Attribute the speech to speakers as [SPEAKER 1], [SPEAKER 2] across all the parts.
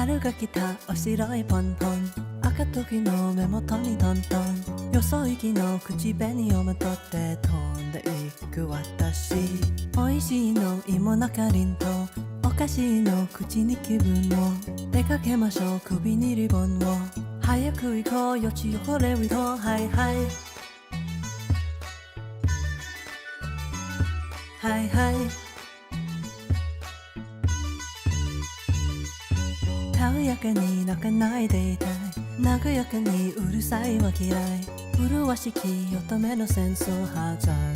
[SPEAKER 1] 春が来たお白いポンポン、赤時の目元にトントン、よそ行きの口紅をまとって飛んでいく私。美味しいの芋なかりんとおかしいの口に気分を、出かけましょう首にリボンを、早く行こうよち汚れるとはいはいはいはい、たおやかに泣かないでいたい、和やかにうるさいは嫌い、麗しき乙女の戦争はちゃん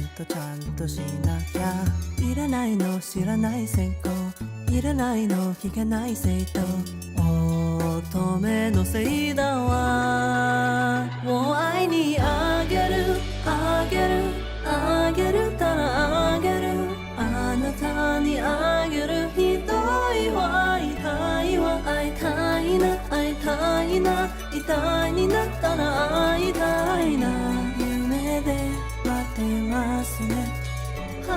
[SPEAKER 1] としなきゃ。いらないの知らない先行、いらないの聞かない生徒、乙女のせいだわ。もう愛にあげるあげるあげるたらあげる、あなたにあげる。ひどいわ痛いわ、会いたいな会いたいな、痛いになったら会いたいな、夢で待っていますね。は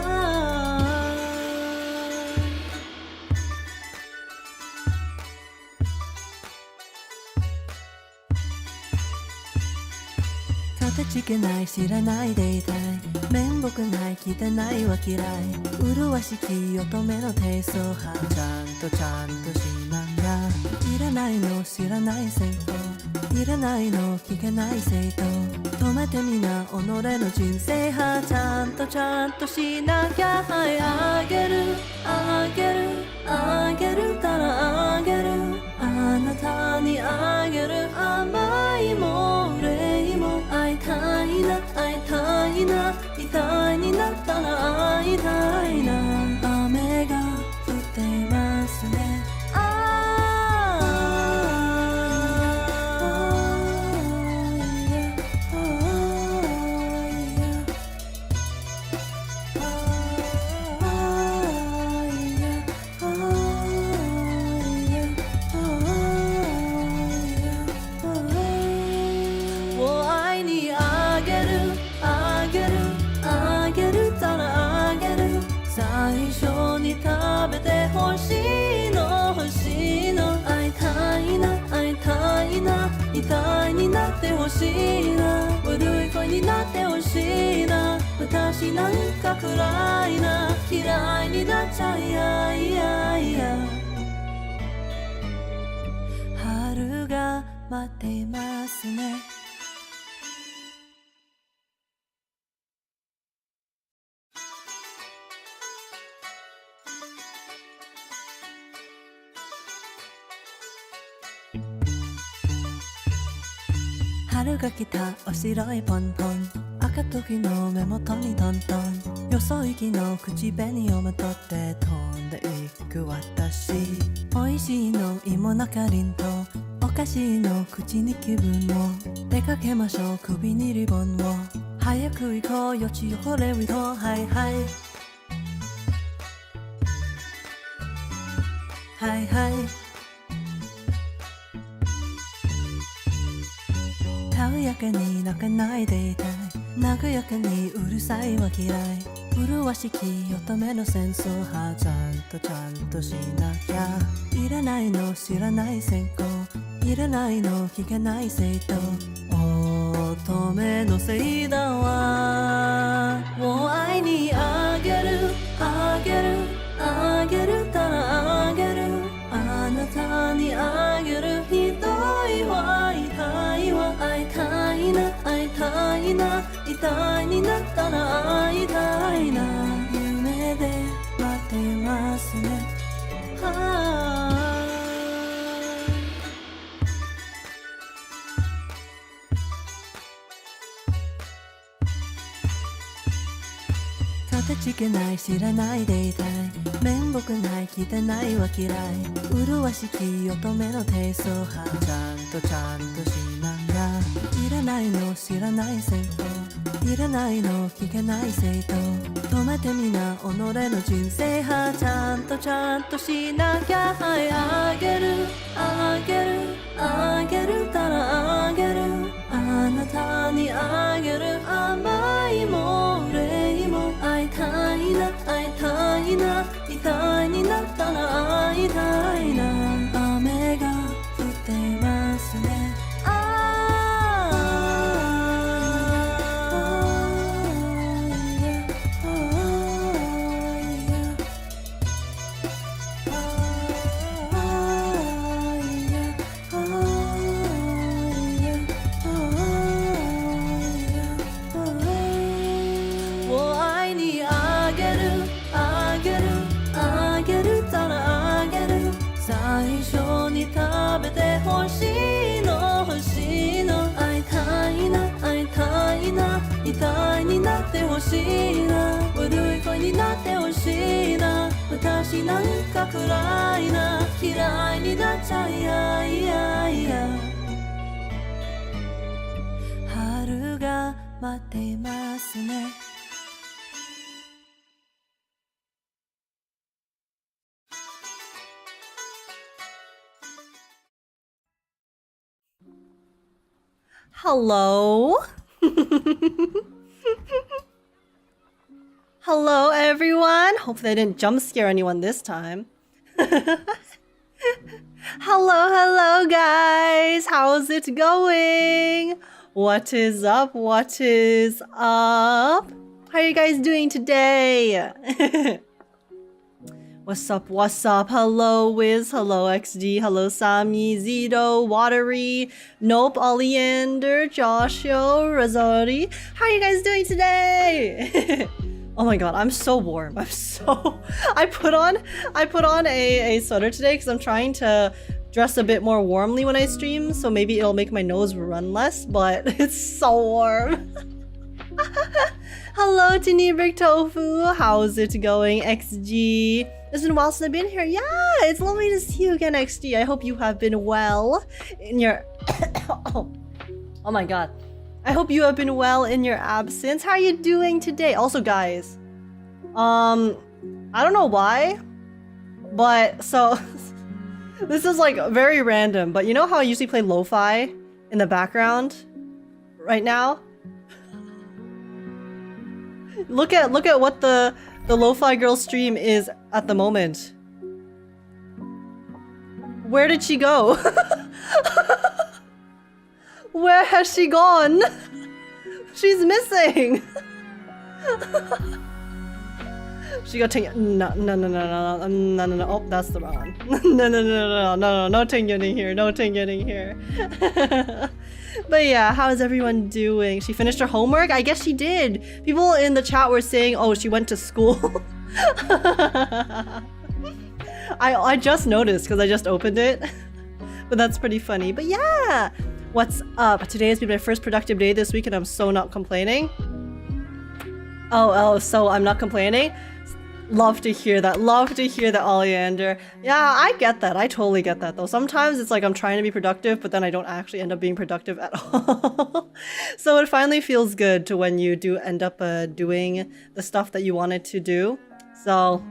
[SPEAKER 1] あ、形気ない知らないでいたい、面目ない汚いは嫌い、麗しき乙女の低層派ちゃんとしなきゃ。いらないの知らない先行、いらないの聞かない生徒、止めてみな己の人生はちゃんとしなきゃ。はいあげるあげるあげるたらあげる、あなたにあげる。甘いも憂いも会いたいな会いたいな、痛いになったら会いたいな。雨が降っていますね。最初に食べて欲しいの欲しいの、会いたいな会いたいな、痛いになって欲しいな、悪い子になって欲しいな、私なんか暗いな、嫌いになっちゃいやいやいや。春が待っていますね。春が来たお白いポンポン、赤時の目元にトントン、よそ行きの口紅をまとって飛んでいく私。美味しいの芋なかりんとおかしいの口に気分を、出かけましょう首にリボンを、早く行こうよち汚れるとはいはいはいはい、たおやかに泣かないでいたい、和やかにうるさいは嫌い、麗しき乙女の戦争はちゃんとしなきゃ。いらないの知らない先行、いらないの聞かない生徒、乙女のせいだわ。もう愛にあげるあげるあげるたらあげる、あなたにあげる。ひどいわ痛いわ、会いたいな会いたいな、痛いになったら会いたいな、夢で待っていますね。はあ、形気ない知らないでいたい、面目ない汚いは嫌い、麗しき乙女の低層派ちゃんとしなきゃ。いらないの知らない先行、いらないの聞かない生徒、止めてみな己の人生はちゃんとしなきゃ。はいあげるあげるあげるたらあげる、あなたにあげる。甘いも憂いも会いたいな会いたいな、痛いになったら会いたいな、雨が日なんか暗いな嫌いになっちゃいやいやいや春が待っていますねHello Hello everyone hopefully I didn't jump scare anyone this time Hello guys how's it going What is up how are you guys doing today What's up? Hello, Wiz. Hello, XD. Hello, Sami, Zito, Watery, Nope, Oleander, Joshua, Razori. How are you guys doing today? Oh my god, I'm so warm. I put on a sweater today because I'm trying to dress a bit more warmly when I stream, so maybe it'll make my nose run less, but it's so warm. Hello, Tinibrik Tofu. How's it going, XG? It's been a while since I've been here. Yeah, it's lovely to see you again, XG. I hope you have been well in your... oh my god. I hope you have been well in your absence. How are you doing today? Also, guys, I don't know why, but so... this is like very random, but you know how I usually play lo-fi in the background right now? Look at what the lo-fi girl stream is at the moment. Where did she go? Where has she gone? She's missing. She got taken. No. Oh, that's the wrong one. No thing getting here. No thing getting here. But yeah, how is everyone doing? She finished her homework? I guess she did. People in the chat were saying, oh, she went to school. I just noticed because I just opened it. But that's pretty funny. But yeah, what's up? Today has been my first productive day this week and I'm so not complaining. Oh, so I'm not complaining? Love to hear that. Love to hear that, Oleander. Yeah, I get that. I totally get that, though. Sometimes it's like I'm trying to be productive, but then I don't actually end up being productive at all. So it finally feels good to when you do end up doing the stuff that you wanted to do. So,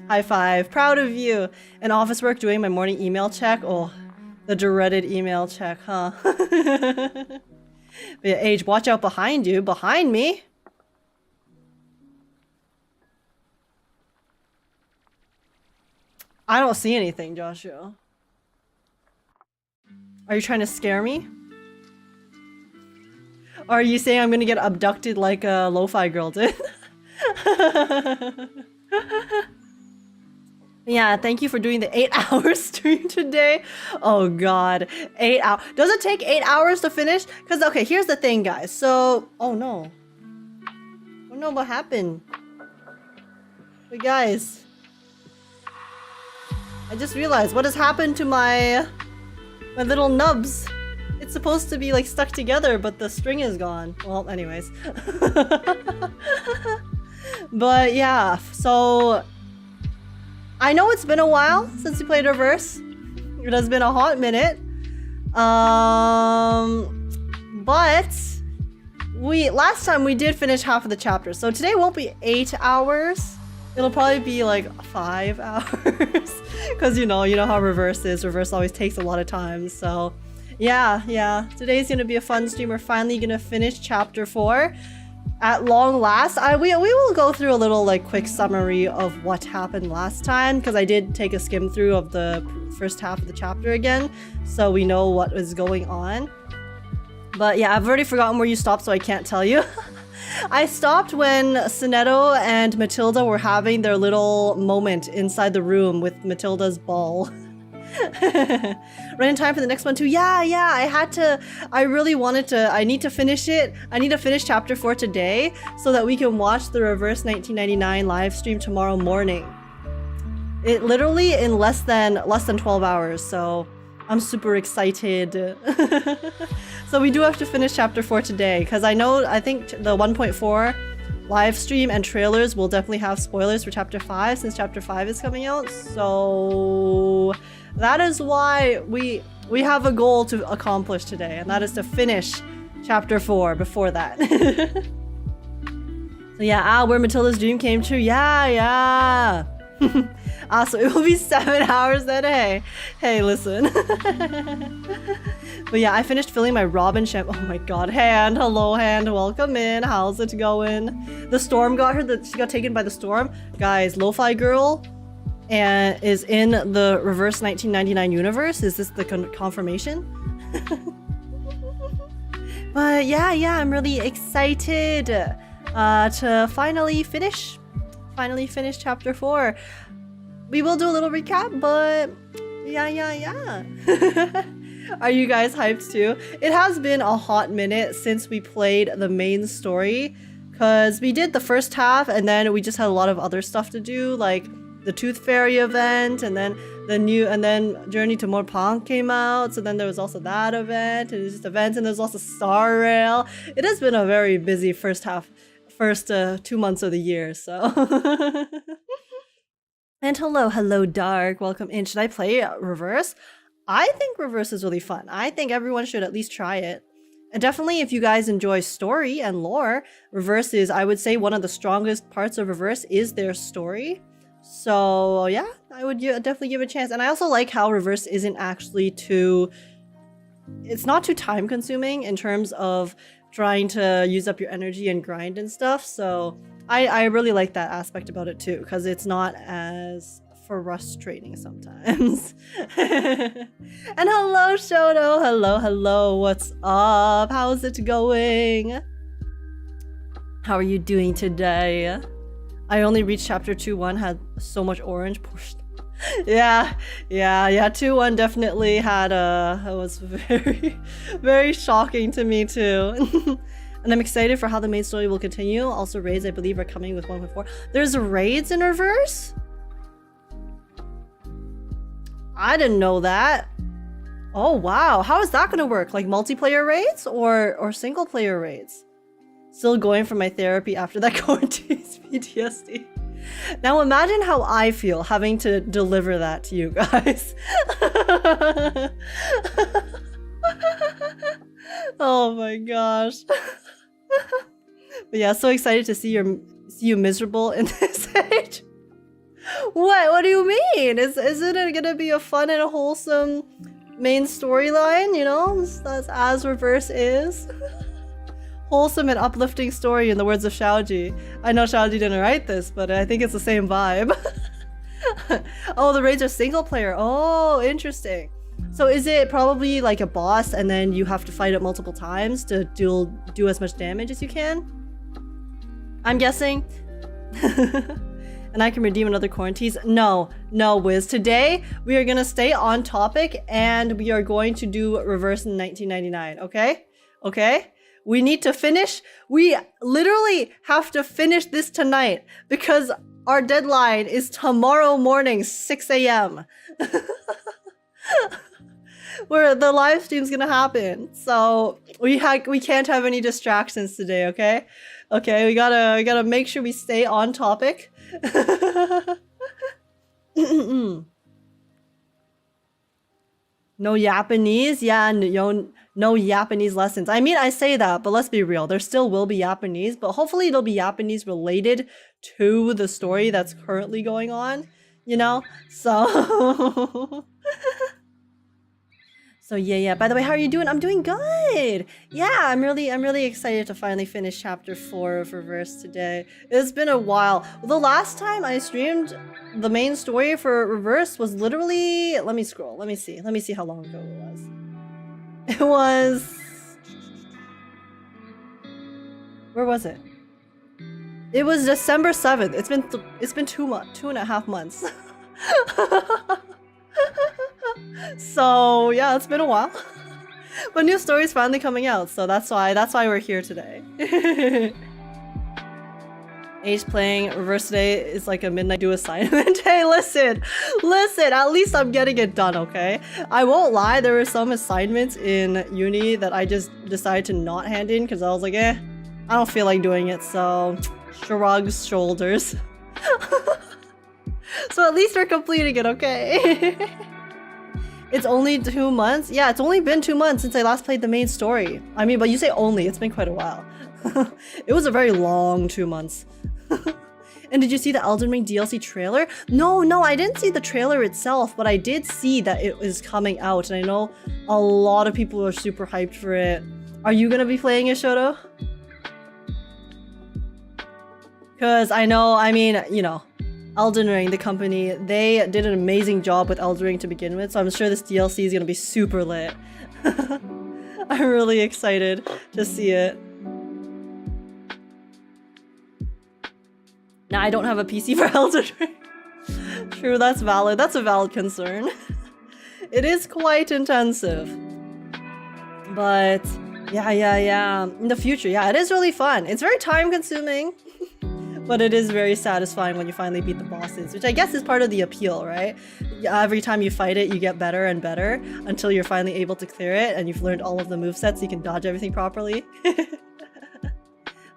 [SPEAKER 1] high five. Proud of you. And office work, doing my morning email check. Oh, the dreaded email check, huh? But yeah, Age, watch out behind you. Behind me? I don't see anything, Joshua. Are you trying to scare me? Or are you saying I'm gonna get abducted like a lo-fi girl did? Yeah, thank you for doing the 8-hour stream today. Oh god, 8 hours. Does it take 8 hours to finish? Because, okay, here's the thing, guys. So, oh no. Oh no, what happened? But guys, I just realized what has happened to my little nubs. It's supposed to be like stuck together, but the string is gone. Well, anyways. But yeah, so I know it's been a while since we played Reverse. It has been a hot minute. But last time we did finish half of the chapter, so today won't be 8 hours. It'll probably be like 5 hours. Because you know how Reverse is. Reverse always takes a lot of time. So yeah. Today's gonna be a fun stream. We're finally gonna finish chapter 4 at long last. We will go through a little like quick summary of what happened last time, because I did take a skim through of the first half of the chapter again, so we know what is going on. But yeah, I've already forgotten where you stopped, so I can't tell you. I stopped when Sonetto and Matilda were having their little moment inside the room with Matilda's ball. Right in time for the next one too. Yeah, I really wanted to. I need to finish it. I need to finish chapter 4 today so that we can watch the Reverse 1999 live stream tomorrow morning. It literally in less than 12 hours, so I'm super excited. So we do have to finish chapter 4 today, because I think the 1.4 live stream and trailers will definitely have spoilers for chapter 5 since chapter 5 is coming out. So that is why we have a goal to accomplish today, and that is to finish chapter 4 before that. So yeah, where Matilda's dream came true. Yeah. So it will be 7 hours then. Hey, listen. But yeah, I finished filling my Robin shampoo. Oh my god, Hand. Hello, Hand. Welcome in. How's it going? The storm got her. She got taken by the storm. Guys, Lo-Fi Girl and is in the reverse 1999 universe. Is this the confirmation? But yeah, I'm really excited to finally finish chapter 4. We will do a little recap, but yeah. Are you guys hyped too? It has been a hot minute since we played the main story, because we did the first half and then we just had a lot of other stuff to do, like the Tooth Fairy event, and then Journey to Morpong came out, so then there was also that event, and it's just events, and there's also Star Rail. It has been a very busy first 2 months of the year, so. And hello Dark, welcome in. Should I play Reverse? I think Reverse is really fun. I think everyone should at least try it. And definitely if you guys enjoy story and lore, Reverse is, I would say, one of the strongest parts of Reverse is their story. So yeah, I would definitely give it a chance. And I also like how Reverse isn't actually it's not too time consuming in terms of trying to use up your energy and grind and stuff. So I really like that aspect about it too, because it's not as frustrating sometimes. And hello Shoto, hello, what's up? How's it going? How are you doing today? I only reached chapter 2.1, had so much orange. Yeah, 2.1 definitely had it was very, very shocking to me too. And I'm excited for how the main story will continue. Also raids, I believe, are coming with 1.4. There's raids in Reverse? I didn't know that. Oh wow, how is that gonna work? Like multiplayer raids or single player raids? Still going for my therapy after that quarantine's PTSD. Now imagine how I feel having to deliver that to you guys. Oh my gosh. But yeah, so excited to see you miserable in this age. What do you mean? Isn't it gonna be a fun and a wholesome main storyline, you know? That's as Reverse is. Wholesome and uplifting story in the words of Xiaoji. I know Xiaoji didn't write this, but I think it's the same vibe. Oh, the raids are single player. Oh, interesting. So is it probably like a boss and then you have to fight it multiple times to do as much damage as you can? I'm guessing. And I can redeem another quarantines. No, Wiz. Today, we are going to stay on topic and we are going to do Reverse in 1999, okay? We need to finish. We literally have to finish this tonight because our deadline is tomorrow morning, 6 a.m. Where the live stream's gonna happen. So we can't have any distractions today, okay? Okay, we gotta make sure we stay on topic. No Japanese? Yeah, no Japanese lessons. I mean, I say that, but let's be real. There still will be Japanese, but hopefully it'll be Japanese related to the story that's currently going on, you know? So... So yeah. By the way, how are you doing? I'm doing good. Yeah, I'm really excited to finally finish chapter 4 of Reverse today. It's been a while. The last time I streamed the main story for Reverse was literally, let me scroll. Let me see how long ago it was. It was, where was it? It was December 7th. It's been 2.5 months. So yeah, it's been a while. But new story's finally coming out, so that's why we're here today. Age playing Reverse today is like a midnight do assignment. Hey, listen, at least I'm getting it done, okay? I won't lie, there were some assignments in uni that I just decided to not hand in because I was like, I don't feel like doing it, so shrugs shoulders. So at least we're completing it, okay? It's only 2 months? Yeah, it's only been 2 months since I last played the main story. I mean, but you say only, it's been quite a while. It was a very long 2 months. And did you see the Elden Ring DLC trailer? No, I didn't see the trailer itself, but I did see that it is coming out, and I know a lot of people are super hyped for it. Are you gonna be playing it, Shoto? Because I know, I mean, you know, Elden Ring, the company, they did an amazing job with Elden Ring to begin with, so I'm sure this DLC is gonna be super lit. I'm really excited to see it. Now, I don't have a PC for Elden Ring. True, that's valid. That's a valid concern. It is quite intensive. But, yeah. In the future, yeah, it is really fun. It's very time-consuming. But it is very satisfying when you finally beat the bosses, which I guess is part of the appeal, right? Every time you fight it, you get better and better until you're finally able to clear it and you've learned all of the movesets so you can dodge everything properly.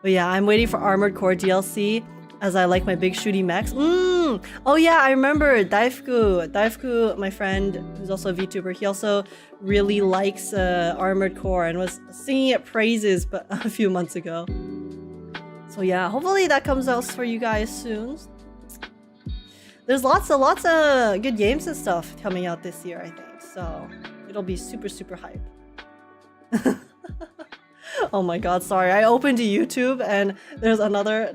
[SPEAKER 1] But yeah, I'm waiting for Armored Core DLC as I like my big shooty mechs. Oh yeah, I remember Daifuku, my friend, who's also a VTuber, he also really likes Armored Core and was singing it praises but a few months ago. So yeah, hopefully that comes out for you guys soon. There's lots of good games and stuff coming out this year, I think. So it'll be super hype. Oh my god, sorry. I opened YouTube and there's another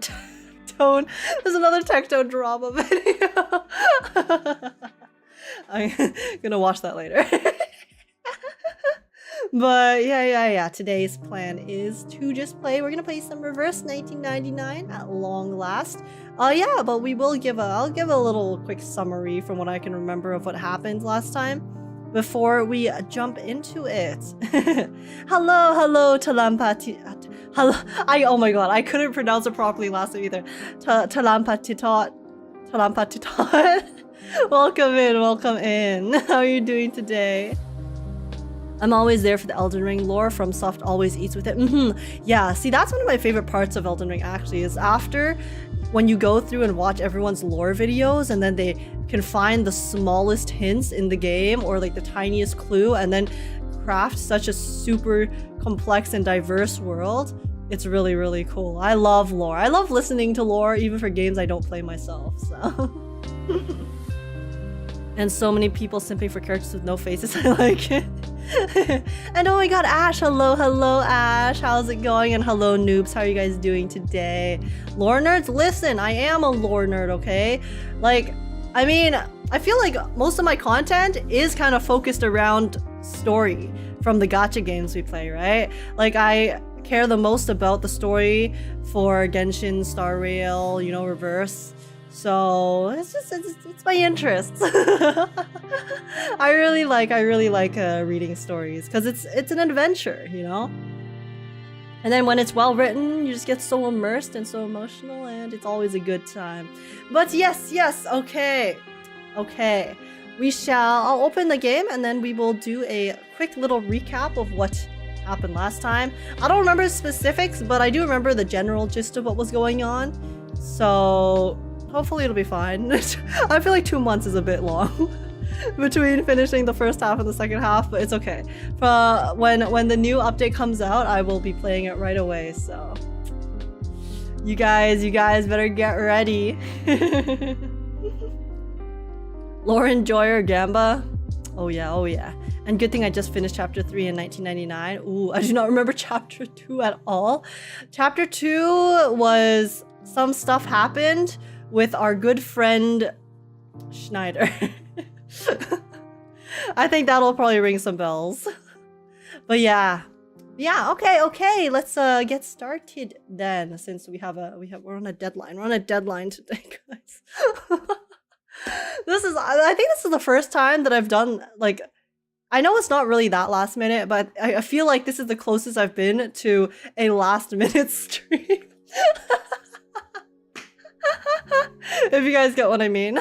[SPEAKER 1] Tectone drama video. I'm gonna watch that later. But yeah. Today's plan is to just play. We're gonna play some Reverse 1999 at long last. Yeah, but I'll give a little quick summary from what I can remember of what happened last time before we jump into it. Hello, Talampati. Hello. Oh my god, I couldn't pronounce it properly last time either. Talampatitot. Welcome in. How are you doing today? I'm always there for the Elden Ring lore. FromSoft always eats with it. Yeah, see, that's one of my favorite parts of Elden Ring, actually, is after when you go through and watch everyone's lore videos and then they can find the smallest hints in the game or like the tiniest clue and then craft such a super complex and diverse world. It's really cool. I love lore. I love listening to lore even for games I don't play myself, so. And so many people simping for characters with no faces. I like it. And oh my god, Ash. Hello, Ash. How's it going? And hello, noobs. How are you guys doing today? Lore nerds, listen, I am a lore nerd, okay? Like, I mean, I feel like most of my content is kind of focused around story from the gacha games we play, right? Like, I care the most about the story for Genshin, Star Rail, you know, Reverse. So it's my interests. I really like reading stories because it's an adventure, you know. And then when it's well written, you just get so immersed and so emotional, and it's always a good time. But yes, okay. I'll open the game and then we will do a quick little recap of what happened last time. I don't remember specifics, but I do remember the general gist of what was going on. So hopefully it'll be fine. I feel like 2 months is a bit long between finishing the first half and the second half, but it's okay. When the new update comes out, I will be playing it right away, so you guys better get ready. Lauren Joyer Gamba. Oh yeah. And good thing I just finished chapter 3 in 1999. Ooh, I do not remember chapter 2 at all. Chapter 2 was some stuff happened with our good friend Schneider. I think that'll probably ring some bells. But yeah, okay. Let's get started then, since we're on a deadline. We're on a deadline today, guys. I think this is the first time that I've done, like, I know it's not really that last minute, but I feel like this is the closest I've been to a last minute stream. If you guys get what I mean.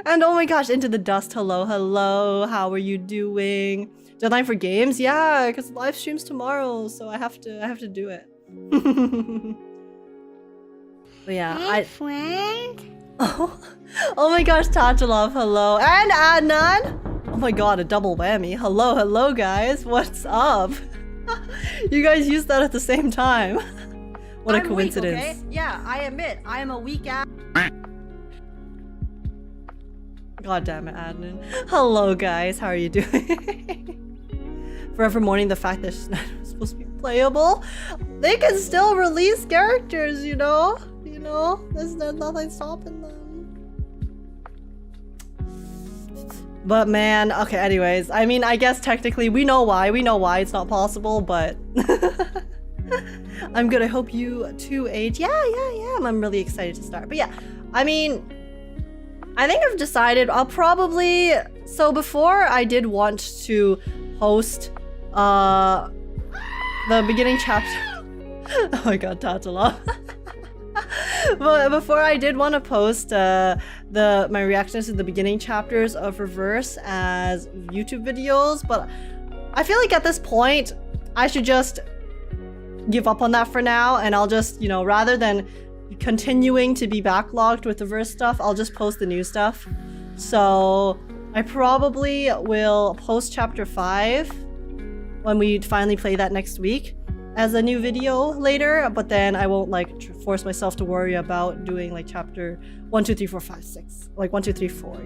[SPEAKER 1] And oh my gosh, Into the Dust, hello, how are you doing? Deadline for games? Yeah, because live stream's tomorrow, so I have to do it. But yeah,
[SPEAKER 2] Hey, friend.
[SPEAKER 1] Oh my gosh, Tatalov, hello. And Adnan! Oh my god, a double whammy. Hello guys. What's up? You guys used that at the same time. What a coincidence.
[SPEAKER 3] Weak, okay? Yeah, I admit, I am a weak ass.
[SPEAKER 1] God damn it, Adnan. Hello guys, how are you doing? Forever mourning the fact that it's not supposed to be playable. They can still release characters, you know? There's nothing stopping them. But man, okay, anyways, I mean, I guess technically we know why it's not possible, but I'm good. I hope you too, Age. Yeah, I'm really excited to start. But yeah, I mean, I think I've decided I'll probably, so before I did want to post the beginning chapter. Oh my god, Tatala. But before I did want to post my reactions to the beginning chapters of Reverse as YouTube videos, but I feel like at this point I should just give up on that for now, and I'll just, rather than continuing to be backlogged with Reverse stuff, I'll just post the new stuff. So I probably will post chapter 5 when we finally play that next week as a new video later, but then I won't force myself to worry about doing like chapter 1, 2, 3, 4, 5, 6, like 1, 2, 3, 4,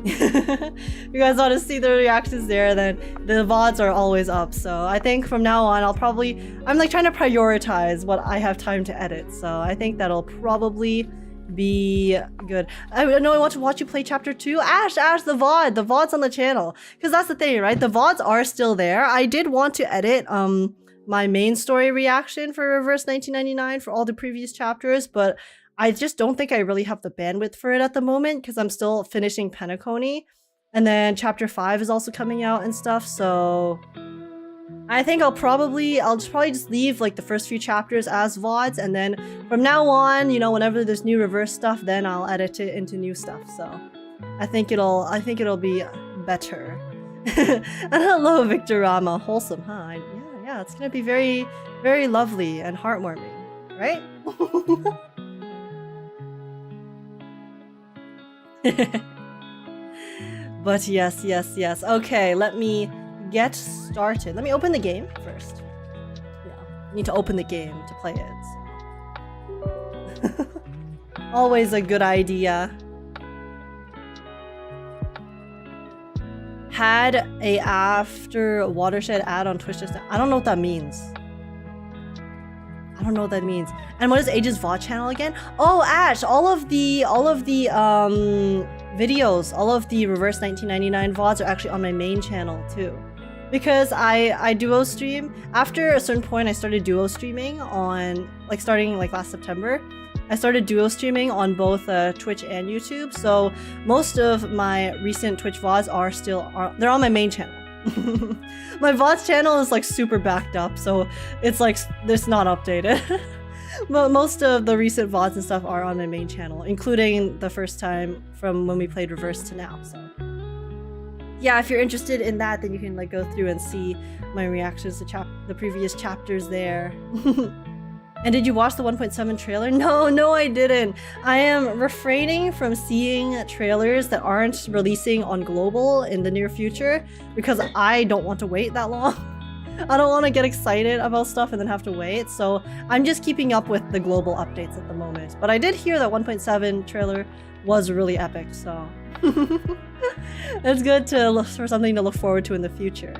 [SPEAKER 1] You guys want to see the reactions there, then the VODs are always up. So I think from now on I'm like trying to prioritize what I have time to edit. So I think that'll probably be good. I know I want to watch you play chapter 2. Ash, the VOD's on the channel. Because that's the thing, right? The VODs are still there. I did want to edit my main story reaction for Reverse 1999 for all the previous chapters, but I just don't think I really have the bandwidth for it at the moment because I'm still finishing Penacony, and then chapter 5 is also coming out and stuff. So I think I'll probably just leave like the first few chapters as VODs, and then from now on, whenever there's new Reverse stuff, then I'll edit it into new stuff. So I think it'll be better. And hello, Victor Rama. Wholesome, huh? Yeah, it's gonna be very, very lovely and heartwarming, right? But yes. Okay, let me get started. Let me open the game first. Yeah, I need to open the game to play it. So. Always a good idea. Had a after watershed ad on Twitch just now. I don't know what that means. And what is Age's VOD channel again? Oh, Ash, all of the videos, all of the Reverse 1999 VODs are actually on my main channel too. Because I duo stream. After a certain point, I started duo streaming on, starting last September. I started duo streaming on both Twitch and YouTube, so most of my recent Twitch VODs they're on my main channel. My VODs channel is super backed up, so it's not updated. But most of the recent VODs and stuff are on my main channel, including the first time from when we played Reverse to now. So yeah, if you're interested in that, then you can go through and see my reactions to the previous chapters there. And did you watch the 1.7 trailer? No, I didn't. I am refraining from seeing trailers that aren't releasing on global in the near future because I don't want to wait that long. I don't want to get excited about stuff and then have to wait. So I'm just keeping up with the global updates at the moment. But I did hear that 1.7 trailer was really epic, so it's good to look for something to look forward to in the future.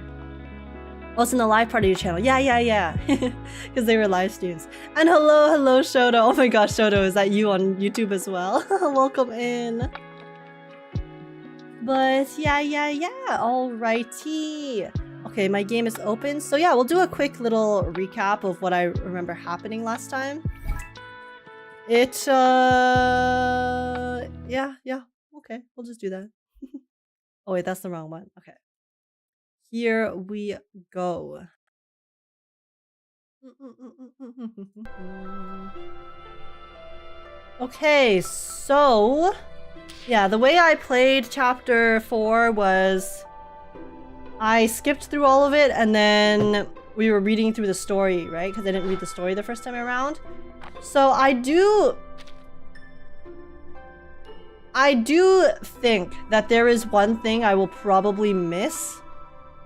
[SPEAKER 1] Oh, it's in the live part of your channel. Yeah. Because they were live streams. And hello, Shoto. Oh my gosh, Shoto, is that you on YouTube as well? Welcome in. But yeah. Alrighty. Okay, my game is open. So yeah, we'll do a quick little recap of what I remember happening last time. Yeah. Okay, we'll just do that. Oh wait, that's the wrong one. Okay. Here we go. Okay, so yeah, the way I played chapter 4 was I skipped through all of it and then we were reading through the story, right? Because I didn't read the story the first time around. So I do think that there is one thing I will probably miss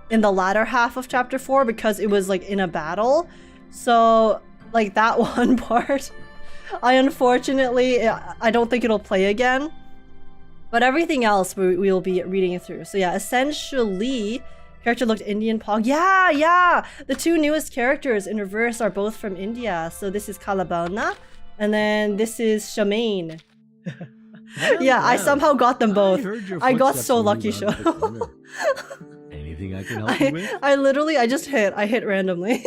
[SPEAKER 1] in the latter half of chapter 4 because it was like in a battle. So like that one part, I don't think it'll play again. But everything else we will be reading it through. So yeah, essentially, character looked Indian pog. Yeah! The two newest characters in reverse are both from India. So this is Kalabona, and then this is Shamaine. Yeah, I somehow got them both. I got so lucky, Sho.
[SPEAKER 2] Anything I can help you with?
[SPEAKER 1] I hit randomly.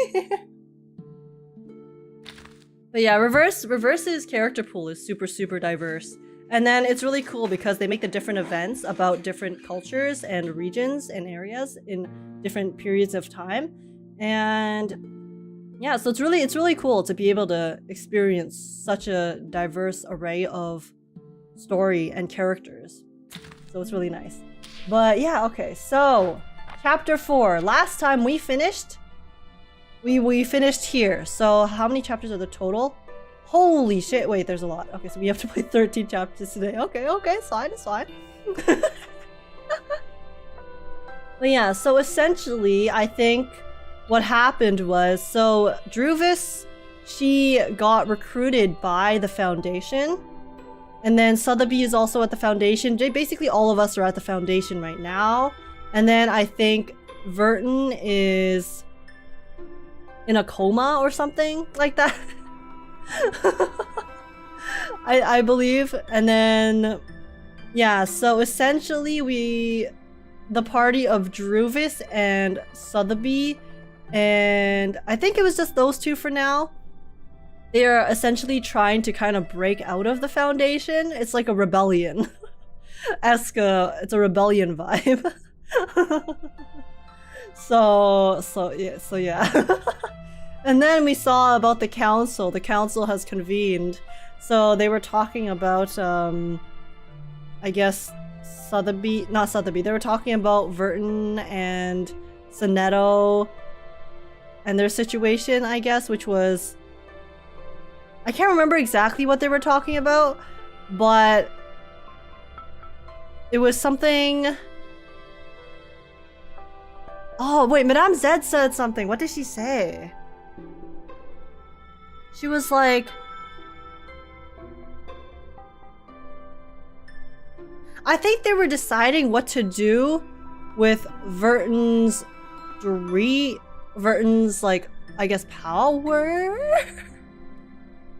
[SPEAKER 1] But yeah, Reverse's character pool is super, super diverse. And then it's really cool because they make the different events about different cultures and regions and areas in different periods of time. And yeah, so it's really cool to be able to experience such a diverse array of story and characters. So it's really nice. But yeah, okay, so chapter 4. Last time we finished, we finished here. So how many chapters are the total? Holy shit, wait, there's a lot. Okay, so we have to play 13 chapters today. Okay, it's fine. But yeah, so essentially, I think what happened was, so Druvis, she got recruited by the Foundation. And then Sotheby is also at the Foundation. Basically, all of us are at the Foundation right now. And then I think Verton is in a coma or something like that. I believe. And then yeah, so essentially the party of Druvis and Sotheby, and I think it was just those two for now. They are essentially trying to kind of break out of the Foundation. It's like a rebellion. It's a rebellion vibe. So yeah. And then we saw about the council. The council has convened. So they were talking about, I guess, not Sotheby. They were talking about Verton and Sonetto and their situation, I guess, which was... I can't remember exactly what they were talking about, but it was something... Oh, wait, Madame Z said something. What did she say? She was like... I think they were deciding what to do with Verton's like, I guess, power?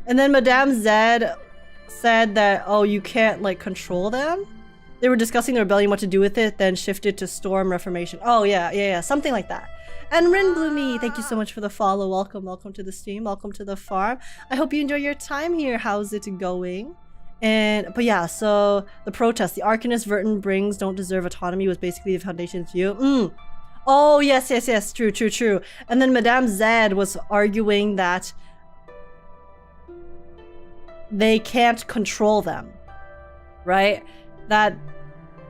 [SPEAKER 1] And then Madame Z said that, oh, you can't, like, control them? They were discussing the rebellion, what to do with it, then shifted to Storm Reformation. Oh, yeah, something like that. And Rinbloomy, thank you so much for the follow. Welcome to the stream. Welcome to the farm. I hope you enjoy your time here. How's it going? But yeah, so the protest, the Arcanist Verton brings don't deserve autonomy was basically the Foundation's view. Oh, yes, true. And then Madame Z was arguing that they can't control them, right? That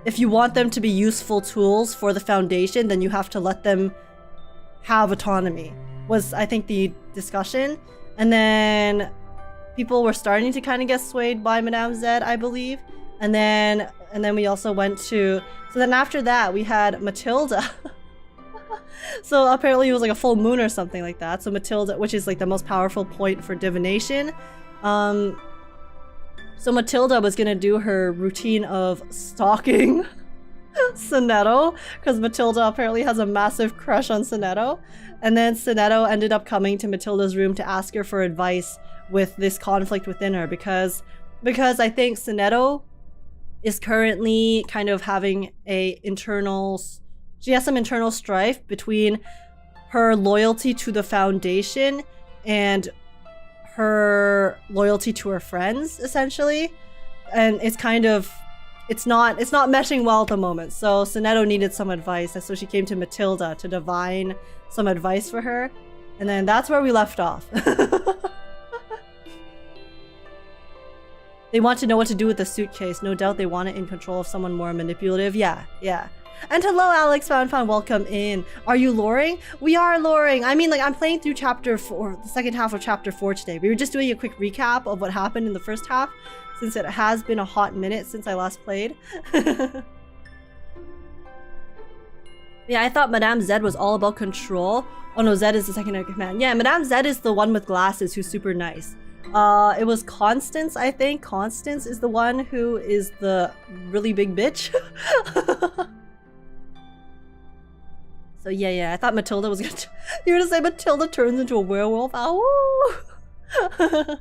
[SPEAKER 1] if you want them to be useful tools for the Foundation, then you have to let them have autonomy, was I think the discussion. And then people were starting to kind of get swayed by Madame Z, I believe. And then we also went to... So then after that, we had Matilda. So apparently it was like a full moon or something like that. So Matilda, which is like the most powerful point for divination. So Matilda was gonna do her routine of stalking Sonetto, because Matilda apparently has a massive crush on Sonetto. And then Sonetto ended up coming to Matilda's room to ask her for advice with this conflict within her, because I think Sonetto is currently kind of having she has some internal strife between her loyalty to the Foundation and her loyalty to her friends, essentially. And it's not meshing well at the moment. So Sonetto needed some advice, and so she came to Matilda to divine some advice for her. And then that's where we left off. They want to know what to do with the suitcase. No doubt they want it in control of someone more manipulative. Yeah. And hello, Alex Found, welcome in. Are you loring? We are loring. I mean, like, I'm playing through chapter 4, the second half of chapter 4 today. We were just doing a quick recap of what happened in the first half, since it has been a hot minute since I last played. Yeah, I thought Madame Z was all about control. Oh no, Z is the second in command. Yeah, Madame Z is the one with glasses who's super nice. It was Constance, I think. Constance is the one who is the really big bitch. So yeah, I thought Matilda was gonna... You were gonna say Matilda turns into a werewolf? Oh! I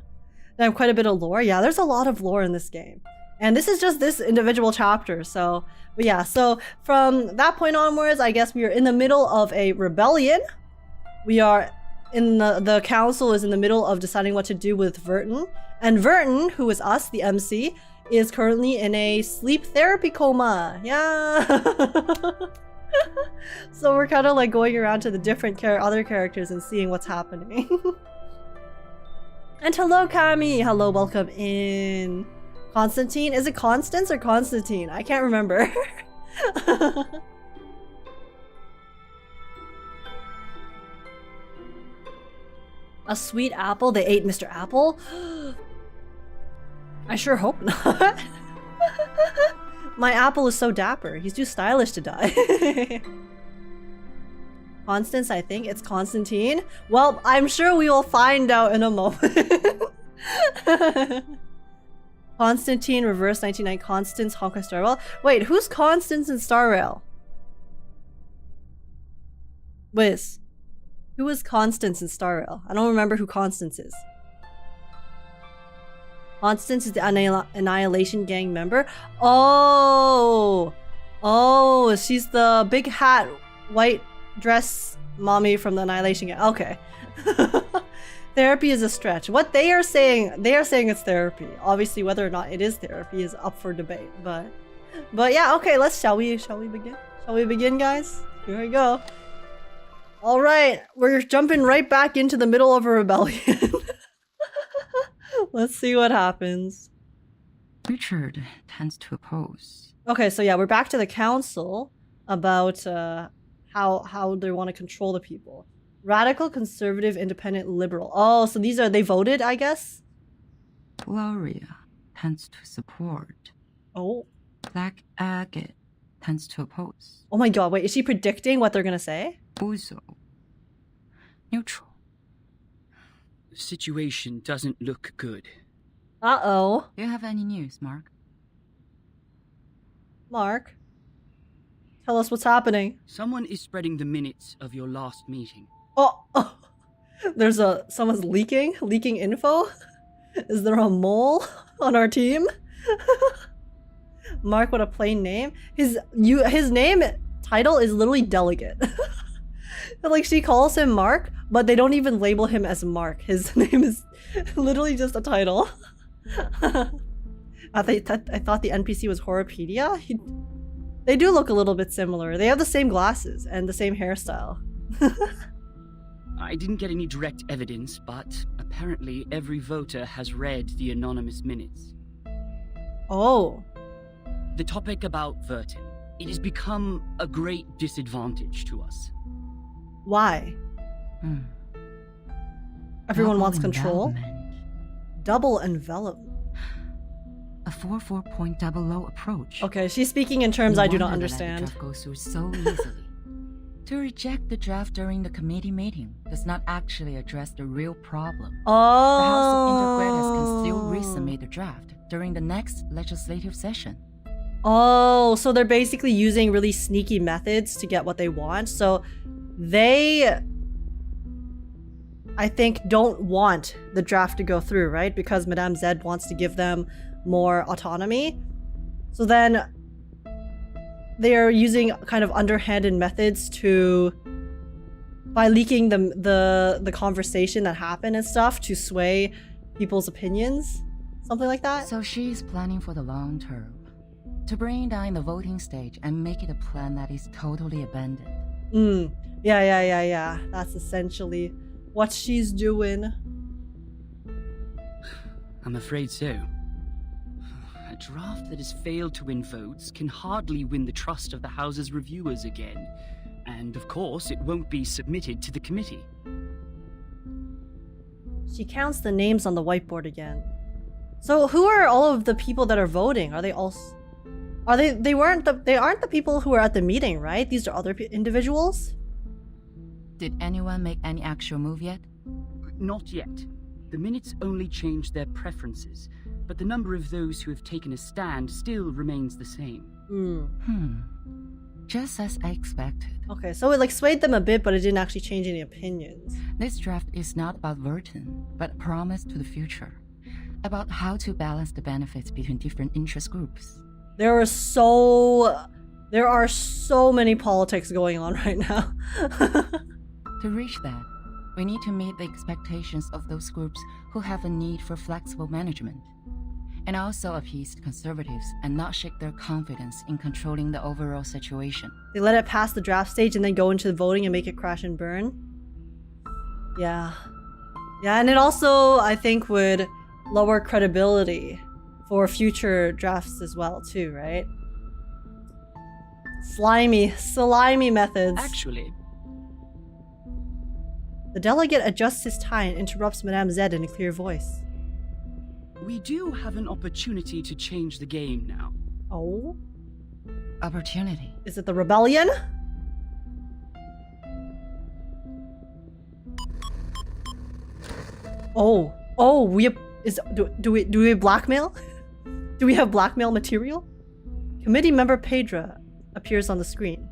[SPEAKER 1] have quite a bit of lore. Yeah, there's a lot of lore in this game. And this is just this individual chapter, so... But yeah, so from that point onwards, I guess we are in the middle of a rebellion. We are... in the council is in the middle of deciding what to do with Verton. And Verton, who is us, the MC, is currently in a sleep therapy coma. Yeah! So we're kind of like going around to the different other characters and seeing what's happening. And hello, Kami! Hello, welcome in. Constantine? Is it Constance or Constantine? I can't remember. A sweet apple? They ate Mr. Apple? I sure hope not. My apple is so dapper. He's too stylish to die. Constance, I think. It's Constantine. Well, I'm sure we will find out in a moment. Constantine, reverse 99. Constance, Honkai Star Rail. Wait, who's Constance in Star Rail? Wiz. Who is Constance in Star Rail? I don't remember who Constance is. Constance is the Annihilation Gang member. Oh! Oh, she's the big hat, white dress mommy from the Annihilation Gang. Okay. Therapy is a stretch. What they are saying it's therapy. Obviously, whether or not it is therapy is up for debate. But yeah, okay, shall we begin? Shall we begin, guys? Here we go. All right, we're jumping right back into the middle of a rebellion. Let's see what happens.
[SPEAKER 4] Richard tends to oppose.
[SPEAKER 1] Okay, so yeah, we're back to the council about how they want to control the people. Radical, conservative, independent, liberal. Oh, so they voted, I guess?
[SPEAKER 4] Gloria tends to support.
[SPEAKER 1] Oh.
[SPEAKER 4] Black Agate tends to oppose.
[SPEAKER 1] Oh my god, wait, is she predicting what they're gonna say?
[SPEAKER 4] Uzo. Neutral.
[SPEAKER 5] The situation doesn't look good.
[SPEAKER 1] Uh-oh.
[SPEAKER 4] Do you have any news, Mark?
[SPEAKER 1] Mark? Tell us what's happening.
[SPEAKER 5] Someone is spreading the minutes of your last meeting.
[SPEAKER 1] Oh. There's someone's leaking info? Is there a mole on our team? Mark, what a plain name. His name title is literally delegate. Like, she calls him Mark, but they don't even label him as Mark. His name is literally just a title. I thought the NPC was Horopedia. They do look a little bit similar. They have the same glasses and the same hairstyle.
[SPEAKER 5] I didn't get any direct evidence, but apparently every voter has read the anonymous minutes.
[SPEAKER 1] Oh.
[SPEAKER 5] The topic about Verton. It has become a great disadvantage to us.
[SPEAKER 1] Why? Everyone wants control? Double envelopment.
[SPEAKER 4] A 4.00 approach.
[SPEAKER 1] Okay, she's speaking in terms I do not understand.
[SPEAKER 4] The draft goes through so easily. To reject the draft during the committee meeting does not actually address the real problem.
[SPEAKER 1] Oh.
[SPEAKER 4] The House of Intergradas can still resubmit the draft during the next legislative session.
[SPEAKER 1] Oh, so they're basically using really sneaky methods to get what they want. So they, I think, don't want the draft to go through, right? Because Madame Z wants to give them more autonomy. So then they are using kind of underhanded methods to, by leaking the conversation that happened and stuff, to sway people's opinions. Something like that.
[SPEAKER 4] So she's planning for the long term. To bring down the voting stage and make it a plan that is totally abandoned.
[SPEAKER 1] Yeah. That's essentially what she's doing.
[SPEAKER 5] I'm afraid so. draft that has failed to win votes can hardly win the trust of the House's reviewers again. And of course, it won't be submitted to the committee.
[SPEAKER 1] She counts the names on the whiteboard again. So who are all of the people that are voting? Are they all... They aren't the people who were at the meeting, right? These are other individuals?
[SPEAKER 4] Did anyone make any actual move yet?
[SPEAKER 5] Not yet. The minutes only changed their preferences, but the number of those who have taken a stand still remains the same.
[SPEAKER 4] Just as I expected.
[SPEAKER 1] Okay, so it like swayed them a bit, but it didn't actually change any opinions.
[SPEAKER 4] This draft is not about Verton, but a promise to the future. About how to balance the benefits between different interest groups.
[SPEAKER 1] There are so many politics going on right now.
[SPEAKER 4] To reach that, we need to meet the expectations of those groups who have a need for flexible management, and also appease conservatives and not shake their confidence in controlling the overall situation.
[SPEAKER 1] They let it pass the draft stage and then go into the voting and make it crash and burn. Yeah, and it also, I think, would lower credibility for future drafts as well, too, right? Slimy methods.
[SPEAKER 5] Actually,
[SPEAKER 1] the delegate adjusts his tie and interrupts Madame Z in a clear voice.
[SPEAKER 5] we do have an opportunity to change the game now.
[SPEAKER 1] Oh?
[SPEAKER 4] Opportunity.
[SPEAKER 1] Is it the rebellion? Oh, do we blackmail? Do we have blackmail material? Committee member Pedra appears on the screen.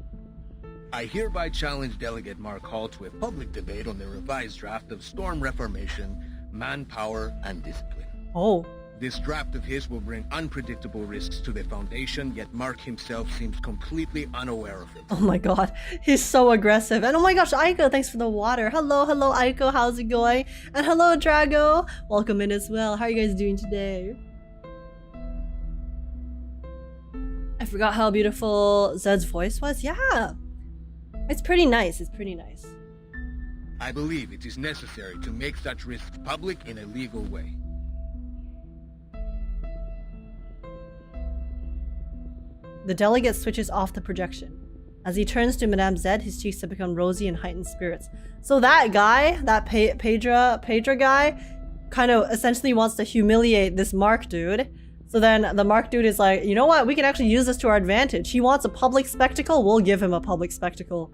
[SPEAKER 6] I hereby challenge Delegate Mark Hall to a public debate on the revised draft of Storm Reformation, Manpower, and Discipline.
[SPEAKER 1] Oh.
[SPEAKER 6] This draft of his will bring unpredictable risks to the Foundation, yet Mark himself seems completely unaware of it.
[SPEAKER 1] Oh my god, he's so aggressive. And oh my gosh, Aiko, thanks for the water. Hello, Aiko, how's it going? And hello, Drago. Welcome in as well. How are you guys doing today? I forgot how beautiful Zed's voice was. Yeah. It's pretty nice.
[SPEAKER 6] I believe it is necessary to make such risks public in a legal way.
[SPEAKER 1] The delegate switches off the projection. As he turns to Madame Z, his cheeks have become rosy and heightened spirits. So that guy, that Pedra guy, kind of essentially wants to humiliate this Mark dude. So then the Mark dude is like, you know what? We can actually use this to our advantage. He wants a public spectacle. We'll give him a public spectacle.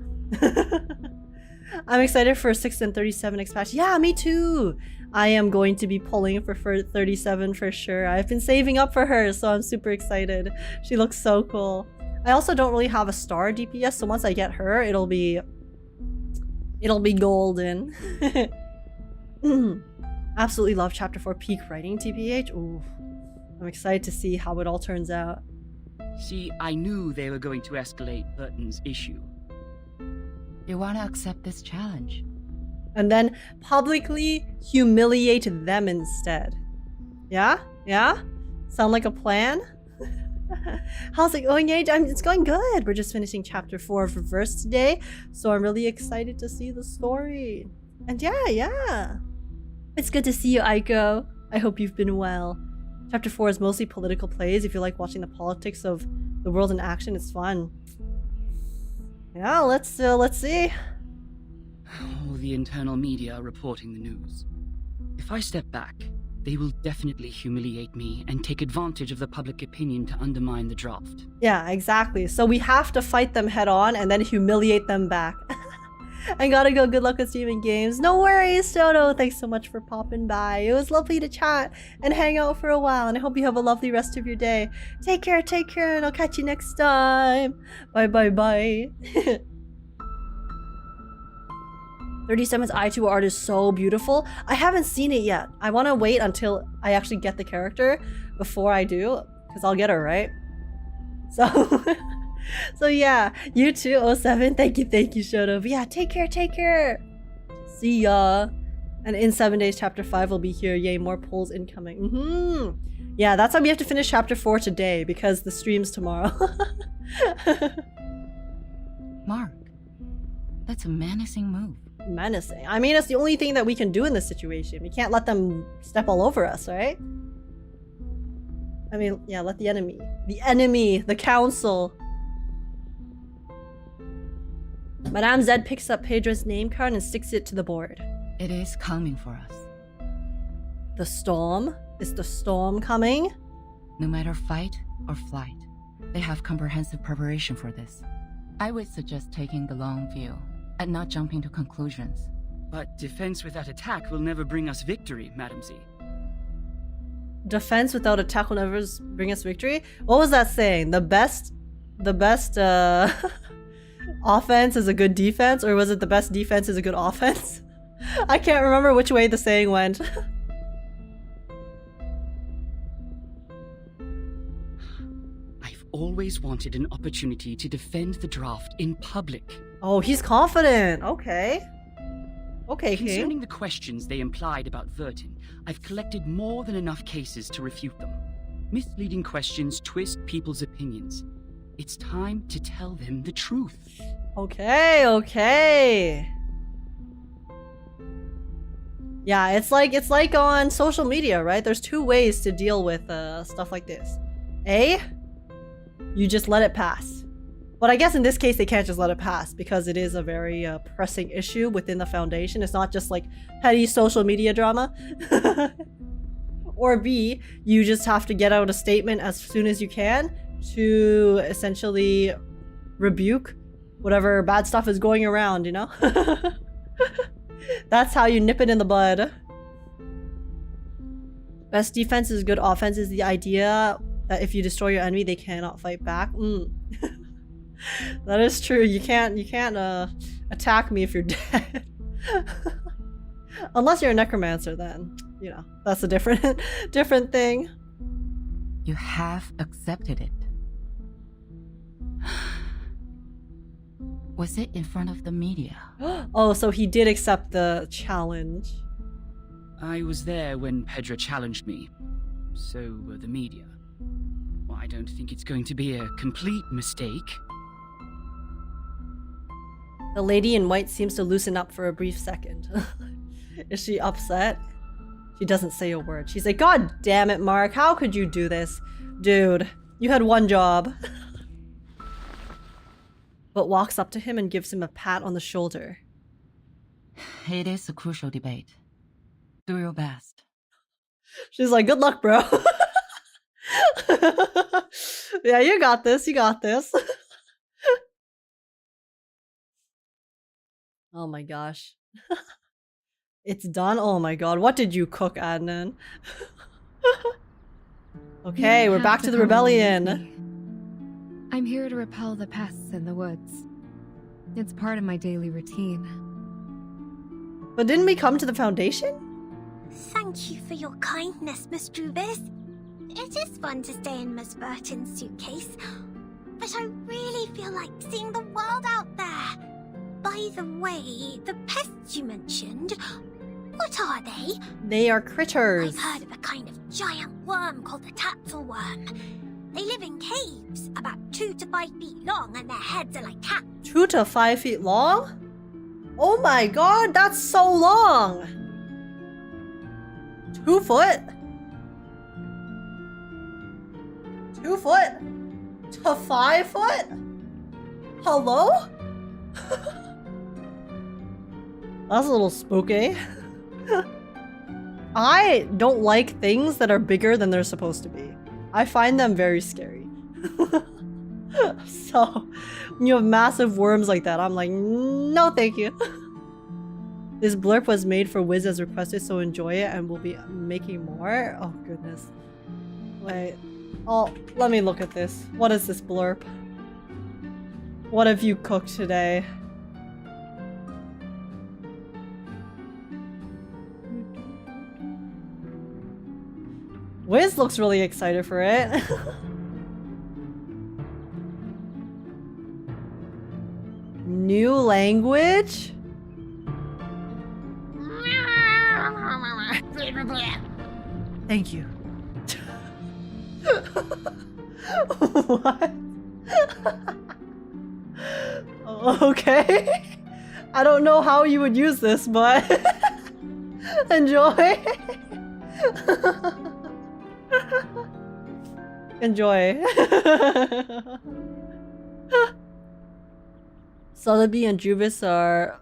[SPEAKER 1] I'm excited for 6 and 37 expansion. Yeah, me too. I am going to be pulling for 37 for sure. I've been saving up for her, so I'm super excited. She looks so cool. I also don't really have a star DPS, so once I get her, it'll be golden. Absolutely love Chapter 4 peak writing, TPH. Ooh. I'm excited to see how it all turns out.
[SPEAKER 5] See, I knew they were going to escalate Burton's issue.
[SPEAKER 4] You want to accept this challenge?
[SPEAKER 1] And then publicly humiliate them instead. Yeah? Yeah? Sound like a plan? How's it going, Age? It's going good. We're just finishing Chapter 4 of Reverse today, so I'm really excited to see the story. And yeah. It's good to see you, Aiko. I hope you've been well. Chapter 4 is mostly political plays. If you like watching the politics of the world in action, it's fun. Yeah, let's see.
[SPEAKER 5] All the internal media are reporting the news. If I step back, they will definitely humiliate me and take advantage of the public opinion to undermine the draft.
[SPEAKER 1] Yeah, exactly. So we have to fight them head on and then humiliate them back. I gotta go. Good luck with Steven Games. No worries, Toto. Thanks so much for popping by. It was lovely to chat and hang out for a while, and I hope you have a lovely rest of your day. Take care, and I'll catch you next time. Bye. 37's I2 art is so beautiful. I haven't seen it yet. I want to wait until I actually get the character before I do, because I'll get her, right? So yeah, you too, 07. Thank you, Shoto. But yeah, take care. See ya. And in 7 days, Chapter 5 will be here. Yay, more polls incoming. Yeah, that's why we have to finish Chapter 4 today, because the stream's tomorrow.
[SPEAKER 4] Mark, that's a menacing move.
[SPEAKER 1] Menacing. I mean, it's the only thing that we can do in this situation. We can't let them step all over us, right? I mean, yeah, let the enemy, the council. Madame Zed picks up Pedra's name card and sticks it to the board.
[SPEAKER 4] It is coming for us.
[SPEAKER 1] The storm? Is the storm coming?
[SPEAKER 4] No matter fight or flight, they have comprehensive preparation for this. I would suggest taking the long view and not jumping to conclusions.
[SPEAKER 5] But defense without attack will never bring us victory, Madam Z.
[SPEAKER 1] Defense without attack will never bring us victory? What was that saying? The best offense is a good defense? Or was it the best defense is a good offense? I can't remember which way the saying went.
[SPEAKER 5] I've always wanted an opportunity to defend the draft in public.
[SPEAKER 1] Oh, he's confident. Okay. Okay,
[SPEAKER 5] Concerning the questions they implied about Vertin, I've collected more than enough cases to refute them. Misleading questions twist people's opinions. It's time to tell them the truth.
[SPEAKER 1] Okay. Yeah, it's like on social media, right? There's two ways to deal with stuff like this. A, you just let it pass. But I guess in this case they can't just let it pass because it is a very pressing issue within the Foundation. It's not just like petty social media drama. Or B, you just have to get out a statement as soon as you can to essentially rebuke whatever bad stuff is going around, you know? That's how you nip it in the bud. Best defense is good offense is the idea that if you destroy your enemy, they cannot fight back. That is true. You can't attack me if you're dead. Unless you're a necromancer, then, you know, that's a different thing.
[SPEAKER 4] You have accepted it. Was it in front of the media?
[SPEAKER 1] Oh, so he did accept the challenge.
[SPEAKER 5] I was there when Pedra challenged me. So were the media. Well, I don't think it's going to be a complete mistake.
[SPEAKER 1] The lady in white seems to loosen up for a brief second. Is she upset? She doesn't say a word. She's like, God damn it, Mark. How could you do this? Dude, you had one job. But walks up to him and gives him a pat on the shoulder.
[SPEAKER 4] It is a crucial debate. Do your best.
[SPEAKER 1] She's like, good luck, bro. Yeah, you got this. You got this. Oh my gosh. It's done? Oh my god. What did you cook, Adnan? Okay, we're back to the rebellion.
[SPEAKER 7] I'm here to repel the pests in the woods. It's part of my daily routine.
[SPEAKER 1] But didn't we come to the Foundation?
[SPEAKER 8] Thank you for your kindness, Miss Drubis. It is fun to stay in Miss Burton's suitcase, but I really feel like seeing the world out there. By the way, the pests you mentioned, what are they?
[SPEAKER 1] They are critters.
[SPEAKER 8] I've heard of a kind of giant worm called the tatzelworm. They live in caves, about 2 to 5 feet long, and their heads are like cats.
[SPEAKER 1] 2 to 5 feet long? Oh my god, that's so long! 2 foot? 2 foot? To 5 foot? Hello? That's a little spooky. I don't like things that are bigger than they're supposed to be. I find them very scary. So, when you have massive worms like that, I'm like, no thank you. This blurb was made for Wiz as requested, so enjoy it and we'll be making more. Oh goodness. Wait. Oh, let me look at this. What is this blurb? What have you cooked today? Wiz looks really excited for it. New language? Thank you. What? Okay. I don't know how you would use this, but enjoy. Enjoy. Sotheby and Juvis are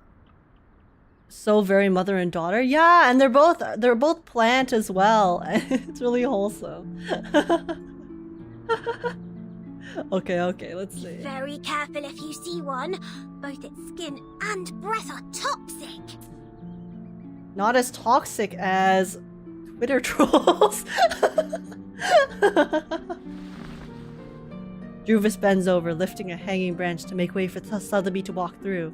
[SPEAKER 1] so very mother and daughter. Yeah, and they're both plant as well. It's really wholesome. Okay, let's see.
[SPEAKER 8] Very careful if you see one. Both its skin and breath are toxic.
[SPEAKER 1] Not as toxic as Twitter trolls. Juvis bends over, lifting a hanging branch to make way for Sotheby to walk through.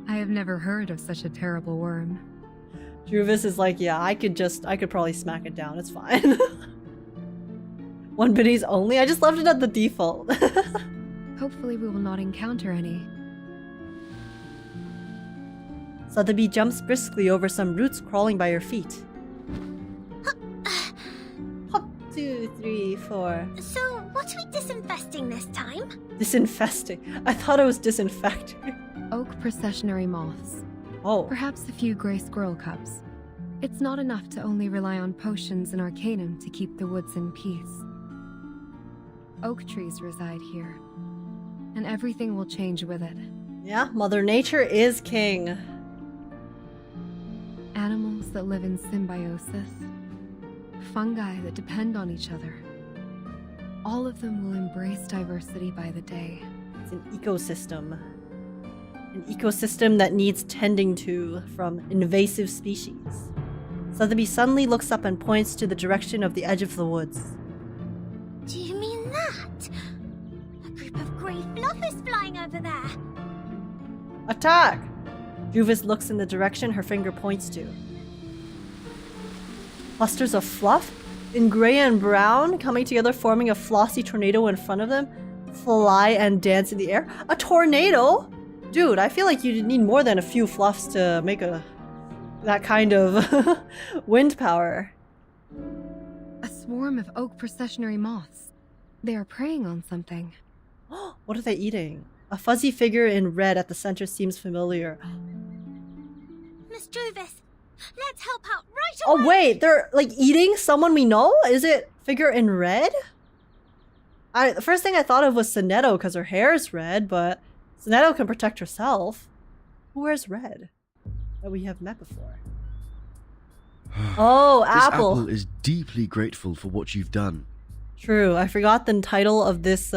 [SPEAKER 7] I have never heard of such a terrible worm.
[SPEAKER 1] Juvis is like, yeah, I could probably smack it down. It's fine. One biddies only? I just left it at the default.
[SPEAKER 7] Hopefully we will not encounter any.
[SPEAKER 1] Sotheby jumps briskly over some roots crawling by her feet. Hop, 2, 3, 4.
[SPEAKER 8] So, what are we disinfesting this time?
[SPEAKER 1] Disinfesting. I thought it was disinfecting.
[SPEAKER 7] Oak processionary moths.
[SPEAKER 1] Oh.
[SPEAKER 7] Perhaps a few gray squirrel cubs. It's not enough to only rely on potions and arcanum to keep the woods in peace. Oak trees reside here, and everything will change with it.
[SPEAKER 1] Yeah, Mother Nature is king.
[SPEAKER 7] Animals that live in symbiosis, fungi that depend on each other. All of them will embrace diversity by the day.
[SPEAKER 1] It's an ecosystem. An ecosystem that needs tending to from invasive species. Sotheby suddenly looks up and points to the direction of the edge of the woods.
[SPEAKER 8] Do you mean that? A group of grey fluffers flying over there.
[SPEAKER 1] Attack! Juvis looks in the direction her finger points to. Clusters of fluff in gray and brown coming together, forming a flossy tornado in front of them, fly and dance in the air. A tornado? Dude, I feel like you need more than a few fluffs to make that kind of wind power.
[SPEAKER 7] A swarm of oak processionary moths. They are preying on something.
[SPEAKER 1] What are they eating? A fuzzy figure in red at the center seems familiar.
[SPEAKER 8] Miss Juvis, let's help out right away!
[SPEAKER 1] Oh wait, they're like eating someone we know? Is it figure in red? The first thing I thought of was Sonetto because her hair is red, but Sonetto can protect herself. Who wears red? That we have met before. Oh, Apple.
[SPEAKER 2] This apple is deeply grateful for what you've done.
[SPEAKER 1] True. I forgot the title of this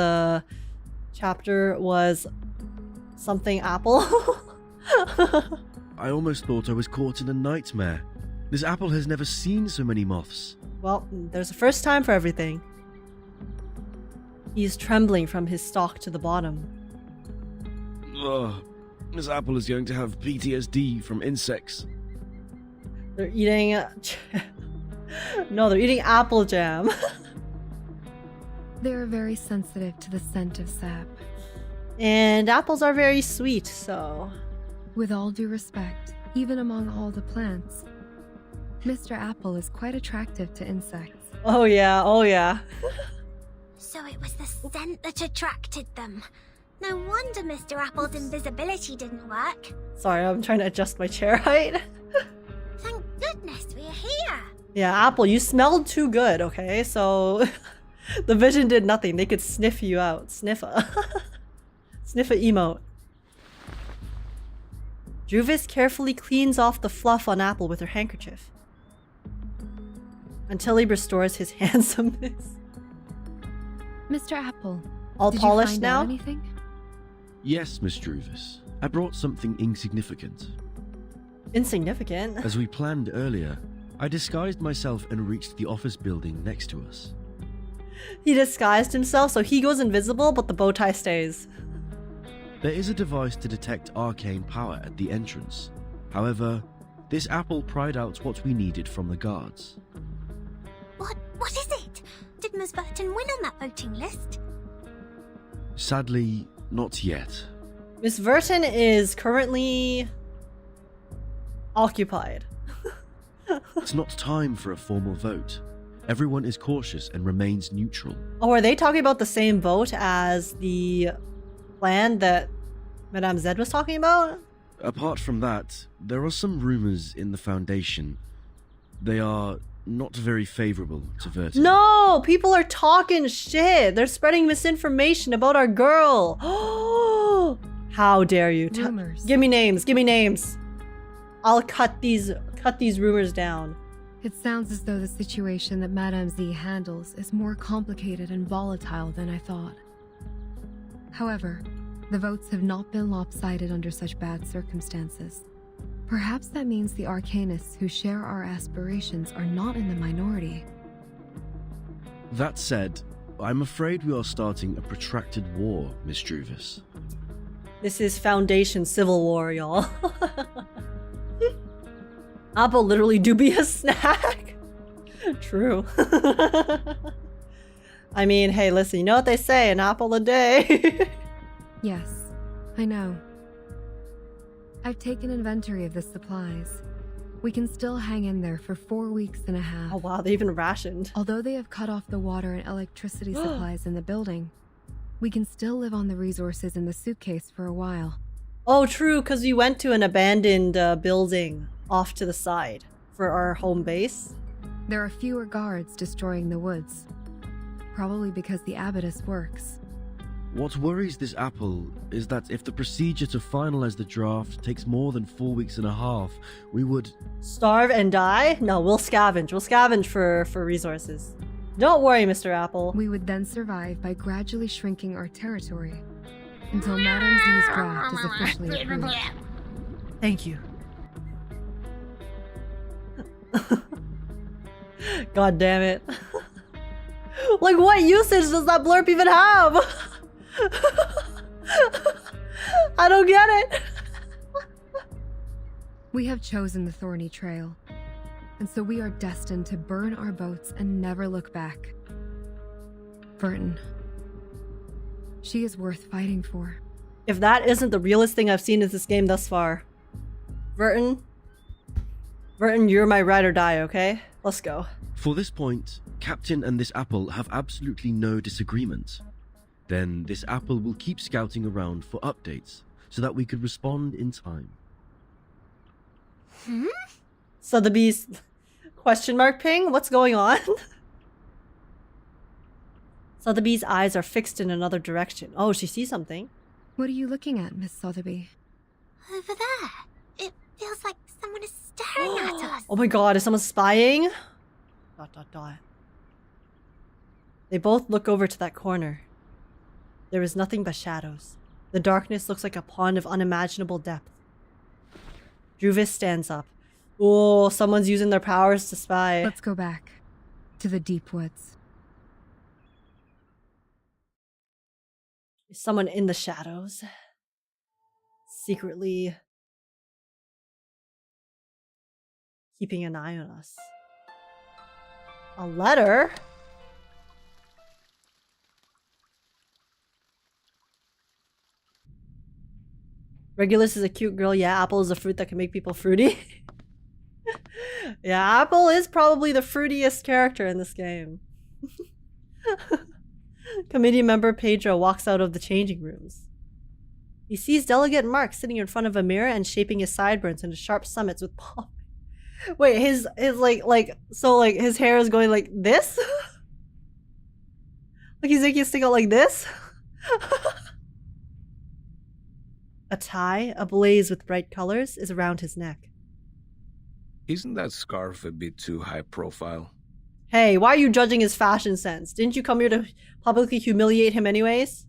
[SPEAKER 1] chapter was something Apple.
[SPEAKER 2] I almost thought I was caught in a nightmare. This apple has never seen so many moths.
[SPEAKER 1] Well, there's a first time for everything. He's trembling from his stalk to the bottom.
[SPEAKER 2] Ugh, this apple is going to have PTSD from insects.
[SPEAKER 1] They're eating... No, they're eating apple jam.
[SPEAKER 7] They are very sensitive to the scent of sap.
[SPEAKER 1] And apples are very sweet, so...
[SPEAKER 7] With all due respect, even among all the plants, Mr. Apple is quite attractive to insects.
[SPEAKER 1] Oh yeah, oh yeah.
[SPEAKER 8] So it was the scent that attracted them. No wonder Mr. Apple's invisibility didn't work.
[SPEAKER 1] Sorry, I'm trying to adjust my chair height.
[SPEAKER 8] Thank goodness we're here.
[SPEAKER 1] Yeah, Apple, you smelled too good, okay? So the vision did nothing. They could sniff you out. Sniffa. Sniffa emote. Juvis carefully cleans off the fluff on Apple with her handkerchief until he restores his handsomeness.
[SPEAKER 7] Mr. Apple,
[SPEAKER 1] all
[SPEAKER 7] did
[SPEAKER 1] polished
[SPEAKER 7] you find
[SPEAKER 1] now?
[SPEAKER 7] out anything?
[SPEAKER 2] Yes, Miss Druvis. I brought something insignificant.
[SPEAKER 1] Insignificant?
[SPEAKER 2] As we planned earlier, I disguised myself and reached the office building next to us.
[SPEAKER 1] He disguised himself so he goes invisible, but the bow tie stays.
[SPEAKER 2] There is a device to detect arcane power at the entrance. However, this apple pried out what we needed from the guards.
[SPEAKER 8] What is it? Did Miss Burton win on that voting list?
[SPEAKER 2] Sadly, not yet.
[SPEAKER 1] Miss Verton is currently occupied.
[SPEAKER 2] It's not time for a formal vote. Everyone is cautious and remains neutral.
[SPEAKER 1] Oh, are they talking about the same vote as the plan that Madame Zed was talking about?
[SPEAKER 2] Apart from that, there are some rumors in the Foundation. They are not very favorable to Vertin.
[SPEAKER 3] No! People are talking shit! They're spreading misinformation about our girl! How dare you?
[SPEAKER 7] Rumors.
[SPEAKER 3] Give me names, give me names! I'll cut these rumors down.
[SPEAKER 7] It sounds as though the situation that Madame Z handles is more complicated and volatile than I thought. However, the votes have not been lopsided under such bad circumstances. Perhaps that means the arcanists who share our aspirations are not in the minority.
[SPEAKER 2] That said, I'm afraid we are starting a protracted war, Miss Druvis.
[SPEAKER 3] This is Foundation Civil War, y'all. Apple literally do be a snack. True. I mean, hey, listen, you know what they say, an apple a day.
[SPEAKER 7] Yes, I know. I've taken inventory of the supplies. We can still hang in there for 4 weeks and a half.
[SPEAKER 3] Oh wow, they even rationed.
[SPEAKER 7] Although they have cut off the water and electricity supplies in the building, we can still live on the resources in the suitcase for a while.
[SPEAKER 3] Oh, true, because we went to an abandoned building off to the side for our home base.
[SPEAKER 7] There are fewer guards destroying the woods, probably because the abattis works.
[SPEAKER 2] What worries this apple is that if the procedure to finalize the draft takes more than 4 weeks and a half, we would...
[SPEAKER 3] Starve and die? No, we'll scavenge. We'll scavenge for resources. Don't worry, Mr. Apple.
[SPEAKER 7] We would then survive by gradually shrinking our territory until Madame Z's draft is officially approved.
[SPEAKER 3] Thank you. God damn it. Like, what usage does that blurb even have? I don't get it.
[SPEAKER 7] We have chosen the thorny trail, and so we are destined to burn our boats and never look back. Vertin. She is worth fighting for.
[SPEAKER 3] If that isn't the realest thing I've seen in this game thus far. Vertin, you're my ride or die, okay? Let's go.
[SPEAKER 2] For this point, Captain and this apple have absolutely no disagreement. Then this apple will keep scouting around for updates so that we could respond in time.
[SPEAKER 3] Sotheby's question mark ping? What's going on? Sotheby's eyes are fixed in another direction. Oh, she sees something.
[SPEAKER 7] What are you looking at, Miss Sotheby?
[SPEAKER 8] Over there. It feels like someone is staring at us.
[SPEAKER 3] Oh my god, is someone spying? ... They both look over to that corner. There is nothing but shadows. The darkness looks like a pond of unimaginable depth. Druvis stands up. Oh, someone's using their powers to spy.
[SPEAKER 7] Let's go back to the deep woods.
[SPEAKER 3] Is someone in the shadows? Secretly keeping an eye on us. A letter? Regulus is a cute girl. Yeah, Apple is a fruit that can make people fruity. Yeah, Apple is probably the fruitiest character in this game. Committee member Pedro walks out of the changing rooms. He sees Delegate Mark sitting in front of a mirror and shaping his sideburns into sharp summits with palm. Wait, his his hair is going like this? Like he's making it stick out like this? A tie, ablaze with bright colors, is around his neck.
[SPEAKER 6] Isn't that scarf a bit too high profile?
[SPEAKER 3] Hey, why are you judging his fashion sense? Didn't you come here to publicly humiliate him anyways?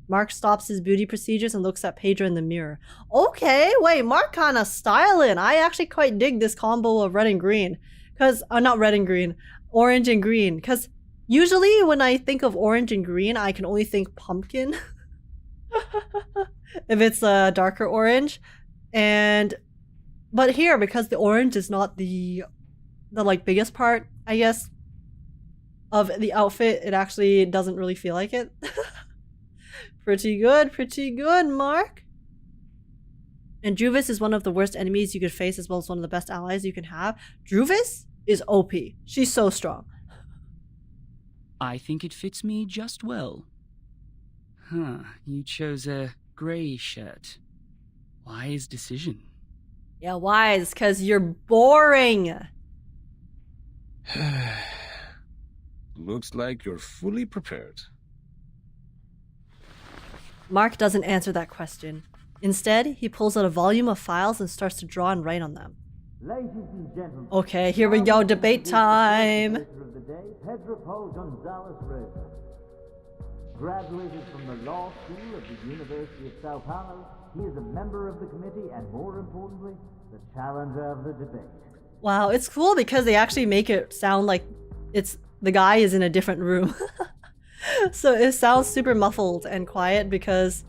[SPEAKER 3] Mark stops his beauty procedures and looks at Pedro in the mirror. Okay, wait, Mark kinda styling. I actually quite dig this combo of red and green. Cause, not red and green, orange and green. Cause usually when I think of orange and green, I can only think pumpkin. If it's a darker orange. But here, because the orange is not the like biggest part, I guess, of the outfit, it actually doesn't really feel like it. Pretty good, Mark. And Druvis is one of the worst enemies you could face as well as one of the best allies you can have. Druvis is OP. She's so strong.
[SPEAKER 5] I think it fits me just well. Huh, you chose a grey shirt. Wise decision.
[SPEAKER 3] Yeah, wise, because you're boring.
[SPEAKER 6] Looks like you're fully prepared.
[SPEAKER 3] Mark doesn't answer that question. Instead, he pulls out a volume of files and starts to draw and write on them.
[SPEAKER 9] Ladies and gentlemen,
[SPEAKER 3] Okay, here we go, debate time.
[SPEAKER 9] of the day, Pedro Paul Gonzalez Reyes. Graduated from the law school of the University of Sao Paulo, he is a member of the committee and, more importantly, the challenger of the debate.
[SPEAKER 3] Wow, it's cool because they actually make it sound like it's the guy is in a different room. So it sounds super muffled and quiet because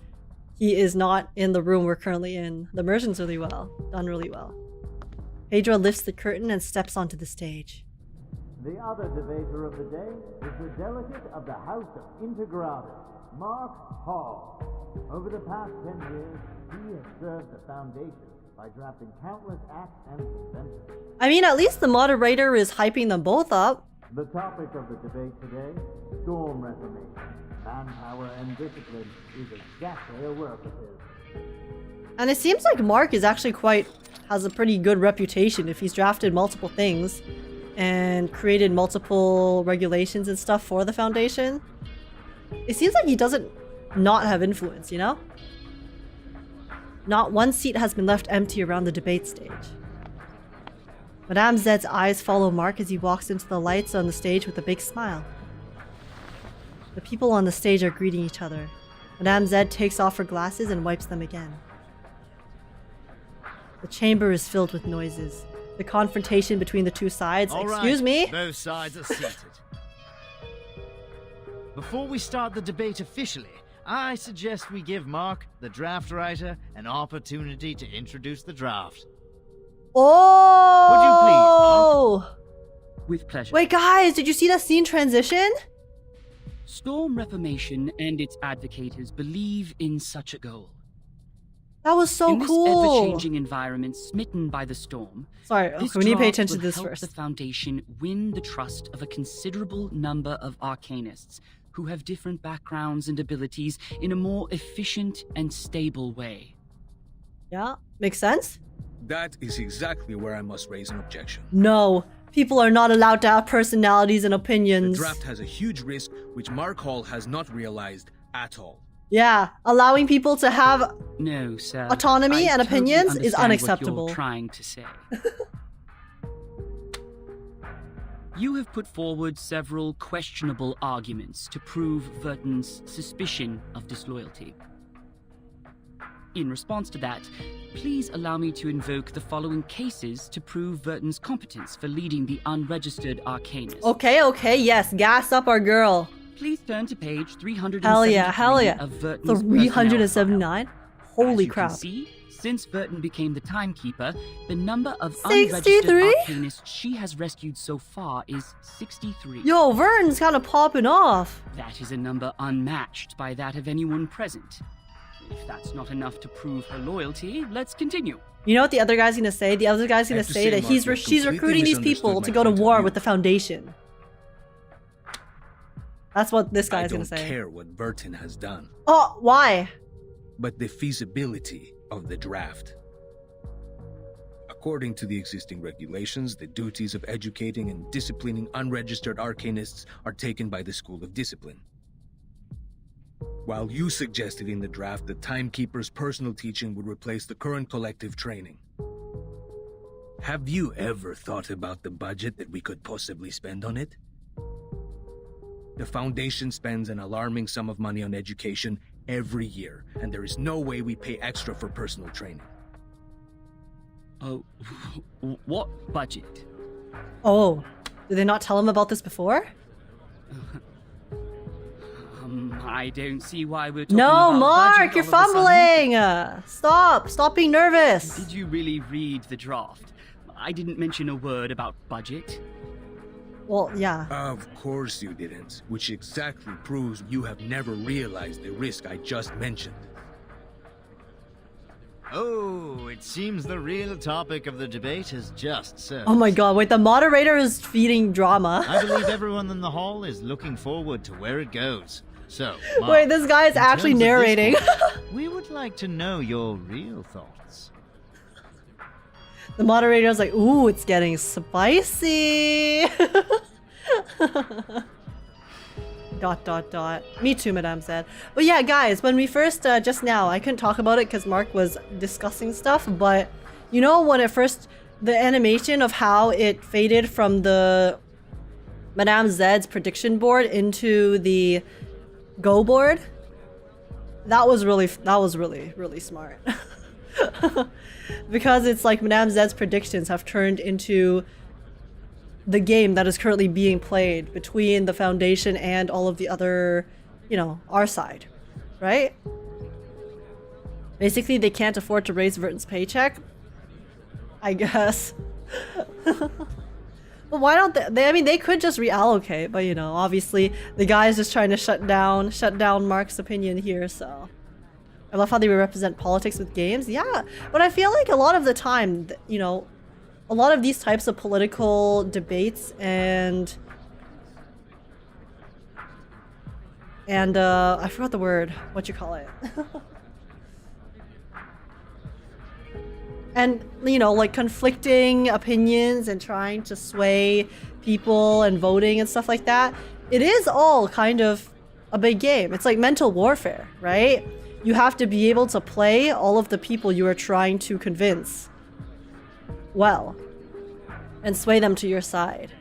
[SPEAKER 3] he is not in the room we're currently in. The immersion's really well, done really well. Pedro lifts the curtain and steps onto the stage.
[SPEAKER 9] The other debater of the day is the delegate of the House of Integrados, Mark Hall. Over the past 10 years, he has served the Foundation by drafting countless acts and conventions.
[SPEAKER 3] I mean, at least the moderator is hyping them both up.
[SPEAKER 9] The topic of the debate today, storm reformation. Manpower and discipline is exactly a work of his.
[SPEAKER 3] And it seems like Mark is actually has a pretty good reputation if he's drafted multiple things and created multiple regulations and stuff for the Foundation. It seems like he doesn't not have influence, you know? Not one seat has been left empty around the debate stage. Madame Zed's eyes follow Mark as he walks into the lights on the stage with a big smile. The people on the stage are greeting each other. Madame Zed takes off her glasses and wipes them again. The chamber is filled with noises. The confrontation between the two sides. Excuse me?
[SPEAKER 10] Both sides are seated. Before we start the debate officially, I suggest we give Mark, the draft writer, an opportunity to introduce the draft.
[SPEAKER 3] Oh!
[SPEAKER 10] Would you please, Mark?
[SPEAKER 5] With pleasure.
[SPEAKER 3] Wait, guys, did you see that scene transition?
[SPEAKER 5] Storm Reformation and its advocates believe in such a goal.
[SPEAKER 3] That was so
[SPEAKER 5] in this
[SPEAKER 3] cool.
[SPEAKER 5] ever-changing environment smitten by the storm,
[SPEAKER 3] Sorry,
[SPEAKER 5] this
[SPEAKER 3] we need to pay
[SPEAKER 5] draft
[SPEAKER 3] attention to
[SPEAKER 5] will
[SPEAKER 3] this
[SPEAKER 5] help
[SPEAKER 3] first.
[SPEAKER 5] the Foundation win the trust of a considerable number of arcanists who have different backgrounds and abilities in a more efficient and stable way.
[SPEAKER 3] Yeah, makes sense?
[SPEAKER 6] That is exactly where I must raise an objection.
[SPEAKER 3] No, people are not allowed to have personalities and
[SPEAKER 6] The
[SPEAKER 3] opinions.
[SPEAKER 6] draft has a huge risk which Mark Hall has not realized at all.
[SPEAKER 3] Yeah, allowing people to have
[SPEAKER 5] No, sir.
[SPEAKER 3] autonomy
[SPEAKER 5] I
[SPEAKER 3] and
[SPEAKER 5] totally
[SPEAKER 3] opinions is
[SPEAKER 5] understand
[SPEAKER 3] unacceptable.
[SPEAKER 5] What you're trying to say. You have put forward several questionable arguments to prove Verton's suspicion of disloyalty. In response to that, please allow me to invoke the following cases to prove Verton's competence for leading the unregistered arcanist.
[SPEAKER 3] Okay, yes, gas up our girl.
[SPEAKER 5] Please turn to page 373
[SPEAKER 3] Hell yeah.
[SPEAKER 5] of Verton's
[SPEAKER 3] 379? Holy
[SPEAKER 5] As
[SPEAKER 3] crap.
[SPEAKER 5] You can see, since Verton became the timekeeper, the number of
[SPEAKER 3] 63?
[SPEAKER 5] unregistered arcanists she has rescued so far is 63.
[SPEAKER 3] Yo, Vern's kind of popping off.
[SPEAKER 5] That is a number unmatched by that of anyone present. If that's not enough to prove her loyalty, let's continue.
[SPEAKER 3] You know what the other guy's gonna say? The other guy's
[SPEAKER 6] I
[SPEAKER 3] gonna
[SPEAKER 6] have to
[SPEAKER 3] say
[SPEAKER 6] say,
[SPEAKER 3] that
[SPEAKER 6] Mark, you've
[SPEAKER 3] she's
[SPEAKER 6] completely
[SPEAKER 3] recruiting these people
[SPEAKER 6] misunderstood
[SPEAKER 3] to
[SPEAKER 6] my
[SPEAKER 3] go to
[SPEAKER 6] point of
[SPEAKER 3] war
[SPEAKER 6] view.
[SPEAKER 3] with the Foundation. That's what this
[SPEAKER 6] I
[SPEAKER 3] guy's gonna
[SPEAKER 6] don't
[SPEAKER 3] say.
[SPEAKER 6] care what Verton has done,
[SPEAKER 3] Oh, why?
[SPEAKER 6] but the feasibility of the draft. According to the existing regulations, the duties of educating and disciplining unregistered arcanists are taken by the School of Discipline. While you suggested in the draft that Timekeeper's personal teaching would replace the current collective training. Have you ever thought about the budget that we could possibly spend on it? The Foundation spends an alarming sum of money on education every year, and there is no way we pay extra for personal training.
[SPEAKER 5] Oh, what budget?
[SPEAKER 3] Oh, did they not tell him about this before?
[SPEAKER 5] I don't see why we're talking
[SPEAKER 3] No,
[SPEAKER 5] about
[SPEAKER 3] Mark,
[SPEAKER 5] budget
[SPEAKER 3] you're
[SPEAKER 5] all of a sudden.
[SPEAKER 3] fumbling. Stop being nervous.
[SPEAKER 5] Did you really read the draft? I didn't mention a word about budget.
[SPEAKER 3] Well, yeah.
[SPEAKER 6] Of course you didn't, which exactly proves you have never realized the risk I just mentioned.
[SPEAKER 10] Oh, it seems the real topic of the debate has just surfaced.
[SPEAKER 3] Oh my god, wait, the moderator is feeding drama.
[SPEAKER 10] I believe everyone in the hall is looking forward to where it goes. So, Mark,
[SPEAKER 3] Wait, this guy is
[SPEAKER 10] in
[SPEAKER 3] actually
[SPEAKER 10] terms of this
[SPEAKER 3] narrating.
[SPEAKER 10] point, we would like to know your real thoughts.
[SPEAKER 3] The moderator's like, ooh, it's getting spicy. Dot dot dot. Me too, Madame said. But yeah, guys, when we first just now, I couldn't talk about it because Mark was discussing stuff. But you know, when it first, the animation of how it faded from the Madame Zed's prediction board into the Go board, that was really smart. Because it's like Madame Zed's predictions have turned into the game that is currently being played between the Foundation and all of the other, you know, our side, right? Basically, they can't afford to raise Verton's paycheck, I guess. But why don't they? I mean, they could just reallocate, but you know, obviously, the guy is just trying to shut down Mark's opinion here, so. I love how they represent politics with games. Yeah, but I feel like a lot of the time, you know, a lot of these types of political debates and I forgot the word. What you call it? And, you know, like conflicting opinions and trying to sway people and voting and stuff like that. It is all kind of a big game. It's like mental warfare, right? You have to be able to play all of the people you are trying to convince well and sway them to your side.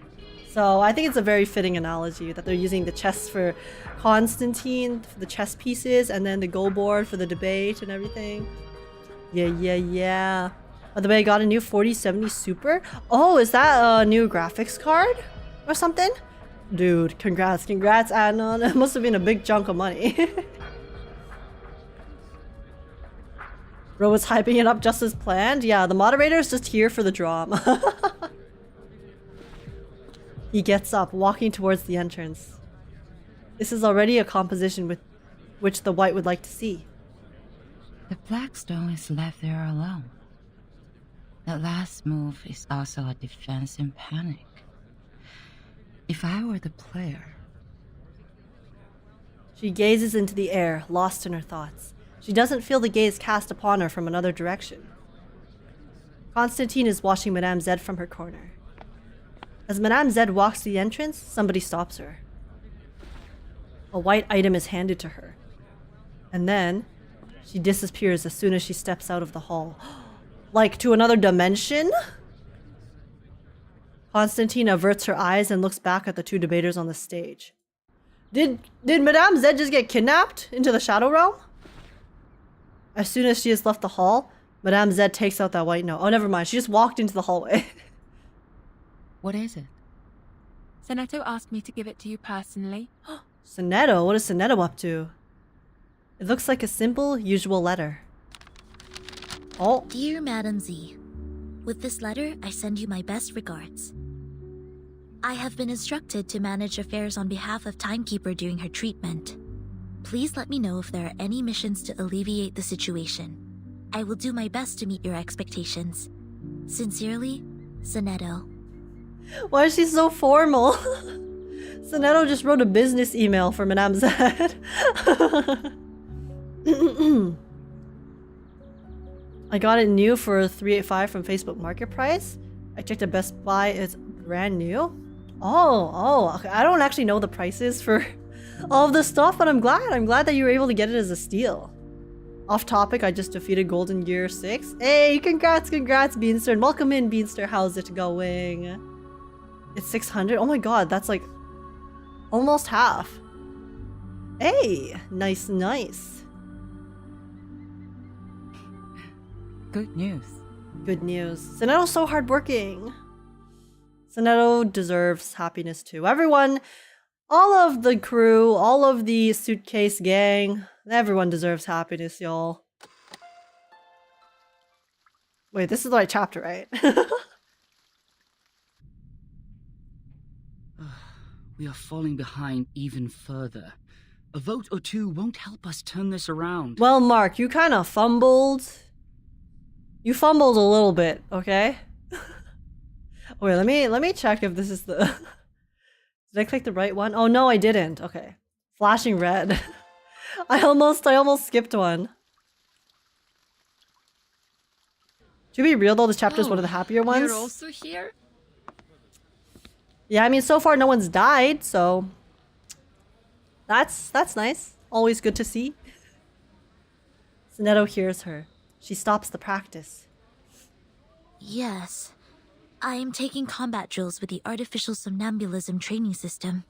[SPEAKER 3] So I think it's a very fitting analogy that they're using the chess for Constantine, for the chess pieces, and then the Go board for the debate and everything. Yeah. By the way, I got a new 4070 Super. Oh, is that a new graphics card or something? Dude, congrats, Anon. It must have been a big chunk of money. Bro was hyping it up just as planned. Yeah, the moderator is just here for the drama. He gets up, walking towards the entrance. This is already a composition with which the white would like to see.
[SPEAKER 4] The Blackstone is left there alone. That last move is also a defense in panic. If I were the player...
[SPEAKER 3] She gazes into the air, lost in her thoughts. She doesn't feel the gaze cast upon her from another direction. Constantine is watching Madame Zed from her corner. As Madame Zed walks to the entrance, somebody stops her. A white item is handed to her. And then, she disappears as soon as she steps out of the hall. Like to another dimension? Constantine averts her eyes and looks back at the two debaters on the stage. Did Madame Zed just get kidnapped into the Shadow Realm? As soon as she has left the hall, Madame Zed takes out that white note. Oh, never mind. She just walked into the hallway.
[SPEAKER 4] What is it?
[SPEAKER 11] Sonetto asked me to give it to you personally.
[SPEAKER 3] Sonetto? What is Sonetto up to? It looks like a simple, usual letter. Oh.
[SPEAKER 12] Dear Madam Z, with this letter, I send you my best regards. I have been instructed to manage affairs on behalf of Timekeeper during her treatment. Please let me know if there are any missions to alleviate the situation. I will do my best to meet your expectations. Sincerely, Sonetto.
[SPEAKER 3] Why is she so formal? Sonetto just wrote a business email for Madame Zed. I got it new for $385 from Facebook Market Price. I checked at Best Buy, it's brand new. Oh, okay. I don't actually know the prices for all of this stuff, but I'm glad that you were able to get it as a steal. Off topic, I just defeated Golden Gear 6. Hey, congrats, Beanster, and welcome in, Beanster. How's it going? It's 600. Oh my god, that's like almost half. Hey, nice.
[SPEAKER 4] Good news.
[SPEAKER 3] Sonetto's so hardworking. Sonetto deserves happiness too. Everyone, all of the crew, all of the suitcase gang, everyone deserves happiness, y'all. Wait, this is the right chapter, right?
[SPEAKER 5] We are falling behind even further. A vote or two won't help us turn this around.
[SPEAKER 3] Well, Mark, you kind of fumbled. You fumbled a little bit, okay? Wait, let me check if this is the... Did I click the right one? Oh no, I didn't. Okay. Flashing red. I almost skipped one. To be real though, this chapter is one of the happier ones.
[SPEAKER 11] You're also here?
[SPEAKER 3] Yeah, I mean, so far no one's died, so that's nice. Always good to see. Sonetto hears her. She stops the practice.
[SPEAKER 12] Yes. I am taking combat drills with the artificial somnambulism training system.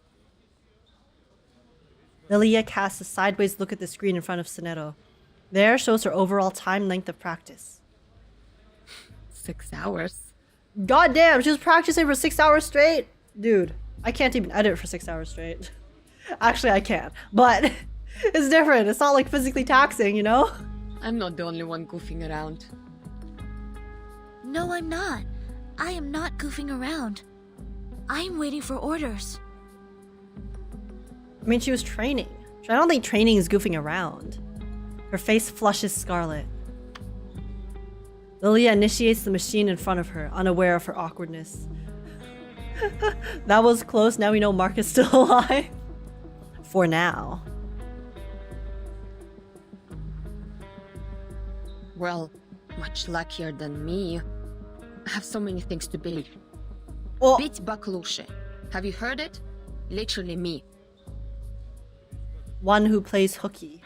[SPEAKER 3] Lilia casts a sideways look at the screen in front of Sonetto. There shows her overall time length of practice.
[SPEAKER 11] 6 hours.
[SPEAKER 3] God damn, she was practicing for 6 hours straight? Dude, I can't even edit for 6 hours straight. Actually, I can, but it's different. It's not like physically taxing, you know?
[SPEAKER 11] I'm not the only one goofing around.
[SPEAKER 12] No, I'm not. I am not goofing around. I am waiting for orders.
[SPEAKER 3] I mean, she was training. I don't think training is goofing around. Her face flushes scarlet. Lilia initiates the machine in front of her, unaware of her awkwardness. That was close. Now we know Mark is still alive. For now.
[SPEAKER 11] Well, much luckier than me. I have so many things to be.
[SPEAKER 3] Oh.
[SPEAKER 11] Bit Baklushe. Have you heard it? Literally me.
[SPEAKER 3] One who plays hooky.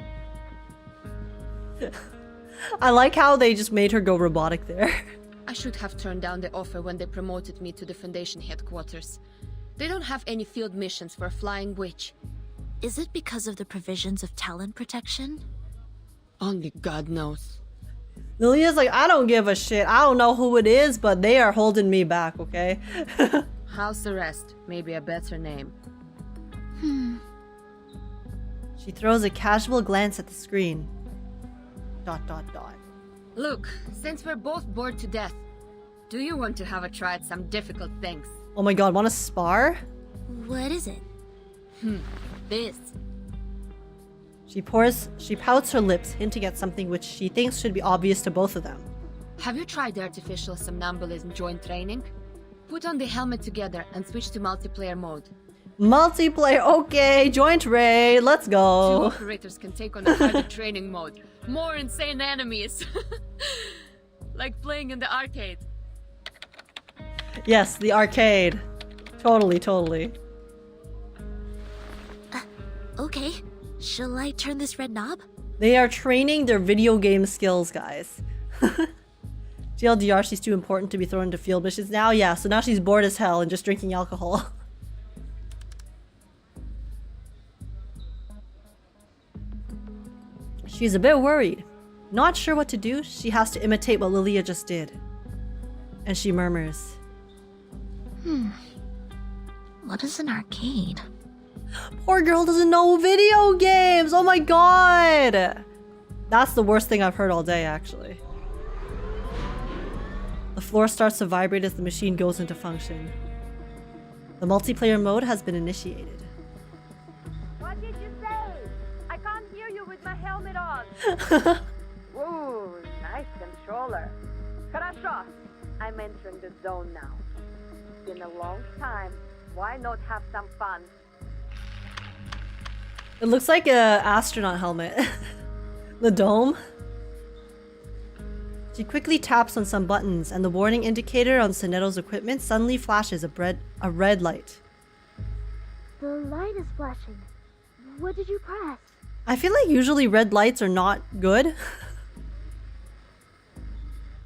[SPEAKER 3] I like how they just made her go robotic there.
[SPEAKER 11] I should have turned down the offer when they promoted me to the Foundation headquarters. They don't have any field missions for a flying witch.
[SPEAKER 12] Is it because of the provisions of talent protection?
[SPEAKER 11] Only God knows.
[SPEAKER 3] Lilia's like, I don't give a shit. I don't know who it is, but they are holding me back, okay?
[SPEAKER 11] House arrest. Maybe a better name.
[SPEAKER 3] She throws a casual glance at the screen. ...
[SPEAKER 11] Look, since we're both bored to death, do you want to have a try at some difficult things?
[SPEAKER 3] Oh my god, wanna spar?
[SPEAKER 12] What is it?
[SPEAKER 11] This.
[SPEAKER 3] She pouts her lips, hinting at something which she thinks should be obvious to both of them.
[SPEAKER 11] Have you tried the artificial somnambulism joint training? Put on the helmet together and switch to multiplayer mode.
[SPEAKER 3] Multiplayer, okay, joint raid, let's
[SPEAKER 11] 2
[SPEAKER 3] go.
[SPEAKER 11] operators can take on a harder training mode. More insane enemies. Like playing in the arcade.
[SPEAKER 3] Yes, the arcade. Totally.
[SPEAKER 12] Okay. Shall I turn this red knob?
[SPEAKER 3] They are training their video game skills, guys. TLDR, she's too important to be thrown into field missions now? Yeah, so now she's bored as hell and just drinking alcohol. She's a bit worried. Not sure what to do, she has to imitate what Lilia just did. And she murmurs.
[SPEAKER 12] What is an arcade?
[SPEAKER 3] Poor girl doesn't know video games! Oh my god! That's the worst thing I've heard all day, actually. The floor starts to vibrate as the machine goes into function. The multiplayer mode has been initiated.
[SPEAKER 13] What did you say? I can't hear you with my helmet on. Ooh, nice controller. Хорошо. I'm entering the zone now. It's been a long time. Why not have some fun?
[SPEAKER 3] It looks like a astronaut helmet. The dome. She quickly taps on some buttons and the warning indicator on Sonetto's equipment suddenly flashes a red light.
[SPEAKER 8] The light is flashing. What did you press?
[SPEAKER 3] I feel like usually red lights are not good.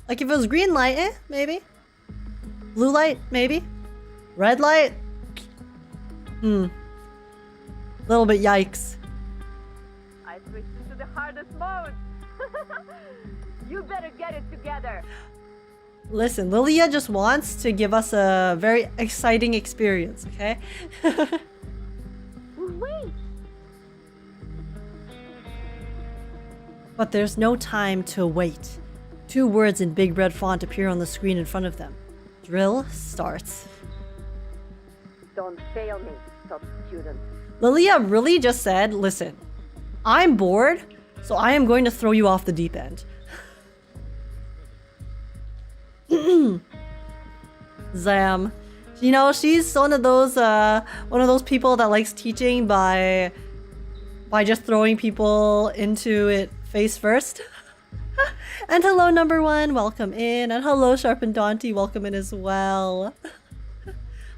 [SPEAKER 3] Like if it was green light, maybe. Blue light, maybe. Red light? Little bit yikes.
[SPEAKER 13] I switched to the hardest mode. You better get it together.
[SPEAKER 3] Listen, Lilia just wants to give us a very exciting experience, okay?
[SPEAKER 8] Wait!
[SPEAKER 3] But there's no time to wait. 2 words in big red font appear on the screen in front of them. Drill starts.
[SPEAKER 13] Don't fail me, top student.
[SPEAKER 3] Lilia really just said, listen, I'm bored, so I am going to throw you off the deep end. Zam. You know, she's one of those people that likes teaching by just throwing people into it face first. And hello, number one, welcome in. And hello, Sharp and Daunty, welcome in as well.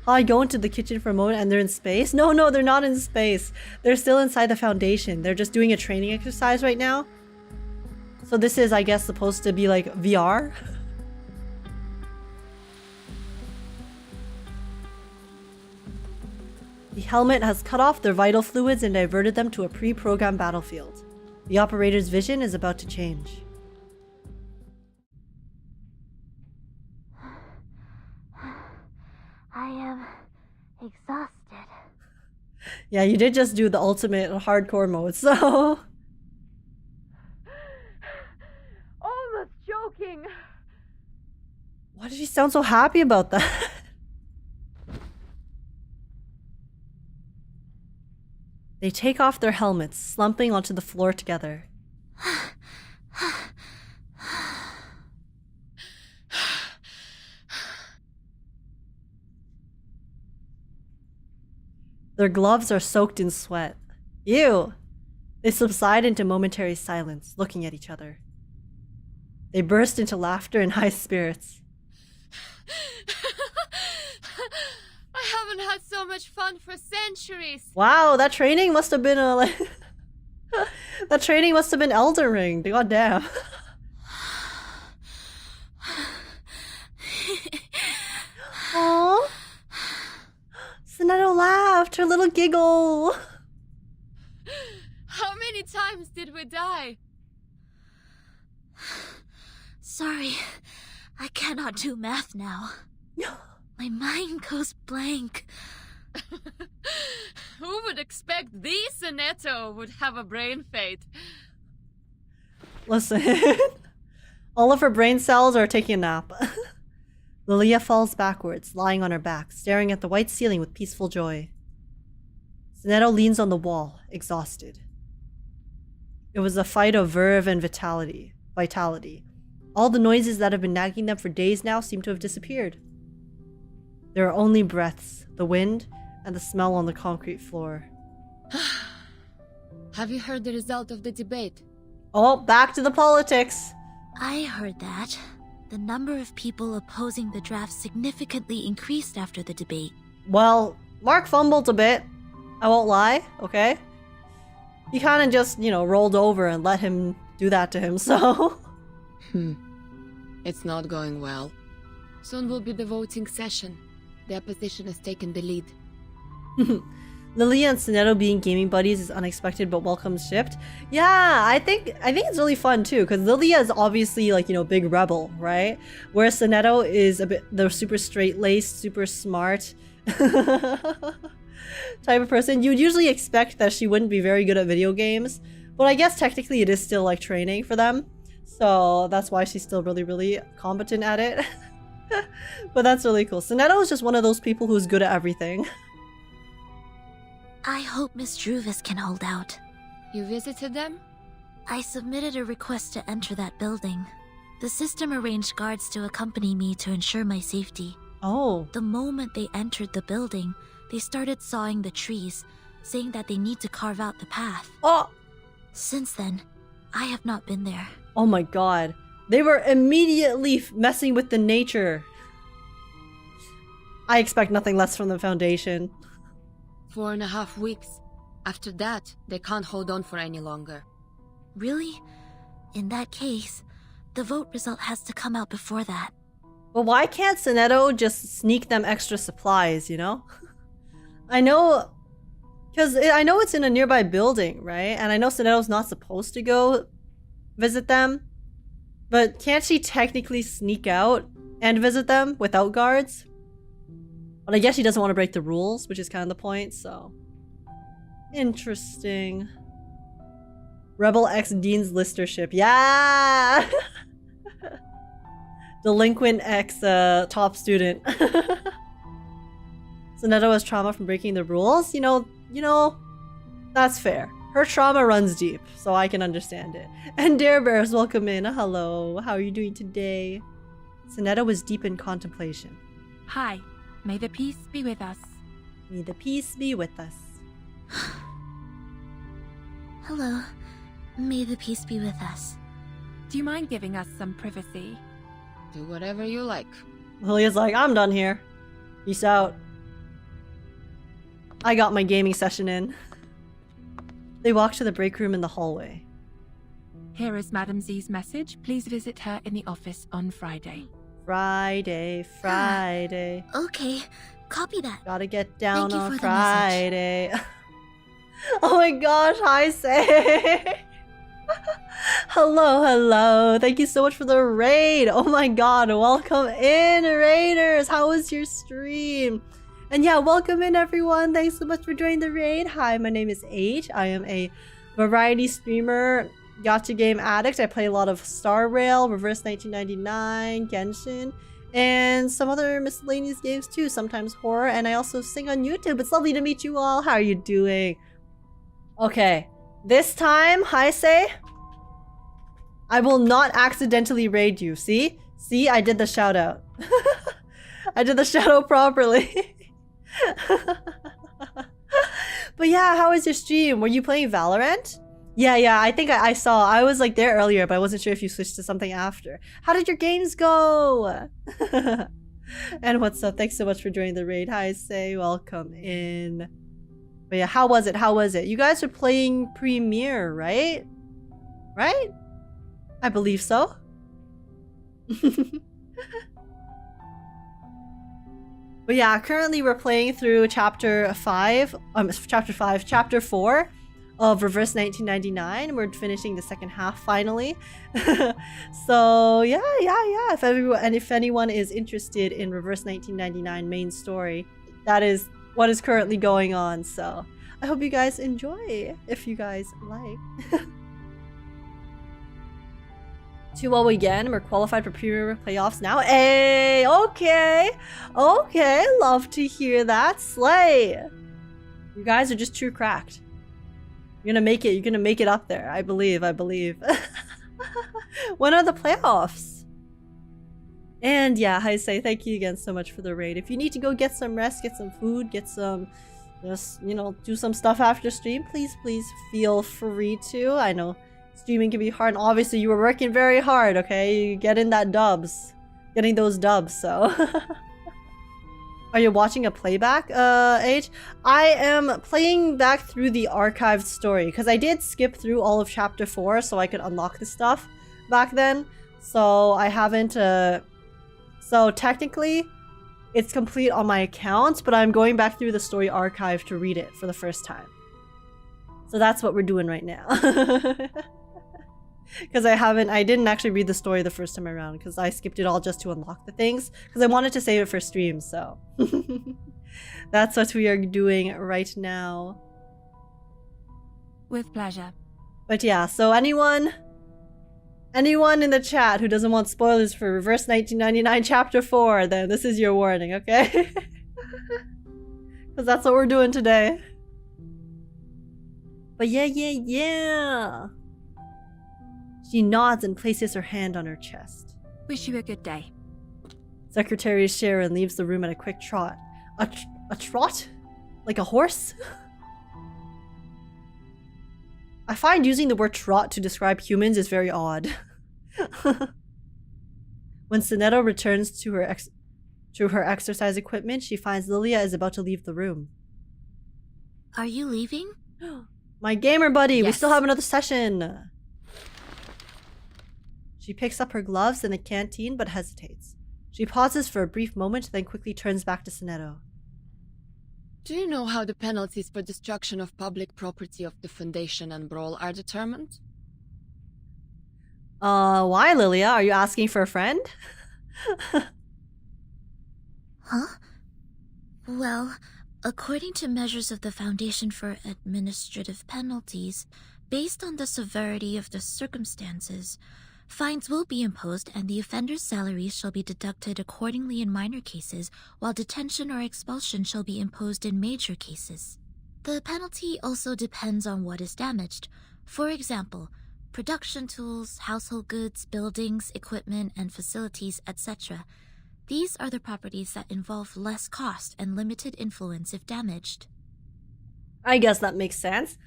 [SPEAKER 3] I go into the kitchen for a moment and they're in space? No, they're not in space. They're still inside the Foundation. They're just doing a training exercise right now. So this is, I guess, supposed to be like VR. The helmet has cut off their vital fluids and diverted them to a pre-programmed battlefield. The operator's vision is about to change.
[SPEAKER 12] I am exhausted.
[SPEAKER 3] Yeah, you did just do the ultimate hardcore mode, so...
[SPEAKER 13] Almost joking.
[SPEAKER 3] Why did you sound so happy about that? They take off their helmets, slumping onto the floor together. Their gloves are soaked in sweat. Ew! They subside into momentary silence, looking at each other. They burst into laughter and high spirits.
[SPEAKER 11] I haven't had so much fun for centuries.
[SPEAKER 3] Wow, that training must have been a like... that training must have been Elden Ring. God damn. Aww. Sonetto laughed, her little giggle.
[SPEAKER 11] How many times did we die?
[SPEAKER 12] Sorry, I cannot do math now. My mind goes blank.
[SPEAKER 11] Who would expect the Sonetto would have a brain fade?
[SPEAKER 3] Listen, all of her brain cells are taking a nap. Lilia falls backwards, lying on her back, staring at the white ceiling with peaceful joy. Sonetto leans on the wall, exhausted. It was a fight of verve and vitality. All the noises that have been nagging them for days now seem to have disappeared. There are only breaths, the wind, and the smell on the concrete floor.
[SPEAKER 11] Have you heard the result of the debate?
[SPEAKER 3] Oh, back to the politics.
[SPEAKER 12] I heard that. The number of people opposing the draft significantly increased after the debate.
[SPEAKER 3] Well, Mark fumbled a bit. I won't lie, okay? He kind of just, rolled over and let him do that to him, so...
[SPEAKER 11] It's not going well. Soon will be the voting session. The opposition has taken the lead.
[SPEAKER 3] Lilia and Sonetto being gaming buddies is unexpected but welcome shipped. Yeah, I think it's really fun too, because Lilia is obviously big rebel, right? Whereas Sonetto is the super straight-laced, super smart type of person. You'd usually expect that she wouldn't be very good at video games, but I guess technically it is still like training for them. So that's why she's still really, really competent at it. But that's really cool. Sonetto is just one of those people who's good at everything.
[SPEAKER 12] I hope Miss Druvis can hold out.
[SPEAKER 11] You visited them?
[SPEAKER 12] I submitted a request to enter that building. The system arranged guards to accompany me to ensure my safety.
[SPEAKER 3] Oh.
[SPEAKER 12] The moment they entered the building, they started sawing the trees, saying that they need to carve out the path.
[SPEAKER 3] Oh!
[SPEAKER 12] Since then, I have not been there.
[SPEAKER 3] Oh my god. They were immediately messing with the nature. I expect nothing less from the Foundation.
[SPEAKER 11] 4.5 weeks. After that, they can't hold on for any longer.
[SPEAKER 12] Really? In that case, the vote result has to come out before that.
[SPEAKER 3] But why can't Sonetto just sneak them extra supplies, I know... Because I know it's in a nearby building, right? And I know Sonetto's not supposed to go visit them. But can't she technically sneak out and visit them without guards? But I guess she doesn't want to break the rules, which is kind of the point, so... Interesting. Rebel X Dean's listership. Yeah! Delinquent X top student. Sonetto has trauma from breaking the rules? That's fair. Her trauma runs deep, so I can understand it. And Dare Bears, welcome in. Hello, how are you doing today? Sonetto was deep in contemplation.
[SPEAKER 14] Hi, may the peace be with us.
[SPEAKER 3] May the peace be with us.
[SPEAKER 12] Hello, may the peace be with us.
[SPEAKER 14] Do you mind giving us some privacy?
[SPEAKER 11] Do whatever you like.
[SPEAKER 3] Lilia's like, I'm done here. Peace out. I got my gaming session in. They walk to the break room in the hallway.
[SPEAKER 14] Here is Madam Z's message. Please visit her in the office on Friday.
[SPEAKER 3] Friday.
[SPEAKER 12] Okay, copy that.
[SPEAKER 3] Gotta get down
[SPEAKER 12] Thank you
[SPEAKER 3] on
[SPEAKER 12] for the
[SPEAKER 3] Friday. Oh my gosh, hi Say. Hello. Thank you so much for the raid. Oh my god, welcome in, raiders. How was your stream? And yeah, welcome in everyone. Thanks so much for joining the raid. Hi, my name is H. I am a variety streamer, gacha game addict. I play a lot of Star Rail, Reverse 1999, Genshin, and some other miscellaneous games too, sometimes horror, and I also sing on YouTube. It's lovely to meet you all. How are you doing? Okay, this time, hi Say, I will not accidentally raid you. See, I did the shout out. I did the shout out properly. But yeah, how was your stream? Were you playing Valorant? Yeah, I think I saw. I was like there earlier, but I wasn't sure if you switched to something after. How did your games go? And what's up? Thanks so much for joining the raid. Hi, Say, welcome in. But yeah, how was it? You guys are playing Premiere, right? Right? I believe so. But yeah, currently we're playing through chapter 4 of Reverse 1999. We're finishing the second half finally. So yeah. If anyone is interested in Reverse 1999 main story, that is what is currently going on. So I hope you guys enjoy, if you guys like. 2-0 again. We're qualified for Premier Playoffs now. Hey, okay. Love to hear that. Slay. You guys are just too cracked. You're gonna make it. You're gonna make it up there. I believe. When are the playoffs? And yeah, I say thank you again so much for the raid. If you need to go get some rest, get some food, get some, just, do some stuff after stream, please feel free to. I know streaming can be hard, and obviously you were working very hard, okay? You getting those dubs, so. Are you watching a playback, H? I am playing back through the archived story, because I did skip through all of chapter 4 so I could unlock the stuff back then. So I haven't, so technically it's complete on my account, but I'm going back through the story archive to read it for the first time. So that's what we're doing right now. Because I didn't actually read the story the first time around, because I skipped it all just to unlock the things, because I wanted to save it for stream, so. That's what we are doing right now.
[SPEAKER 14] With pleasure.
[SPEAKER 3] But yeah, so anyone in the chat who doesn't want spoilers for Reverse 1999 Chapter 4, then this is your warning, okay? Because that's what we're doing today. But yeah. She nods and places her hand on her chest.
[SPEAKER 14] Wish you a good day.
[SPEAKER 3] Secretary Sharon leaves the room at a quick trot. A trot? Like a horse? I find using the word trot to describe humans is very odd. When Sonetto returns to her exercise equipment, she finds Lilia is about to leave the room.
[SPEAKER 12] Are you leaving?
[SPEAKER 3] My gamer buddy,
[SPEAKER 11] Yes.
[SPEAKER 3] we still have another session. She picks up her gloves in the canteen but hesitates. She pauses for a brief moment, then quickly turns back to Sonetto.
[SPEAKER 11] Do you know how the penalties for destruction of public property of the Foundation and Brawl are determined?
[SPEAKER 3] Why, Lilia? Are you asking for a friend?
[SPEAKER 12] Huh? Well, according to measures of the Foundation for Administrative Penalties, based on the severity of the circumstances, fines will be imposed and the offender's salary shall be deducted accordingly in minor cases, while detention or expulsion shall be imposed in major cases. The penalty also depends on what is damaged. For example, production tools, household goods, buildings, equipment, and facilities, etc. These are the properties that involve less cost and limited influence if damaged.
[SPEAKER 3] I guess that makes sense.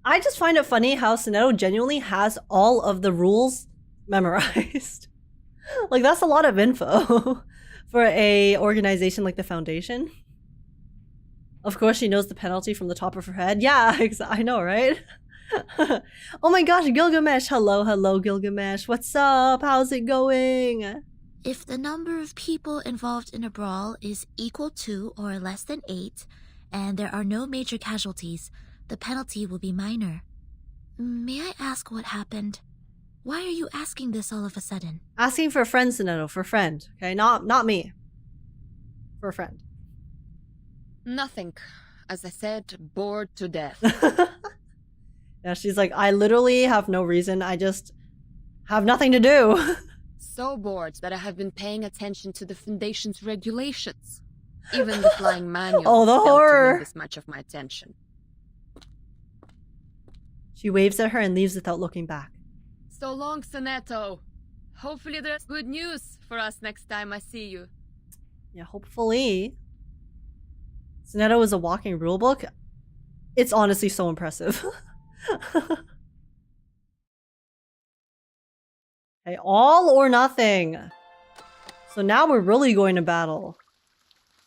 [SPEAKER 3] I just find it funny how Sonetto genuinely has all of the rules memorized. Like, that's a lot of info for a organization like the Foundation. Of course, she knows the penalty from the top of her head. Yeah, I know, right? Oh my gosh, Gilgamesh. Hello, hello, Gilgamesh. What's up? How's it going?
[SPEAKER 12] If the number of people involved in a brawl is equal to or less than 8, and there are no major casualties, the penalty will be minor. May I ask what happened? Why are you asking this all of a sudden?
[SPEAKER 3] Asking for a friend, Soneto, for a friend. Okay, not me. For a friend.
[SPEAKER 11] Nothing. As I said, bored to death.
[SPEAKER 3] Yeah, she's like, I literally have no reason. I just have nothing to do.
[SPEAKER 11] So bored that I have been paying attention to the Foundation's regulations. Even the flying manual
[SPEAKER 3] Oh, the
[SPEAKER 11] failed to
[SPEAKER 3] horror.
[SPEAKER 11] win this much of my attention.
[SPEAKER 3] She waves at her and leaves without looking back.
[SPEAKER 11] So long, Soneto. Hopefully there's good news for us next time I see you.
[SPEAKER 3] Yeah, hopefully. Soneto is a walking rulebook. It's honestly so impressive. Okay, all or nothing. So now we're really going to battle.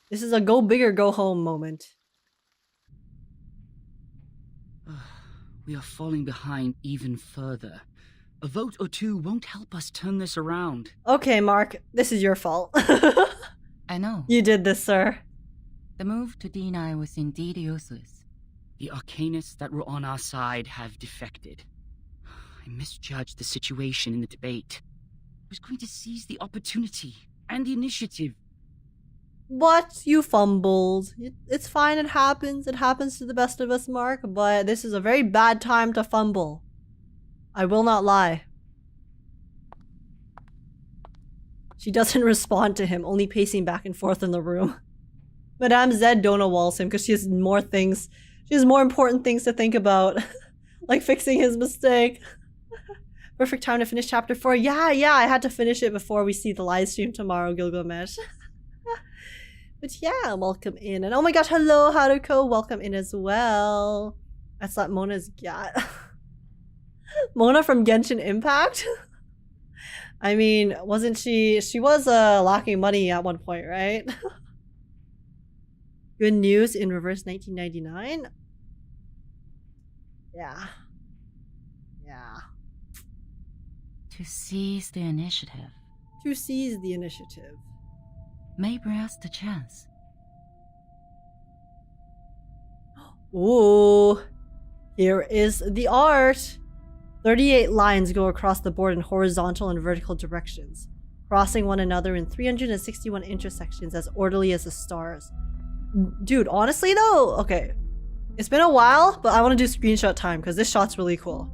[SPEAKER 3] This is a go big or go home moment.
[SPEAKER 5] We are falling behind even further. A vote or two won't help us turn this around.
[SPEAKER 3] Okay, Mark, this is your fault.
[SPEAKER 4] I know.
[SPEAKER 3] You did this, sir.
[SPEAKER 4] The move to deny was indeed useless.
[SPEAKER 5] The arcanists that were on our side have defected. I misjudged the situation in the debate. I was going to seize the opportunity and the initiative.
[SPEAKER 3] What? You fumbled. It's fine, it happens. It happens to the best of us, Mark, but this is a very bad time to fumble. I will not lie. She doesn't respond to him, only pacing back and forth in the room. Madame Zed Dona walls him because she has more things. She has more important things to think about. Like fixing his mistake. Perfect time to finish chapter 4. Yeah, I had to finish it before we see the live stream tomorrow, Gilgamesh. But yeah, welcome in. And oh my gosh, hello, Haruko. Welcome in as well. That's not Mona's gat. Mona from Genshin Impact? I mean, wasn't she... She was lacking money at one point, right? Good news in reverse 1999? Yeah.
[SPEAKER 4] To seize the initiative.
[SPEAKER 3] To seize the initiative.
[SPEAKER 4] May bring us the chance.
[SPEAKER 3] Ooh. Here is the art. 38 lines go across the board in horizontal and vertical directions, crossing one another in 361 intersections as orderly as the stars. Dude, honestly though, okay. It's been a while, but I want to do screenshot time because this shot's really cool.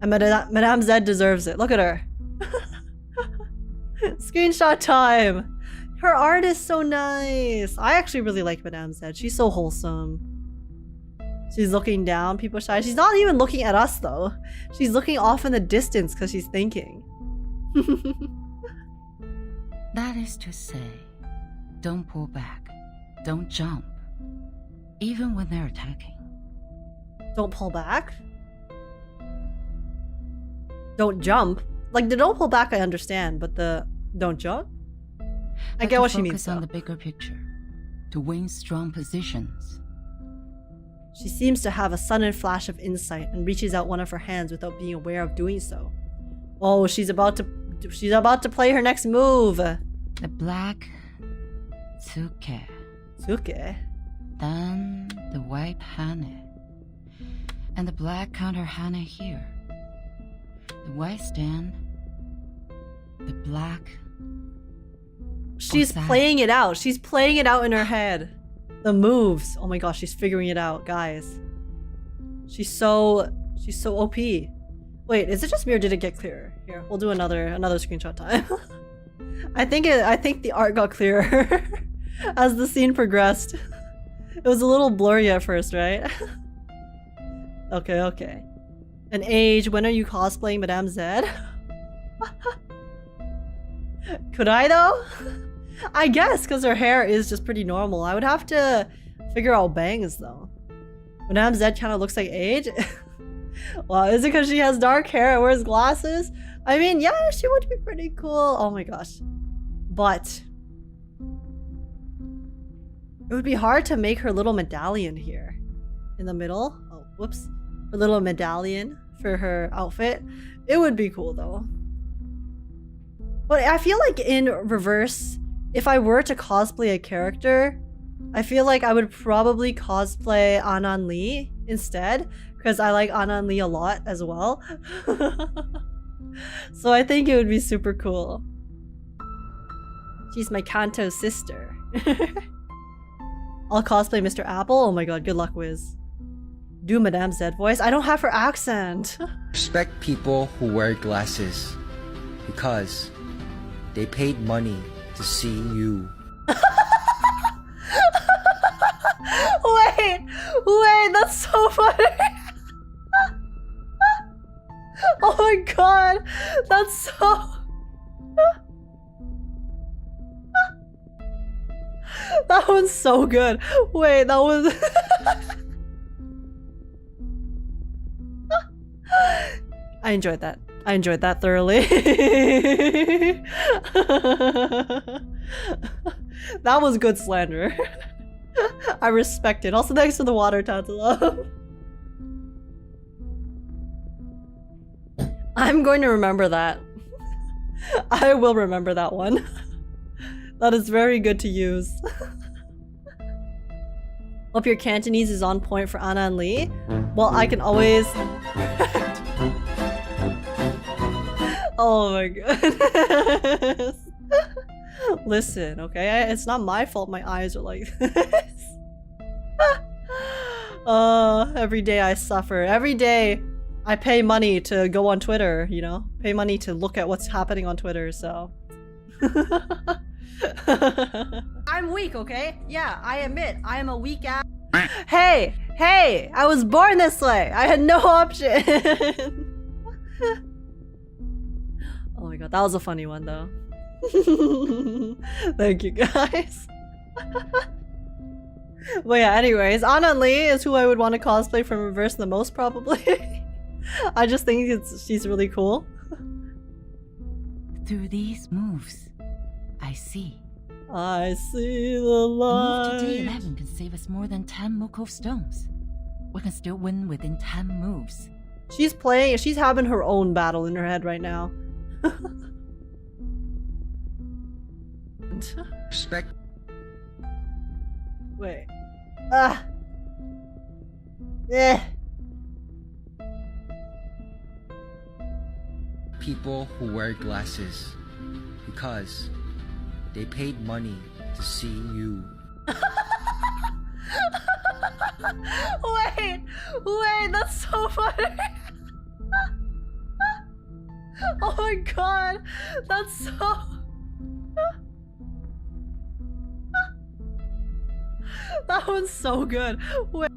[SPEAKER 3] And Madame Zed deserves it. Look at her. Screenshot time. Her art is so nice. I actually really like Madame Zed. She's so wholesome. She's looking down, people shy. She's not even looking at us though. She's looking off in the distance because she's thinking.
[SPEAKER 4] That is to say, don't pull back. Don't jump. Even when they're attacking.
[SPEAKER 3] Don't pull back? Don't jump? Like the don't pull back I understand, but the don't jump? I get what she means.
[SPEAKER 4] Focus on the bigger picture. To win strong positions.
[SPEAKER 3] She seems to have a sudden flash of insight and reaches out one of her hands without being aware of doing so. Oh, she's about to play her next move.
[SPEAKER 4] The black Tsuke.
[SPEAKER 3] Tsuke?
[SPEAKER 4] Then the white Hane. And the black counter Hane here. The white stand. The black.
[SPEAKER 3] She's playing it out. She's playing it out in her head. The moves. Oh my gosh, she's figuring it out, guys. She's so OP. Wait, is it just me or did it get clearer? Here, we'll do another screenshot time. I think the art got clearer as the scene progressed. It was a little blurry at first, right? Okay. An age, when are you cosplaying Madame Zed? Could I though? I guess, because her hair is just pretty normal. I would have to figure out bangs though. Madame Zed kind of looks like age. Well, is it because she has dark hair and wears glasses? I mean, yeah, she would be pretty cool. Oh my gosh. But it would be hard to make her little medallion here in the middle. Oh, whoops. Her little medallion for her outfit. It would be cool though. But I feel like in reverse, if I were to cosplay a character, I feel like I would probably cosplay Anan Lee instead, because I like Anan Lee a lot as well. So I think it would be super cool. She's my Kanto sister. I'll cosplay Mr. Apple. Oh my god, good luck, Wiz. Do Madame Z voice. I don't have her accent.
[SPEAKER 15] Respect people who wear glasses because they paid money to see you.
[SPEAKER 3] Wait, that's so funny. Oh my god, that's so... That one's so good. Wait, that was... I enjoyed that. I enjoyed that thoroughly. That was good slander. I respect it. Also, thanks for the water, Tatala. I'm going to remember that. I will remember that one. That is very good to use. Hope your Cantonese is on point for Anan Lee. Well, I can always... Oh my goodness. Listen, okay? It's not my fault my eyes are like this. Every day I suffer. Every day I pay money to go on Twitter, you know? Pay money to look at what's happening on Twitter, so... I'm weak, okay? Yeah, I admit, I am a weak ass. Hey! I was born this way! I had no option! Oh my god, that was a funny one though. Thank you guys. But yeah, anyways, Anan Lee is who I would want to cosplay from Reverse the most probably. I just think she's really cool.
[SPEAKER 4] Through these moves, I see.
[SPEAKER 3] I see the light.
[SPEAKER 4] A move to D11 can save us more than 10 Mokov stones. We can still win within 10 moves.
[SPEAKER 3] She's having her own battle in her head right now.
[SPEAKER 15] Respect.
[SPEAKER 3] Wait. Ah. Eh.
[SPEAKER 15] People who wear glasses because they paid money to see you.
[SPEAKER 3] Wait, that's so funny. Oh my god, that's so... That one's so good. Wait.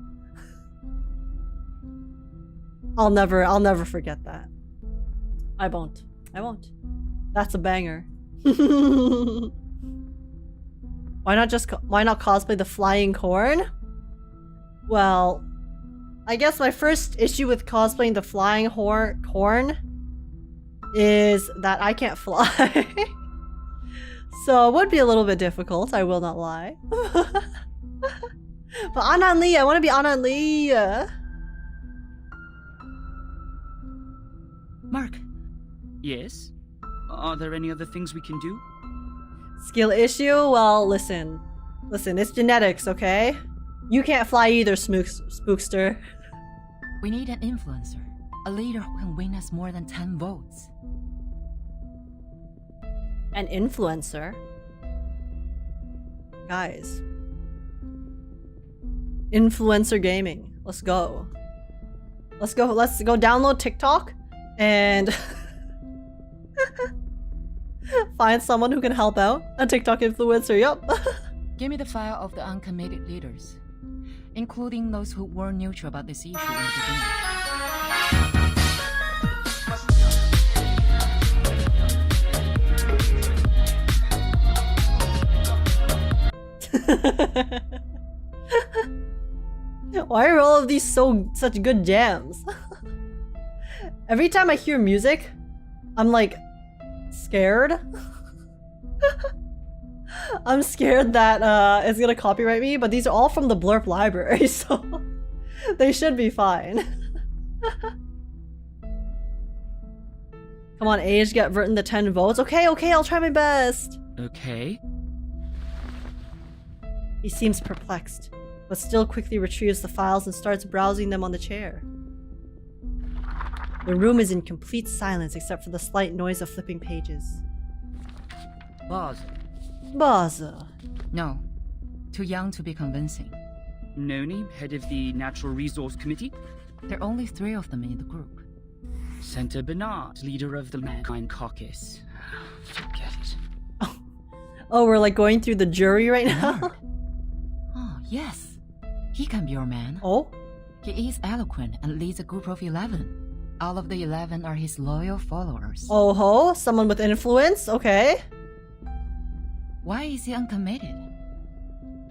[SPEAKER 3] I'll never forget that. I won't. That's a banger. Why not cosplay the flying corn? Well, I guess my first issue with cosplaying the flying corn is that I can't fly. So it would be a little bit difficult, I will not lie. But Anan Lee, I want to be Anan Lee.
[SPEAKER 5] Mark. Yes? Are there any other things we can do?
[SPEAKER 3] Skill issue? Well, listen, it's genetics, okay? You can't fly either, Spookster.
[SPEAKER 4] We need an influencer. A leader who can win us more than 10 votes.
[SPEAKER 3] An influencer? Guys. Influencer gaming. Let's go. Let's go download TikTok and find someone who can help out. A TikTok influencer, yup.
[SPEAKER 4] Give me the file of the uncommitted leaders, including those who were neutral about this issue in the beginning.
[SPEAKER 3] Why are all of these such good jams? Every time I hear music, I'm like scared. I'm scared that it's gonna copyright me, but these are all from the Blurp library, so they should be fine. Come on, Age, get Vertin the 10 votes. Okay, I'll try my best.
[SPEAKER 5] Okay.
[SPEAKER 3] He seems perplexed, but still quickly retrieves the files and starts browsing them on the chair. The room is in complete silence except for the slight noise of flipping pages. Baza.
[SPEAKER 4] No. Too young to be convincing.
[SPEAKER 5] Noni, head of the Natural Resource Committee.
[SPEAKER 4] There are only 3 of them in the group.
[SPEAKER 5] Senator Bernard, leader of the Mankind Caucus. Forget it.
[SPEAKER 3] Oh, we're like going through the jury right now?
[SPEAKER 4] Oh, yes. He can be your man.
[SPEAKER 3] Oh?
[SPEAKER 4] He is eloquent and leads a group of 11. All of the 11 are his loyal followers.
[SPEAKER 3] Oh ho, someone with influence? Okay.
[SPEAKER 4] Why is he uncommitted?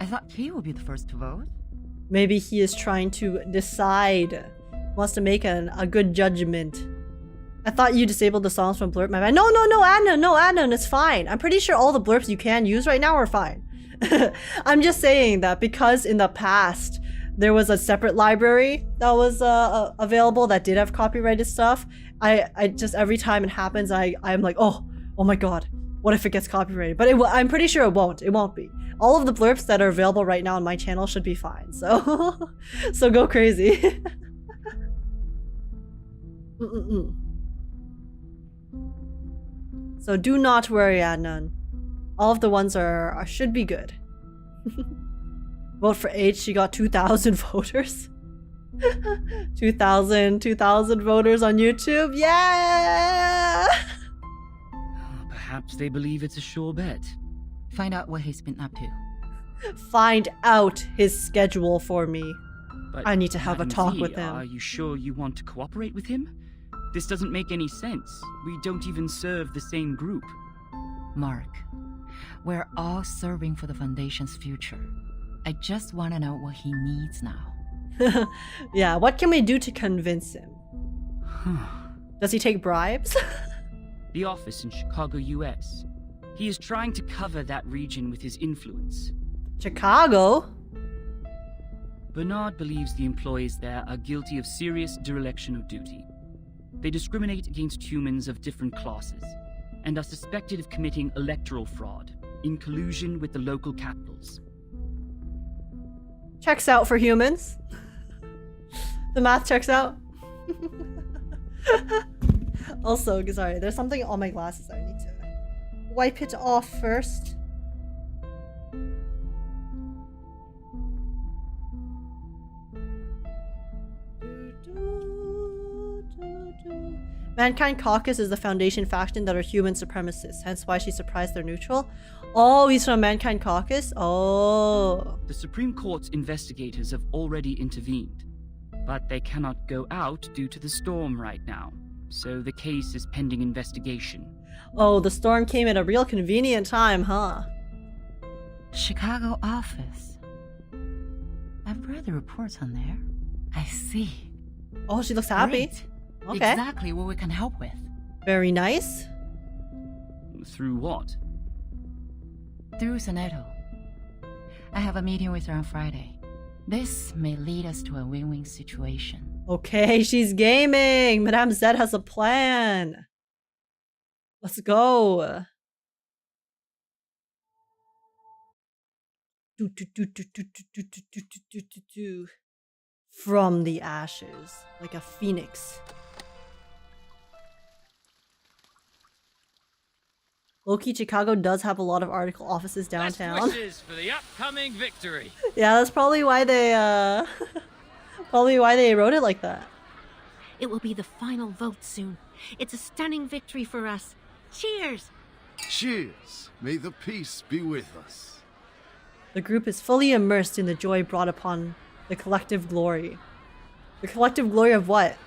[SPEAKER 4] I thought he would be the first to vote.
[SPEAKER 3] Maybe he is trying to decide. Wants to make a good judgment. I thought you disabled the songs from Blurp, my man. No, Adnan, it's fine. I'm pretty sure all the blurps you can use right now are fine. I'm just saying that because in the past, there was a separate library that was available that did have copyrighted stuff. I just, every time it happens, I'm like, oh my god, what if it gets copyrighted? But I'm pretty sure it won't. It won't be. All of the blurps that are available right now on my channel should be fine. So, so go crazy. So do not worry, Adnan. All of the ones should be good. Vote for H. She got 2,000 voters. 2,000 voters on YouTube. Yeah.
[SPEAKER 5] Perhaps they believe it's a sure bet.
[SPEAKER 4] Find out what he's been up to.
[SPEAKER 3] Find out his schedule for me.
[SPEAKER 5] But
[SPEAKER 3] I need to have a talk
[SPEAKER 5] Z,
[SPEAKER 3] with him.
[SPEAKER 5] Are you sure you want to cooperate with him? This doesn't make any sense. We don't even serve the same group.
[SPEAKER 4] Mark, we're all serving for the Foundation's future. I just want to know what he needs now.
[SPEAKER 3] Yeah, what can we do to convince him? Does he take bribes?
[SPEAKER 5] The office in Chicago, US. He is trying to cover that region with his influence.
[SPEAKER 3] Chicago?
[SPEAKER 5] Bernard believes the employees there are guilty of serious dereliction of duty. They discriminate against humans of different classes, and are suspected of committing electoral fraud in collusion with the local capitals.
[SPEAKER 3] Checks out for humans. The math checks out. Also, sorry, there's something on my glasses I need to wipe it off first. Mankind Caucus is the Foundation faction that are human supremacists, hence why she's surprised they're neutral. Oh, he's from Mankind Caucus? Oh.
[SPEAKER 5] The Supreme Court's investigators have already intervened, but they cannot go out due to the storm right now, so the case is pending investigation.
[SPEAKER 3] Oh, the storm came at a real convenient time, huh?
[SPEAKER 4] Chicago office. I've read the reports on there. I see.
[SPEAKER 3] Oh, she looks happy.
[SPEAKER 4] Great.
[SPEAKER 3] Okay.
[SPEAKER 4] Exactly what we can help with.
[SPEAKER 3] Very nice.
[SPEAKER 5] Through what?
[SPEAKER 4] Through Soneto. I have a meeting with her on Friday. This may lead us to a win-win situation.
[SPEAKER 3] Okay, she's gaming. Madame Z has a plan. Let's go. From the ashes, like a phoenix. Low-key, Chicago does have a lot of article offices downtown.
[SPEAKER 16] Best wishes for the upcoming victory.
[SPEAKER 3] Yeah, that's probably why they wrote it like that.
[SPEAKER 17] It will be the final vote soon. It's a stunning victory for us. Cheers!
[SPEAKER 18] Cheers! May the peace be with us.
[SPEAKER 3] The group is fully immersed in the joy brought upon the collective glory. The collective glory of what?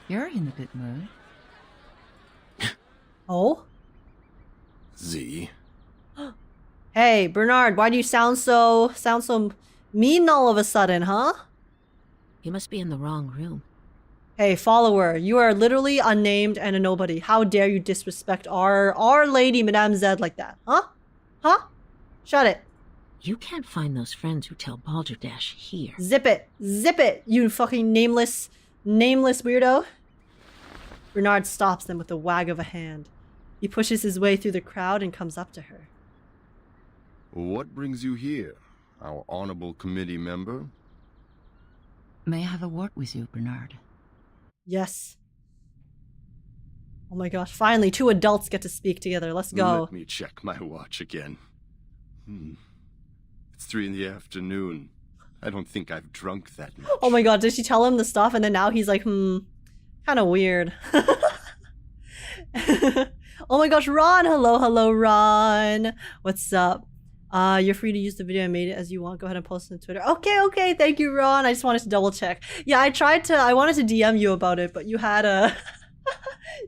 [SPEAKER 4] You're in a good mood.
[SPEAKER 3] Oh?
[SPEAKER 18] Z?
[SPEAKER 3] Hey, Bernard, why do you sound so mean all of a sudden, huh?
[SPEAKER 17] You must be in the wrong room.
[SPEAKER 3] Hey, follower, you are literally unnamed and a nobody. How dare you disrespect our lady, Madame Zed, like that? Huh? Huh? Shut it.
[SPEAKER 17] You can't find those friends who tell Balderdash here.
[SPEAKER 3] Zip it. Zip it, you fucking nameless weirdo. Bernard stops them with a wag of a hand. He pushes his way through the crowd and comes up to her.
[SPEAKER 18] What brings you here, our honorable committee member?
[SPEAKER 4] May I have a word with you, Bernard?
[SPEAKER 3] Yes. Oh my gosh, finally 2 adults get to speak together. Let's go.
[SPEAKER 18] Let me check my watch again. It's 3 in the afternoon. I don't think I've drunk that much.
[SPEAKER 3] Oh my god, did she tell him the stuff and then now he's like, kind of weird. Oh my gosh, Ron! Hello, Ron! What's up? You're free to use the video I made it as you want. Go ahead and post it on Twitter. Okay, thank you, Ron. I just wanted to double check. Yeah, I wanted to DM you about it, but you had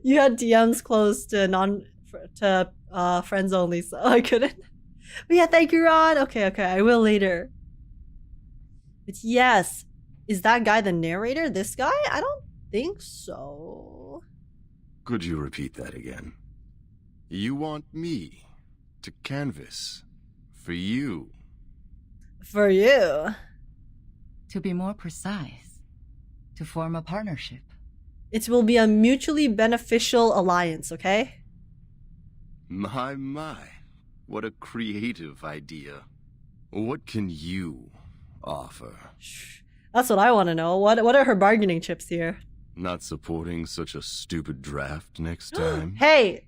[SPEAKER 3] you had DMs closed to friends only, so I couldn't. But yeah, thank you, Ron. Okay, I will later. But yes, is that guy the narrator? This guy? I don't think so.
[SPEAKER 18] Could you repeat that again? You want me to canvas for you?
[SPEAKER 3] For you?
[SPEAKER 4] To be more precise, to form a partnership.
[SPEAKER 3] It will be a mutually beneficial alliance, okay?
[SPEAKER 18] My. What a creative idea. What can you offer?
[SPEAKER 3] That's what I want to know. What are her bargaining chips here?
[SPEAKER 18] Not supporting such a stupid draft next time?
[SPEAKER 3] Hey!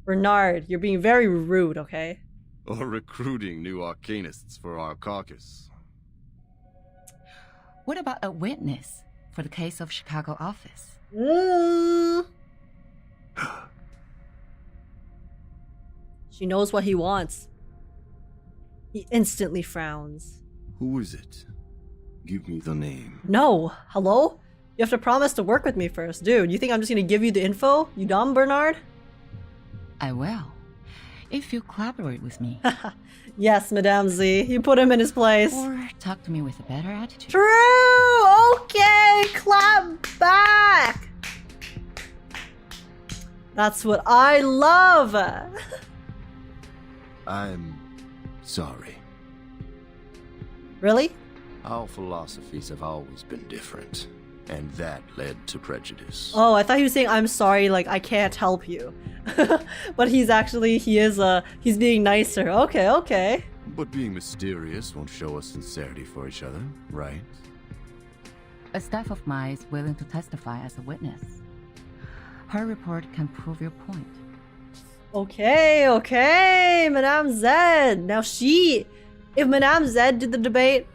[SPEAKER 3] Bernard, you're being very rude, okay?
[SPEAKER 18] Or recruiting new arcanists for our caucus.
[SPEAKER 4] What about a witness for the case of Chicago office?
[SPEAKER 3] She knows what he wants. He instantly frowns.
[SPEAKER 18] Who is it? Give me the name.
[SPEAKER 3] No. Hello? You have to promise to work with me first. Dude, you think I'm just gonna give you the info? You dumb, Bernard?
[SPEAKER 4] I will. If you collaborate with me.
[SPEAKER 3] Yes, Madame Z. You put him in his place.
[SPEAKER 4] Or talk to me with a better attitude.
[SPEAKER 3] True! Okay, clap back! That's what I love!
[SPEAKER 18] I'm sorry.
[SPEAKER 3] Really?
[SPEAKER 18] Our philosophies have always been different, and that led to prejudice.
[SPEAKER 3] Oh, I thought he was saying, I'm sorry, like, I can't help you. But he's being nicer. Okay.
[SPEAKER 18] But being mysterious won't show us sincerity for each other, right?
[SPEAKER 4] A staff of mine is willing to testify as a witness. Her report can prove your point.
[SPEAKER 3] Okay, Madame Zed. Now if Madame Zed did the debate,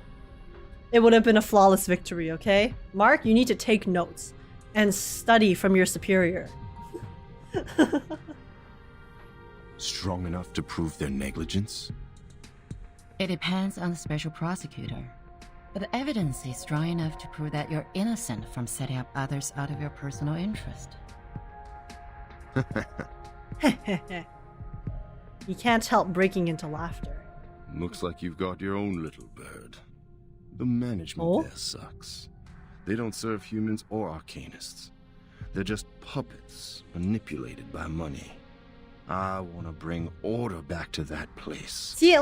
[SPEAKER 3] it would have been a flawless victory, okay? Mark, you need to take notes and study from your superior.
[SPEAKER 18] Strong enough to prove their negligence?
[SPEAKER 4] It depends on the special prosecutor. But the evidence is strong enough to prove that you're innocent from setting up others out of your personal interest.
[SPEAKER 3] You can't help breaking into laughter.
[SPEAKER 18] Looks like you've got your own little bird. The management there sucks. They don't serve humans or arcanists. They're just puppets manipulated by money. I want to bring order back to that place.
[SPEAKER 3] See,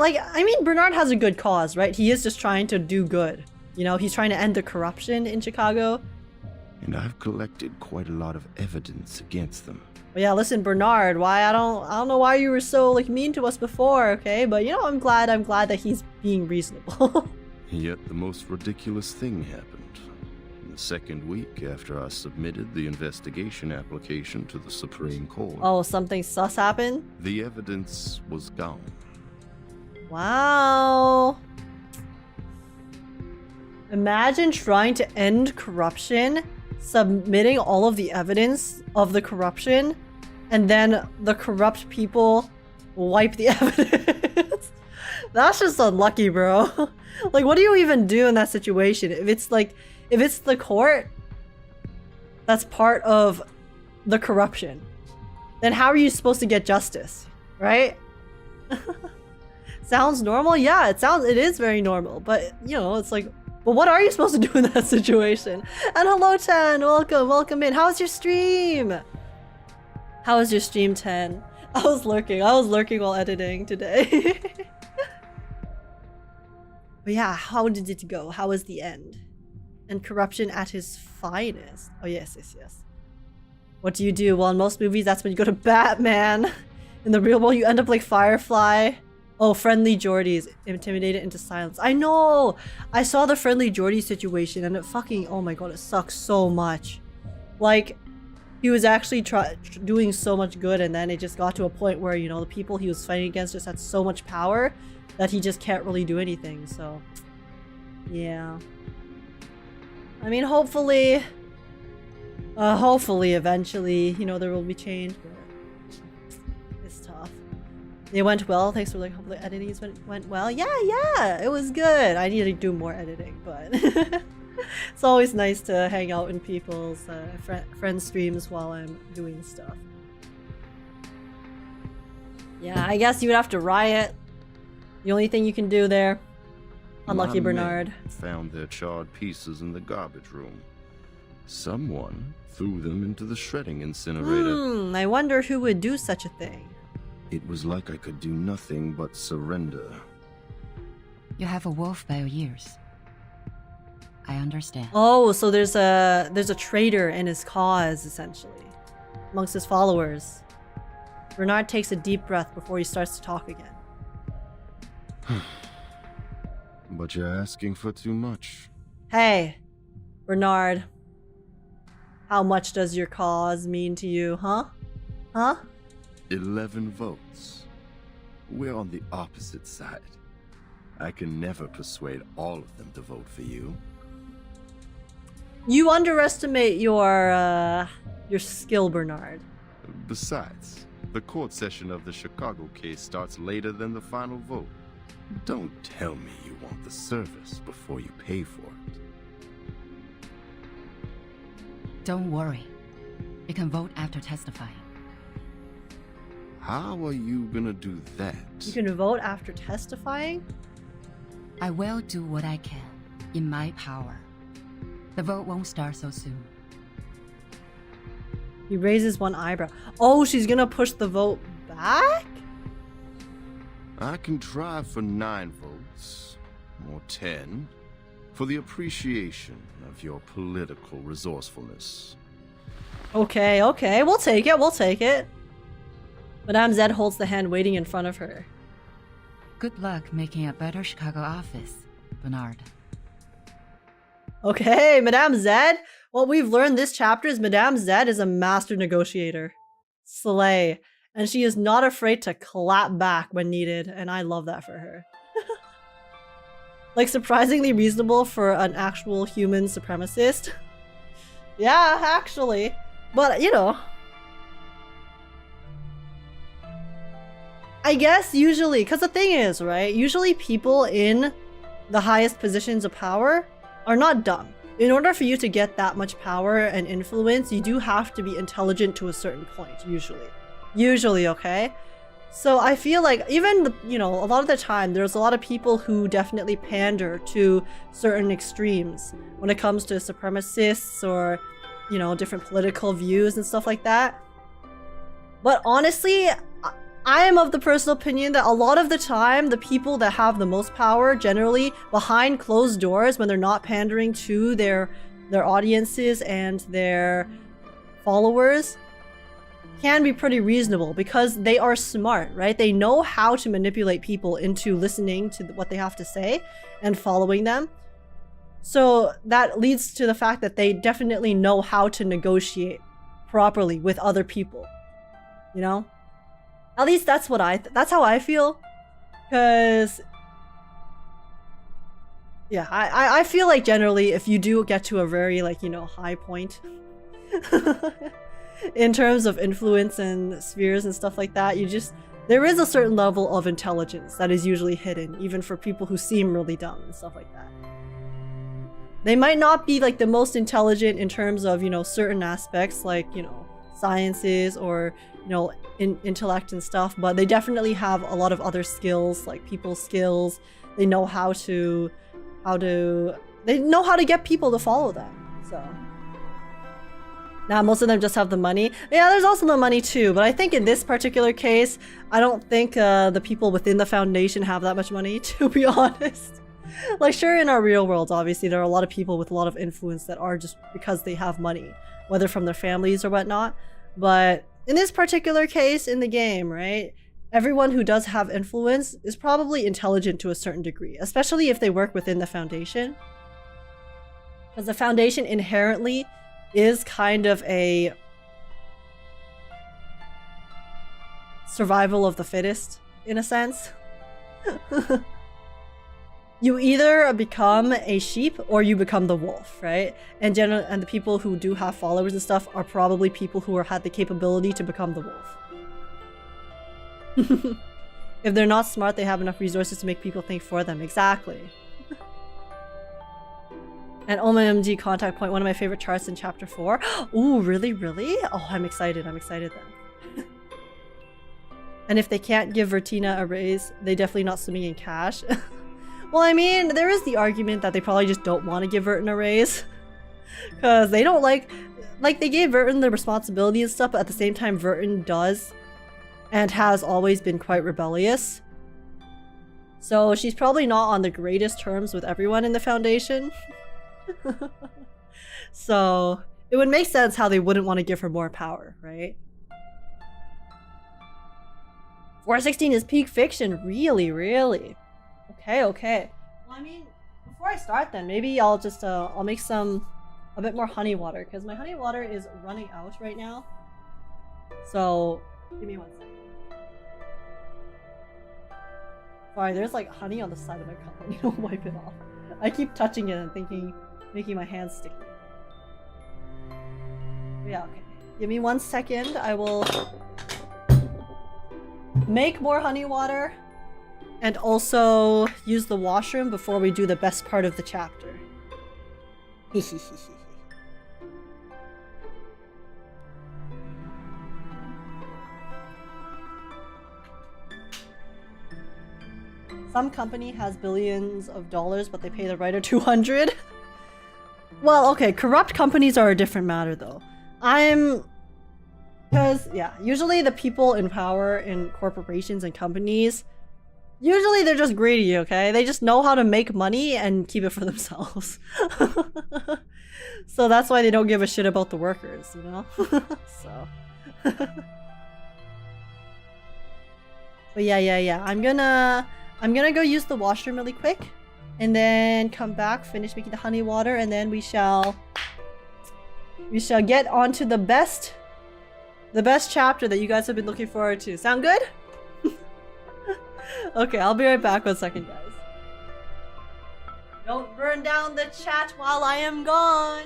[SPEAKER 3] Bernard has a good cause, right? He is just trying to do good. You know, he's trying to end the corruption in Chicago.
[SPEAKER 18] And I've collected quite a lot of evidence against them.
[SPEAKER 3] But yeah, listen, Bernard, I don't know why you were so mean to us before, okay? But you know, I'm glad that he's being reasonable.
[SPEAKER 18] Yet the most ridiculous thing happened. In the second week after I submitted the investigation application to the Supreme Court.
[SPEAKER 3] Oh, something sus happened?
[SPEAKER 18] The evidence was gone.
[SPEAKER 3] Wow. Imagine trying to end corruption, submitting all of the evidence of the corruption, and then the corrupt people wipe the evidence. That's just unlucky, bro. What do you even do in that situation? If it's the court that's part of the corruption, then how are you supposed to get justice, right? Sounds normal? Yeah, it is very normal, but you know, it's But what are you supposed to do in that situation? And hello, Tan. Welcome in. How's your stream? How was your stream, Tan? I was lurking while editing today. But yeah, how did it go? How was the end? And corruption at his finest. Oh, yes. What do you do? Well, in most movies, that's when you go to Batman. In the real world, you end up like Firefly. Oh, Friendly Geordie is intimidated into silence. I know! I saw the Friendly Geordie situation and it fucking... Oh my god, it sucks so much. Like, he was actually doing so much good and then it just got to a point where, you know, the people he was fighting against just had so much power that he just can't really do anything, so... Yeah. I mean, hopefully eventually, you know, there will be change, but it's tough. It went well. Thanks for like, hopefully the editing went well. Yeah, it was good. I need to do more editing, but it's always nice to hang out in people's friend streams while I'm doing stuff. Yeah, I guess you would have to riot. The only thing you can do there. Unlucky
[SPEAKER 18] My
[SPEAKER 3] Bernard.
[SPEAKER 18] men found their charred pieces in the garbage room. Someone threw them into the shredding incinerator.
[SPEAKER 3] I wonder who would do such a thing.
[SPEAKER 18] It was like I could do nothing but surrender.
[SPEAKER 4] You have a wolf by your ears. I understand.
[SPEAKER 3] Oh, so there's a traitor in his cause, essentially, amongst his followers. Bernard takes a deep breath before he starts to talk again.
[SPEAKER 18] But you're asking for too much.
[SPEAKER 3] Hey, Bernard. How much does your cause mean to you, huh?
[SPEAKER 18] 11 votes. We're on the opposite side. I can never persuade all of them to vote for you.
[SPEAKER 3] You underestimate your skill, Bernard.
[SPEAKER 18] Besides, the court session of the Chicago case starts later than the final vote. Don't tell me you want the service before you pay for it.
[SPEAKER 4] Don't worry. You can vote after testifying.
[SPEAKER 18] How are you gonna do that?
[SPEAKER 3] You can vote after testifying?
[SPEAKER 4] I will do what I can, in my power. The vote won't start so soon.
[SPEAKER 3] He raises one eyebrow. Oh, she's gonna push the vote back?
[SPEAKER 18] I can try for 9 votes, or 10, for the appreciation of your political resourcefulness.
[SPEAKER 3] Okay, we'll take it. Madame Zed holds the hand waiting in front of her.
[SPEAKER 4] Good luck making a better Chicago office, Bernard.
[SPEAKER 3] Okay, Madame Zed. What we've learned this chapter is Madame Zed is a master negotiator. Slay. And she is not afraid to clap back when needed, and I love that for her. Like, surprisingly reasonable for an actual human supremacist. Yeah, actually. But, you know. I guess usually, because the thing is, right? Usually people in the highest positions of power are not dumb. In order for you to get that much power and influence, you do have to be intelligent to a certain point, usually. Usually, okay? So I feel like even, a lot of the time, there's a lot of people who definitely pander to certain extremes when it comes to supremacists or, different political views and stuff like that. But honestly, I am of the personal opinion that a lot of the time, the people that have the most power, generally behind closed doors, when they're not pandering to their audiences and their followers, can be pretty reasonable because they are smart, right? They know how to manipulate people into listening to what they have to say and following them. So that leads to the fact that they definitely know how to negotiate properly with other people, At least that's that's how I feel. Because, yeah, I feel like generally if you do get to a very, high point in terms of influence and spheres and stuff like that, there is a certain level of intelligence that is usually hidden, even for people who seem really dumb and stuff like that. They might not be the most intelligent in terms of, certain aspects like, sciences or, intellect and stuff, but they definitely have a lot of other skills, like people skills. They know how to They know how to get people to follow them. So now most of them just have the money. Yeah, there's also the money too, but I think in this particular case, I don't think the people within the foundation have that much money, to be honest. Like, sure, in our real world, obviously, there are a lot of people with a lot of influence that are just because they have money, whether from their families or whatnot. But in this particular case in the game, right, everyone who does have influence is probably intelligent to a certain degree, especially if they work within the foundation. Because the foundation inherently is kind of a survival of the fittest, in a sense. You either become a sheep or you become the wolf, right? And the people who do have followers and stuff are probably people who had the capability to become the wolf. If they're not smart, they have enough resources to make people think for them. Exactly. And OMG contact point, one of my favorite charts in chapter 4. Ooh, really? Really? Oh, I'm excited. I'm excited then. And if they can't give Vertina a raise, they definitely not swimming in cash. Well, I mean, there is the argument that they probably just don't want to give Vertin a raise. Because they don't like they gave Vertin the responsibility and stuff, but at the same time, Vertin does and has always been quite rebellious. So she's probably not on the greatest terms with everyone in the Foundation. So it would make sense how they wouldn't want to give her more power, right? 416 is peak fiction. Really, really? Okay, okay. Well, I mean, before I start then, maybe I'll just, I'll make a bit more honey water, because my honey water is running out right now. So, give me 1 second. Sorry, there's like honey on the side of my cup. I need to wipe it off. I keep touching it and making my hands sticky. Yeah, okay. Give me 1 second. I will make more honey water. And also use the washroom before we do the best part of the chapter. Some company has billions of dollars, but they pay the writer 200. Well, okay, corrupt companies are a different matter though. Because, yeah, usually the people in power in corporations and companies, usually they're just greedy, okay? They just know how to make money and keep it for themselves. So that's why they don't give a shit about the workers, you know? So. But yeah. I'm gonna go use the washroom really quick. And then come back, finish making the honey water, and then we shall get onto the best chapter that you guys have been looking forward to. Sound good? Okay, I'll be right back 1 second, guys. Don't burn down the chat while I am gone.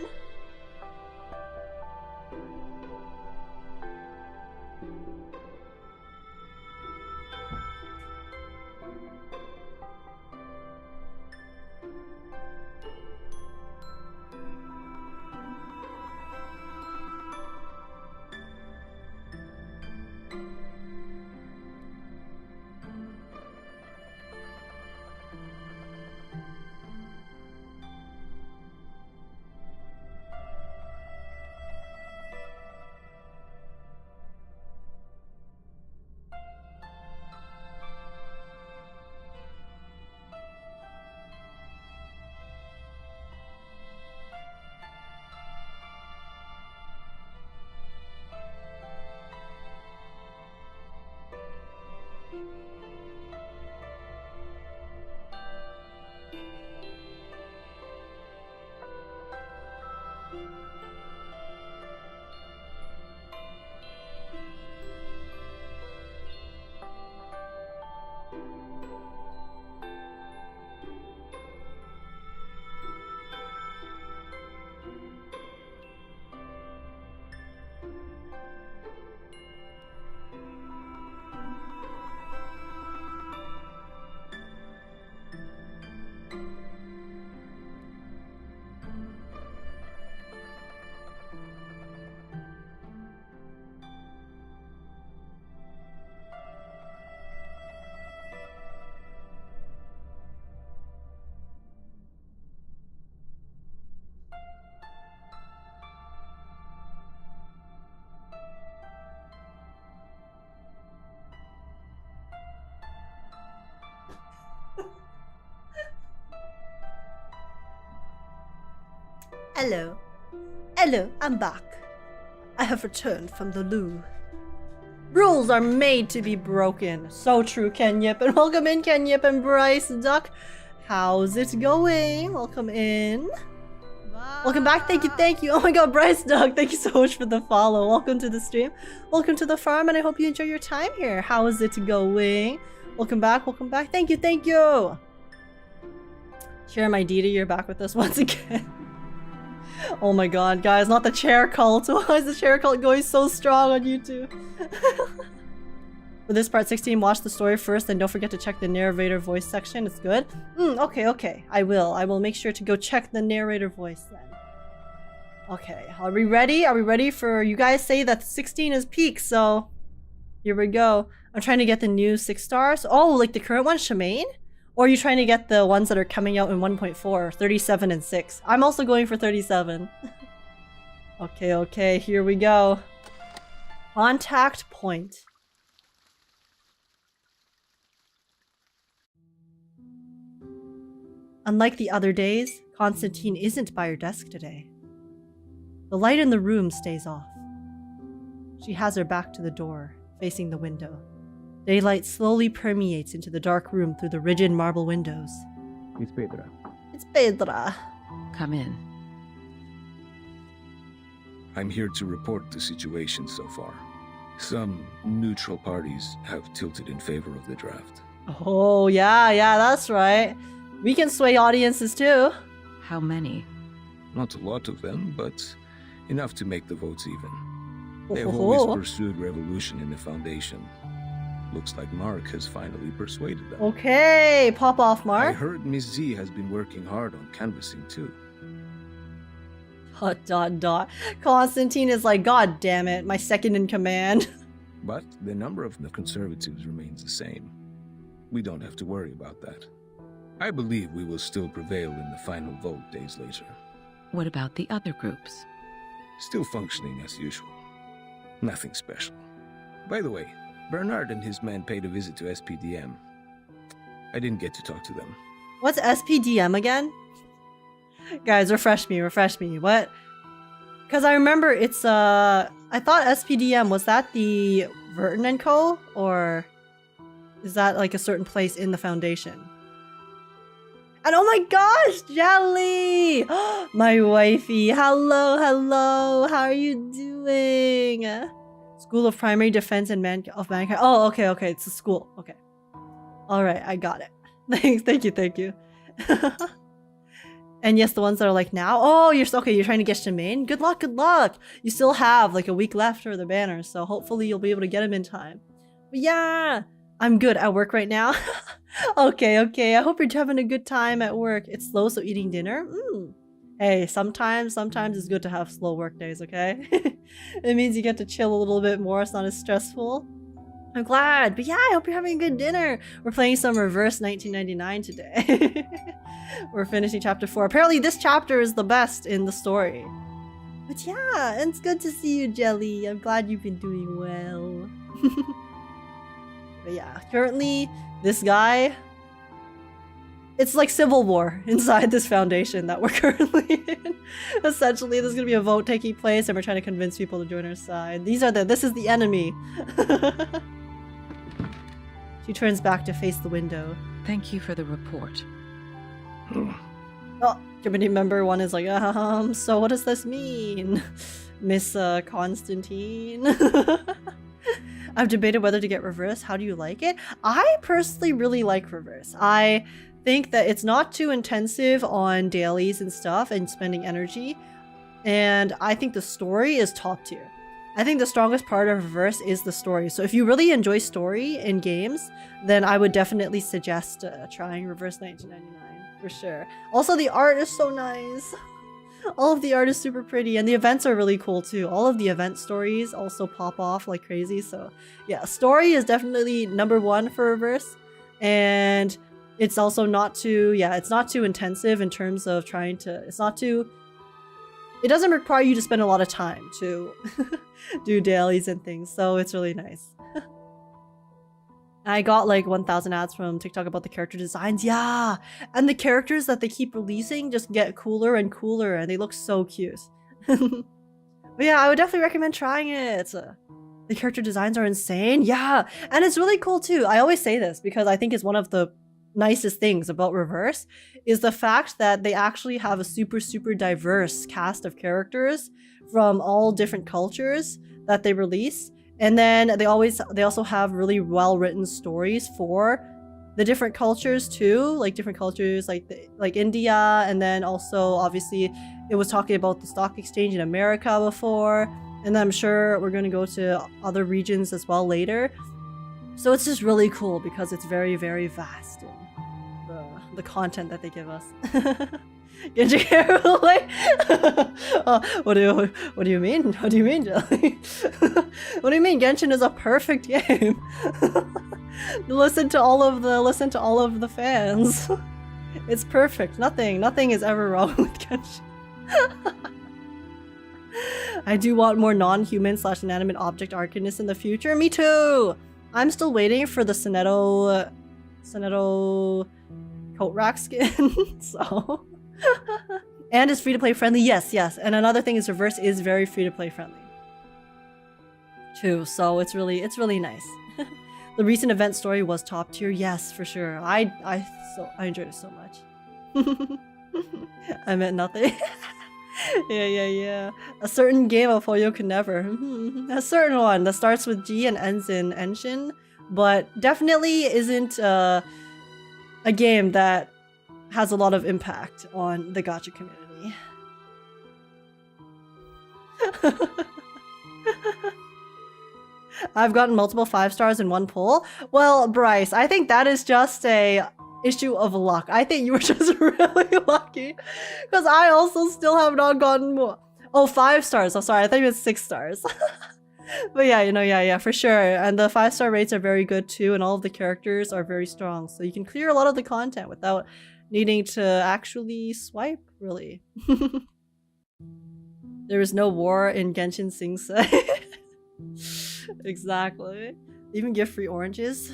[SPEAKER 3] Hello. Hello, I'm back. I have returned from the loo. Rules are made to be broken. So true, Ken Yip. And welcome in, Ken Yip and Bryce Duck. How's it going? Welcome in. Welcome back. Thank you. Oh my god, Bryce Duck, thank you so much for the follow. Welcome to the stream. Welcome to the farm, and I hope you enjoy your time here. How is it going? Welcome back. Thank you. Share my Dita, you're back with us once again. Oh my god, guys, not the chair cult. Why is the chair cult going so strong on YouTube? For this part 16, watch the story first, and don't forget to check the narrator voice section. It's good. Okay. I will make sure to go check the narrator voice then. Okay, are we ready? Are we ready for... You guys say that 16 is peak, so... Here we go. I'm trying to get the new 6 stars. Oh, like the current one, Shemaine? Or are you trying to get the ones that are coming out in 1.4, 37 and 6? I'm also going for 37. Okay, here we go. Contact point. Unlike the other days, Constantine isn't by her desk today. The light in the room stays off. She has her back to the door, facing the window. Daylight slowly permeates into the dark room through the rigid marble windows.
[SPEAKER 19] It's Petra.
[SPEAKER 3] It's Petra.
[SPEAKER 14] Come in.
[SPEAKER 6] I'm here to report the situation so far. Some neutral parties have tilted in favor of the draft.
[SPEAKER 3] Oh, yeah, that's right. We can sway audiences too.
[SPEAKER 14] How many?
[SPEAKER 6] Not a lot of them, but enough to make the votes even. They've always pursued revolution in the Foundation. Looks like Mark has finally persuaded them.
[SPEAKER 3] Okay, pop off, Mark.
[SPEAKER 6] I heard Miss Z has been working hard on canvassing too. ...
[SPEAKER 3] Constantine is like, God damn it, my second in command.
[SPEAKER 6] But the number of the Conservatives remains the same. We don't have to worry about that. I believe we will still prevail in the final vote days later.
[SPEAKER 14] What about the other groups?
[SPEAKER 6] Still functioning as usual. Nothing special. By the way, Bernard and his men paid a visit to SPDM. I didn't get to talk to them.
[SPEAKER 3] What's SPDM again? Guys, refresh me. What? Because I remember it's, I thought SPDM, was that the Verton & Co? Or is that like a certain place in the Foundation? And oh my gosh, Jelly! My wifey. Hello. How are you doing? School of Primary Defense and of Mankind. Oh, okay. It's a school. Okay. Alright, I got it. Thank you. And yes, the ones that are like now. Oh, you're trying to get Shemaine? Good luck. You still have like a week left for the banner, so hopefully you'll be able to get him in time. But yeah, I'm good at work right now. Okay. I hope you're having a good time at work. It's slow, so eating dinner? Hey, sometimes it's good to have slow work days, okay? It means you get to chill a little bit more. It's not as stressful. I'm glad. But yeah, I hope you're having a good dinner. We're playing some Reverse 1999 today. We're finishing chapter 4. Apparently this chapter is the best in the story. But yeah, it's good to see you, Jelly. I'm glad you've been doing well. But yeah, currently this guy, it's like civil war inside this Foundation that we're currently in. Essentially, there's gonna be a vote taking place and we're trying to convince people to join our side. This is the enemy. She turns back to face the window.
[SPEAKER 14] Thank you for the report.
[SPEAKER 3] Oh, committee member 1 is like, so what does this mean? Miss Constantine? I've debated whether to get Reverse. How do you like it? I personally really like Reverse. I think that it's not too intensive on dailies and stuff and spending energy. And I think the story is top tier. I think the strongest part of Reverse is the story. So if you really enjoy story in games, then I would definitely suggest trying Reverse 1999 for sure. Also, the art is so nice. All of the art is super pretty, and the events are really cool too. All of the event stories also pop off like crazy. So yeah, story is definitely #1 for Reverse, and it's also not too it's not too intensive in terms of trying to. It doesn't require you to spend a lot of time to do dailies and things, so it's really nice. I got like 1,000 ads from TikTok about the character designs. Yeah, and the characters that they keep releasing just get cooler and cooler, and they look so cute. But yeah, I would definitely recommend trying it. The character designs are insane. Yeah, and it's really cool too. I always say this because I think it's one of the nicest things about Reverse is the fact that they actually have a super diverse cast of characters from all different cultures that they release. And then they also have really well written stories for the different cultures too, like different cultures like India, and then also obviously it was talking about the stock exchange in America before, and I'm sure we're going to go to other regions as well later. So it's just really cool because it's very vast in the content that they give us. What do you mean? What do you mean, Jelly? What do you mean? Genshin is a perfect game. Listen to all of the fans. It's perfect. Nothing is ever wrong with Genshin. I do want more non-human / inanimate object arcadness in the future. Me too. I'm still waiting for the Soneto coat rack skin. So. And it's free-to-play friendly. Yes. And another thing is Reverse is very free-to-play friendly too, so it's really nice. The recent event story was top tier. Yes, for sure. I enjoyed it so much. I meant nothing. Yeah. A certain game of Hoyo could never. A certain one that starts with G and ends in Enshin, but definitely isn't a game that has a lot of impact on the gacha community. I've gotten multiple 5 stars in one pull. Well, Bryce, I think that is just a issue of luck. I think you were just really lucky because I also still have not gotten more. Oh, 5 stars. Oh, sorry. I thought you meant 6 stars. But yeah, yeah, for sure. And the 5-star rates are very good too, and all of the characters are very strong. So you can clear a lot of the content without needing to actually swipe, really. There is no war in Genshin Sing Se. Exactly. Even give free oranges.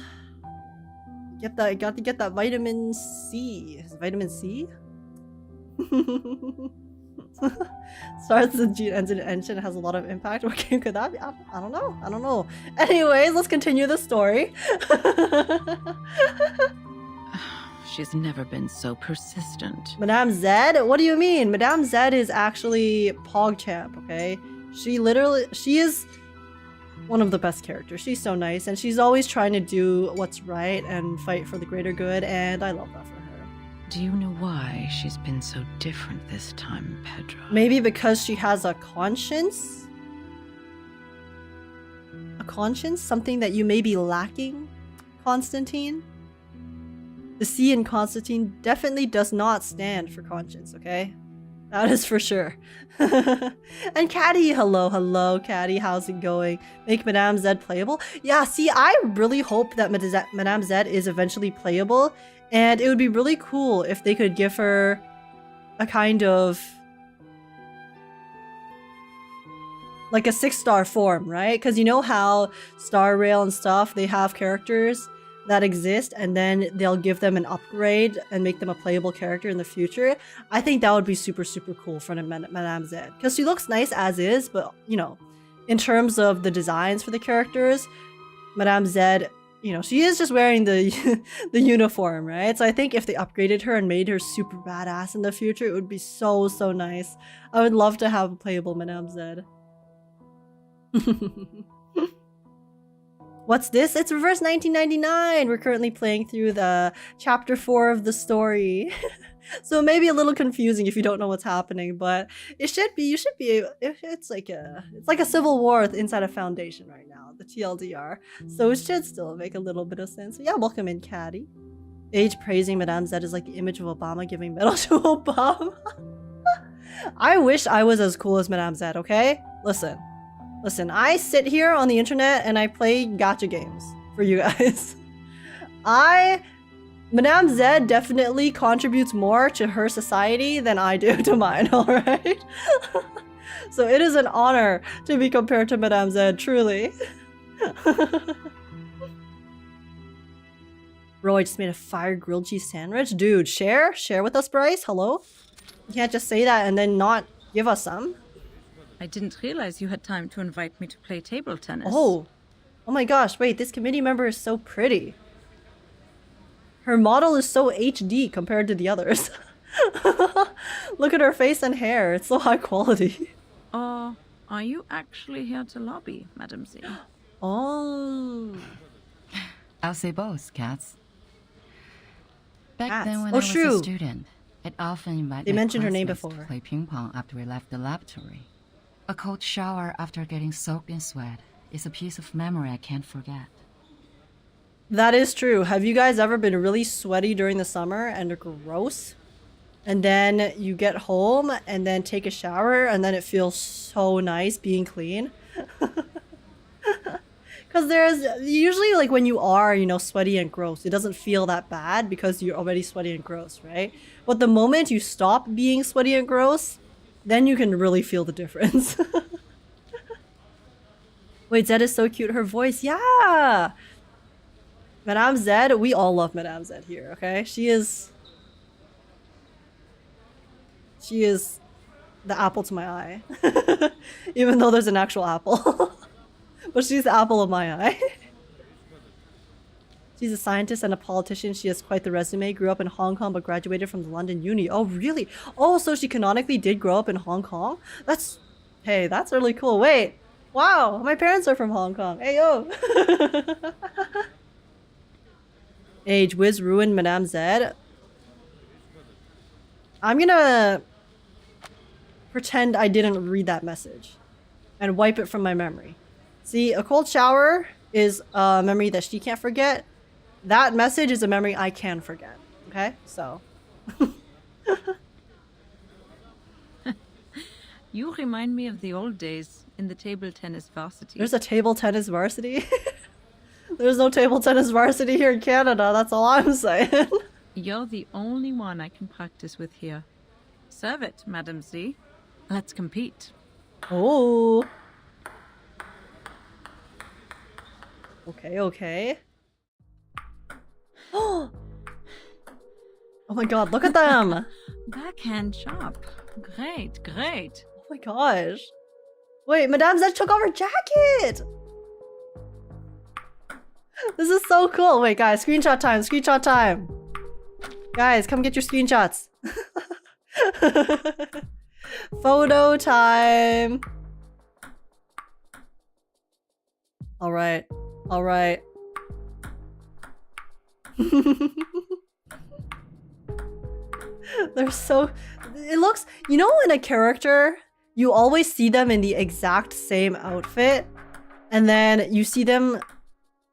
[SPEAKER 3] Got to get that vitamin C. Is it vitamin C? Starts with G and ends in Enshin. It has a lot of impact. What game could that be? I don't know. Anyways, let's continue the story.
[SPEAKER 19] She's never been so persistent.
[SPEAKER 3] Madame Zed? What do you mean? Madame Zed is actually PogChamp, okay? She is one of the best characters. She's so nice, and she's always trying to do what's right and fight for the greater good, and I love that for her.
[SPEAKER 19] Do you know why she's been so different this time, Pedro?
[SPEAKER 3] Maybe because she has a conscience? A conscience? Something that you may be lacking, Constantine? The C in Constantine definitely does not stand for conscience, okay? That is for sure. And Caddy, hello, Caddy, how's it going? Make Madame Zed playable? Yeah, see, I really hope that Madame Zed is eventually playable, and it would be really cool if they could give her a kind of like a 6-star form, right? Because you know how Star Rail and stuff, they have characters that exist, and then they'll give them an upgrade and make them a playable character in the future. I think that would be super cool for Madame Zed, because she looks nice as is, but you know, in terms of the designs for the characters, Madame Zed, you know, she is just wearing the the uniform, right? So I think if they upgraded her and made her super badass in the future, it would be so nice. I would love to have a playable Madame Zed. What's this? It's Reverse 1999! We're currently playing through the chapter 4 of the story. So it may be a little confusing if you don't know what's happening, but you should be it's like a civil war inside a foundation right now, the TLDR. So it should still make a little bit of sense. So yeah, welcome in, Caddy. Age praising Madame Zed is like the image of Obama giving medal to Obama. I wish I was as cool as Madame Zed, okay? Listen, I sit here on the internet and I play gacha games for you guys. Madame Zed definitely contributes more to her society than I do to mine, alright? So it is an honor to be compared to Madame Zed, truly. Bro, I just made a fire grilled cheese sandwich. Dude, share with us, Bryce. Hello. You can't just say that and then not give us some.
[SPEAKER 20] I didn't realize you had time to invite me to play table tennis.
[SPEAKER 3] Oh my gosh, wait, this committee member is so pretty. Her model is so HD compared to the others. Look at her face and hair, it's so high quality.
[SPEAKER 20] Are you actually here to lobby, Madam Z?
[SPEAKER 3] Oh.
[SPEAKER 4] I'll say both, Cats. Back then when
[SPEAKER 3] Oh,
[SPEAKER 4] I was
[SPEAKER 3] true.
[SPEAKER 4] a student, I'd often invite
[SPEAKER 3] They
[SPEAKER 4] my
[SPEAKER 3] mentioned her name
[SPEAKER 4] classmates
[SPEAKER 3] before.
[SPEAKER 4] to play ping pong after we left the laboratory. A cold shower after getting soaked in sweat is a piece of memory I can't forget.
[SPEAKER 3] That is true. Have you guys ever been really sweaty during the summer and gross? And then you get home and then take a shower and then it feels so nice being clean? Because there's usually like when you are, you know, sweaty and gross, it doesn't feel that bad because you're already sweaty and gross, right? But the moment you stop being sweaty and gross, then you can really feel the difference. Wait, Zed is so cute. Her voice, yeah! Madame Zed, we all love Madame Zed here, okay? She is the apple to my eye. Even though there's an actual apple. But she's the apple of my eye. She's a scientist and a politician. She has quite the resume. Grew up in Hong Kong but graduated from the London Uni. Oh, really? Oh, so she canonically did grow up in Hong Kong? Hey, that's really cool. Wait. Wow, my parents are from Hong Kong. Hey, yo. Age, Wiz ruined Madame Zed. I'm gonna pretend I didn't read that message and wipe it from my memory. See, a cold shower is a memory that she can't forget. That message is a memory I can forget. Okay? So.
[SPEAKER 20] You remind me of the old days in the table tennis varsity.
[SPEAKER 3] There's a table tennis varsity? There's no table tennis varsity here in Canada. That's all I'm saying.
[SPEAKER 20] You're the only one I can practice with here. Serve it, Madam Z. Let's compete.
[SPEAKER 3] Oh. Okay. Oh my god, look at them!
[SPEAKER 20] Backhand chop. Great.
[SPEAKER 3] Oh my gosh. Wait, Madame Zed took off her jacket! This is so cool. Wait, guys, screenshot time. Guys, come get your screenshots. Photo time. All right. They're so... It looks... You know in a character, you always see them in the exact same outfit, and then you see them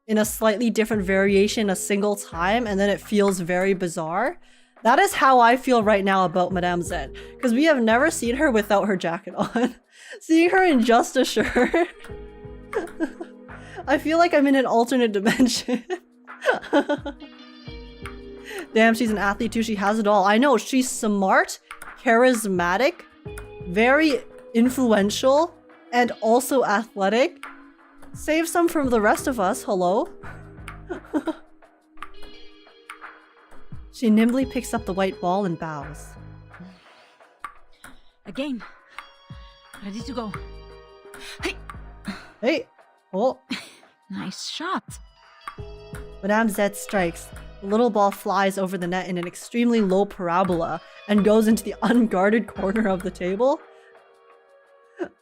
[SPEAKER 3] in a slightly different variation a single time, and then it feels very bizarre? That is how I feel right now about Madame Zed, because we have never seen her without her jacket on. Seeing her in just a shirt... I feel like I'm in an alternate dimension. Damn, she's an athlete too. She has it all. I know, she's smart, charismatic, very influential, and also athletic. Save some from the rest of us, hello? She nimbly picks up the white ball and bows.
[SPEAKER 20] Again. Ready to go.
[SPEAKER 3] Hey! Oh!
[SPEAKER 20] Nice shot.
[SPEAKER 3] Madame Zed strikes. The little ball flies over the net in an extremely low parabola and goes into the unguarded corner of the table.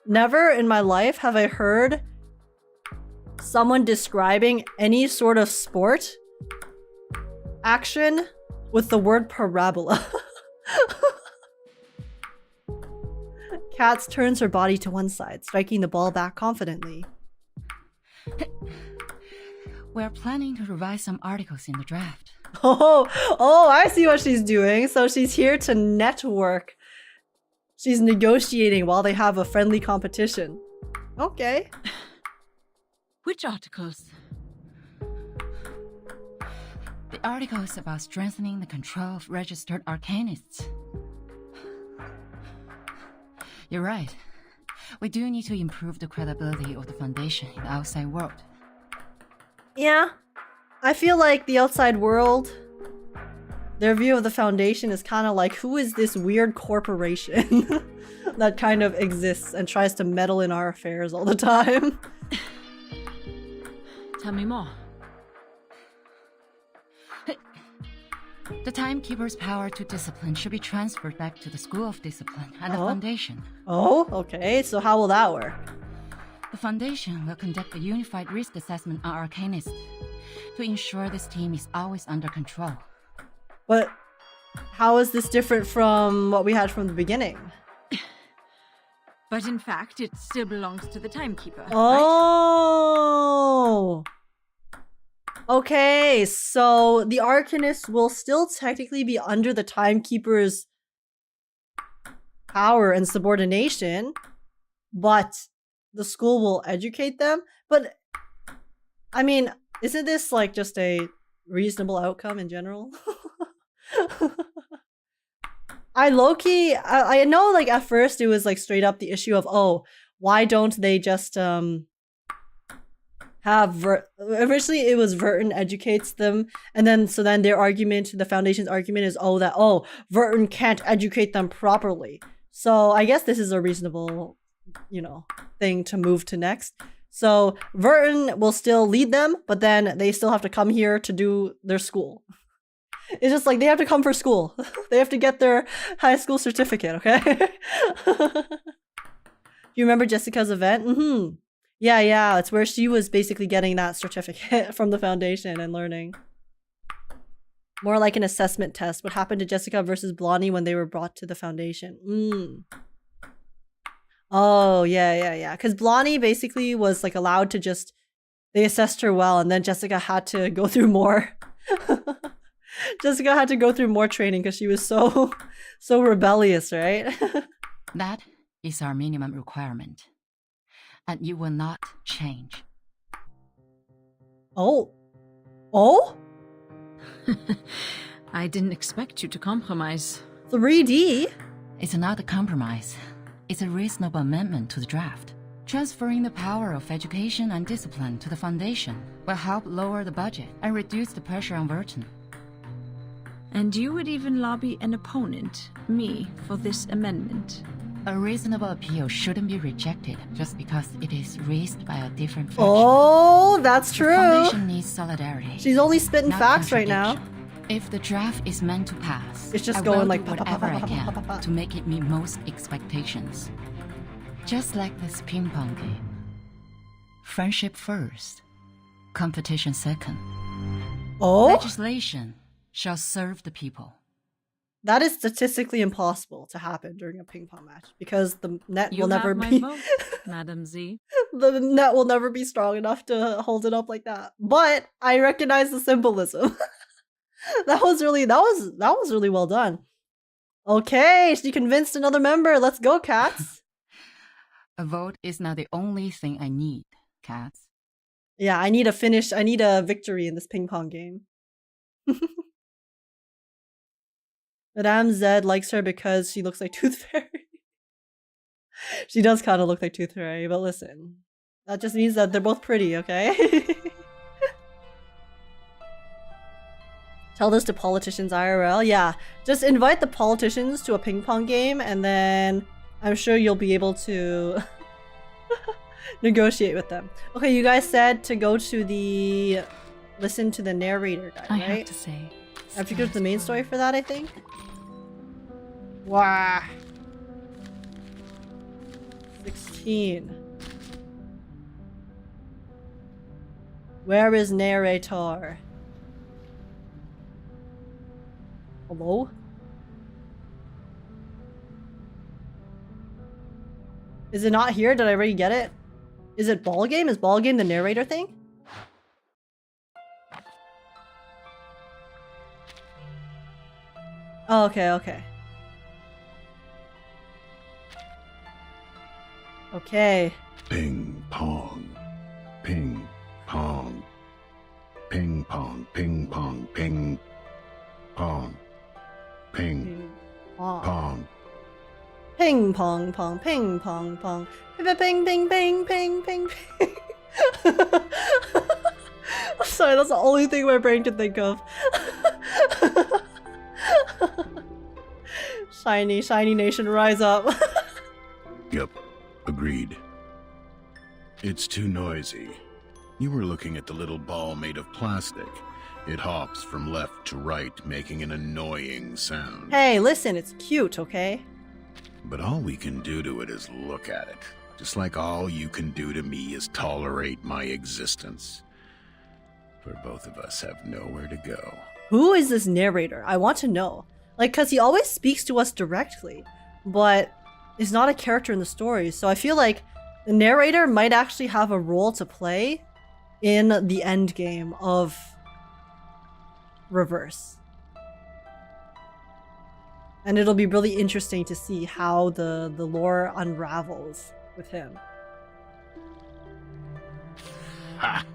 [SPEAKER 3] Never in my life have I heard someone describing any sort of sport action with the word parabola. Katz turns her body to one side, striking the ball back confidently.
[SPEAKER 4] We're planning to revise some articles in the draft.
[SPEAKER 3] Oh, I see what she's doing. So she's here to network. She's negotiating while they have a friendly competition. Okay.
[SPEAKER 20] Which articles?
[SPEAKER 4] The article is about strengthening the control of registered arcanists. You're right. We do need to improve the credibility of the Foundation in the outside world.
[SPEAKER 3] Yeah. I feel like the outside world, their view of the Foundation is kind of like, who is this weird corporation that kind of exists and tries to meddle in our affairs all the time?
[SPEAKER 20] Tell me more.
[SPEAKER 4] The Timekeeper's power to discipline should be transferred back to the School of Discipline and the Foundation.
[SPEAKER 3] Oh, okay. So how will that work?
[SPEAKER 4] The Foundation will conduct a unified risk assessment on Arcanists to ensure this team is always under control.
[SPEAKER 3] But how is this different from what we had from the beginning?
[SPEAKER 20] But in fact, it still belongs to the Timekeeper.
[SPEAKER 3] Oh! Right? Okay, so the Arcanists will still technically be under the Timekeeper's power and subordination, but the school will educate them. But, I mean, isn't this like just a reasonable outcome in general? I low-key, I know like at first it was like straight up the issue of, oh, why don't they just have originally it was Verton educates them, and then so then their argument, the Foundation's argument is Verton can't educate them properly. So I guess this is a reasonable, you know, thing to move to next. So Verton will still lead them, but then they still have to come here to do their school. It's just like they have to come for school. They have to get their high school certificate, okay? You remember Jessica's event? Mm-hmm. Yeah, it's where she was basically getting that certificate from the Foundation and learning. More like an assessment test. What happened to Jessica versus Blondie when they were brought to the Foundation? Oh, yeah. Because Blondie basically was like allowed to just... They assessed her well, and then Jessica had to go through more. Jessica had to go through more training because she was so rebellious, right?
[SPEAKER 4] That is our minimum requirement. And you will not change.
[SPEAKER 3] Oh?
[SPEAKER 20] I didn't expect you to compromise.
[SPEAKER 3] 3D?
[SPEAKER 4] It's not a compromise. It's a reasonable amendment to the draft. Transferring the power of education and discipline to the Foundation will help lower the budget and reduce the pressure on Verton.
[SPEAKER 20] And you would even lobby an opponent, me, for this amendment.
[SPEAKER 4] A reasonable appeal shouldn't be rejected just because it is raised by a different faction.
[SPEAKER 3] Oh, that's true.
[SPEAKER 4] The Foundation needs solidarity.
[SPEAKER 3] She's only spitting facts right now.
[SPEAKER 4] If the draft is meant to pass,
[SPEAKER 3] it's just
[SPEAKER 4] I
[SPEAKER 3] going
[SPEAKER 4] will
[SPEAKER 3] like
[SPEAKER 4] do whatever I can to make it meet most expectations. Just like this ping pong game. Friendship first, competition second.
[SPEAKER 3] Oh?
[SPEAKER 4] Legislation shall serve the people.
[SPEAKER 3] That is statistically impossible to happen during a ping pong match because the net will never be.
[SPEAKER 20] You have my vote, Madam Z.
[SPEAKER 3] The net will never be strong enough to hold it up like that. But I recognize the symbolism. that was really well done. Okay, she convinced another member. Let's go, Cats.
[SPEAKER 4] A vote is not the only thing I need, Cats.
[SPEAKER 3] Yeah, I need a victory in this ping pong game. Madame Z likes her because she looks like Tooth Fairy. She does kind of look like Tooth Fairy, but listen. That just means that they're both pretty, okay? Tell this to politicians IRL. Yeah, just invite the politicians to a ping pong game and then I'm sure you'll be able to negotiate with them. Okay, you guys said to go to the... Listen to the narrator guy, right?
[SPEAKER 20] I have to say...
[SPEAKER 3] I have to go to the main story for that, I think. Wow. 16. Where is narrator? Hello? Is it not here? Did I already get it? Is it ball game? Is ball game the narrator thing? Oh, okay. Okay.
[SPEAKER 18] Ping pong. Ping pong. Ping pong. Ping pong. Ping pong. Ping pong.
[SPEAKER 3] Ping pong pong. Ping pong pong. Ping ping ping ping ping ping. Sorry, that's the only thing my brain can think of. Shiny, shiny nation, rise up.
[SPEAKER 18] Yep, agreed. It's too noisy. You were looking at the little ball made of plastic. It hops from left to right, making an annoying sound.
[SPEAKER 3] Hey, listen, it's cute, okay?
[SPEAKER 18] But all we can do to it is look at it. Just like all you can do to me is tolerate my existence. For both of us have nowhere to go.
[SPEAKER 3] Who is this narrator? I want to know. Like, because he always speaks to us directly, but is not a character in the story. So I feel like the narrator might actually have a role to play in the end game of Reverse. And it'll be really interesting to see how the lore unravels with him.
[SPEAKER 18] Ha!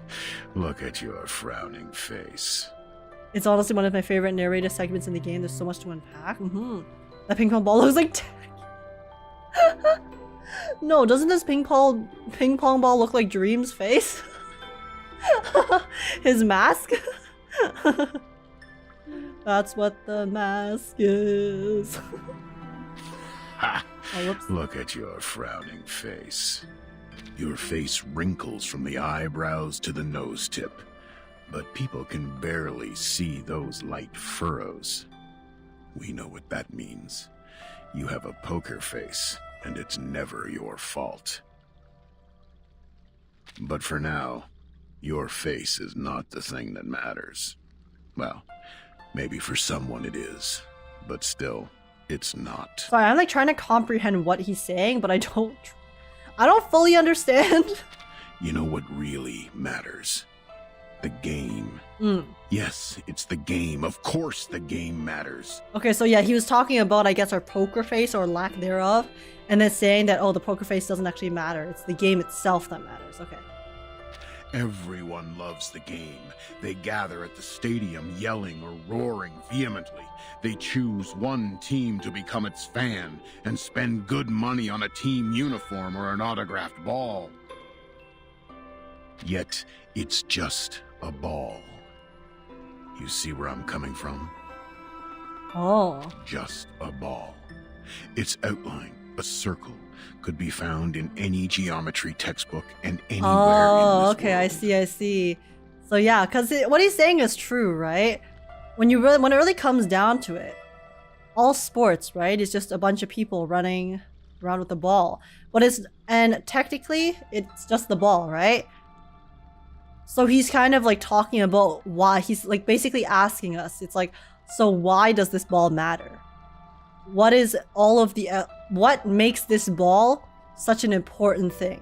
[SPEAKER 18] Look at your frowning face.
[SPEAKER 3] It's honestly one of my favorite narrator segments in the game. There's so much to unpack. That ping pong ball looks like tacky. No, doesn't this ping pong ball look like Dream's face? His mask? That's what the mask is.
[SPEAKER 18] Ha!
[SPEAKER 3] Oh, whoops.
[SPEAKER 18] Look at your frowning face. Your face wrinkles from the eyebrows to the nose tip, but people can barely see those light furrows. We know what that means. You have a poker face, and it's never your fault. But for now, your face is not the thing that matters. Well, maybe for someone it is, but still, it's not.
[SPEAKER 3] Sorry, I'm like trying to comprehend what he's saying, but I don't fully understand.
[SPEAKER 18] You know what really matters? The game. Yes, it's the game. Of course the game matters.
[SPEAKER 3] Okay, so yeah, he was talking about, I guess, our poker face or lack thereof, and then saying that, oh, the poker face doesn't actually matter. It's the game itself that matters. Okay.
[SPEAKER 18] Everyone loves the game. They gather at the stadium yelling or roaring vehemently. They choose one team to become its fan and spend good money on a team uniform or an autographed ball. Yet, it's just a ball. You see where I'm coming from?
[SPEAKER 3] Oh.
[SPEAKER 18] Just a ball. Its outline, a circle, could be found in any geometry textbook and anywhere in this
[SPEAKER 3] okay,
[SPEAKER 18] world.
[SPEAKER 3] I see. So yeah, because what he's saying is true, right? When it really comes down to it, all sports, right, is just a bunch of people running around with the ball. And technically, it's just the ball, right? So he's kind of like talking about why he's like basically asking us. It's like, so why does this ball matter? What is all of the what makes this ball such an important thing?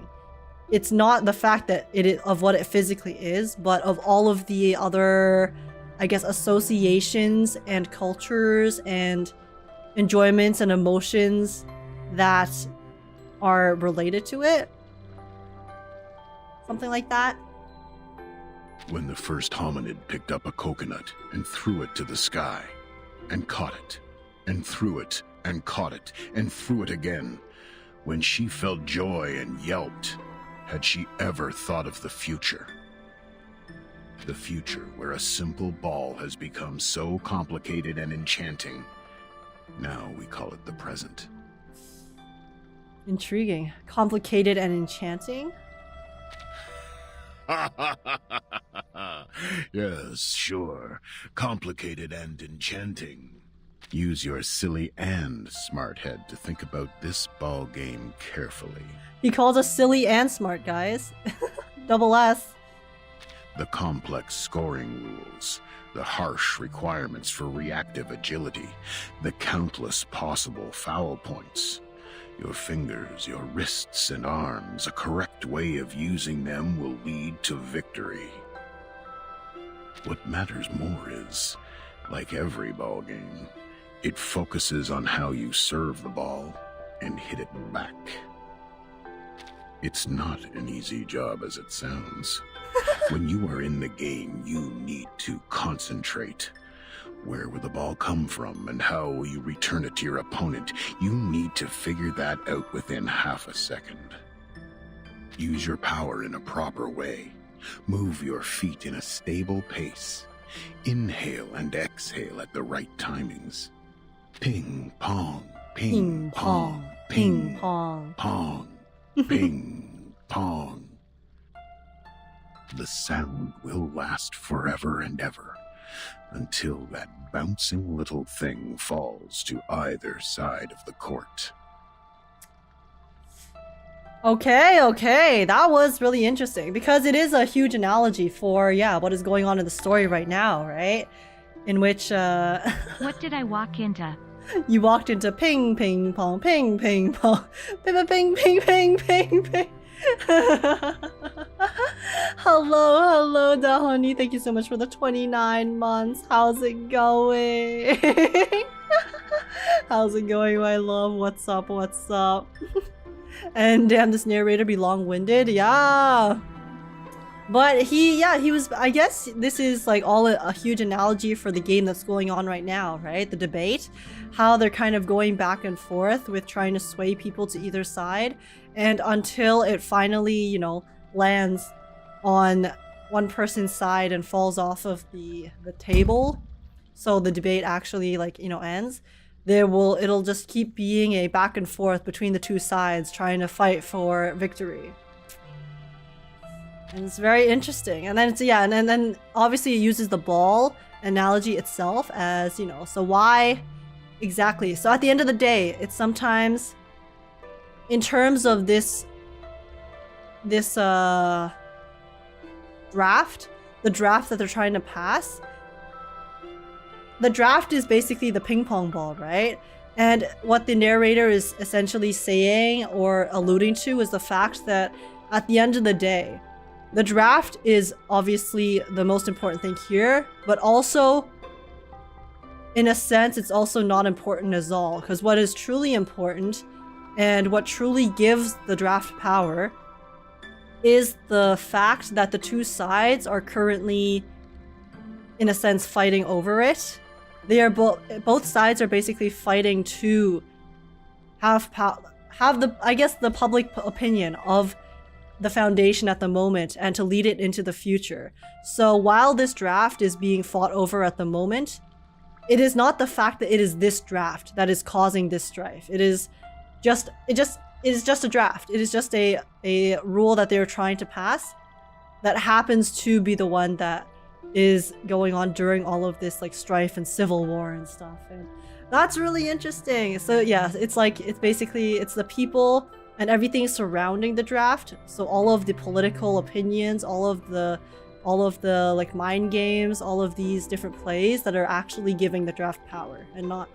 [SPEAKER 3] It's not the fact that it is of what it physically is, but of all of the other, I guess, associations and cultures and enjoyments and emotions that are related to it. Something like that.
[SPEAKER 18] When the first hominid picked up a coconut and threw it to the sky, and caught it, and threw it, and caught it, and threw it again, when she felt joy and yelped, had she ever thought of the future? The future where a simple ball has become so complicated and enchanting. Now we call it the present.
[SPEAKER 3] Intriguing. Complicated and enchanting?
[SPEAKER 18] Yes, sure. Complicated and enchanting. Use your silly and smart head to think about this ball game carefully.
[SPEAKER 3] He calls us silly and smart, guys. Double S.
[SPEAKER 18] The complex scoring rules, the harsh requirements for reactive agility, the countless possible foul points. Your fingers, your wrists and arms, a correct way of using them will lead to victory. What matters more is, like every ball game, it focuses on how you serve the ball and hit it back. It's not an easy job as it sounds. When you are in the game, you need to concentrate. Where will the ball come from and how will you return it to your opponent? You need to figure that out within half a second. Use your power in a proper way.
[SPEAKER 21] Move your feet in a stable pace. Inhale and exhale at the right timings. Ping, pong, ping, pong, ping,
[SPEAKER 3] pong,
[SPEAKER 21] pong, ping, pong. The sound will last forever and ever, until that bouncing little thing falls to either side of the court.
[SPEAKER 3] Okay, that was really interesting because it is a huge analogy for, what is going on in the story right now, right? In which,
[SPEAKER 22] What did I walk into?
[SPEAKER 3] You walked into ping, ping, pong, ping, ping, pong, ping, ping, ping, ping, ping, ping. Hello, Dahoni. Thank you so much for the 29 months. How's it going? How's it going, my love? What's up? And damn, this narrator be long-winded. Yeah. But he was, I guess this is like all a huge analogy for the game that's going on right now, right? The debate. How they're kind of going back and forth with trying to sway people to either side. And until it finally, lands on one person's side and falls off of the table, so the debate actually ends, it'll just keep being a back and forth between the two sides trying to fight for victory. And it's very interesting. And then and then obviously it uses the ball analogy itself as, so why exactly? So at the end of the day, it's sometimes in terms of this draft, the draft that they're trying to pass, the draft is basically the ping pong ball, right? And what the narrator is essentially saying or alluding to is the fact that at the end of the day, the draft is obviously the most important thing here, but also, in a sense, it's also not important as all, because what is truly important and what truly gives the draft power is the fact that the two sides are currently, in a sense, fighting over it. They are both sides are basically fighting to have the public opinion of the Foundation at the moment and to lead it into the future. So while this draft is being fought over at the moment, it is not the fact that it is this draft that is causing this strife. It is just a draft. It is just a rule that they're trying to pass that happens to be the one that is going on during all of this strife and civil war and stuff. And that's really interesting. So yeah, it's basically the people and everything surrounding the draft. So all of the political opinions, all of the mind games, all of these different plays that are actually giving the draft power and not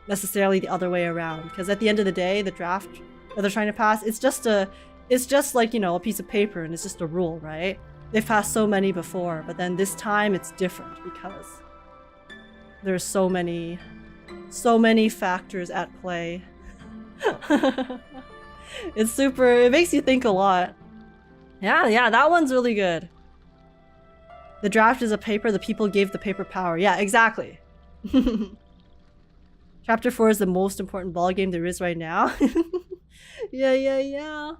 [SPEAKER 3] necessarily the other way around. Because at the end of the day, the draft that they're trying to pass, it's just a piece of paper and it's just a rule, right? They've passed so many before, but then this time it's different because there's so many factors at play. It makes you think a lot. Yeah, that one's really good. The draft is a paper, the people gave the paper power. Yeah, exactly. Chapter 4 is the most important ball game there is right now. Yeah.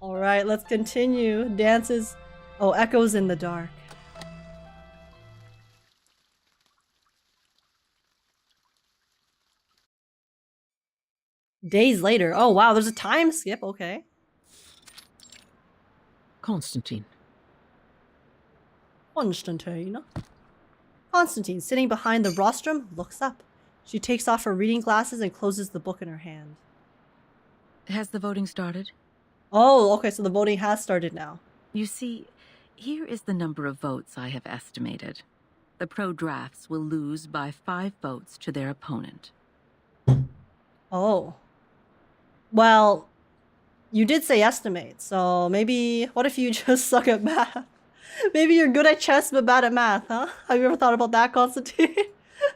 [SPEAKER 3] Alright, let's continue. Dances. Oh, echoes in the dark. Days later. Oh, wow, there's a time skip. Okay.
[SPEAKER 22] Constantine,
[SPEAKER 3] sitting behind the rostrum, looks up. She takes off her reading glasses and closes the book in her hand.
[SPEAKER 19] Has the voting started?
[SPEAKER 3] Oh, okay, so the voting has started now.
[SPEAKER 19] You see, here is the number of votes I have estimated. The pro-drafts will lose by 5 votes to their opponent.
[SPEAKER 3] Oh. Well, you did say estimate, so maybe, what if you just suck at math? Maybe you're good at chess but bad at math, huh? Have you ever thought about that, Constantine?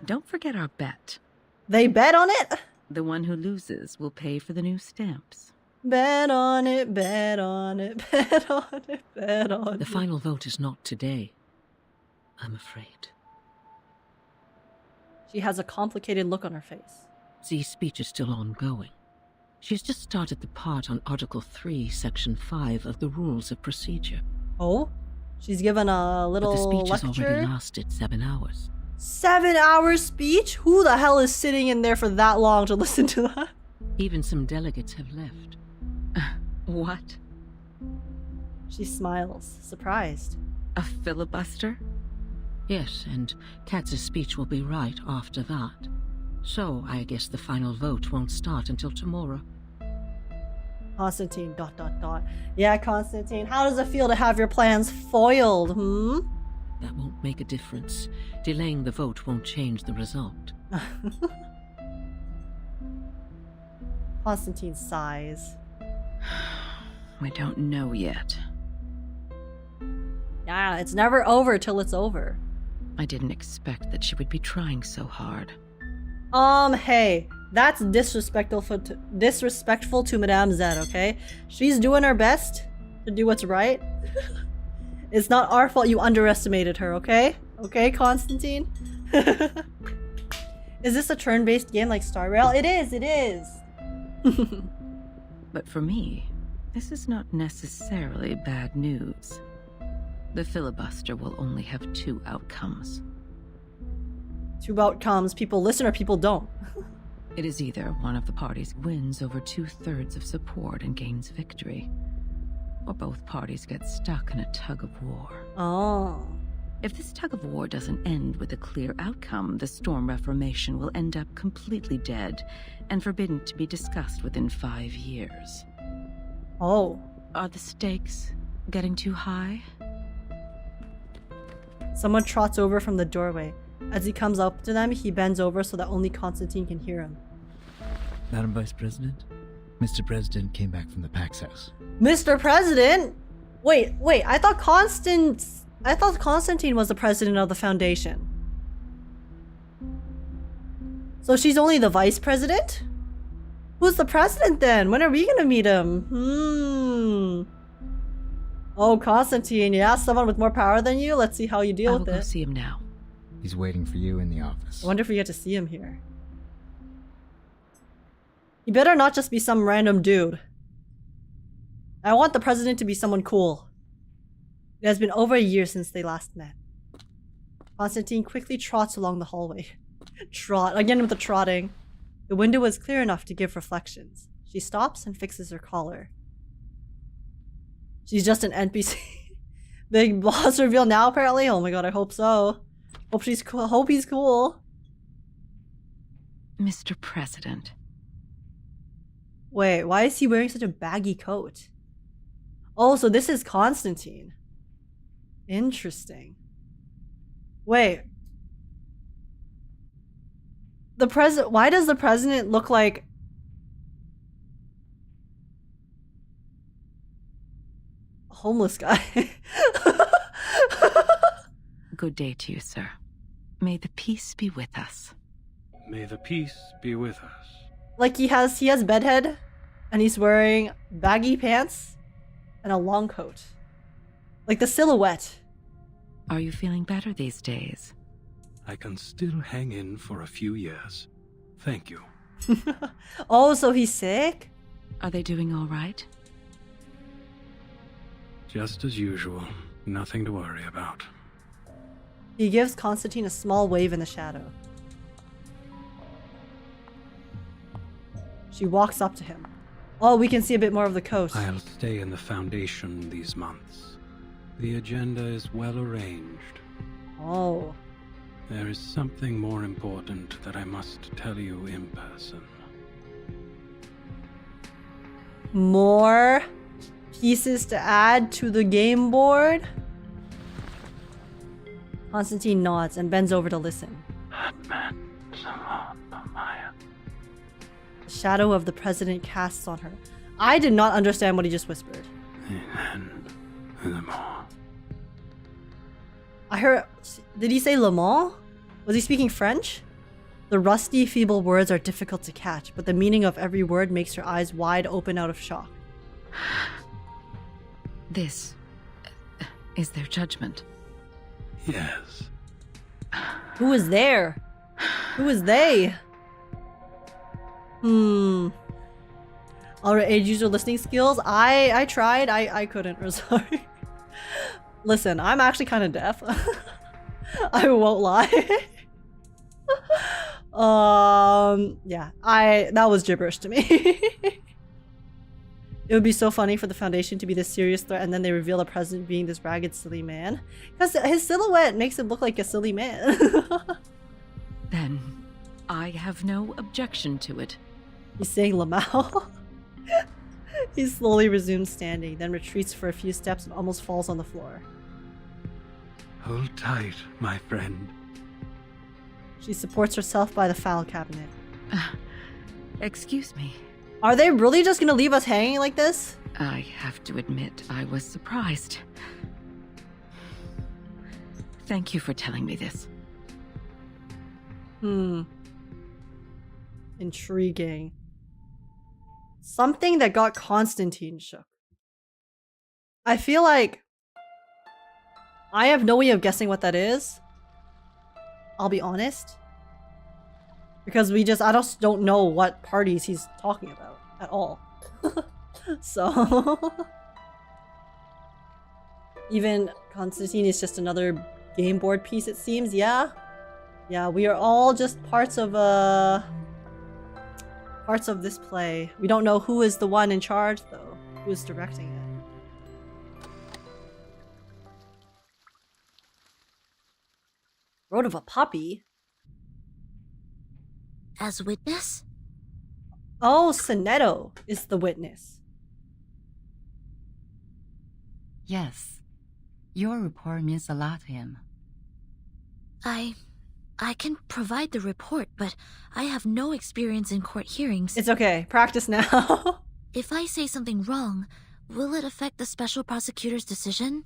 [SPEAKER 19] Don't forget our bet.
[SPEAKER 3] They bet on it?
[SPEAKER 19] The one who loses will pay for the new stamps.
[SPEAKER 3] Bet on it, bet on it, bet on it, bet on it.
[SPEAKER 22] the final vote is not today, I'm afraid.
[SPEAKER 3] She has a complicated look on her face.
[SPEAKER 22] Z's speech is still ongoing. She has just started the part on Article 3, Section 5 of the Rules of Procedure.
[SPEAKER 3] Oh? She's given a little
[SPEAKER 19] But the speech has
[SPEAKER 3] lecture.
[SPEAKER 19] already lasted 7 hours.
[SPEAKER 3] 7 hours speech? Who the hell is sitting in there for that long to listen to that?
[SPEAKER 19] Even some delegates have left. What?
[SPEAKER 3] She smiles, surprised.
[SPEAKER 19] A filibuster? Yes, and Katz's speech will be right after that. So I guess the final vote won't start until tomorrow.
[SPEAKER 3] Constantine, ... Yeah, Constantine, how does it feel to have your plans foiled,
[SPEAKER 19] That won't make a difference. Delaying the vote won't change the result.
[SPEAKER 3] Constantine sighs.
[SPEAKER 19] I don't know yet.
[SPEAKER 3] Yeah, it's never over till it's over.
[SPEAKER 19] I didn't expect that she would be trying so hard.
[SPEAKER 3] Hey, that's disrespectful to Madame Z, okay? She's doing her best to do what's right. It's not our fault you underestimated her, okay? Okay, Constantine? Is this a turn-based game like Star Rail? It is!
[SPEAKER 19] But for me, this is not necessarily bad news. The filibuster will only have 2 outcomes.
[SPEAKER 3] 2 outcomes, people listen or people don't.
[SPEAKER 19] It is either one of the parties wins over 2/3 of support and gains victory, or both parties get stuck in a tug of war.
[SPEAKER 3] Oh.
[SPEAKER 19] If this tug of war doesn't end with a clear outcome, the Storm Reformation will end up completely dead and forbidden to be discussed within 5 years.
[SPEAKER 3] Oh.
[SPEAKER 19] Are the stakes getting too high?
[SPEAKER 3] Someone trots over from the doorway. As he comes up to them, he bends over so that only Constantine can hear him.
[SPEAKER 1] Madam Vice President, Mr. President came back from the PAX house.
[SPEAKER 3] Mr. President? Wait, I thought Constantine was the president of the Foundation. So she's only the vice president? Who's the president then? When are we gonna meet him? Oh, Constantine, yeah, someone with more power than you? Let's see how you deal with it.
[SPEAKER 19] I'll go see him now.
[SPEAKER 1] He's waiting for you in the office.
[SPEAKER 3] I wonder if we get to see him here. He better not just be some random dude. I want the president to be someone cool. It has been over a year since they last met. Constantine quickly trots along the hallway. Trot, again with the trotting. The window is clear enough to give reflections. She stops and fixes her collar. She's just an NPC. Big boss reveal now, apparently? Oh my god, I hope so. Hope she's cool. Hope he's cool.
[SPEAKER 19] Mr. President.
[SPEAKER 3] Wait, why is he wearing such a baggy coat? Oh, so this is Constantine. Interesting. Wait. Why does the president look like... a homeless guy?
[SPEAKER 19] Good day to you, sir. May the peace be with us.
[SPEAKER 2] May the peace be with us.
[SPEAKER 3] Like he has bedhead, and he's wearing baggy pants and a long coat. Like the silhouette.
[SPEAKER 19] Are you feeling better these days?
[SPEAKER 2] I can still hang in for a few years. Thank you.
[SPEAKER 3] Oh, so he's sick?
[SPEAKER 19] Are they doing all right?
[SPEAKER 2] Just as usual. Nothing to worry about.
[SPEAKER 3] He gives Constantine a small wave in the shadow. She walks up to him. Oh, we can see a bit more of the coast.
[SPEAKER 2] I'll stay in the Foundation these months. The agenda is well arranged.
[SPEAKER 3] Oh.
[SPEAKER 2] There is something more important that I must tell you in person.
[SPEAKER 3] More pieces to add to the game board? Constantine nods and bends over to listen. The shadow of the president casts on her. I did not understand what he just whispered. I heard... Did he say Le Mans? Was he speaking French? The rusty, feeble words are difficult to catch, but the meaning of every word makes her eyes wide open out of shock.
[SPEAKER 19] This is their judgment.
[SPEAKER 2] Yes.
[SPEAKER 3] Who is there? Who is they? Alright, age user listening skills. I tried. I couldn't. I'm sorry. Listen, I'm actually kind of deaf. I won't lie. Yeah, that was gibberish to me. It would be so funny for the Foundation to be this serious threat and then they reveal the president being this ragged, silly man. Because his silhouette makes him look like a silly man.
[SPEAKER 19] Then, I have no objection to it.
[SPEAKER 3] He's saying Lamau. He slowly resumes standing, then retreats for a few steps and almost falls on the floor.
[SPEAKER 2] Hold tight, my friend.
[SPEAKER 3] She supports herself by the file cabinet.
[SPEAKER 19] Excuse me.
[SPEAKER 3] Are they really just gonna leave us hanging like this?
[SPEAKER 19] I have to admit, I was surprised. Thank you for telling me this.
[SPEAKER 3] Intriguing. Something that got Constantine shook. I feel like I have no way of guessing what that is. I'll be honest. Because I just don't know what parties he's talking about at all. So even Constantine is just another game board piece, it seems. Yeah, we are all just parts of this play. We don't know who is the one in charge though, who is directing it. Road of a puppy?
[SPEAKER 12] As witness?
[SPEAKER 3] Oh, Sonetto is the witness.
[SPEAKER 4] Yes. Your report means a lot to him.
[SPEAKER 12] I can provide the report, but I have no experience in court hearings.
[SPEAKER 3] It's okay. Practice now.
[SPEAKER 12] If I say something wrong, will it affect the special prosecutor's decision?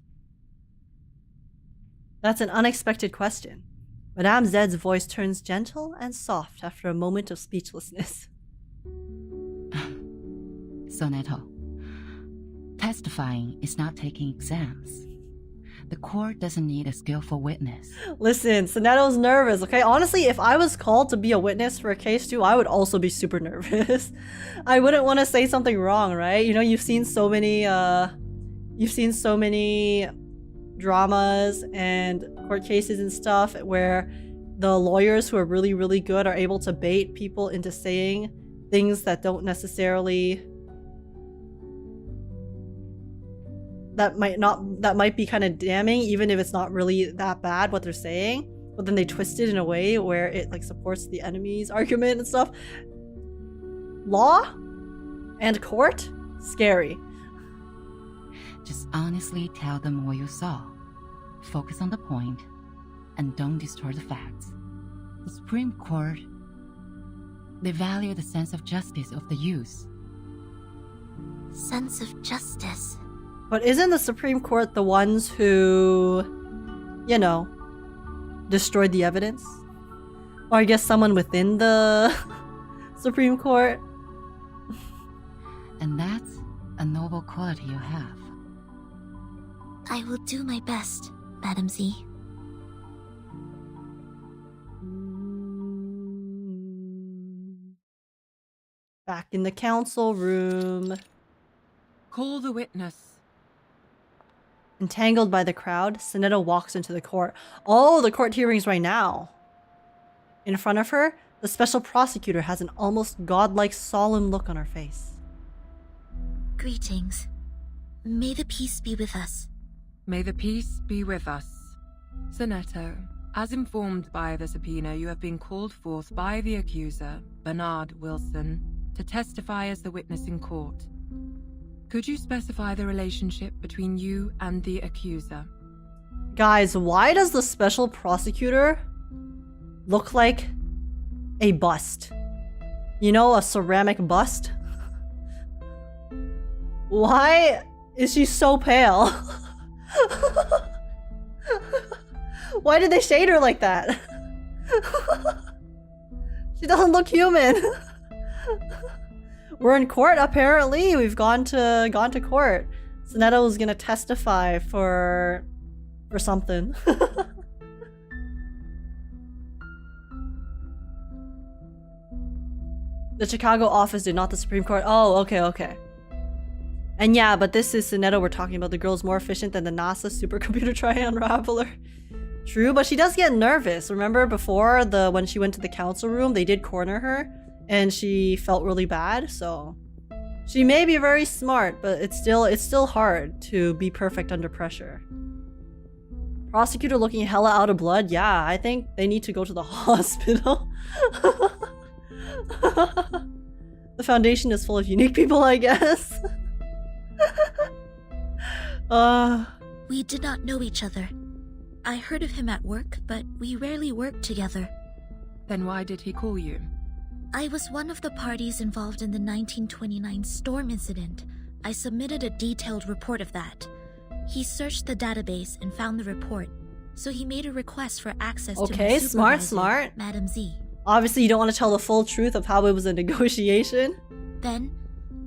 [SPEAKER 3] That's an unexpected question. Madame Zed's voice turns gentle and soft after a moment of speechlessness.
[SPEAKER 4] Sonetto, testifying is not taking exams. The court doesn't need a skillful witness.
[SPEAKER 3] Listen, Sonetto's nervous, okay? Honestly, if I was called to be a witness for a case too, I would also be super nervous. I wouldn't want to say something wrong, right? You know, you've seen so many dramas and court cases and stuff where the lawyers who are really, really good are able to bait people into saying things that don't necessarily... that might be kind of damning, even if it's not really that bad what they're saying, but then they twist it in a way where it like supports the enemy's argument and stuff. Law and court? Scary.
[SPEAKER 4] Just honestly tell them what you saw. Focus on the point, and don't distort the facts. The Supreme Court, they value the sense of justice of the youth.
[SPEAKER 12] Sense of justice.
[SPEAKER 3] But isn't the Supreme Court the ones who, you know, destroyed the evidence? Or I guess someone within the Supreme Court?
[SPEAKER 4] And that's a noble quality you have.
[SPEAKER 12] I will do my best, Madam Z.
[SPEAKER 3] Back in the council room.
[SPEAKER 14] Call the witness.
[SPEAKER 3] Entangled by the crowd, Sonetto walks into the court. Oh, the court hearings right now. In front of her, the special prosecutor has an almost godlike solemn look on her face.
[SPEAKER 12] Greetings. May the peace be with us.
[SPEAKER 14] May the peace be with us. Sonetto, as informed by the subpoena, you have been called forth by the accuser, Bernard Wilson, to testify as the witness in court. Could you specify the relationship between you and the accuser?
[SPEAKER 3] Guys, why does the special prosecutor look like a bust? You know, a ceramic bust? Why is she so pale? Why did they shade her like that? She doesn't look human. We're in court, apparently. We've gone to court. Sonetto's gonna testify for something. The Chicago office did not the Supreme Court. Oh, okay. And yeah, but this is Sunetto we're talking about. The girl's more efficient than the NASA supercomputer tri-unraveler. True, but she does get nervous. Remember before when she went to the council room, they did corner her and she felt really bad, so she may be very smart, but it's still hard to be perfect under pressure. Prosecutor looking hella out of blood. Yeah, I think they need to go to the hospital. The foundation is full of unique people, I guess.
[SPEAKER 12] We did not know each other. I heard of him at work, but we rarely worked together.
[SPEAKER 14] Then why did he call you?
[SPEAKER 12] I was one of the parties involved in the 1929 storm incident. I submitted a detailed report of that. He searched the database and found the report, so he made a request for access to my supervisor,
[SPEAKER 3] smart.
[SPEAKER 12] Madam Z.
[SPEAKER 3] Obviously, you don't want to tell the full truth of how it was a negotiation.
[SPEAKER 12] Then,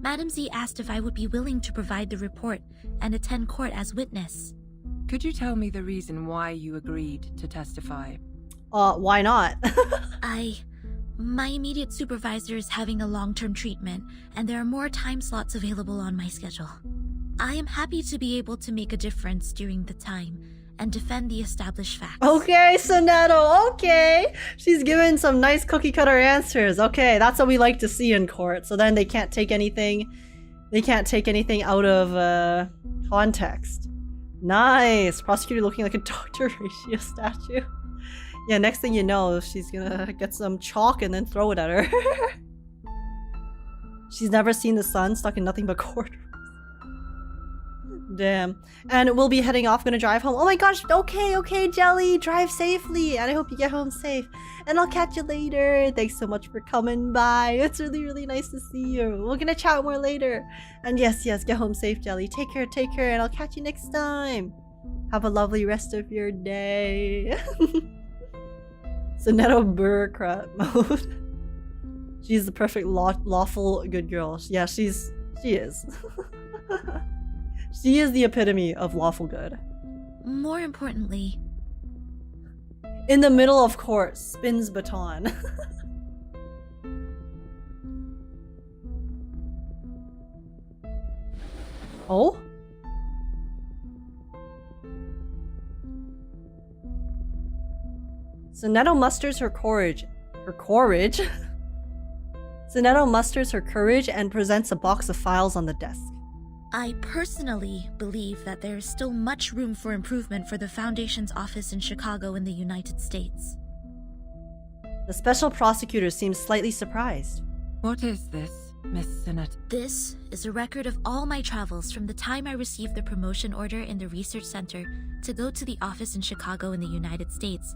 [SPEAKER 12] Madam Z asked if I would be willing to provide the report and attend court as witness.
[SPEAKER 14] Could you tell me the reason why you agreed to testify?
[SPEAKER 3] Why not?
[SPEAKER 12] My immediate supervisor is having a long-term treatment, and there are more time slots available on my schedule. I am happy to be able to make a difference during the time and defend the established facts.
[SPEAKER 3] Okay, Sunetto, okay. She's given some nice cookie cutter answers. Okay, that's what we like to see in court. So then they can't take anything out of context. Nice. Prosecutor looking like a Dr. Ratio statue. Yeah, next thing you know, she's gonna get some chalk and then throw it at her. She's never seen the sun, stuck in nothing but courtrooms. Damn. And we'll be heading off, gonna drive home. Oh my gosh, okay, Jelly, drive safely, and I hope you get home safe. And I'll catch you later. Thanks so much for coming by. It's really, really nice to see you. We're gonna chat more later. And yes, get home safe, Jelly. Take care, and I'll catch you next time. Have a lovely rest of your day. Sunetto bureaucrat mode. She's the perfect lawful good girl. Yeah, she is. She is the epitome of lawful good.
[SPEAKER 12] More importantly,
[SPEAKER 3] in the middle of court, spins baton. Oh? Sunetto musters her courage. Sunetto musters her courage and presents a box of files on the desk.
[SPEAKER 12] I personally believe that there is still much room for improvement for the Foundation's office in Chicago in the United States.
[SPEAKER 3] The special prosecutor seems slightly surprised.
[SPEAKER 14] What is this, Miss Sunetto?
[SPEAKER 12] This is a record of all my travels from the time I received the promotion order in the research center to go to the office in Chicago in the United States,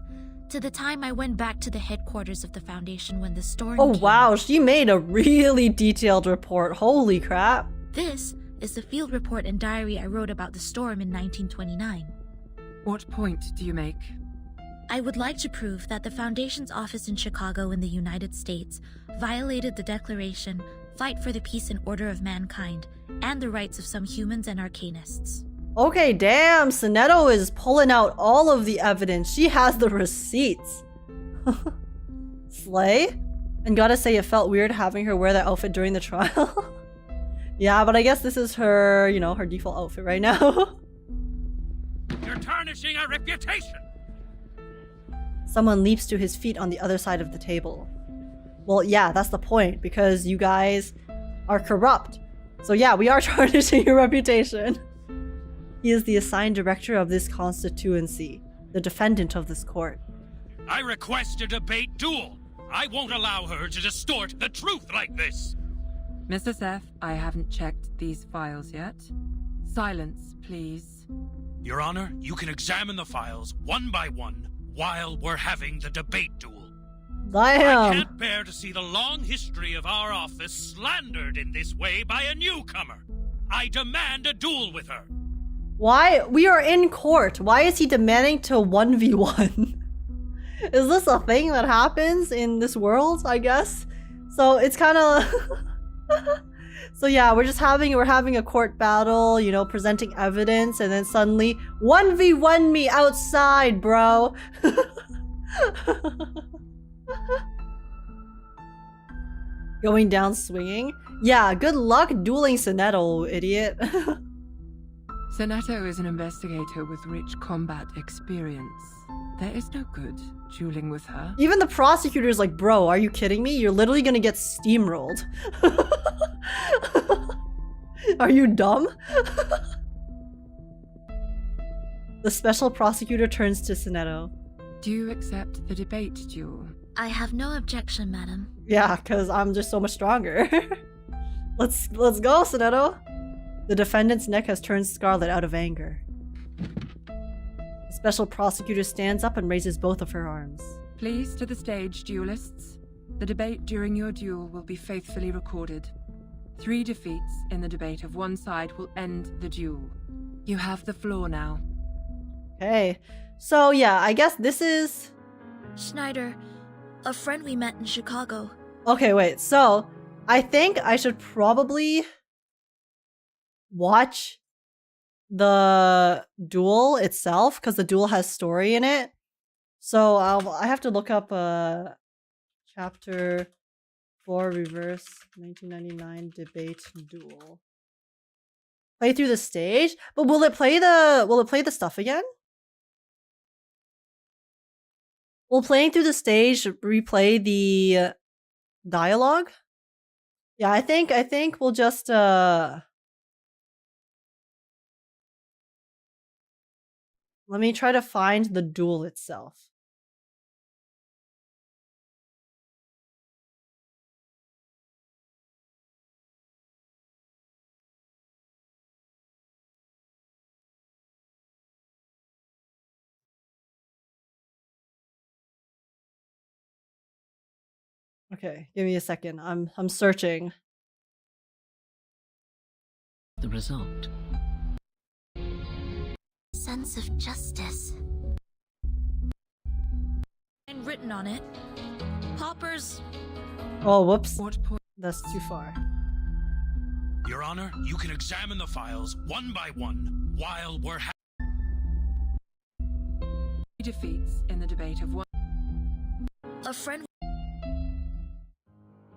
[SPEAKER 12] to the time I went back to the headquarters of the Foundation when the storm came.
[SPEAKER 3] Wow, she made a really detailed report. Holy crap.
[SPEAKER 12] This is the field report and diary I wrote about the storm in 1929.
[SPEAKER 14] What point do you make?
[SPEAKER 12] I would like to prove that the Foundation's office in Chicago in the United States violated the Declaration, Fight for the Peace and Order of Mankind, and the rights of some humans and arcanists.
[SPEAKER 3] Okay, damn, Sunetto is pulling out all of the evidence. She has the receipts. Slay? And gotta say, it felt weird having her wear that outfit during the trial. Yeah, but I guess this is her, her default outfit right now.
[SPEAKER 16] You're tarnishing our reputation!
[SPEAKER 3] Someone leaps to his feet on the other side of the table. Well, yeah, that's the point, because you guys are corrupt. So yeah, we are tarnishing your reputation. He is the assigned director of this constituency, the defendant of this court.
[SPEAKER 16] I request a debate duel. I won't allow her to distort the truth like this.
[SPEAKER 14] Mr. Seth, I haven't checked these files yet. Silence, please.
[SPEAKER 16] Your Honor, you can examine the files one by one while we're having the debate duel.
[SPEAKER 3] Damn.
[SPEAKER 16] I can't bear to see the long history of our office slandered in this way by a newcomer. I demand a duel with her.
[SPEAKER 3] Why? We are in court. Why is he demanding to 1v1? Is this a thing that happens in this world, I guess? So it's kind of... So yeah, we're having a court battle, presenting evidence, and then suddenly 1v1 me outside, bro. Going down swinging. Yeah, good luck dueling Sonetto, idiot.
[SPEAKER 14] Sonetto is an investigator with rich combat experience. There is no good dueling with her.
[SPEAKER 3] Even the prosecutor's like, bro, are you kidding me? You're literally gonna get steamrolled. Are you dumb? The special prosecutor turns to Sonetto.
[SPEAKER 14] Do you accept the debate duel?
[SPEAKER 12] I have no objection, madam.
[SPEAKER 3] Yeah, because I'm just so much stronger. Let's go, Sonetto. The defendant's neck has turned scarlet out of anger. The special prosecutor stands up and raises both of her arms.
[SPEAKER 14] Please to the stage, duelists. The debate during your duel will be faithfully recorded. 3 defeats in the debate of one side will end the duel. You have the floor now.
[SPEAKER 3] Okay. So yeah, I guess this is...
[SPEAKER 12] Schneider, a friend we met in Chicago.
[SPEAKER 3] Okay, wait. So, I think I should probably watch the duel itself, because the duel has story in it. So, I have to look up chapter 4 reverse 1999 debate duel. Play through the stage? But will it play the stuff again? Will playing through the stage replay the dialogue? Yeah, I think we'll just let me try to find the duel itself. Okay, give me a second. I'm searching.
[SPEAKER 22] The result.
[SPEAKER 12] Sense of justice. And written on it. Hopper's.
[SPEAKER 3] Oh, whoops. That's too far.
[SPEAKER 16] Your Honor, you can examine the files one by one while we're
[SPEAKER 14] Defeats in the debate of one.
[SPEAKER 12] A friend.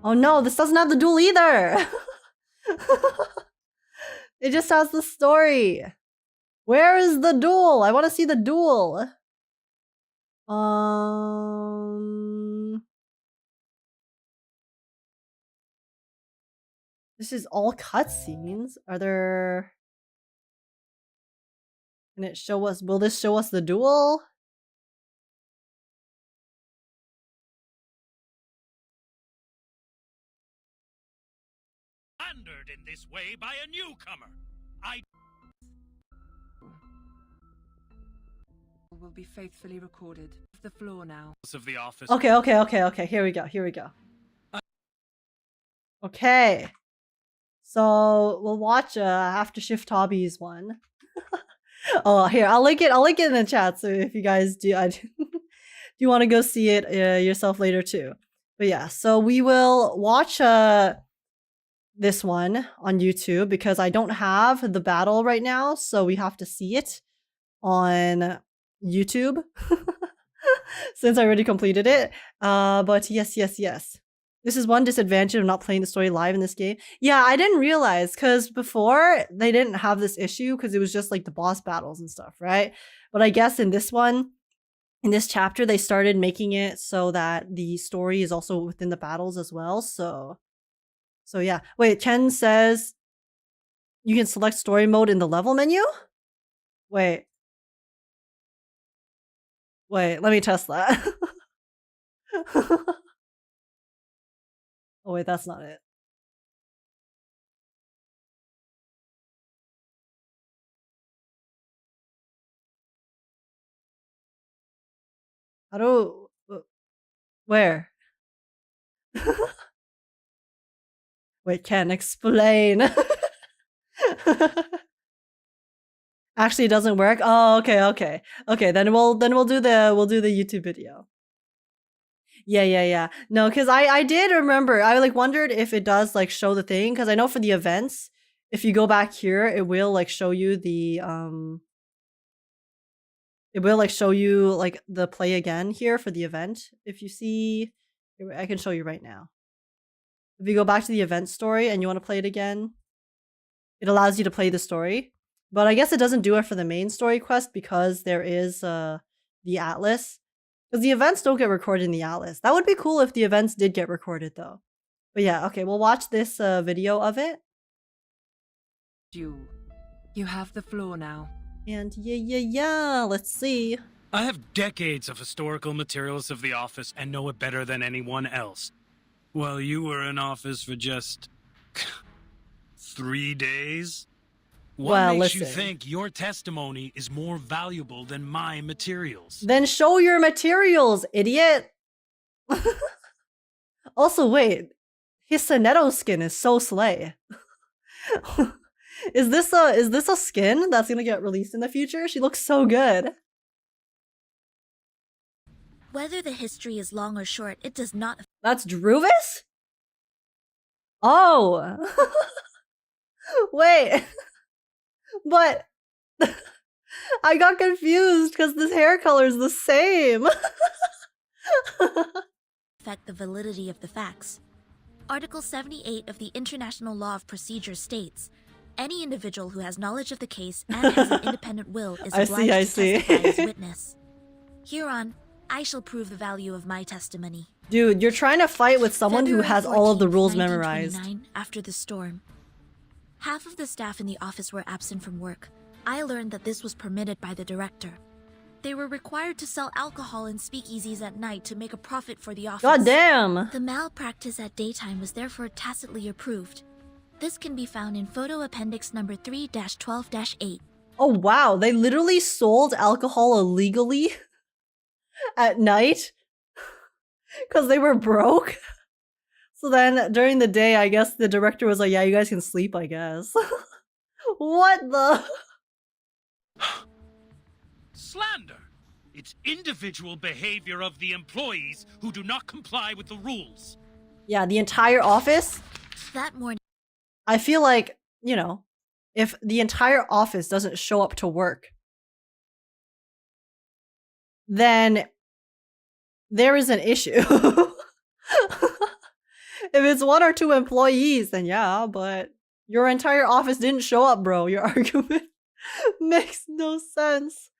[SPEAKER 3] Oh no, this doesn't have the duel either. It just has the story. Where is the duel? I want to see the duel. This is all cutscenes. Are there... Can it show us... Will this show us the duel?
[SPEAKER 16] slandered in this way by a newcomer. I
[SPEAKER 14] will be faithfully recorded. The floor now.
[SPEAKER 16] Of the office.
[SPEAKER 3] Okay. Here we go. Okay. So we'll watch After Shift Hobbies one. Oh, here I'll link it in the chat. So if you guys do, you want to go see it yourself later too. But yeah, so we will watch this one on YouTube because I don't have the battle right now, so we have to see it on YouTube since I already completed it. But yes. This is one disadvantage of not playing the story live in this game. Yeah, I didn't realize because before they didn't have this issue because it was just like the boss battles and stuff, right? But I guess in this one, in this chapter, they started making it so that the story is also within the battles as well. So yeah. Wait, Chen says you can select story mode in the level menu? Wait, let me test that. Oh wait, that's not it. How do... Where? Wait, Ken, explain. Actually, it doesn't work. Oh, okay. Okay, then we'll do the YouTube video. Yeah. No, because I did remember. I like wondered if it does like show the thing because I know for the events, if you go back here, it will like show you the it will like show you like the play again here for the event. If you see, I can show you right now. If you go back to the event story and you want to play it again, it allows you to play the story. But I guess it doesn't do it for the main story quest because there is the Atlas. Because the events don't get recorded in the Atlas. That would be cool if the events did get recorded though. But yeah, okay, we'll watch this video of it.
[SPEAKER 14] You have the floor now.
[SPEAKER 3] And yeah, let's see.
[SPEAKER 16] I have decades of historical materials of the office and know it better than anyone else. While you were in office for just 3 days? What makes you think your testimony is more valuable than my materials?
[SPEAKER 3] Then show your materials, idiot! Also, wait. His Sonetto skin is so slay. Is this a skin that's gonna get released in the future? She looks so good.
[SPEAKER 12] Whether the history is long or short, it does not.
[SPEAKER 3] That's Druvis? Oh! Wait. But I got confused because this hair color is the same.
[SPEAKER 12] Affect the validity of the facts. Article 78 of the International Law of Procedure states, any individual who has knowledge of the case and has an independent will is obliged to testify as witness. Hereon, I shall prove the value of my testimony.
[SPEAKER 3] Dude, you're trying to fight with someone who has all of the rules memorized.
[SPEAKER 12] After the storm, half of the staff in the office were absent from work. I learned that this was permitted by the director. They were required to sell alcohol in speakeasies at night to make a profit for the office.
[SPEAKER 3] God damn!
[SPEAKER 12] The malpractice at daytime was therefore tacitly approved. This can be found in photo appendix number 3-12-8.
[SPEAKER 3] Oh wow, they literally sold alcohol illegally at night because they were broke. So then during the day, I guess the director was like, yeah, you guys can sleep, I guess. What the?
[SPEAKER 16] Slander! It's individual behavior of the employees who do not comply with the rules.
[SPEAKER 3] Yeah, the entire office?
[SPEAKER 12] That morning,
[SPEAKER 3] I feel like, you know, if the entire office doesn't show up to work, then there is an issue. If it's 1 or 2 employees, then yeah, but your entire office didn't show up, bro. Your argument makes no sense.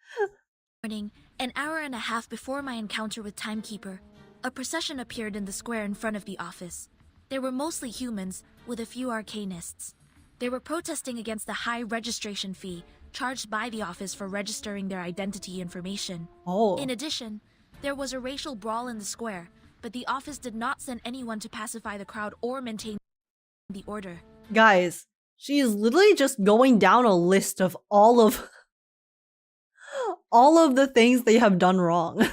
[SPEAKER 12] An hour and a half before my encounter with Timekeeper, a procession appeared in the square in front of the office. They were mostly humans, with a few arcanists. They were protesting against the high registration fee charged by the office for registering their identity information.
[SPEAKER 3] Oh.
[SPEAKER 12] In addition, there was a racial brawl in the square, but the office did not send anyone to pacify the crowd or maintain the order.
[SPEAKER 3] Guys, she is literally just going down a list of all of the things they have done wrong.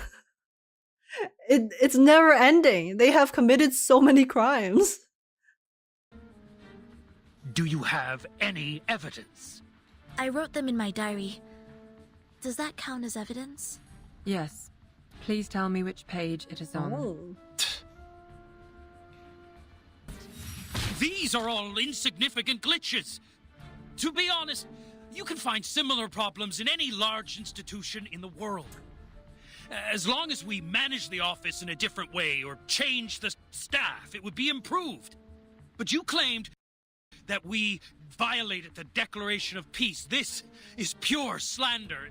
[SPEAKER 3] It's never ending. They have committed so many crimes.
[SPEAKER 16] Do you have any evidence?
[SPEAKER 12] I wrote them in my diary. Does that count as evidence?
[SPEAKER 14] Yes. Please tell me which page it is on.
[SPEAKER 3] Oh.
[SPEAKER 16] These are all insignificant glitches. To be honest, you can find similar problems in any large institution in the world. As long as we manage the office in a different way or change the staff, it would be improved. But you claimed that we violated the Declaration of Peace. This is pure slander,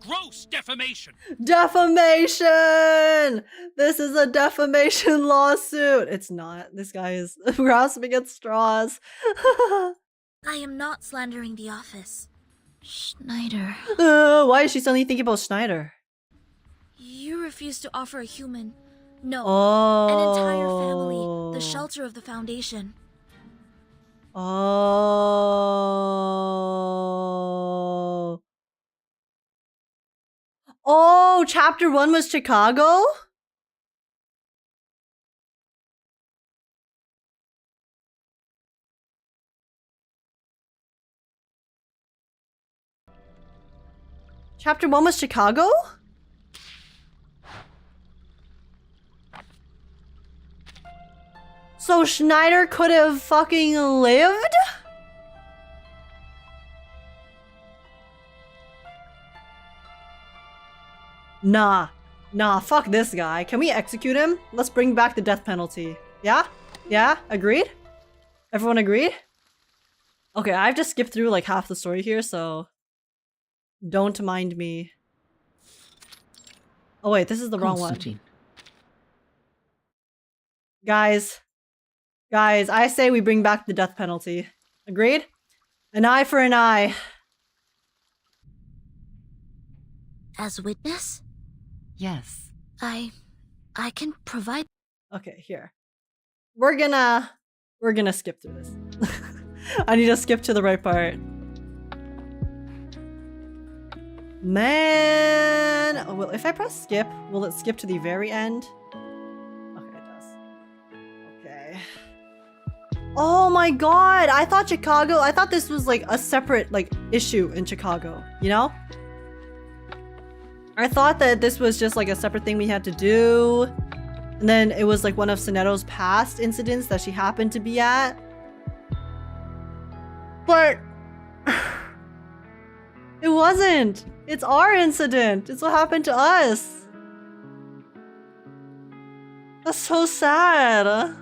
[SPEAKER 16] gross defamation.
[SPEAKER 3] Defamation! This is a defamation lawsuit. It's not. This guy is grasping at straws.
[SPEAKER 12] I am not slandering the office. Schneider.
[SPEAKER 3] Why is she suddenly thinking about Schneider?
[SPEAKER 12] You refuse to offer a human, no,
[SPEAKER 3] Oh.
[SPEAKER 12] an entire family, the shelter of the Foundation.
[SPEAKER 3] Oh. Oh, chapter 1 was Chicago? Chapter 1 was Chicago? So Schneider could have fucking lived? Nah, fuck this guy. Can we execute him? Let's bring back the death penalty. Yeah? Yeah? Agreed? Everyone agreed? Okay, I've just skipped through like half the story here, so don't mind me. Oh wait, this is the wrong one. Guys, I say we bring back the death penalty. Agreed? An eye for an eye.
[SPEAKER 12] As witness?
[SPEAKER 19] Yes.
[SPEAKER 12] I can provide.
[SPEAKER 3] Okay, here. We're gonna skip through this. I need to skip to the right part. Man, oh, well, if I press skip, will it skip to the very end? Okay, it does. Okay. Oh my god, I thought this was like a separate like issue in Chicago, you know? I thought that this was just like a separate thing we had to do. And then it was like one of Sonetto's past incidents that she happened to be at. But it wasn't. It's our incident. It's what happened to us. That's so sad.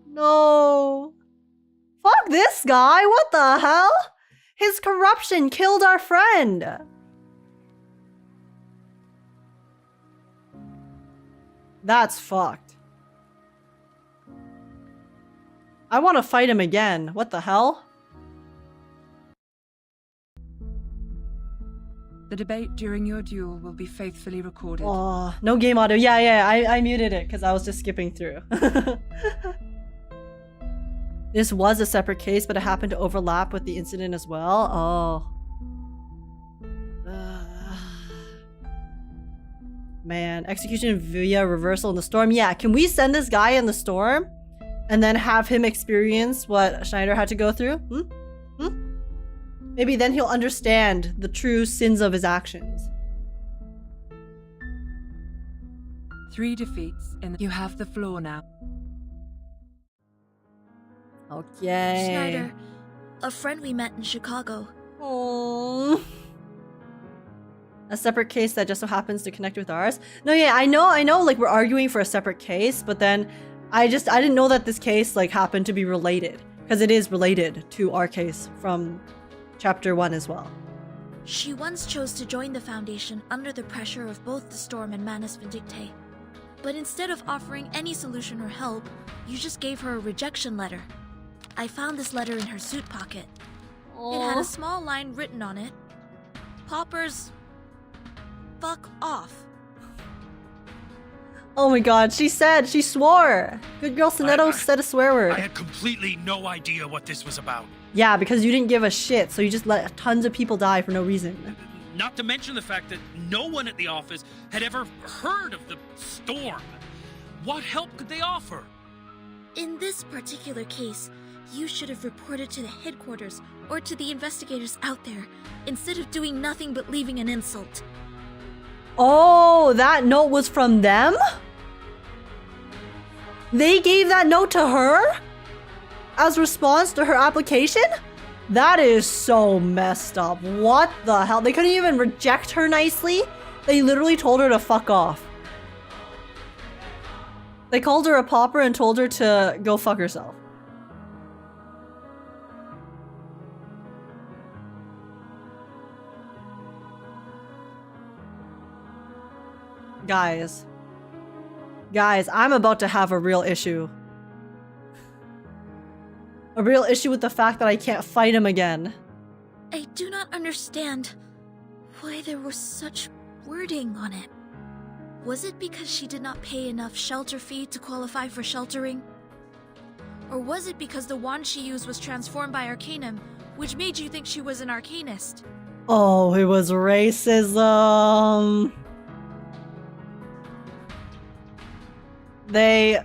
[SPEAKER 3] No. Fuck this guy. What the hell? His corruption killed our friend. That's fucked. I want to fight him again. What the hell?
[SPEAKER 14] The debate during your duel will be faithfully recorded.
[SPEAKER 3] Oh, no game audio. Yeah, I muted it because I was just skipping through. This was a separate case, but it happened to overlap with the incident as well. Oh. Man, execution via reversal in the storm. Yeah, can we send this guy in the storm? And then have him experience what Schneider had to go through? Maybe then he'll understand the true sins of his actions.
[SPEAKER 14] 3 defeats, and you have the floor now.
[SPEAKER 3] Okay.
[SPEAKER 12] Schneider, a friend we met in Chicago.
[SPEAKER 3] Oh. A separate case that just so happens to connect with ours. No, yeah, I know, like we're arguing for a separate case, but then I didn't know that this case like happened to be related, because it is related to our case from chapter 1 as well.
[SPEAKER 12] She once chose to join the Foundation under the pressure of both the Storm and Manus Vindicte. But instead of offering any solution or help, you just gave her a rejection letter. I found this letter in her suit pocket. It had a small line written on it. Poppers, fuck off.
[SPEAKER 3] Oh my god, she swore. Good girl Sonetto said a swear word.
[SPEAKER 16] I had completely no idea what this was about.
[SPEAKER 3] Yeah, because you didn't give a shit, so you just let tons of people die for no reason.
[SPEAKER 16] Not to mention the fact that no one at the office had ever heard of the storm. What help could they offer?
[SPEAKER 12] In this particular case, you should have reported to the headquarters or to the investigators out there, instead of doing nothing but leaving an insult.
[SPEAKER 3] Oh, that note was from them? They gave that note to her? As response to her application? That is so messed up. What the hell? They couldn't even reject her nicely? They literally told her to fuck off. They called her a pauper and told her to go fuck herself. Guys, I'm about to have a real issue. A real issue with the fact that I can't fight him again.
[SPEAKER 12] I do not understand why there was such wording on it. Was it because she did not pay enough shelter fee to qualify for sheltering? Or was it because the wand she used was transformed by Arcanum, which made you think she was an Arcanist?
[SPEAKER 3] Oh, it was racism. They...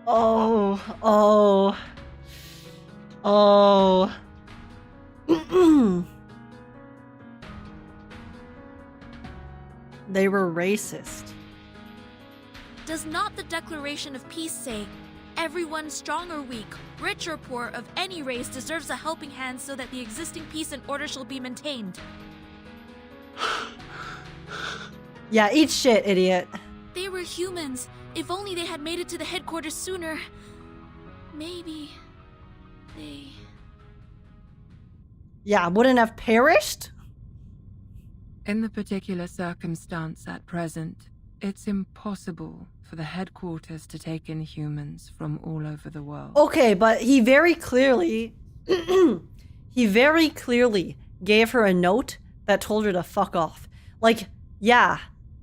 [SPEAKER 3] Oh. They were racist.
[SPEAKER 12] Does not the Declaration of Peace say, everyone strong or weak, rich or poor, of any race deserves a helping hand so that the existing peace and order shall be maintained?
[SPEAKER 3] Yeah, eat shit, idiot.
[SPEAKER 12] They were humans. If only they had made it to the headquarters sooner. Maybe they...
[SPEAKER 3] Yeah, wouldn't have perished?
[SPEAKER 14] In the particular circumstance at present, it's impossible for the headquarters to take in humans from all over the world.
[SPEAKER 3] Okay, but he very clearly... he very clearly gave her a note that told her to fuck off. Like, yeah,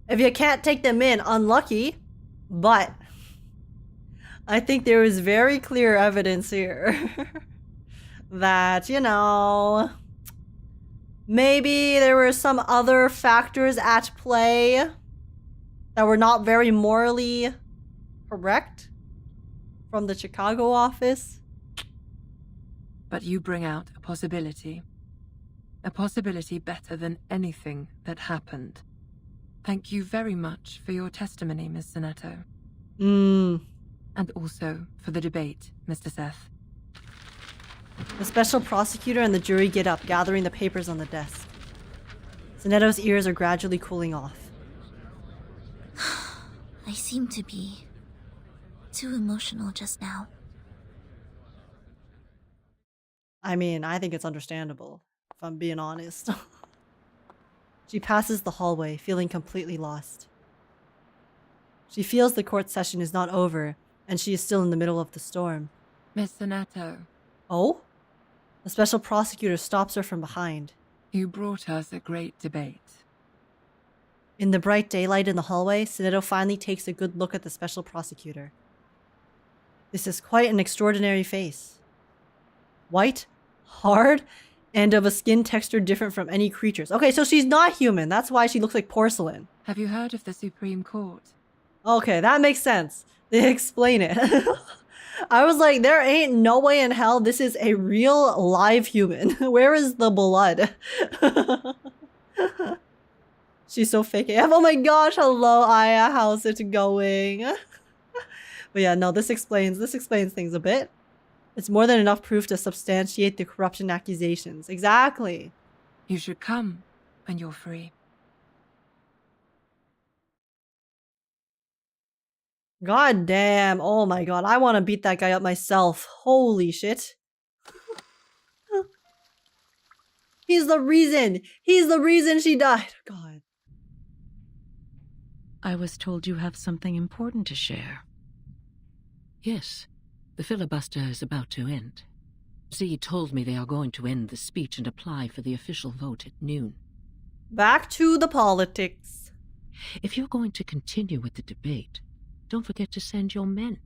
[SPEAKER 3] if you can't take them in, unlucky, but I think there is very clear evidence here that, you know, maybe there were some other factors at play that were not very morally correct from the Chicago office.
[SPEAKER 14] But you bring out a possibility. A possibility better than anything that happened. Thank you very much for your testimony, Miss Sonetto. And also for the debate, Mr. Seth.
[SPEAKER 3] The special prosecutor and the jury get up, gathering the papers on the desk. Sonetto's ears are gradually cooling off.
[SPEAKER 12] I seem to be too emotional just now.
[SPEAKER 3] I mean, I think it's understandable, if I'm being honest. She passes the hallway, feeling completely lost. She feels the court session is not over, and she is still in the middle of the storm.
[SPEAKER 14] Miss Sonetto.
[SPEAKER 3] Oh? The special prosecutor stops her from behind.
[SPEAKER 14] You brought us a great debate.
[SPEAKER 3] In the bright daylight in the hallway, Sonetto finally takes a good look at the special prosecutor. This is quite an extraordinary face. White, hard, and of a skin texture different from any creature's. Okay, so she's not human. That's why she looks like porcelain.
[SPEAKER 14] Have you heard of the Supreme Court?
[SPEAKER 3] Okay, that makes sense. They explain it. I was like, there ain't no way in hell this is a real live human. Where is the blood? She's so fake AF. Oh my gosh, hello Aya, how's it going? But yeah, no, this explains things a bit. It's more than enough proof to substantiate the corruption accusations. Exactly.
[SPEAKER 14] You should come when you're free.
[SPEAKER 3] God damn. Oh my god. I want to beat that guy up myself. Holy shit. He's the reason. He's the reason she died. God.
[SPEAKER 19] I was told you have something important to share. Yes. The filibuster is about to end. Z told me they are going to end the speech and apply for the official vote at noon.
[SPEAKER 3] Back to the politics.
[SPEAKER 19] If you're going to continue with the debate, don't forget to send your men.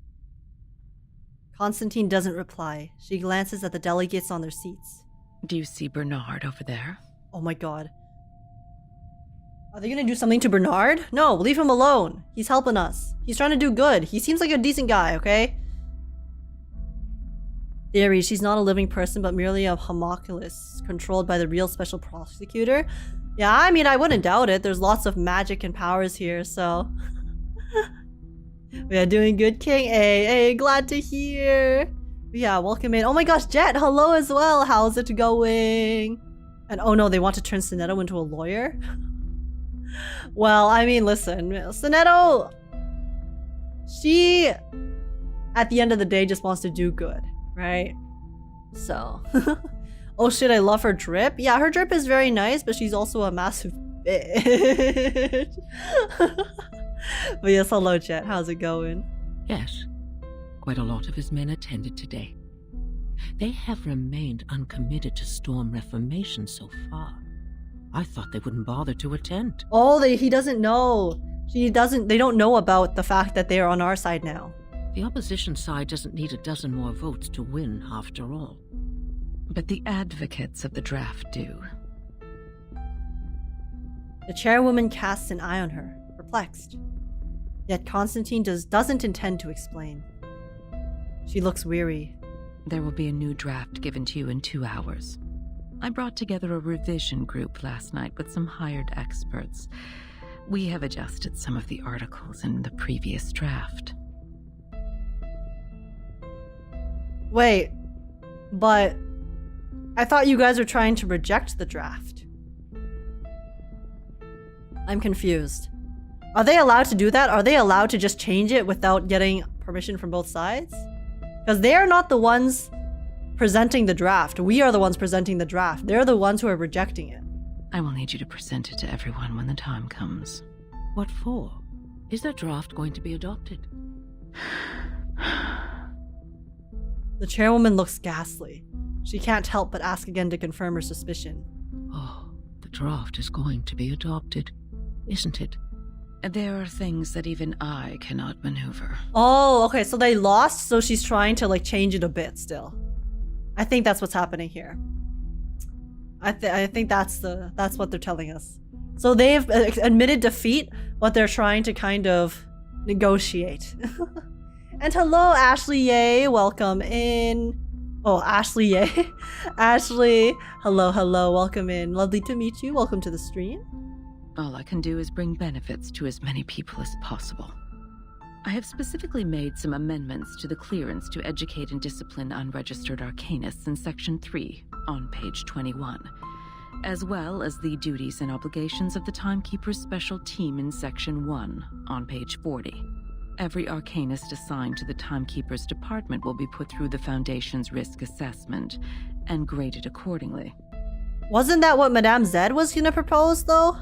[SPEAKER 3] Constantine doesn't reply. She glances at the delegates on their seats.
[SPEAKER 19] Do you see Bernard over there?
[SPEAKER 3] Oh my god. Are they gonna do something to Bernard? No, leave him alone. He's helping us. He's trying to do good. He seems like a decent guy, okay? Theory, she's not a living person, but merely a homunculus, controlled by the real special prosecutor. Yeah, I mean, I wouldn't doubt it. There's lots of magic and powers here, so... Yeah, doing good, King. Hey, glad to hear. Yeah, welcome in. Oh my gosh, Jet, hello as well. How's it going? And oh no, they want to turn Sonetto into a lawyer? Well, I mean, listen, Sonetto... She, at the end of the day, just wants to do good. Right? So. Oh shit, I love her drip. Yeah, her drip is very nice, but she's also a massive bitch. But yes, hello, Jet. How's it going?
[SPEAKER 19] Yes. Quite a lot of his men attended today. They have remained uncommitted to storm reformation so far. I thought they wouldn't bother to attend.
[SPEAKER 3] Oh, he doesn't know. They don't know about the fact that they're on our side now.
[SPEAKER 19] The opposition side doesn't need a dozen more votes to win, after all. But the advocates of the draft do.
[SPEAKER 3] The chairwoman casts an eye on her, perplexed. Yet Constantine doesn't intend to explain. She looks weary.
[SPEAKER 19] There will be a new draft given to you in 2 hours. I brought together a revision group last night with some hired experts. We have adjusted some of the articles in the previous draft.
[SPEAKER 3] Wait, but I thought you guys were trying to reject the draft. I'm confused. Are they allowed to do that? Are they allowed to just change it without getting permission from both sides? Because they are not the ones presenting the draft. We are the ones presenting the draft. They're the ones who are rejecting it.
[SPEAKER 19] I will need you to present it to everyone when the time comes.
[SPEAKER 17] What for? Is the draft going to be adopted?
[SPEAKER 3] The chairwoman looks ghastly. She can't help but ask again to confirm her suspicion.
[SPEAKER 17] Oh, the draft is going to be adopted, isn't it?
[SPEAKER 19] There are things that even I cannot maneuver.
[SPEAKER 3] Oh, okay, so they lost, so she's trying to like change it a bit still. I think that's what's happening here. I think that's what they're telling us. So they've admitted defeat, but they're trying to kind of negotiate. And hello, Ashley Yay, welcome in. Oh, Ashley Yay. Ashley, hello, welcome in. Lovely to meet you. Welcome to the stream.
[SPEAKER 19] All I can do is bring benefits to as many people as possible. I have specifically made some amendments to the clearance to educate and discipline unregistered arcanists in Section 3 on page 21, as well as the duties and obligations of the Timekeeper's special team in Section 1 on page 40. Every arcanist assigned to the Timekeeper's department will be put through the Foundation's risk assessment and graded accordingly.
[SPEAKER 3] Wasn't that what Madame Zed was gonna propose, though?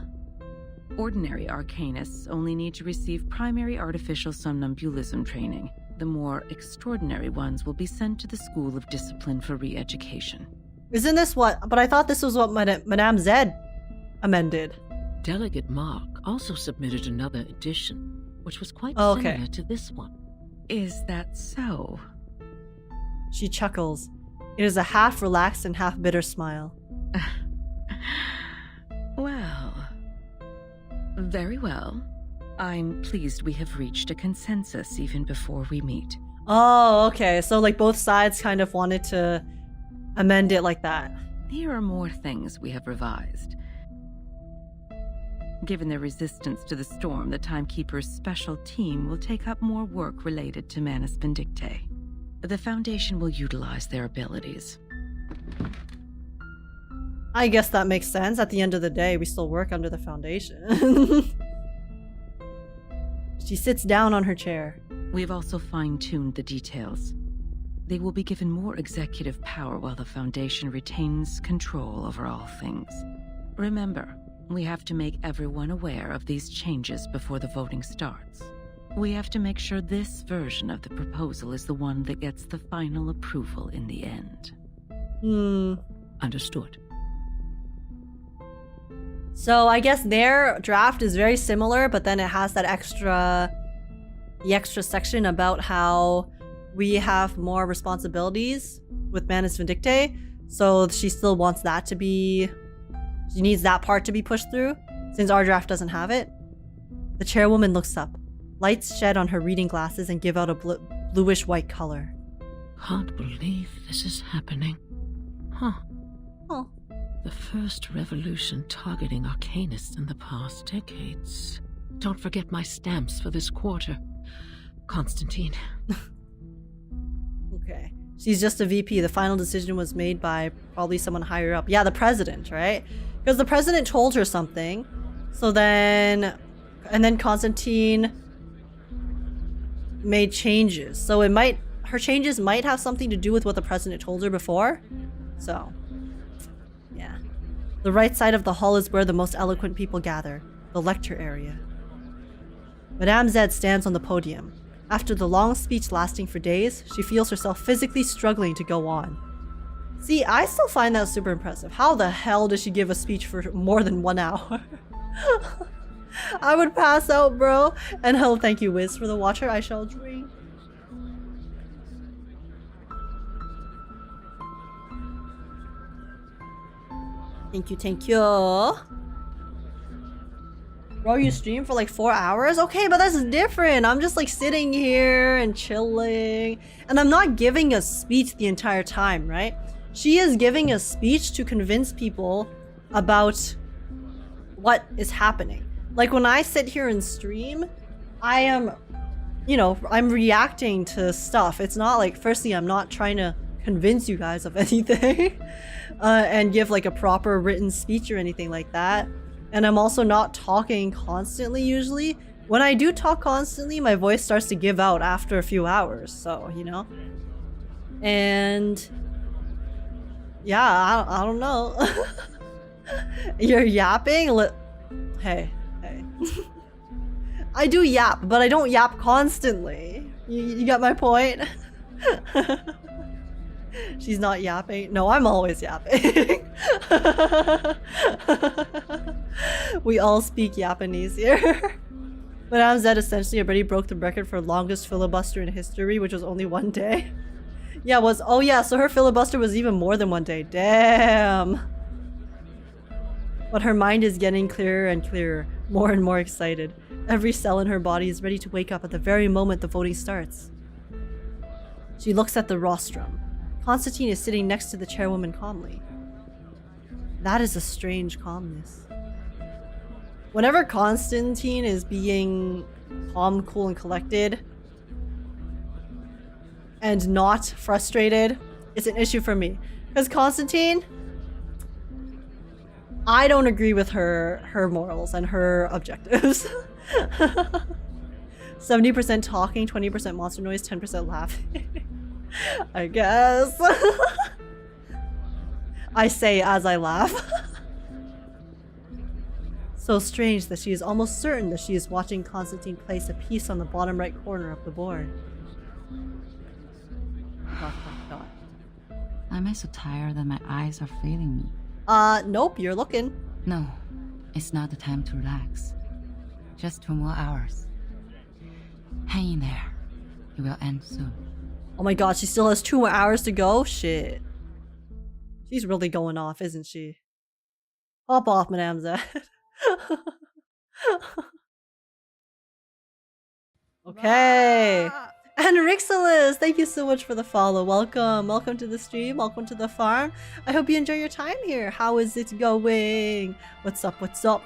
[SPEAKER 19] Ordinary arcanists only need to receive primary artificial somnambulism training. The more extraordinary ones will be sent to the School of Discipline for re-education.
[SPEAKER 3] Isn't this what... But I thought this was what Madame Zed amended.
[SPEAKER 17] Delegate Mark also submitted another edition, which was quite similar to this one.
[SPEAKER 19] Is that so?
[SPEAKER 3] She chuckles. It is a half relaxed and half bitter smile.
[SPEAKER 19] Well... Very well. I'm pleased we have reached a consensus even before we meet.
[SPEAKER 3] Oh, okay. So like both sides kind of wanted to amend it like that.
[SPEAKER 19] Here are more things we have revised. Given their resistance to the storm, the Timekeeper's special team will take up more work related to Manus Vindictae. The Foundation will utilize their abilities.
[SPEAKER 3] I guess that makes sense. At the end of the day, we still work under the Foundation. She sits down on her chair.
[SPEAKER 19] We've also fine-tuned the details. They will be given more executive power while the Foundation retains control over all things. Remember, we have to make everyone aware of these changes before the voting starts. We have to make sure this version of the proposal is the one that gets the final approval in the end.
[SPEAKER 17] Understood.
[SPEAKER 3] So I guess their draft is very similar, but then it has that the extra section about how we have more responsibilities with Manus Vindictae. So she still wants that to be... She needs that part to be pushed through, since our draft doesn't have it. The chairwoman looks up. Lights shed on her reading glasses and give out a bluish-white color.
[SPEAKER 17] Can't believe this is happening. Huh.
[SPEAKER 3] Oh.
[SPEAKER 17] The first revolution targeting arcanists in the past decades. Don't forget my stamps for this quarter. Constantine.
[SPEAKER 3] Okay. She's just a VP. The final decision was made by probably someone higher up. Yeah, the president, right? Because the president told her something. So then... And then Constantine made changes. So it might... Her changes might have something to do with what the president told her before. So... Yeah. The right side of the hall is where the most eloquent people gather. The lecture area. Madame Zed stands on the podium. After the long speech lasting for days, she feels herself physically struggling to go on. See, I still find that super impressive. How the hell does she give a speech for more than 1 hour? I would pass out, bro. And hello, thank you, Wiz, for the water I shall drink. Thank you. Bro, you stream for like 4 hours? Okay, but that's different. I'm just like sitting here and chilling. And I'm not giving a speech the entire time, right? She is giving a speech to convince people about what is happening. Like when I sit here and stream, I am, you know, I'm reacting to stuff. It's not like, firstly, I'm not trying to convince you guys of anything and give like a proper written speech or anything like that. And I'm also not talking constantly usually. When I do talk constantly, my voice starts to give out after a few hours, so, you know. And yeah, I don't know. You're yapping? Hey. I do yap, but I don't yap constantly. You got my point? She's not yapping. No, I'm always yapping. We all speak Japanese here. Madame Z essentially already broke the record for longest filibuster in history, which was only 1 day. Yeah, oh yeah, so her filibuster was even more than 1 day. Damn. But her mind is getting clearer and clearer, more and more excited. Every cell in her body is ready to wake up at the very moment the voting starts. She looks at the rostrum. Constantine is sitting next to the chairwoman calmly. That is a strange calmness. Whenever Constantine is being calm, cool, and collected, and not frustrated, it's an issue for me. Because Constantine, I don't agree with her morals and her objectives. 70% talking, 20% monster noise, 10% laughing. I guess. I say as I laugh. So strange that she is almost certain that she is watching Constantine place a piece on the bottom right corner of the board.
[SPEAKER 4] Am I so tired that my eyes are failing me?
[SPEAKER 3] Nope, you're looking.
[SPEAKER 4] No, it's not the time to relax. Just 2 more hours. Hang in there. It will end soon.
[SPEAKER 3] Oh my god, she still has 2 more hours to go? Shit. She's really going off, isn't she? Hop off, Madame Z. Okay. And Rixalis, thank you so much for the follow. Welcome. Welcome to the stream. Welcome to the farm. I hope you enjoy your time here. How is it going? What's up? What's up?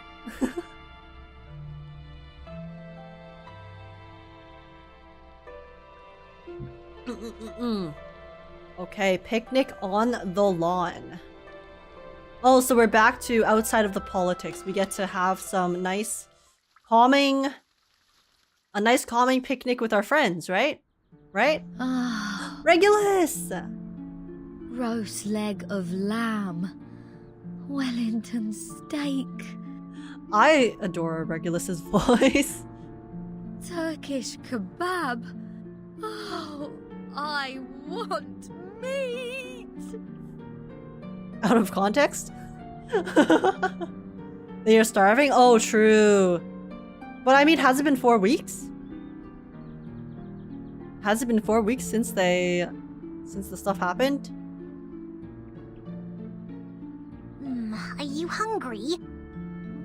[SPEAKER 3] Okay, picnic on the lawn. Oh, so we're back to outside of the politics. We get to have some nice calming picnic with our friends, right? Right? Regulus!
[SPEAKER 7] Roast leg of lamb. Wellington steak.
[SPEAKER 3] I adore Regulus's voice.
[SPEAKER 7] Turkish kebab. Oh, I want meat.
[SPEAKER 3] Out of context? They are starving? Oh, true. But I mean, has it been 4 weeks? Has it been 4 weeks since the stuff happened?
[SPEAKER 8] Are you hungry?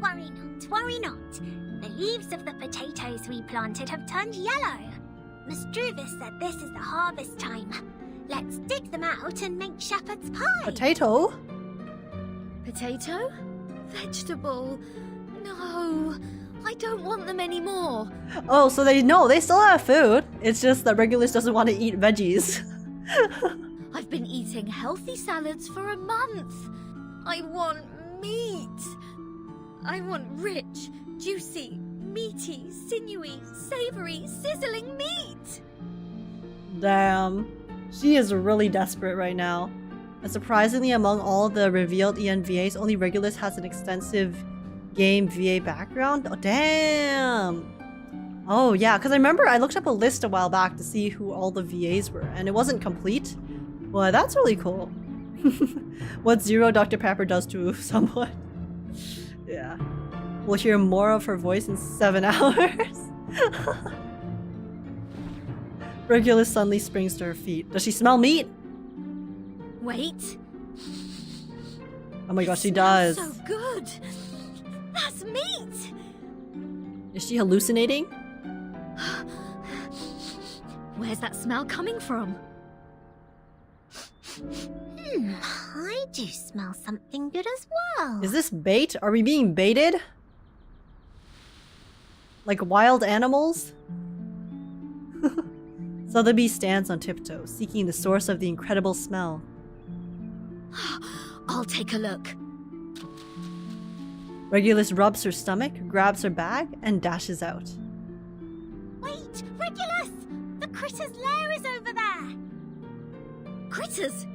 [SPEAKER 8] Worry not. The leaves of the potatoes we planted have turned yellow. Miss Druvis said this is the harvest time. Let's dig them out and make shepherd's pie.
[SPEAKER 3] Potato?
[SPEAKER 7] Potato? Vegetable? No, I don't want them anymore.
[SPEAKER 3] Oh, so they still have food. It's just that Regulus doesn't want to eat veggies.
[SPEAKER 7] I've been eating healthy salads for a month. I want meat. I want rich, juicy, meaty, sinewy, savory, sizzling meat. Damn.
[SPEAKER 3] She is really desperate right now. And surprisingly, among all the revealed ENVAs, only Regulus has an extensive game VA background. Oh, damn! Oh, yeah, because I remember I looked up a list a while back to see who all the VAs were, and it wasn't complete. Well, that's really cool. What Zero Dr. Pepper does to someone. Yeah. We'll hear more of her voice in 7 hours. Regulus suddenly springs to her feet. Does she smell meat?
[SPEAKER 7] Wait.
[SPEAKER 3] Oh my gosh, she does.
[SPEAKER 7] So good. That's meat.
[SPEAKER 3] Is she hallucinating?
[SPEAKER 7] Where's that smell coming from?
[SPEAKER 8] I do smell something good as well.
[SPEAKER 3] Is this bait? Are we being baited? Like wild animals? Sotheby stands on tiptoe, seeking the source of the incredible smell.
[SPEAKER 7] I'll take a look.
[SPEAKER 3] Regulus rubs her stomach, grabs her bag, and dashes out.
[SPEAKER 8] Wait, Regulus! The critter's lair is over there!
[SPEAKER 7] Critters?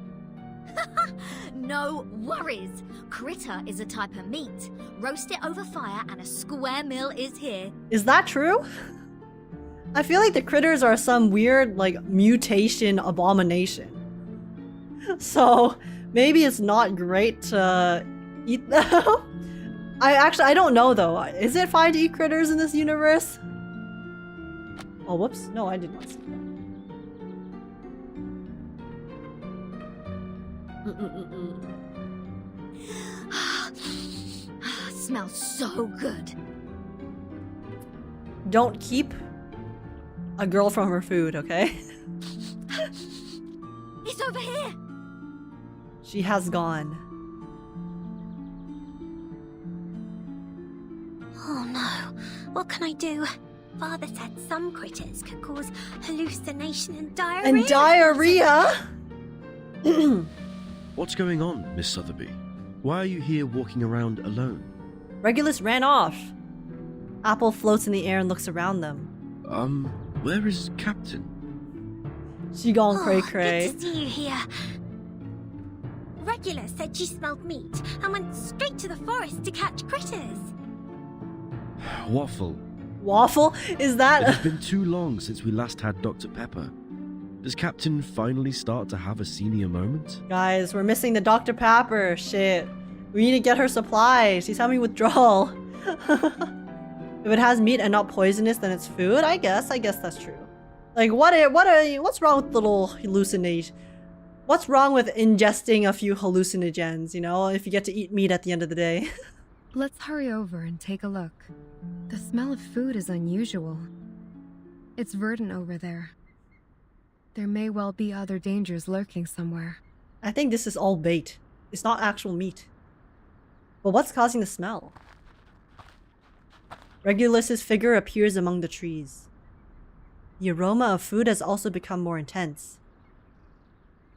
[SPEAKER 7] No worries. Critter is a type of meat. Roast it over fire and a square meal is here.
[SPEAKER 3] Is that true? I feel like the critters are some weird, like, mutation abomination. So, maybe it's not great to eat them. I don't know though. Is it fine to eat critters in this universe? Oh, whoops. No, I did not see that.
[SPEAKER 7] Smells so good.
[SPEAKER 3] Don't keep a girl from her food, okay?
[SPEAKER 7] It's over here.
[SPEAKER 3] She has gone.
[SPEAKER 8] Oh no, what can I do? Father said some critters could cause hallucination and diarrhea.
[SPEAKER 3] And diarrhea?
[SPEAKER 9] What's going on, Miss Sotheby? Why are you here walking around alone?
[SPEAKER 3] Regulus ran off. Apple floats in the air and looks around them.
[SPEAKER 9] Where is Captain?
[SPEAKER 3] She gone cray-cray.
[SPEAKER 8] Good to see you here. Regulus said she smelled meat and went straight to the forest to catch critters.
[SPEAKER 9] Waffle.
[SPEAKER 3] Waffle? Is that...
[SPEAKER 9] It has been too long since we last had Dr. Pepper. Does Captain finally start to have a senior moment?
[SPEAKER 3] Guys, we're missing the Dr. Pepper. Shit. We need to get her supplies. She's having withdrawal. If it has meat and not poisonous, then it's food. I guess that's true. Like, what's wrong with little hallucinate? What's wrong with ingesting a few hallucinogens, you know, if you get to eat meat at the end of the day?
[SPEAKER 10] Let's hurry over and take a look. The smell of food is unusual. It's verdant over there. There may well be other dangers lurking somewhere.
[SPEAKER 3] I think this is all bait. It's not actual meat. But what's causing the smell? Regulus's figure appears among the trees. The aroma of food has also become more intense.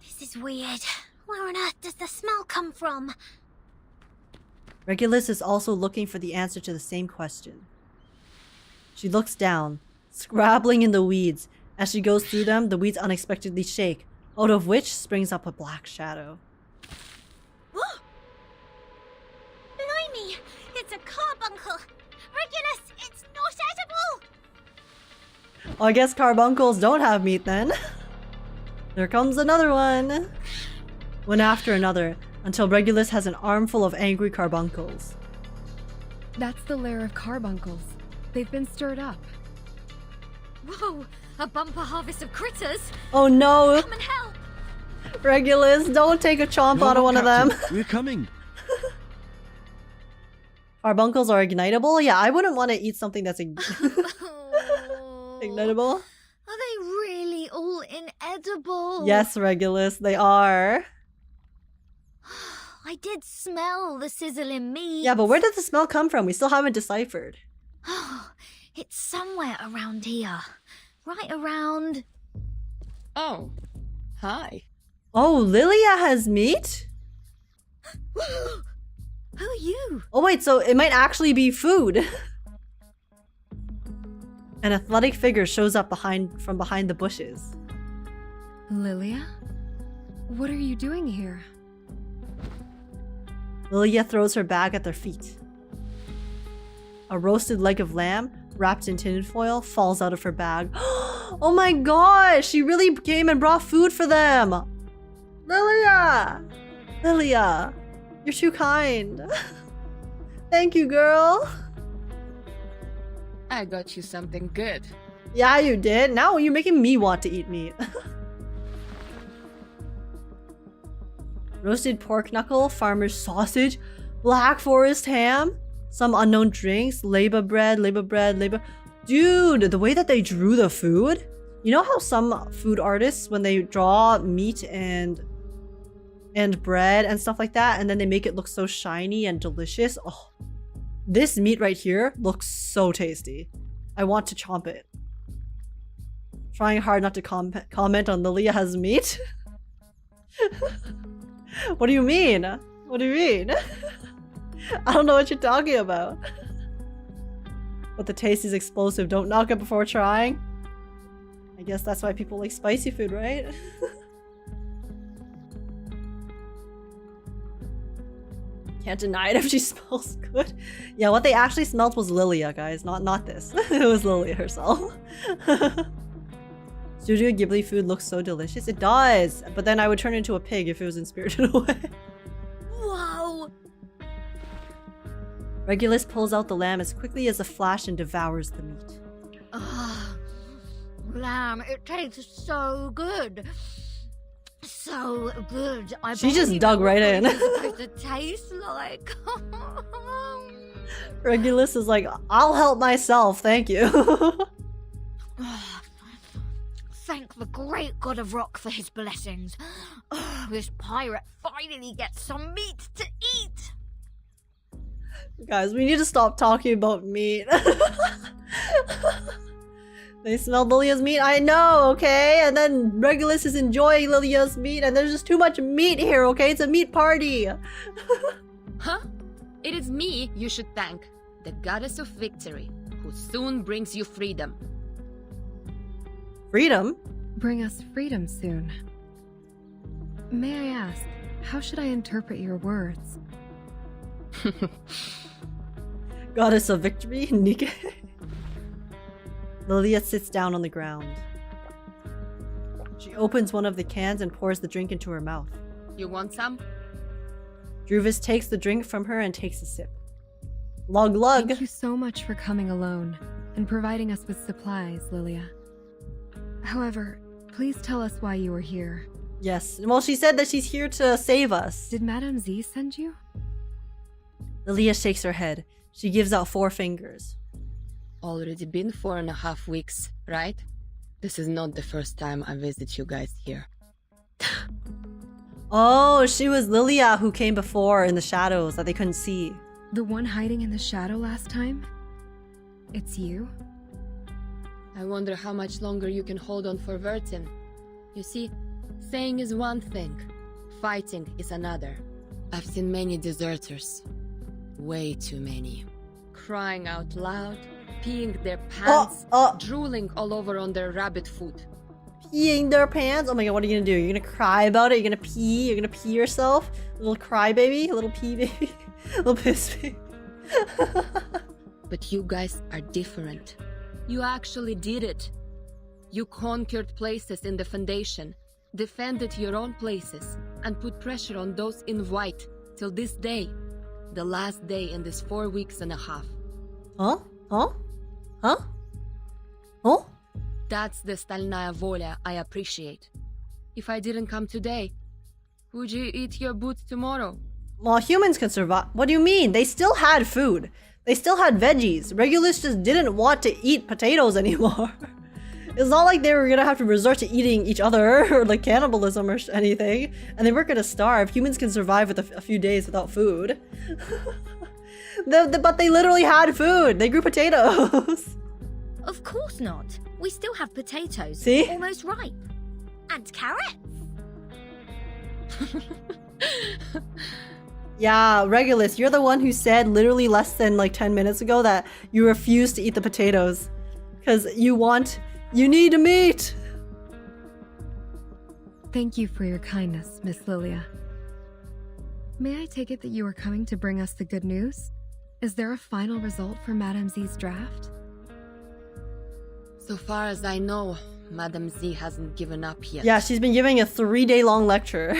[SPEAKER 8] This is weird. Where on earth does the smell come from?
[SPEAKER 3] Regulus is also looking for the answer to the same question. She looks down, scrabbling in the weeds. As she goes through them, the weeds unexpectedly shake, out of which springs up a black shadow.
[SPEAKER 8] Blimey! It's a carbuncle! Regulus, it's not edible!
[SPEAKER 3] Well, I guess carbuncles don't have meat then. There comes another one. One after another, until Regulus has an armful of angry carbuncles.
[SPEAKER 10] That's the lair of carbuncles. They've been stirred up.
[SPEAKER 7] Whoa! A bumper harvest of critters!
[SPEAKER 3] Oh no!
[SPEAKER 7] Come and help!
[SPEAKER 3] Regulus, don't take a chomp out of one
[SPEAKER 9] Captain,
[SPEAKER 3] of them.
[SPEAKER 9] We're coming.
[SPEAKER 3] Carbuncles are ignitable? Yeah, I wouldn't want to eat something that's ignitable.
[SPEAKER 7] Are they really all inedible?
[SPEAKER 3] Yes, Regulus, they are.
[SPEAKER 7] I did smell the sizzling meat.
[SPEAKER 3] Yeah, but where did the smell come from? We still haven't deciphered.
[SPEAKER 7] It's somewhere around here. Right around...
[SPEAKER 11] Oh, hi.
[SPEAKER 3] Oh, Lilia has meat?
[SPEAKER 7] Who are you?
[SPEAKER 3] Oh wait, so it might actually be food. An athletic figure shows up from behind the bushes.
[SPEAKER 10] Lilia? What are you doing here?
[SPEAKER 3] Lilia throws her bag at their feet. A roasted leg of lamb, wrapped in tinfoil, falls out of her bag. Oh my gosh! She really came and brought food for them! Lilia! Lilia! You're too kind. Thank you, girl.
[SPEAKER 11] I got you something good.
[SPEAKER 3] Yeah, you did. Now you're making me want to eat meat. Roasted pork knuckle, farmer's sausage, black forest ham, some unknown drinks, leba bread. Dude, the way that they drew the food. You know how some food artists, when they draw meat and bread and stuff like that, and then they make it look so shiny and delicious? Oh, this meat right here looks so tasty. I want to chomp it. Trying hard not to comment on Lilia has meat. What do you mean? What do you mean? I don't know what you're talking about. But the taste is explosive. Don't knock it before trying. I guess that's why people like spicy food, right? Can't deny it if she smells good. Yeah, what they actually smelled was Lilia, guys. Not this. It was Lilia herself. Studio Ghibli food looks so delicious. It does! But then I would turn into a pig if it was in Spirited Away.
[SPEAKER 7] Whoa!
[SPEAKER 3] Regulus pulls out the lamb as quickly as a flash and devours the meat.
[SPEAKER 7] Lamb, it tastes so good. So good.
[SPEAKER 3] She just dug right in.
[SPEAKER 7] It's supposed to taste like.
[SPEAKER 3] Regulus is like, I'll help myself, thank you.
[SPEAKER 7] Thank the great god of rock for his blessings. This pirate finally gets some meat to eat.
[SPEAKER 3] Guys, we need to stop talking about meat. They smell Lilia's meat, I know, okay? And then Regulus is enjoying Lilia's meat, and there's just too much meat here, okay? It's a meat party.
[SPEAKER 11] Huh? It is me you should thank, the goddess of victory, who soon brings you freedom.
[SPEAKER 3] Freedom?
[SPEAKER 10] Bring us freedom soon. May I ask, how should I interpret your words?
[SPEAKER 3] Goddess of victory, Nike. Lilia sits down on the ground. She opens one of the cans and pours the drink into her mouth.
[SPEAKER 11] You want some?
[SPEAKER 3] Druvis takes the drink from her and takes a sip. Lug lug!
[SPEAKER 10] Thank you so much for coming alone and providing us with supplies, Lilia. However, please tell us why you were here.
[SPEAKER 3] Yes, well, she said that she's here to save us.
[SPEAKER 10] Did Madame Z send you?
[SPEAKER 3] Lilia shakes her head. She gives out 4 fingers.
[SPEAKER 11] Already been 4.5 weeks, right? This is not the first time I visit you guys here.
[SPEAKER 3] Oh, she was Lilia who came before in the shadows that they couldn't see.
[SPEAKER 10] The one hiding in the shadow last time? It's you?
[SPEAKER 11] I wonder how much longer you can hold on for Vertin. You see, saying is one thing, fighting is another. I've seen many deserters. Way too many. Crying out loud, peeing their pants, drooling all over on their rabbit food.
[SPEAKER 3] Peeing their pants? Oh my god, what are you gonna do? You're gonna cry about it? You're gonna pee? You're gonna pee yourself? Little cry baby? Little pee baby? Little piss baby?
[SPEAKER 11] But you guys are different. You actually did it. You conquered places in the Foundation, defended your own places, and put pressure on those in white till this day. The last day in this 4.5 weeks.
[SPEAKER 3] Huh? Huh? Huh? Huh?
[SPEAKER 11] That's the Stalnaya Volia I appreciate. If I didn't come today, would you eat your boots tomorrow?
[SPEAKER 3] Well, humans can survive. What do you mean? They still had food. They still had veggies. Regulus just didn't want to eat potatoes anymore. It's not like they were gonna have to resort to eating each other or like cannibalism or anything. And they weren't gonna starve. Humans can survive with a few days without food. But they literally had food. They grew potatoes.
[SPEAKER 7] Of course not. We still have potatoes.
[SPEAKER 3] See?
[SPEAKER 7] Almost ripe. And carrots.
[SPEAKER 3] Yeah, Regulus, you're the one who said literally less than like 10 minutes ago that you refuse to eat the potatoes. Because you need meat.
[SPEAKER 10] Thank you for your kindness, Miss Lilia. May I take it that you are coming to bring us the good news? Is there a final result for Madame Z's draft?
[SPEAKER 11] So far as I know, Madame Z hasn't given up yet.
[SPEAKER 3] Yeah, she's been giving a 3-day-long lecture.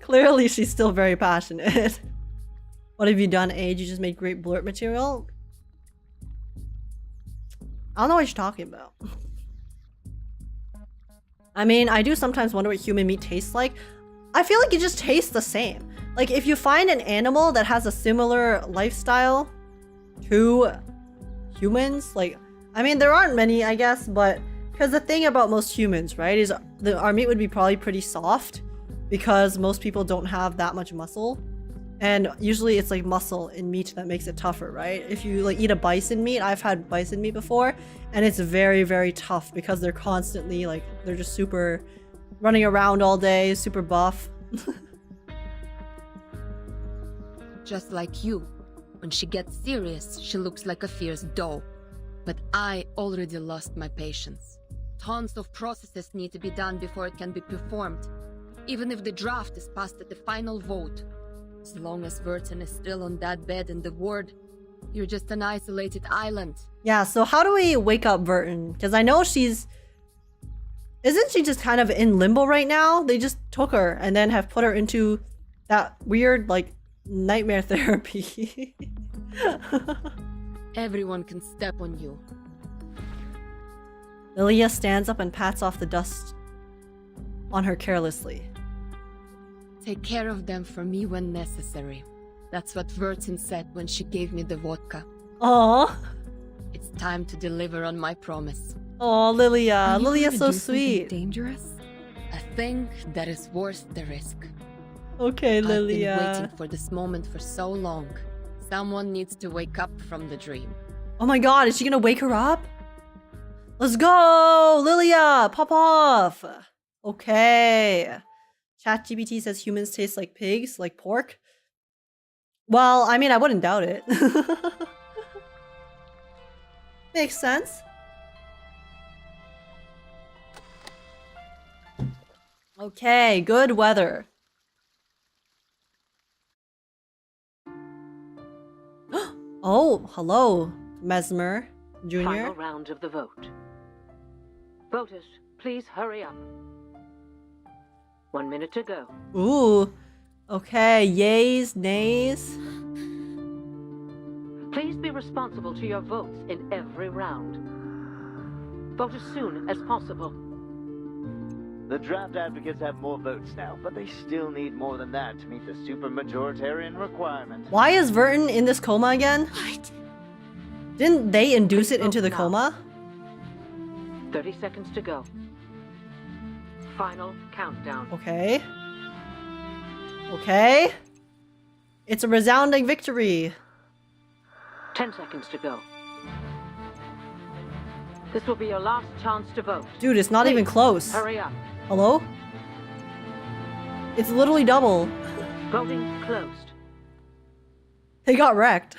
[SPEAKER 3] Clearly, she's still very passionate. What have you done, Age? You just made great blurt material? I don't know what you're talking about. I mean, I do sometimes wonder what human meat tastes like. I feel like it just tastes the same. Like, if you find an animal that has a similar lifestyle to humans, like, I mean, there aren't many, I guess, but because the thing about most humans, right, is our meat would be probably pretty soft because most people don't have that much muscle. And usually it's like muscle in meat that makes it tougher, right? If you like eat a bison meat, I've had bison meat before, and it's very, very tough because they're constantly like, they're just super running around all day, super buff.
[SPEAKER 11] just like you. When she gets serious, she looks like a fierce doe. But I already lost my patience. Tons of processes need to be done before it can be performed. Even if the draft is passed at the final vote. As long as Vertin is still on that bed in the ward, you're just an isolated island.
[SPEAKER 3] Yeah, so how do we wake up Vertin? Because I know she's... Isn't she just kind of in limbo right now? They just took her and then have put her into that weird, like, nightmare therapy.
[SPEAKER 11] Everyone can step on you.
[SPEAKER 3] Lilia stands up and pats off the dust on her carelessly.
[SPEAKER 11] Take care of them for me when necessary. That's what Vertin said when she gave me the vodka.
[SPEAKER 3] Aww.
[SPEAKER 11] It's time to deliver on my promise.
[SPEAKER 3] Oh, Lilia. Lilia's so sweet.
[SPEAKER 10] Dangerous?
[SPEAKER 11] A thing that is worth the risk.
[SPEAKER 3] Okay, Lilia.
[SPEAKER 11] I've been waiting for this moment for so long. Someone needs to wake up from the dream.
[SPEAKER 3] Oh my god, is she gonna wake her up? Let's go! Lilia! Pop off! Okay. ChatGPT says humans taste like pigs, like pork. Well, I mean, I wouldn't doubt it. Makes sense. Okay, good weather. Oh, hello, Mesmer Jr.
[SPEAKER 17] Final round of the vote. Voters, please hurry up. 1 minute to go.
[SPEAKER 3] Ooh. Okay, yays, nays.
[SPEAKER 17] Please be responsible to your votes in every round. Vote as soon as possible.
[SPEAKER 13] The draft advocates have more votes now, but they still need more than that to meet the supermajoritarian requirement.
[SPEAKER 3] Why is Vertin in this coma again? What? Didn't they induce it into the coma?
[SPEAKER 17] 30 seconds to go. Final countdown.
[SPEAKER 3] Okay. Okay. It's a resounding victory.
[SPEAKER 17] 10 seconds to go. This will be your last chance to vote.
[SPEAKER 3] Dude, it's not even close.
[SPEAKER 17] Hurry up.
[SPEAKER 3] Hello? It's literally double.
[SPEAKER 17] Voting closed.
[SPEAKER 3] They got wrecked.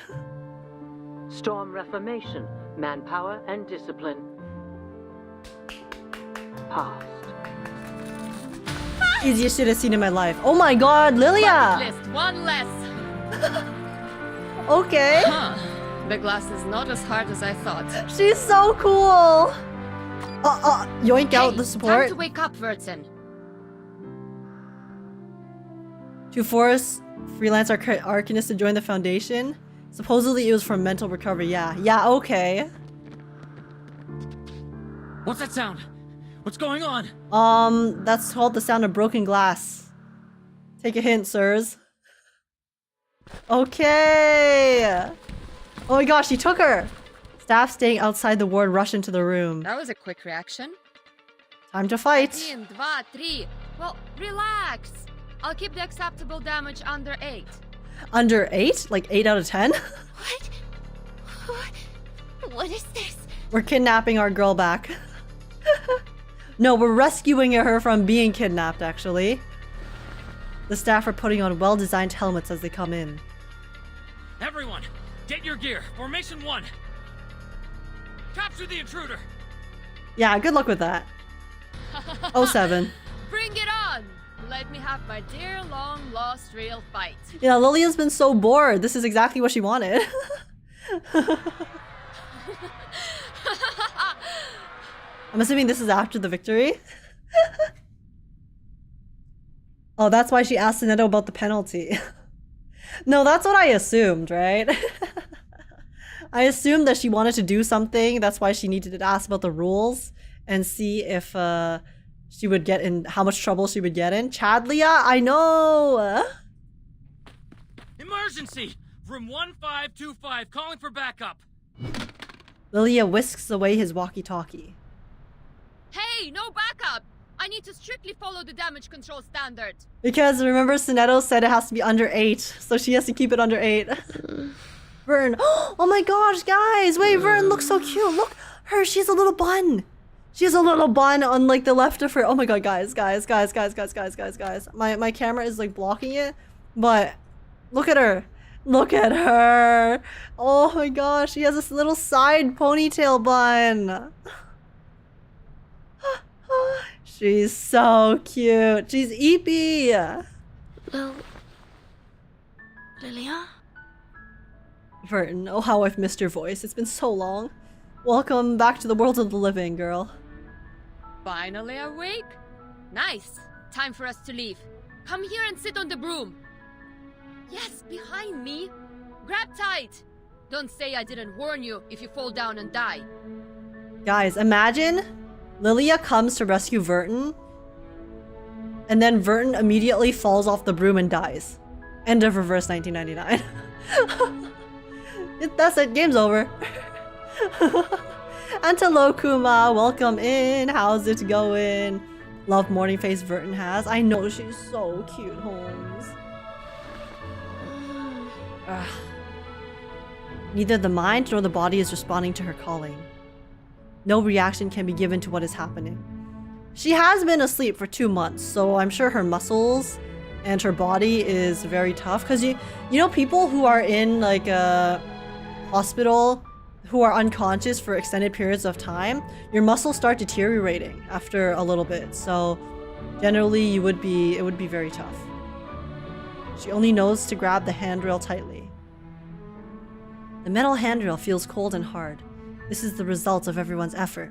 [SPEAKER 17] Storm reformation, manpower and discipline. Passed.
[SPEAKER 3] Easiest shit I've seen in my life. Oh my god, Lilia!
[SPEAKER 11] Bucket list, one less.
[SPEAKER 3] Okay.
[SPEAKER 11] Huh. The glass is not as hard as I thought.
[SPEAKER 3] She's so cool. Yoink out the support.
[SPEAKER 11] Time to wake up, Vertin.
[SPEAKER 3] To force freelance arcanist to join the Foundation. Supposedly it was for mental recovery. Yeah, okay.
[SPEAKER 16] What's that sound? What's going on?
[SPEAKER 3] That's called the sound of broken glass. Take a hint, sirs. Okay. Oh my gosh, he took her! Staff staying outside the ward rush into the room.
[SPEAKER 11] That was a quick reaction.
[SPEAKER 3] Time to fight.
[SPEAKER 11] 1, 2, 3. Well, relax. I'll keep the acceptable damage under 8.
[SPEAKER 3] Under 8? Like 8 out of 10?
[SPEAKER 8] What is this?
[SPEAKER 3] We're kidnapping our girl back. No, we're rescuing her from being kidnapped, actually. The staff are putting on well-designed helmets as they come in.
[SPEAKER 16] Everyone, get your gear. Formation 1. Capture the intruder.
[SPEAKER 3] Yeah, good luck with that. 07.
[SPEAKER 11] Bring it on! Let me have my dear long-lost real fight.
[SPEAKER 3] Yeah, Lilia's been so bored. This is exactly what she wanted. I'm assuming this is after the victory. Oh, that's why she asked Neto about the penalty. No, that's what I assumed, right? I assumed that she wanted to do something. That's why she needed to ask about the rules and see if she would get in, how much trouble she would get in. Chadlia, I know!
[SPEAKER 16] Emergency! Room 1525, calling for backup.
[SPEAKER 3] Lilia whisks away his walkie-talkie.
[SPEAKER 11] Hey, no backup! I need to strictly follow the damage control standard.
[SPEAKER 3] Because remember, Sonetto said it has to be under 8, so she has to keep it under 8. Vern, oh my gosh, guys! Wait, Vern looks so cute. Look, her, she has a little bun. She has a little bun on like the left of her. Oh my god, guys. My camera is like blocking it, but look at her. Look at her. Oh my gosh, she has this little side ponytail bun. She's so cute. She's Eepy.
[SPEAKER 12] Lilia?
[SPEAKER 3] Verton, oh how I've missed your voice. It's been so long. Welcome back to the world of the living, girl.
[SPEAKER 11] Finally awake? Nice. Time for us to leave. Come here and sit on the broom. Yes, behind me. Grab tight. Don't say I didn't warn you if you fall down and die.
[SPEAKER 3] Guys, imagine Lilia comes to rescue Verton, and then Verton immediately falls off the broom and dies. End of Reverse 1999. That's it, game's over. And hello Kuma, welcome in. How's it going? Love morning face Verton has. I know she's so cute, Holmes. Ugh. Neither the mind nor the body is responding to her calling. No reaction can be given to what is happening. She has been asleep for 2 months, so I'm sure her muscles and her body is very tough. Because you know people who are in like a hospital who are unconscious for extended periods of time, your muscles start deteriorating after a little bit. So generally it would be very tough. She only knows to grab the handrail tightly. The metal handrail feels cold and hard. This is the result of everyone's effort.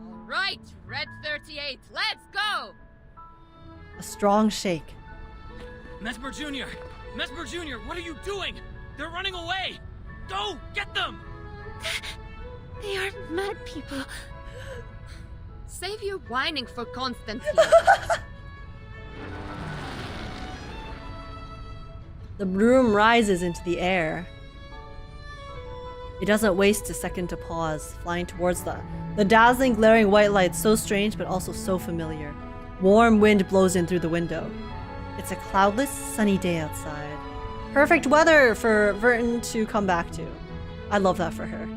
[SPEAKER 11] All right, Red 38, let's go!
[SPEAKER 3] A strong shake.
[SPEAKER 16] Mesmer Jr., Mesmer Jr., what are you doing? They're running away! Go, get them!
[SPEAKER 8] They are mad people.
[SPEAKER 11] Save your whining for Constantine.
[SPEAKER 3] The broom rises into the air. It doesn't waste a second to pause, flying towards the dazzling, glaring white light, so strange but also so familiar. Warm wind blows in through the window. It's a cloudless, sunny day outside. Perfect weather for Verton to come back to. I love that for her.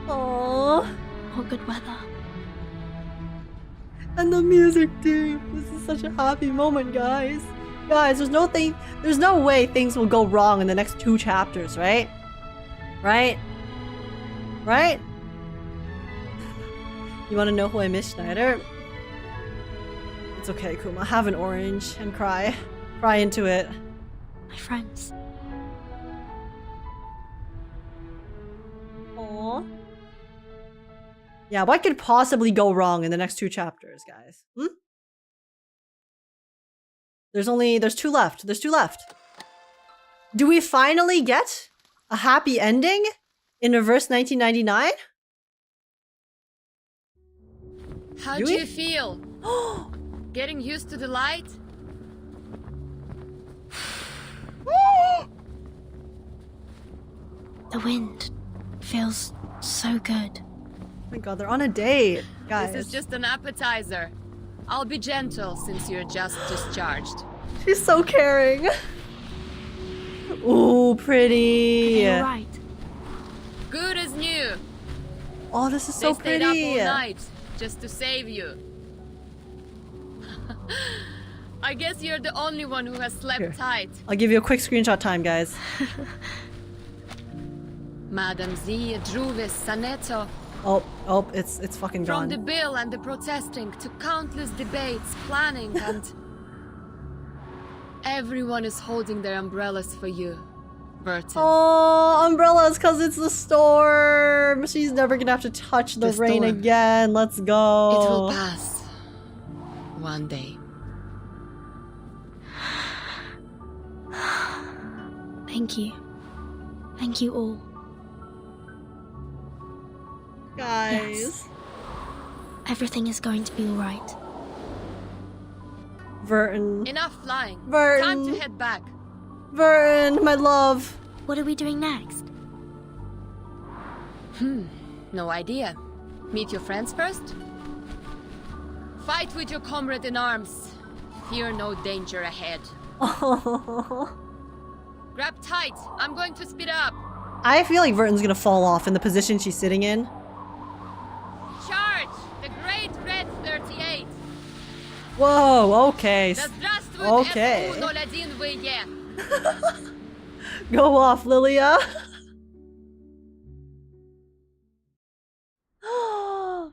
[SPEAKER 3] Aww.
[SPEAKER 12] Oh, good weather.
[SPEAKER 3] And the music too. This is such a happy moment, guys. Guys, there's no way things will go wrong in the next 2 chapters, right? Right? Right? You want to know who I miss, Schneider? It's okay, Kuma. Have an orange and cry. Cry into it.
[SPEAKER 12] My friends.
[SPEAKER 3] Aww. Yeah, what could possibly go wrong in the next 2 chapters, guys? There's 2 left. There's 2 left. Do we finally get a happy ending in Reverse 1999?
[SPEAKER 11] How do you feel? Getting used to the light?
[SPEAKER 12] The wind feels so good.
[SPEAKER 3] Oh my god, they're on a date, guys.
[SPEAKER 11] This is just an appetizer. I'll be gentle since you're just discharged.
[SPEAKER 3] She's so caring. Ooh, pretty.
[SPEAKER 12] You're right.
[SPEAKER 11] Good as new.
[SPEAKER 3] Oh, this is so
[SPEAKER 11] They stayed
[SPEAKER 3] pretty.
[SPEAKER 11] up all night just to save you. I guess you're the only one who has slept
[SPEAKER 3] Here.
[SPEAKER 11] tight.
[SPEAKER 3] I'll give you a quick screenshot time, guys.
[SPEAKER 11] Madam Z, Druvis, Saneto.
[SPEAKER 3] Oh, it's fucking
[SPEAKER 11] From
[SPEAKER 3] gone.
[SPEAKER 11] the bill and the protesting to countless debates, planning, and everyone is holding their umbrellas for you, Verton.
[SPEAKER 3] Oh, umbrellas, cause it's the storm. She's never gonna have to touch the rain
[SPEAKER 11] storm.
[SPEAKER 3] again. Let's go.
[SPEAKER 11] It will pass. One day.
[SPEAKER 12] Thank you. Thank you all.
[SPEAKER 3] Guys.
[SPEAKER 12] Yes. Everything is going to be alright.
[SPEAKER 3] Verton.
[SPEAKER 11] Enough flying.
[SPEAKER 3] Verton.
[SPEAKER 11] Time to head back.
[SPEAKER 3] Verton, my love.
[SPEAKER 12] What are we doing next?
[SPEAKER 11] No idea. Meet your friends first? Fight with your comrade in arms. Fear no danger ahead. Grab tight. I'm going to speed up.
[SPEAKER 3] I feel like Verton's gonna fall off in the position she's sitting in.
[SPEAKER 11] Charge! The great Red 38!
[SPEAKER 3] Whoa, okay.
[SPEAKER 11] Das Здравствует
[SPEAKER 3] Okay.
[SPEAKER 11] СУ-01 ВЕ!
[SPEAKER 3] Go off, Lilia.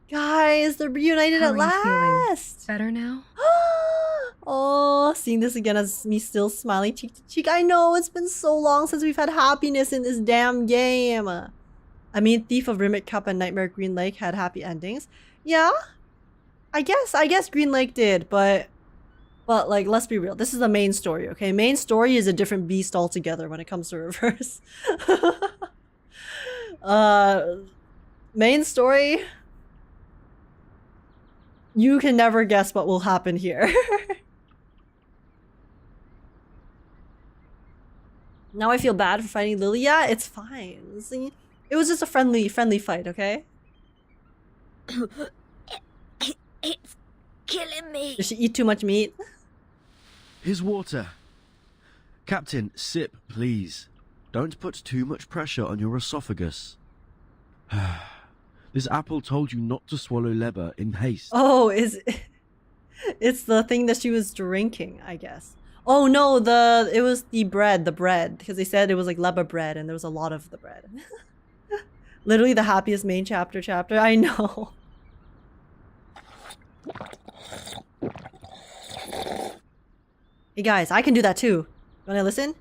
[SPEAKER 3] Guys, they're reunited
[SPEAKER 10] How
[SPEAKER 3] at
[SPEAKER 10] are you feeling?
[SPEAKER 3] last.
[SPEAKER 10] Better now?
[SPEAKER 3] Oh, seeing this again as me still smiling cheek to cheek. I know it's been so long since we've had happiness in this damn game. I mean, Thief of Rimmick Cup and Nightmare Green Lake had happy endings. Yeah, I guess Green Lake did, but like, let's be real. This is the main story, okay? Main story is a different beast altogether when it comes to reverse. Main story. You can never guess what will happen here. Now I feel bad for fighting Lilia. It's fine. See? It was just a friendly fight, okay?
[SPEAKER 8] It's killing me.
[SPEAKER 3] Did she eat too much meat?
[SPEAKER 9] Here's water. Captain, sip, please. Don't put too much pressure on your esophagus. This apple told you not to swallow leber in haste.
[SPEAKER 3] Oh, it's the thing that she was drinking, I guess. Oh no, it was the bread, because they said it was like leba bread and there was a lot of the bread. Literally the happiest main chapter, I know. Hey guys, I can do that too. Wanna listen?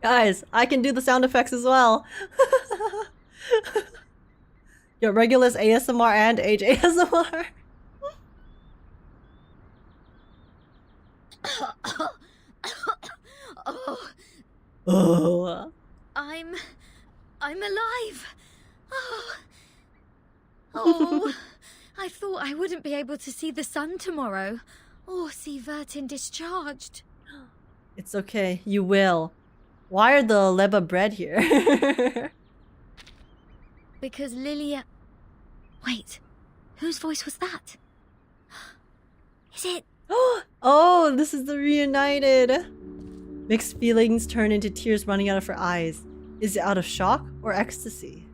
[SPEAKER 3] Guys, I can do the sound effects as well. Your Regulus ASMR and Age ASMR. Oh.
[SPEAKER 7] I'm alive. Oh, I thought I wouldn't be able to see the sun tomorrow, or see Vertin discharged.
[SPEAKER 3] It's okay, you will. Why are the leba bread here?
[SPEAKER 7] Because Lilia... Wait, whose voice was that? Is it...
[SPEAKER 3] Oh, this is the reunited. Mixed feelings turn into tears running out of her eyes. Is it out of shock or ecstasy?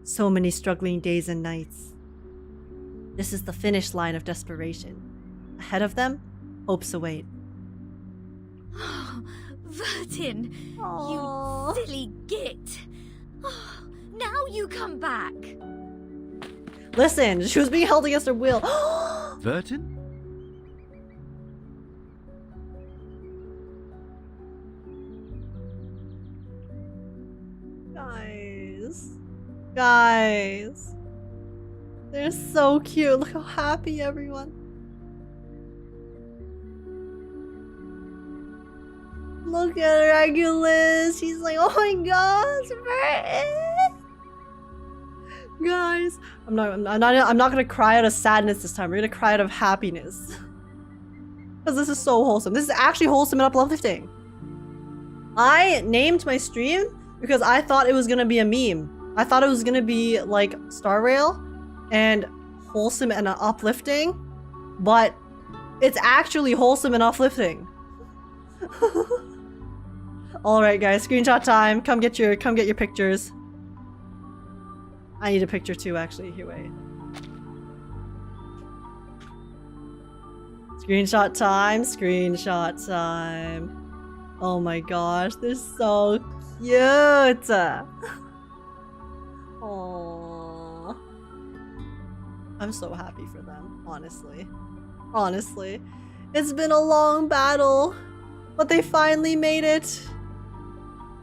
[SPEAKER 3] So many struggling days and nights. This is the finish line of desperation. Ahead of them, hopes await.
[SPEAKER 7] Vertin, you silly git. Now you come back.
[SPEAKER 3] Listen, she was being held against her will.
[SPEAKER 9] Vertin?
[SPEAKER 3] Guys. They're so cute. Look how happy everyone. Look at Regulus. She's like, oh my gosh, Vertin. Guys, I'm not gonna cry out of sadness this time. We're gonna cry out of happiness. Because this is so wholesome. This is actually wholesome and uplifting. I named my stream because I thought it was gonna be a meme. I thought it was gonna be like Star Rail and wholesome and uplifting, but it's actually wholesome and uplifting. All right, guys, screenshot time. Come get your pictures. I need a picture too, actually. Here, wait. Screenshot time. Screenshot time. Oh my gosh, they're so cute. Aww. I'm so happy for them, honestly. Honestly. It's been a long battle, but they finally made it.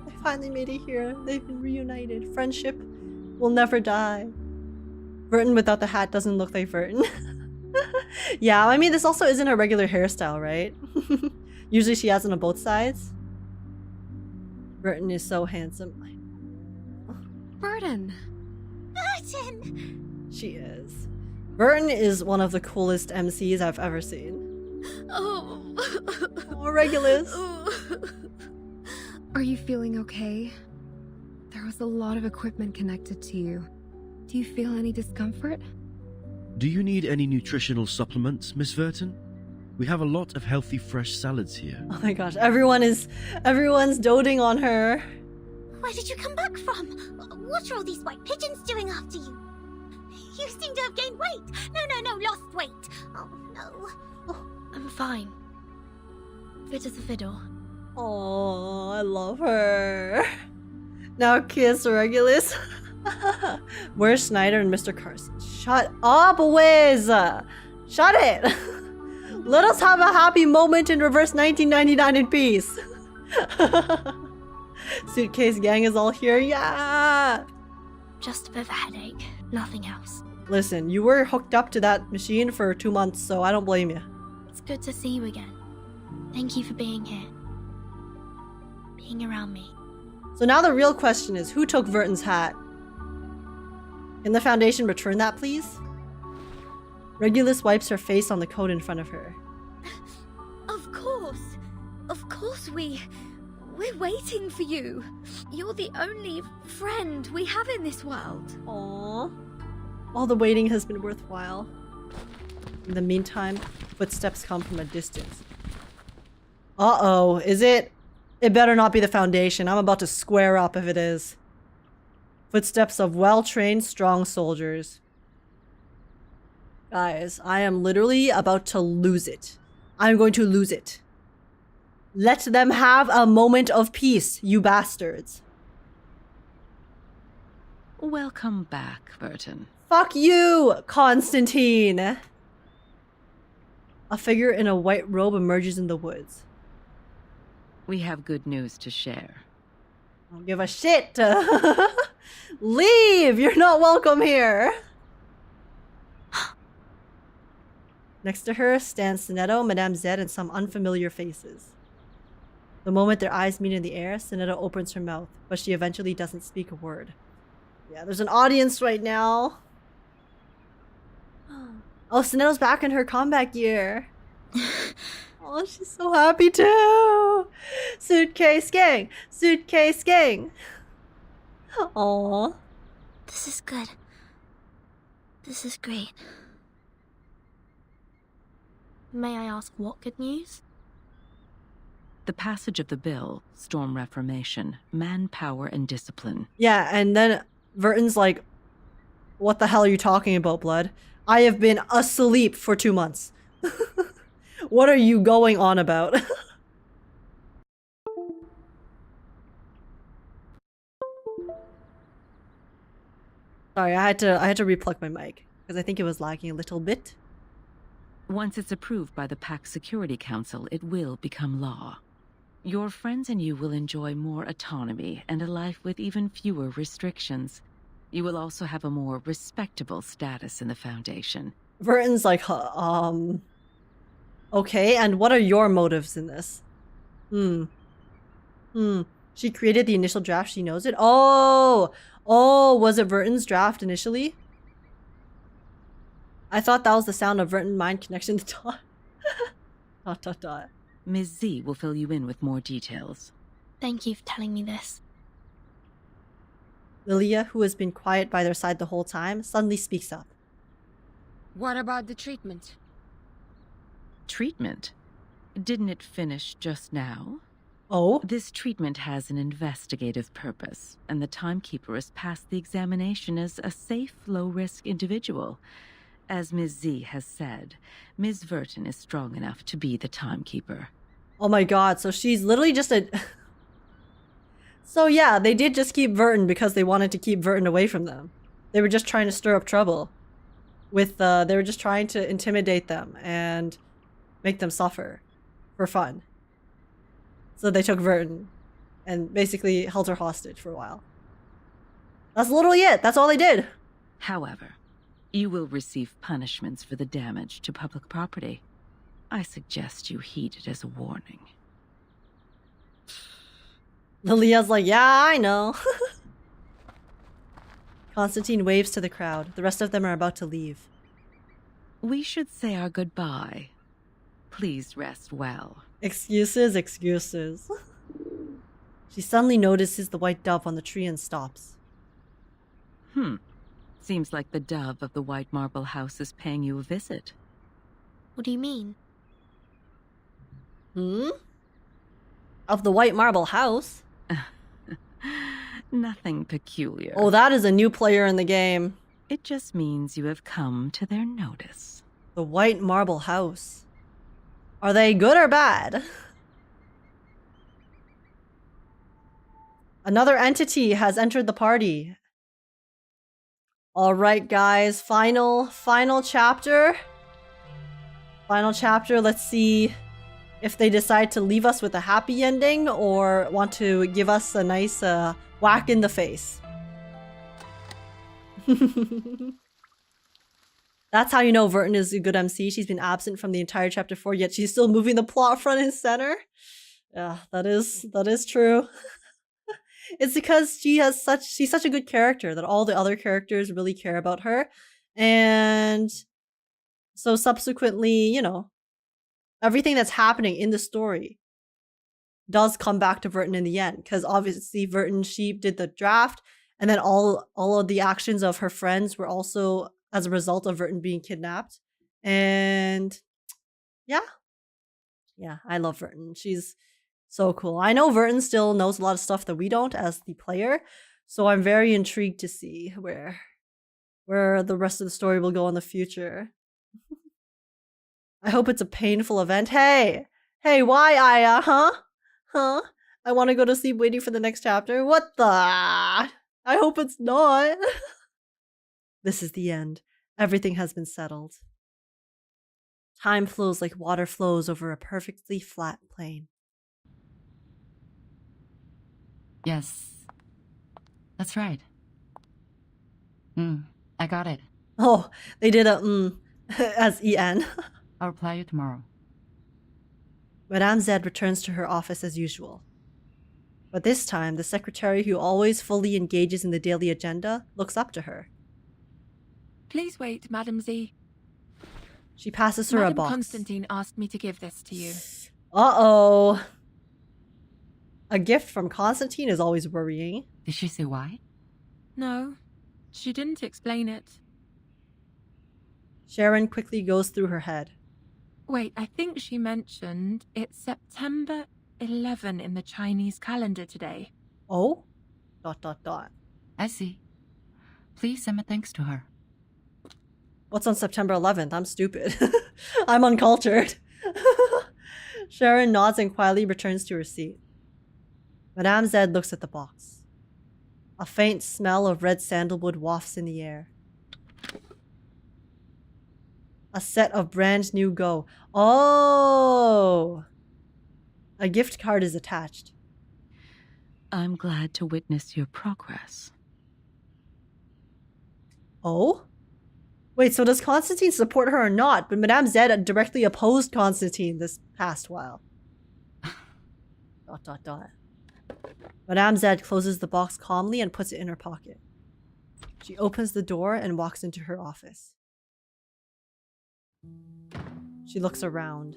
[SPEAKER 3] They finally made it here. They've been reunited. Friendship will never die. Vertin without the hat doesn't look like Vertin. Yeah, I mean, this also isn't her regular hairstyle, right? Usually she has it on both sides. Vertin is so handsome.
[SPEAKER 10] Vertin!
[SPEAKER 8] Vertin!
[SPEAKER 3] She is. Vertin is one of the coolest MCs I've ever seen.
[SPEAKER 7] Oh,
[SPEAKER 3] Regulus.
[SPEAKER 10] Are you feeling okay? There was a lot of equipment connected to you. Do you feel any discomfort?
[SPEAKER 9] Do you need any nutritional supplements, Miss Vertin? We have a lot of healthy fresh salads here.
[SPEAKER 3] Oh my gosh, everyone's doting on her.
[SPEAKER 8] Where did you come back from? What are all these white pigeons doing after you? You seem to have gained weight. No, lost weight. Oh, no.
[SPEAKER 5] I'm fine. Fit as a fiddle.
[SPEAKER 3] Oh, I love her. Now kiss Regulus. Where's Snyder and Mr. Carson? Shut up, Wiz! Shut it! Let us have a happy moment in reverse 1999 in peace. Suitcase gang is all here, yeah!
[SPEAKER 5] Just a bit of a headache, nothing else.
[SPEAKER 3] Listen, you were hooked up to that machine for 2 months, so I don't blame you.
[SPEAKER 5] It's good to see you again. Thank you for being here. Being around me.
[SPEAKER 3] So now the real question is, who took Verton's hat? Can the Foundation return that, please? Regulus wipes her face on the coat in front of her.
[SPEAKER 5] Of course! Of course we're waiting for you. You're the only friend we have in this world.
[SPEAKER 3] Aww. All the waiting has been worthwhile. In the meantime, footsteps come from a distance. Uh-oh, is it? It better not be the Foundation. I'm about to square up if it is. Footsteps of well-trained, strong soldiers. Guys, I am literally about to lose it. I'm going to lose it. Let them have a moment of peace, you bastards.
[SPEAKER 19] Welcome back, Verton.
[SPEAKER 3] Fuck you, Constantine! A figure in a white robe emerges in the woods.
[SPEAKER 19] We have good news to share.
[SPEAKER 3] I don't give a shit! Leave! You're not welcome here! Next to her stands Sonetto, Madame Zed, and some unfamiliar faces. The moment their eyes meet in the air, Sonetto opens her mouth, but she eventually doesn't speak a word. Yeah, there's an audience right now. Oh, Sonetto's back in her combat gear. Oh, she's so happy too. Suitcase gang! Suitcase gang! Aww.
[SPEAKER 5] This is good. This is great. May I ask what good news?
[SPEAKER 19] The passage of the bill, storm reformation, manpower and discipline.
[SPEAKER 3] Yeah, and then Verton's like, what the hell are you talking about, Blood? I have been asleep for 2 months. What are you going on about? Sorry, I had to replug my mic because I think it was lagging a little bit.
[SPEAKER 19] Once it's approved by the PAC Security Council, it will become law. Your friends and you will enjoy more autonomy and a life with even fewer restrictions. You will also have a more respectable status in the Foundation.
[SPEAKER 3] Verton's like, okay, and what are your motives in this? She created the initial draft, she knows it? Oh, was it Verton's draft initially? I thought that was the sound of Verton mind connection to dot. Dot dot dot.
[SPEAKER 19] Ms. Z will fill you in with more details.
[SPEAKER 5] Thank you for telling me this.
[SPEAKER 3] Lilia, who has been quiet by their side the whole time, suddenly speaks up.
[SPEAKER 11] What about the treatment?
[SPEAKER 19] Treatment? Didn't it finish just now?
[SPEAKER 3] Oh?
[SPEAKER 19] This treatment has an investigative purpose, and the timekeeper has passed the examination as a safe, low-risk individual. As Ms. Z has said, Ms. Verton is strong enough to be the timekeeper.
[SPEAKER 3] Oh my god, so she's literally just a... So yeah, they did just keep Verton because they wanted to keep Verton away from them. They were just trying to stir up trouble. They were just trying to intimidate them and make them suffer for fun. So they took Verton and basically held her hostage for a while. That's literally it. That's all they did.
[SPEAKER 19] However, you will receive punishments for the damage to public property. I suggest you heed it as a warning.
[SPEAKER 3] Lilia's like, yeah, I know. Constantine waves to the crowd. The rest of them are about to leave.
[SPEAKER 19] We should say our goodbye. Please rest well.
[SPEAKER 3] Excuses, excuses. She suddenly notices the white dove on the tree and stops.
[SPEAKER 19] Seems like the dove of the White Marble House is paying you a visit.
[SPEAKER 5] What do you mean?
[SPEAKER 3] Of the White Marble House?
[SPEAKER 19] Nothing peculiar.
[SPEAKER 3] Oh, that is a new player in the game.
[SPEAKER 19] It just means you have come to their notice.
[SPEAKER 3] The White Marble House. Are they good or bad? Another entity has entered the party. All right, guys. Final chapter. Final chapter. Let's see if they decide to leave us with a happy ending or want to give us a nice whack in the face. That's how you know Vertin is a good MC. She's been absent from the entire chapter 4, yet she's still moving the plot front and center. Yeah, that is true. It's because she's such a good character that all the other characters really care about her. And so subsequently, you know, everything that's happening in the story does come back to Vertin in the end. Because obviously Vertin, she did the draft, and then all of the actions of her friends were also as a result of Vertin being kidnapped. And yeah, I love Vertin. She's so cool. I know Vertin still knows a lot of stuff that we don't as the player, so I'm very intrigued to see where the rest of the story will go in the future. I hope it's a painful event. Hey, why Aya? Huh? I want to go to sleep waiting for the next chapter. What the? I hope it's not. This is the end. Everything has been settled. Time flows like water flows over a perfectly flat plain.
[SPEAKER 4] Yes. That's right. I got it.
[SPEAKER 3] Oh, they did a as EN.
[SPEAKER 4] I'll reply you tomorrow.
[SPEAKER 3] Madame Z returns to her office as usual. But this time, the secretary who always fully engages in the daily agenda looks up to her.
[SPEAKER 14] Please wait, Madame Z.
[SPEAKER 3] She passes her a box.
[SPEAKER 14] Constantine asked me to give this to you.
[SPEAKER 3] Uh-oh. A gift from Constantine is always worrying.
[SPEAKER 4] Did she say why?
[SPEAKER 14] No, she didn't explain it.
[SPEAKER 3] Sharon quickly goes through her head.
[SPEAKER 14] Wait, I think she mentioned it's September 11 in the Chinese calendar today.
[SPEAKER 3] Oh? ...
[SPEAKER 4] I see. Please send my thanks to her.
[SPEAKER 3] What's on September 11th? I'm stupid. I'm uncultured. Sharon nods and quietly returns to her seat. Madame Z looks at the box. A faint smell of red sandalwood wafts in the air. A set of brand new Go. Oh! A gift card is attached.
[SPEAKER 19] I'm glad to witness your progress.
[SPEAKER 3] Oh? Wait, so does Constantine support her or not? But Madame Z directly opposed Constantine this past while. ... Madame Z closes the box calmly and puts it in her pocket. She opens the door and walks into her office. She looks around.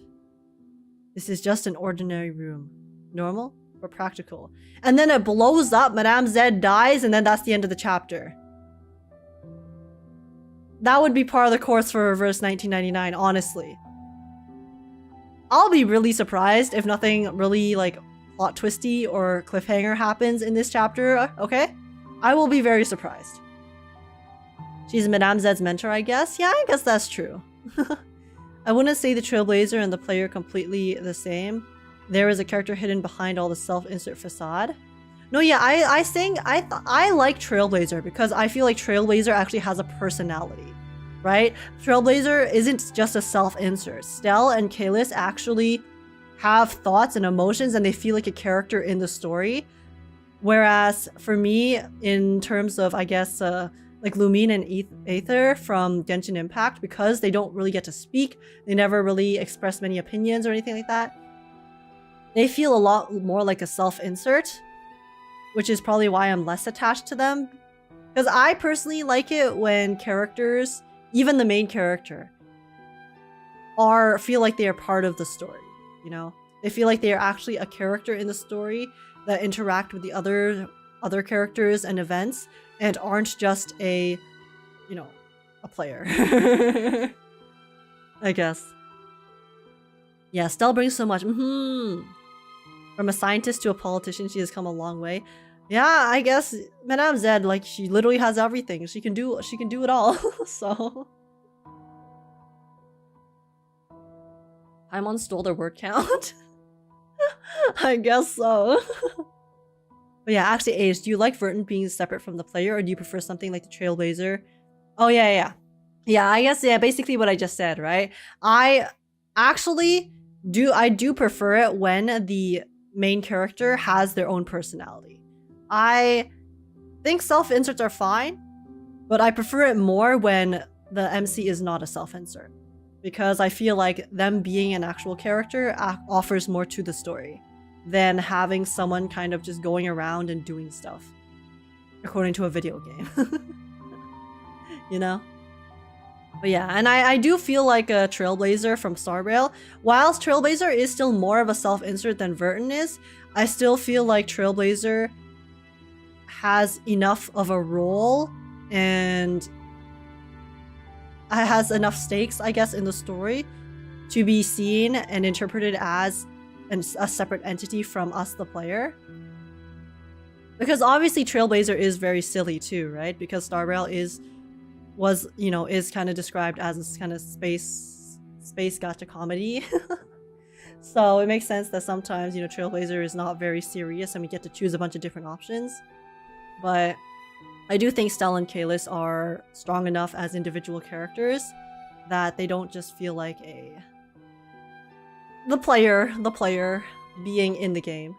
[SPEAKER 3] This is just an ordinary room. Normal, but practical. And then it blows up, Madame Z dies, and then that's the end of the chapter. That would be part of the course for Reverse 1999, honestly. I'll be really surprised if nothing really, like, plot twisty or cliffhanger happens in this chapter, okay? I will be very surprised. She's Madame Zed's mentor, I guess? Yeah, I guess that's true. I wouldn't say the Trailblazer and the player completely the same. There is a character hidden behind all the self-insert facade. No, yeah, I like Trailblazer because I feel like Trailblazer actually has a personality, right? Trailblazer isn't just a self-insert. Stell and Kalis actually have thoughts and emotions and they feel like a character in the story. Whereas for me, in terms of, I guess, like Lumine and Aether from Genshin Impact, because they don't really get to speak, they never really express many opinions or anything like that, they feel a lot more like a self-insert, which is probably why I'm less attached to them. Because I personally like it when characters, even the main character, feel like they are part of the story, you know? They feel like they are actually a character in the story that interact with the other characters and events and aren't just a, you know, a player. I guess. Yeah, Stell brings so much. From a scientist to a politician, she has come a long way. Yeah, I guess Madame Zed, like, she literally has everything. She can do it all. So Paimon stole their word count. I guess so. But yeah, actually, Ace, do you like Vertin being separate from the player, or do you prefer something like the Trailblazer? Oh yeah. Yeah, I guess, yeah, basically what I just said, right? I actually do prefer it when the main character has their own personality. I think self-inserts are fine, but I prefer it more when the MC is not a self-insert, because I feel like them being an actual character offers more to the story than having someone kind of just going around and doing stuff according to a video game. You know? But yeah, and I do feel like a Trailblazer from Star Rail. Whilst Trailblazer is still more of a self-insert than Vertin is, I still feel like Trailblazer has enough of a role and has enough stakes, I guess, in the story to be seen and interpreted as a separate entity from us, the player. Because obviously Trailblazer is very silly too, right? Because Star Rail is kind of described as this kind of space gacha comedy. So it makes sense that sometimes, Trailblazer is not very serious and we get to choose a bunch of different options. But I do think Stella and Kalis are strong enough as individual characters that they don't just feel like the player being in the game.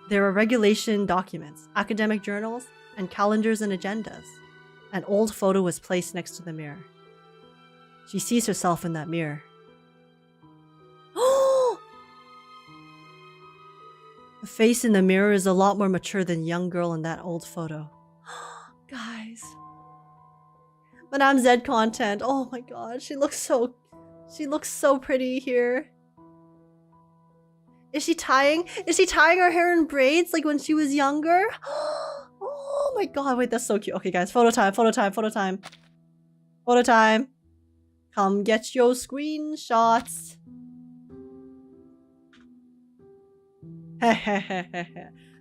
[SPEAKER 3] There are regulation documents, academic journals, and calendars and agendas. An old photo was placed next to the mirror. She sees herself in that mirror. The face in the mirror is a lot more mature than young girl in that old photo. Guys. Madame Zed content. Oh my god, she looks so pretty here. Is she tying her hair in braids like when she was younger? Oh my god, wait, that's so cute. Okay guys, photo time. Come get your screenshots.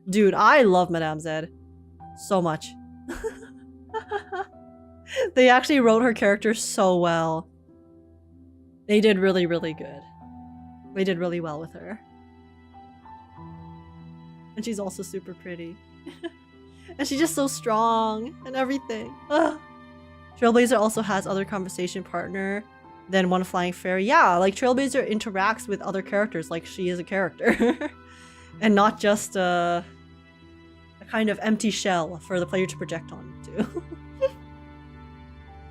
[SPEAKER 3] Dude, I love Madame Zed so much. They actually wrote her character so well. They did really, really good. They did really well with her. And she's also super pretty. And she's just so strong and everything. Ugh. Trailblazer also has other conversation partner than one flying fairy. Yeah, like Trailblazer interacts with other characters like she is a character. And not just a kind of empty shell for the player to project onto.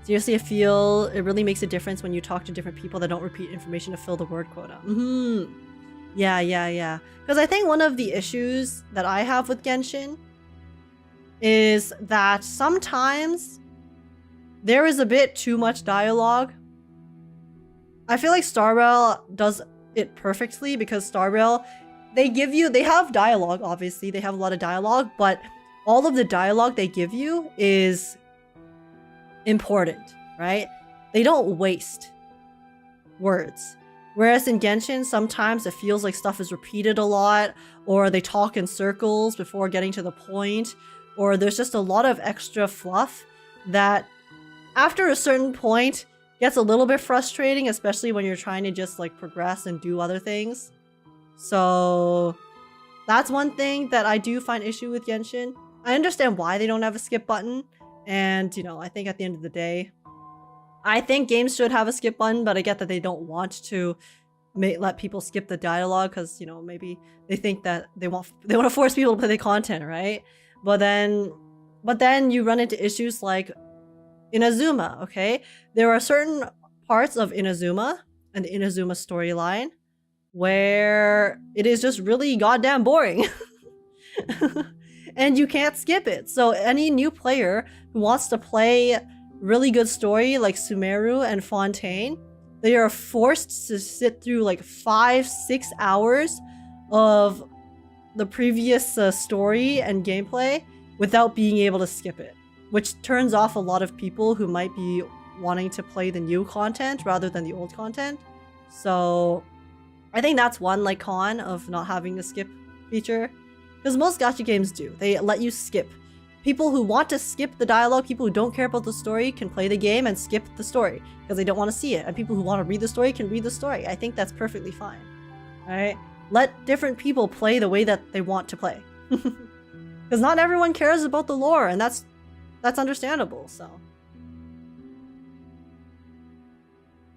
[SPEAKER 3] Seriously, I feel it really makes a difference when you talk to different people that don't repeat information to fill the word quota. Yeah. Because I think one of the issues that I have with Genshin is that sometimes there is a bit too much dialogue. I feel like Star Rail does it perfectly because Star Rail, they have dialogue, obviously. They have a lot of dialogue, but all of the dialogue they give you is important, right? They don't waste words. Whereas in Genshin, sometimes it feels like stuff is repeated a lot, or they talk in circles before getting to the point, or there's just a lot of extra fluff that after a certain point gets a little bit frustrating, especially when you're trying to just like progress and do other things. So that's one thing that I do find issue with Genshin. I understand why they don't have a skip button, and I think at the end of the day, I think games should have a skip button, but I get that they don't want to let people skip the dialogue because maybe they think that they want to force people to play the content, right? But then you run into issues like Inazuma. Okay, there are certain parts of Inazuma and the Inazuma storyline where it is just really goddamn boring. And you can't skip it. So any new player who wants to play really good story like Sumeru and Fontaine, they are forced to sit through like 5-6 hours of the previous story and gameplay without being able to skip it, which turns off a lot of people who might be wanting to play the new content rather than the old content. So I think that's one like con of not having to skip feature. Because most gacha games do. They let you skip. People who want to skip the dialogue, people who don't care about the story can play the game and skip the story because they don't want to see it. And people who want to read the story can read the story. I think that's perfectly fine. Alright? Let different people play the way that they want to play. Because not everyone cares about the lore, and that's understandable, so.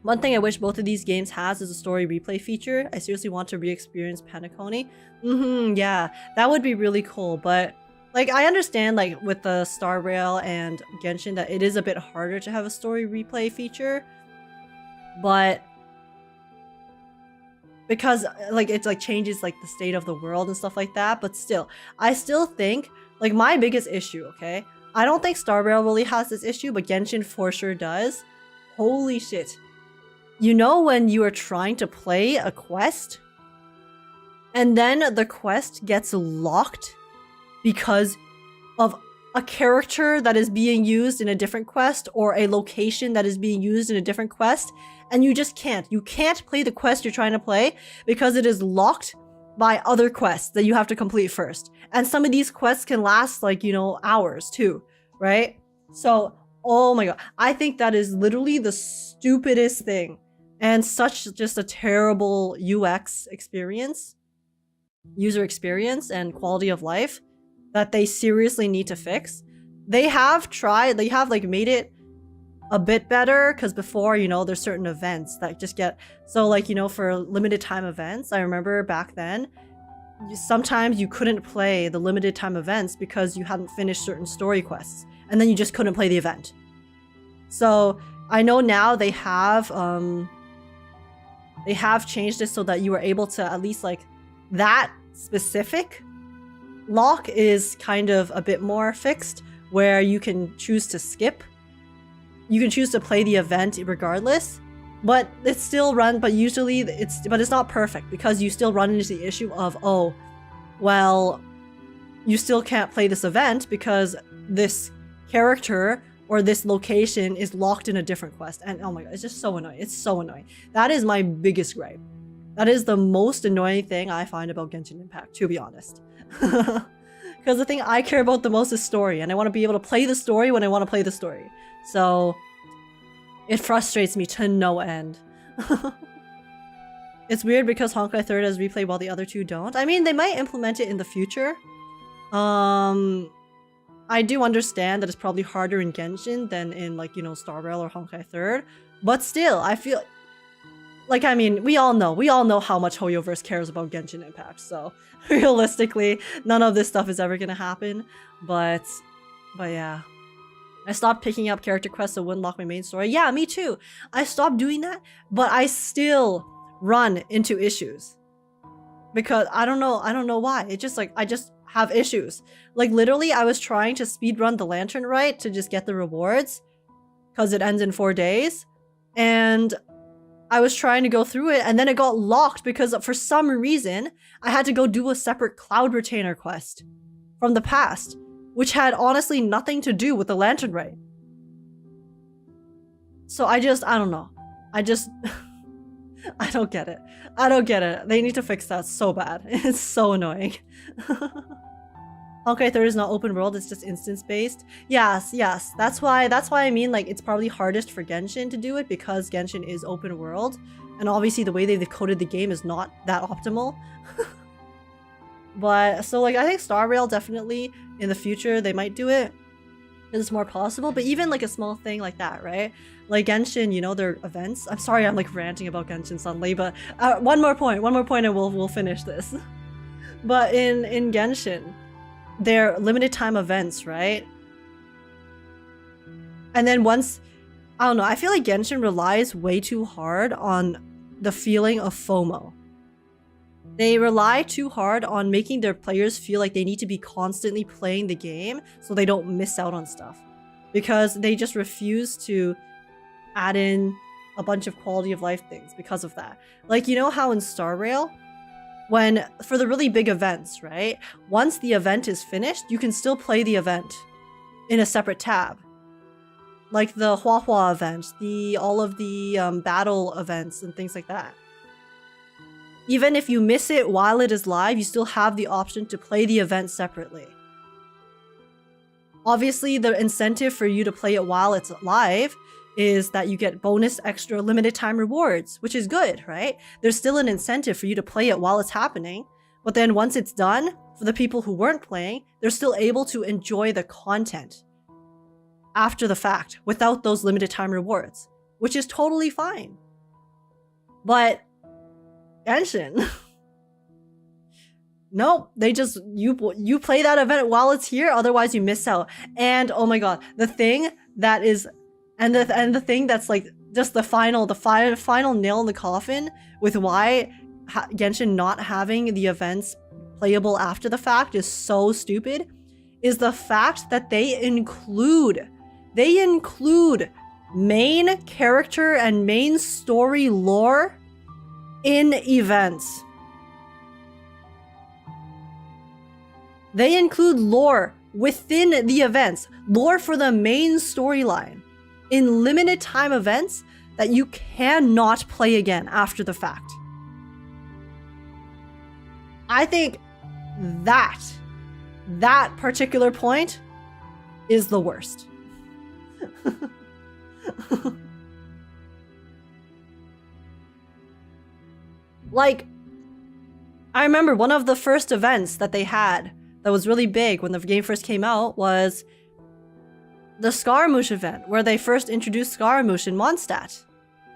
[SPEAKER 3] One thing I wish both of these games has is a story replay feature. I seriously want to re-experience Penacony. Yeah, that would be really cool, but like I understand like with the Star Rail and Genshin that it is a bit harder to have a story replay feature, but because like it's like changes like the state of the world and stuff like that, but still, I still think like my biggest issue, okay? I don't think Star Rail really has this issue, but Genshin for sure does. Holy shit. You know when you are trying to play a quest and then the quest gets locked because of a character that is being used in a different quest or a location that is being used in a different quest, and you just can't. You can't play the quest you're trying to play because it is locked by other quests that you have to complete first. And some of these quests can last like, you know, hours too, right? So, oh my god. I think that is literally the stupidest thing. And such just a terrible UX experience, user experience and quality of life that they seriously need to fix. They have tried, they have like made it a bit better because before, you know, there's certain events that just get, so like, you know, for limited time events, I remember back then, sometimes you couldn't play the limited time events because you hadn't finished certain story quests and then you just couldn't play the event. So I know now they have changed it so that you are able to at least like that specific lock is kind of a bit more fixed where you can choose to skip. You can choose to play the event regardless, but it's still but usually it's not perfect because you still run into the issue of, oh, well, you still can't play this event because this character or this location is locked in a different quest. And oh my god, it's just so annoying. It's so annoying. That is my biggest gripe. That is the most annoying thing I find about Genshin Impact, to be honest. Because the thing I care about the most is story, and I want to be able to play the story when I want to play the story. So it frustrates me to no end. It's weird because Honkai 3 has replay while the other two don't. I mean, they might implement it in the future. I do understand that it's probably harder in Genshin than in, like, you know, Star Rail or Honkai 3, but still, I feel like, I mean, we all know how much Hoyoverse cares about Genshin Impact, so realistically, none of this stuff is ever gonna happen, but yeah. I stopped picking up character quests that wouldn't lock my main story. Yeah, me too. I stopped doing that, but I still run into issues. Because I don't know why. It's just like, I just have issues. Like literally, I was trying to speedrun the Lantern Rite to just get the rewards because it ends in 4 days. And I was trying to go through it and then it got locked because for some reason, I had to go do a separate Cloud Retainer quest from the past, which had honestly nothing to do with the Lantern Rite. So I don't know. I don't get it. I don't get it. They need to fix that so bad. It's so annoying. Honkai 3 is not open world, it's just instance based. Yes. That's why I mean, like, it's probably hardest for Genshin to do it because Genshin is open world. And obviously the way they've coded the game is not that optimal. But, so like, I think Star Rail definitely, in the future, they might do it. It's more possible, but even like a small thing like that, right? Like Genshin, you know, their events. I'm sorry I'm like ranting about Genshin suddenly, but one more point and we'll finish this. But in Genshin, their limited time events, right? And then once, I don't know, I feel like Genshin relies way too hard on the feeling of FOMO. They rely too hard on making their players feel like they need to be constantly playing the game so they don't miss out on stuff. Because they just refuse to add in a bunch of quality of life things because of that. Like, you know how in Star Rail, when, for the really big events, right? Once the event is finished, you can still play the event in a separate tab. Like the Hua event, all of the battle events and things like that. even if you miss it while it is live, you still have the option to play the event separately. Obviously, the incentive for you to play it while it's live is that you get bonus extra limited time rewards, which is good, right? There's still an incentive for you to play it while it's happening, but then once it's done, for the people who weren't playing, they're still able to enjoy the content after the fact without those limited time rewards, which is totally fine. But Genshin, nope, they just, you play that event while it's here, otherwise you miss out. And oh my god, the thing that is, and the thing that's like just the final nail in the coffin with why Genshin not having the events playable after the fact is so stupid, is the fact that they include main character and main story lore in events. They include lore within the events, lore for the main storyline in limited time events that you cannot play again after the fact. I think that particular point is the worst. Like, I remember one of the first events that they had that was really big when the game first came out was the Scaramouche event, where they first introduced Scaramouche in Mondstadt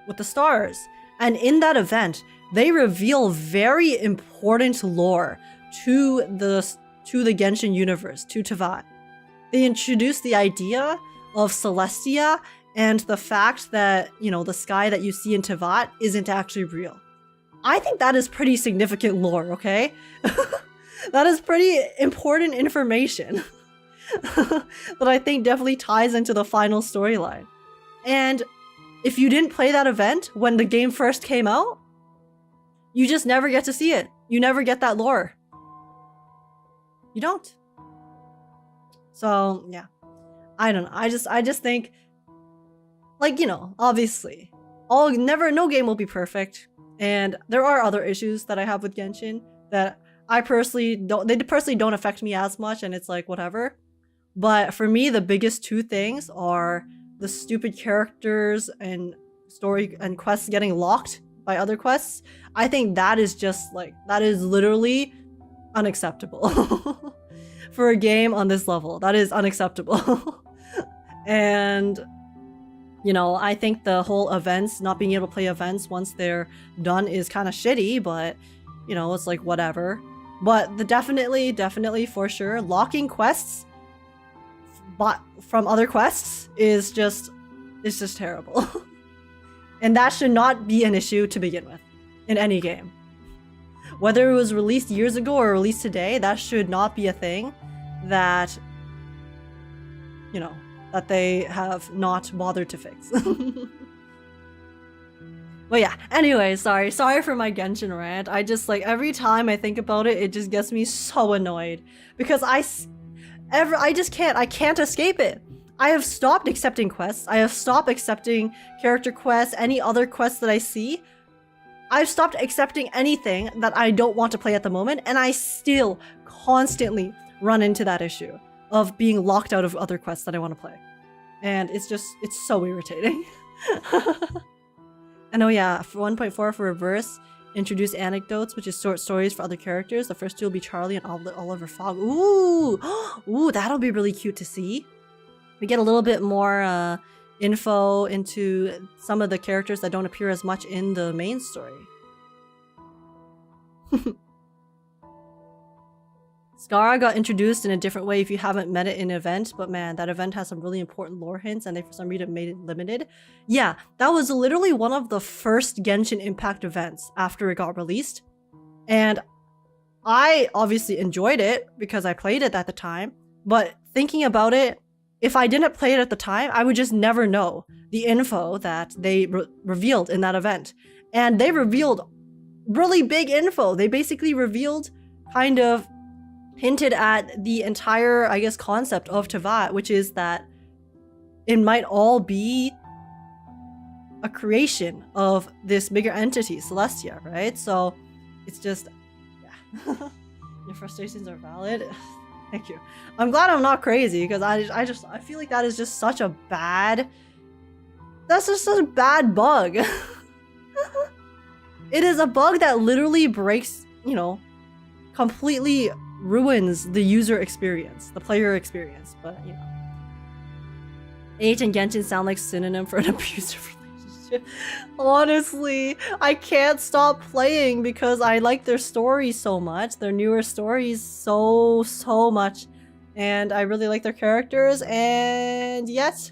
[SPEAKER 3] with the stars. And in that event, they reveal very important lore to the Genshin universe, to Teyvat. They introduce the idea of Celestia and the fact that, you know, the sky that you see in Teyvat isn't actually real. I think that is pretty significant lore, okay? That is pretty important information that I think definitely ties into the final storyline. And if you didn't play that event when the game first came out, you just never get to see it. You never get that lore. You don't. So, yeah. I don't know. I just think, like, you know, obviously, no game will be perfect. And there are other issues that I have with Genshin that they personally don't affect me as much, and it's like, whatever. But for me, the biggest two things are the stupid characters and story and quests getting locked by other quests. I think that is just like, that is literally unacceptable. For a game on this level, that is unacceptable. And, you know, I think the whole events, not being able to play events once they're done is kind of shitty, but, you know, it's like, whatever. But definitely for sure, locking quests from other quests is just terrible. And that should not be an issue to begin with in any game. Whether it was released years ago or released today, that should not be a thing that, you know, that they have not bothered to fix. But yeah, anyway, sorry for my Genshin rant. I just, like, every time I think about it, it just gets me so annoyed. Because I can't escape it. I have stopped accepting quests. I have stopped accepting character quests, any other quests that I see. I've stopped accepting anything that I don't want to play at the moment, and I still constantly run into that issue of being locked out of other quests that I want to play. And it's so irritating. And oh yeah, for 1.4 for reverse, introduce anecdotes, which is short stories for other characters. The first two will be Charlie and Oliver Fogg. Ooh, ooh, that'll be really cute to see. We get a little bit more info into some of the characters that don't appear as much in the main story. Scara got introduced in a different way if you haven't met it in an event, but man, that event has some really important lore hints and they for some reason made it limited. Yeah, that was literally one of the first Genshin Impact events after it got released. And I obviously enjoyed it because I played it at the time, but thinking about it, if I didn't play it at the time, I would just never know the info that they revealed in that event. And they revealed really big info. They basically revealed, kind of hinted at the entire, I guess, concept of Teyvat, which is that it might all be a creation of this bigger entity, Celestia, right? So It's just, yeah. Your frustrations are valid. Thank you. I'm glad I'm not crazy because I feel like that is just such a bad. That's just such a bad bug. It is a bug that literally breaks, you know, completely ruins the user experience, the player experience. But you know, H and Genshin sound like synonym for an abusive relationship. Honestly, I can't stop playing because I like their stories so much, their newer stories so much, and I really like their characters. And yet,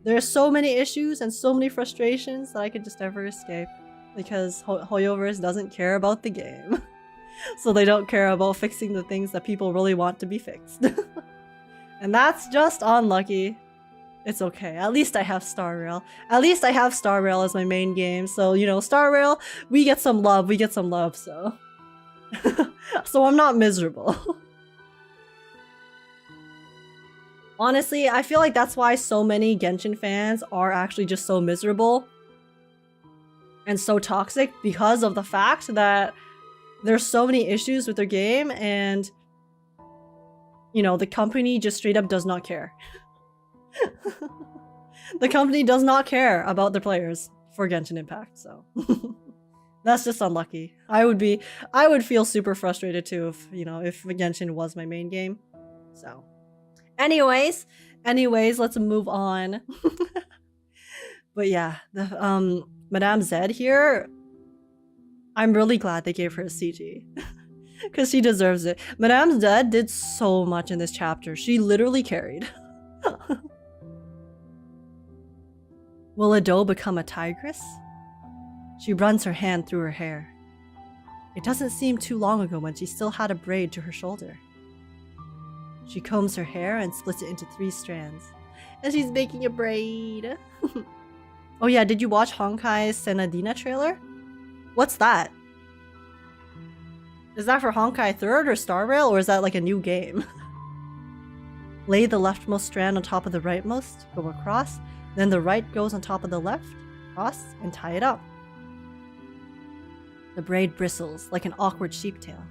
[SPEAKER 3] there's so many issues and so many frustrations that I could just never escape because Hoyoverse doesn't care about the game. So they don't care about fixing the things that people really want to be fixed. And that's just unlucky. It's okay. At least I have Star Rail. At least I have Star Rail as my main game. So, you know, Star Rail, we get some love. We get some love, so. So I'm not miserable. Honestly, I feel like that's why so many Genshin fans are actually just so miserable and so toxic, because of the fact that there's so many issues with their game and, you know, the company just straight up does not care. The company does not care about their players for Genshin Impact, so. That's just unlucky. I would feel super frustrated too if, you know, if Genshin was my main game. So. Anyways, let's move on. But yeah, the Madame Zed here, I'm really glad they gave her a CG. Because she deserves it. Madame Zed did so much in this chapter. She literally carried. Will Ado become a tigress? She runs her hand through her hair. It doesn't seem too long ago when she still had a braid to her shoulder. She combs her hair and splits it into 3 strands. And she's making a braid. Oh yeah, did you watch Honkai's Senadina trailer? What's that? Is that for Honkai 3rd or Star Rail, or is that like a new game? Lay the leftmost strand on top of the rightmost, go across, then the right goes on top of the left, cross, and tie it up. The braid bristles like an awkward sheep tail.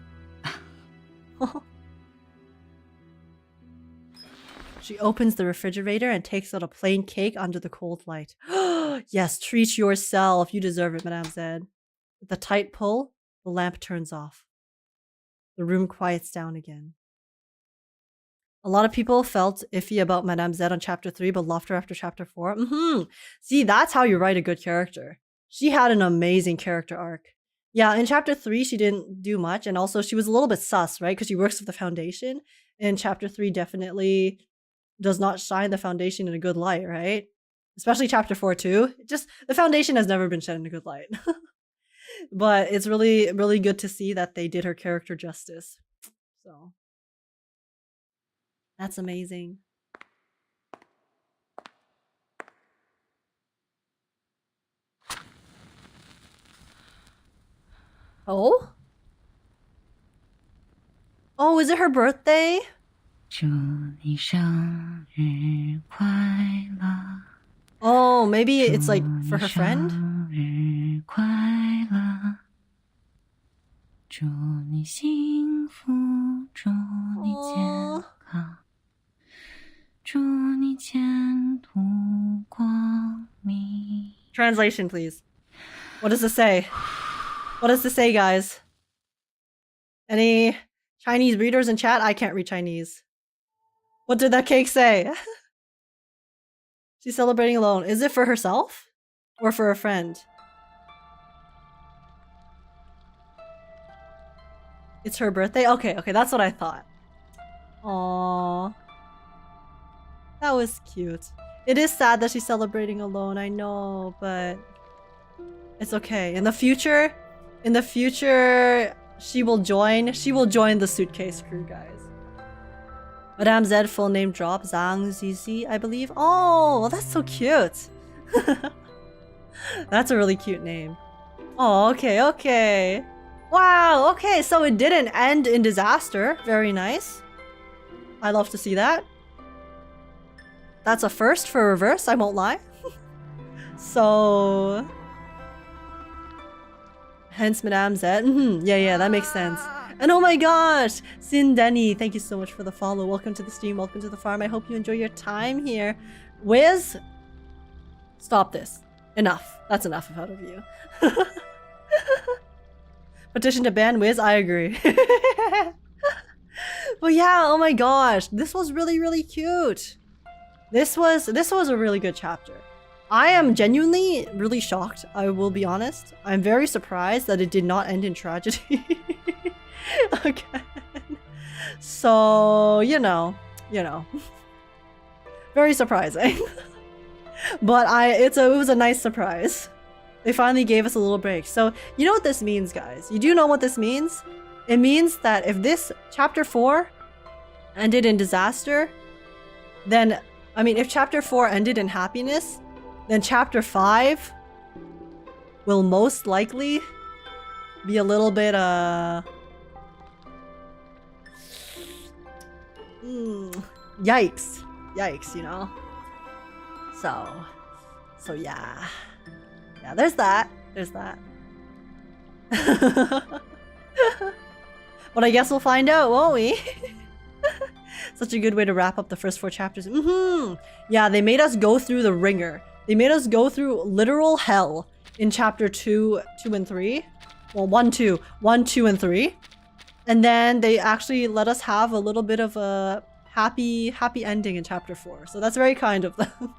[SPEAKER 3] She opens the refrigerator and takes out a plain cake under the cold light. Yes, treat yourself. You deserve it, Madame Zed. With a tight pull, the lamp turns off. The room quiets down again. A lot of people felt iffy about Madame Zed on chapter 3, but loved her after chapter 4. See, that's how you write a good character. She had an amazing character arc. Yeah, in chapter 3, she didn't do much, and also she was a little bit sus, right? Because she works with the Foundation. And chapter 3 definitely does not shine the Foundation in a good light, right? Especially chapter 4 too. Just the Foundation has never been shed in a good light. But it's really, really good to see that they did her character justice. So that's amazing. Oh? Oh, is it her birthday?
[SPEAKER 4] 祝你生日快乐
[SPEAKER 3] Oh, maybe it's like for her friend?
[SPEAKER 4] 生日快乐祝你幸福祝你健康祝你前途光明
[SPEAKER 3] Translation, please. What does this say? What does this say, guys? Any Chinese readers in chat? I can't read Chinese. What did that cake say? She's celebrating alone. Is it for herself? Or for a friend? It's her birthday? Okay, that's what I thought. Aww. That was cute. It is sad that she's celebrating alone, I know, but it's okay. In the future, she will join the suitcase crew, guys. Madame Zed full name drop, Zhang Zizi, I believe. Oh, that's so cute. That's a really cute name. Oh, okay. Wow, okay, so it didn't end in disaster. Very nice. I love to see that. That's a first for reverse, I won't lie. So Hence Madame Z. Yeah, that makes sense. And oh my gosh, Sin Denny, thank you so much for the follow. Welcome to the stream, welcome to the farm. I hope you enjoy your time here. Wiz, stop this. Enough. That's enough out of you. Petition to ban Wiz, I agree. But yeah, oh my gosh, this was really, really cute. This was a really good chapter. I am genuinely really shocked, I will be honest. I'm very surprised that it did not end in tragedy. Okay. So, you know. Very surprising. But it was a nice surprise. They finally gave us a little break. So, you know what this means, guys? You do know what this means? It means that if this chapter 4 ended in disaster, then, I mean, if chapter 4 ended in happiness, then chapter 5 will most likely be a little bit, yikes, you know? So yeah. Yeah, there's that. But I guess we'll find out, won't we? Such a good way to wrap up the first 4 chapters. Yeah, they made us go through the ringer. They made us go through literal hell in chapter 2 and 3. Well, 1, 2, and 3. And then they actually let us have a little bit of a happy ending in chapter 4. So that's very kind of them.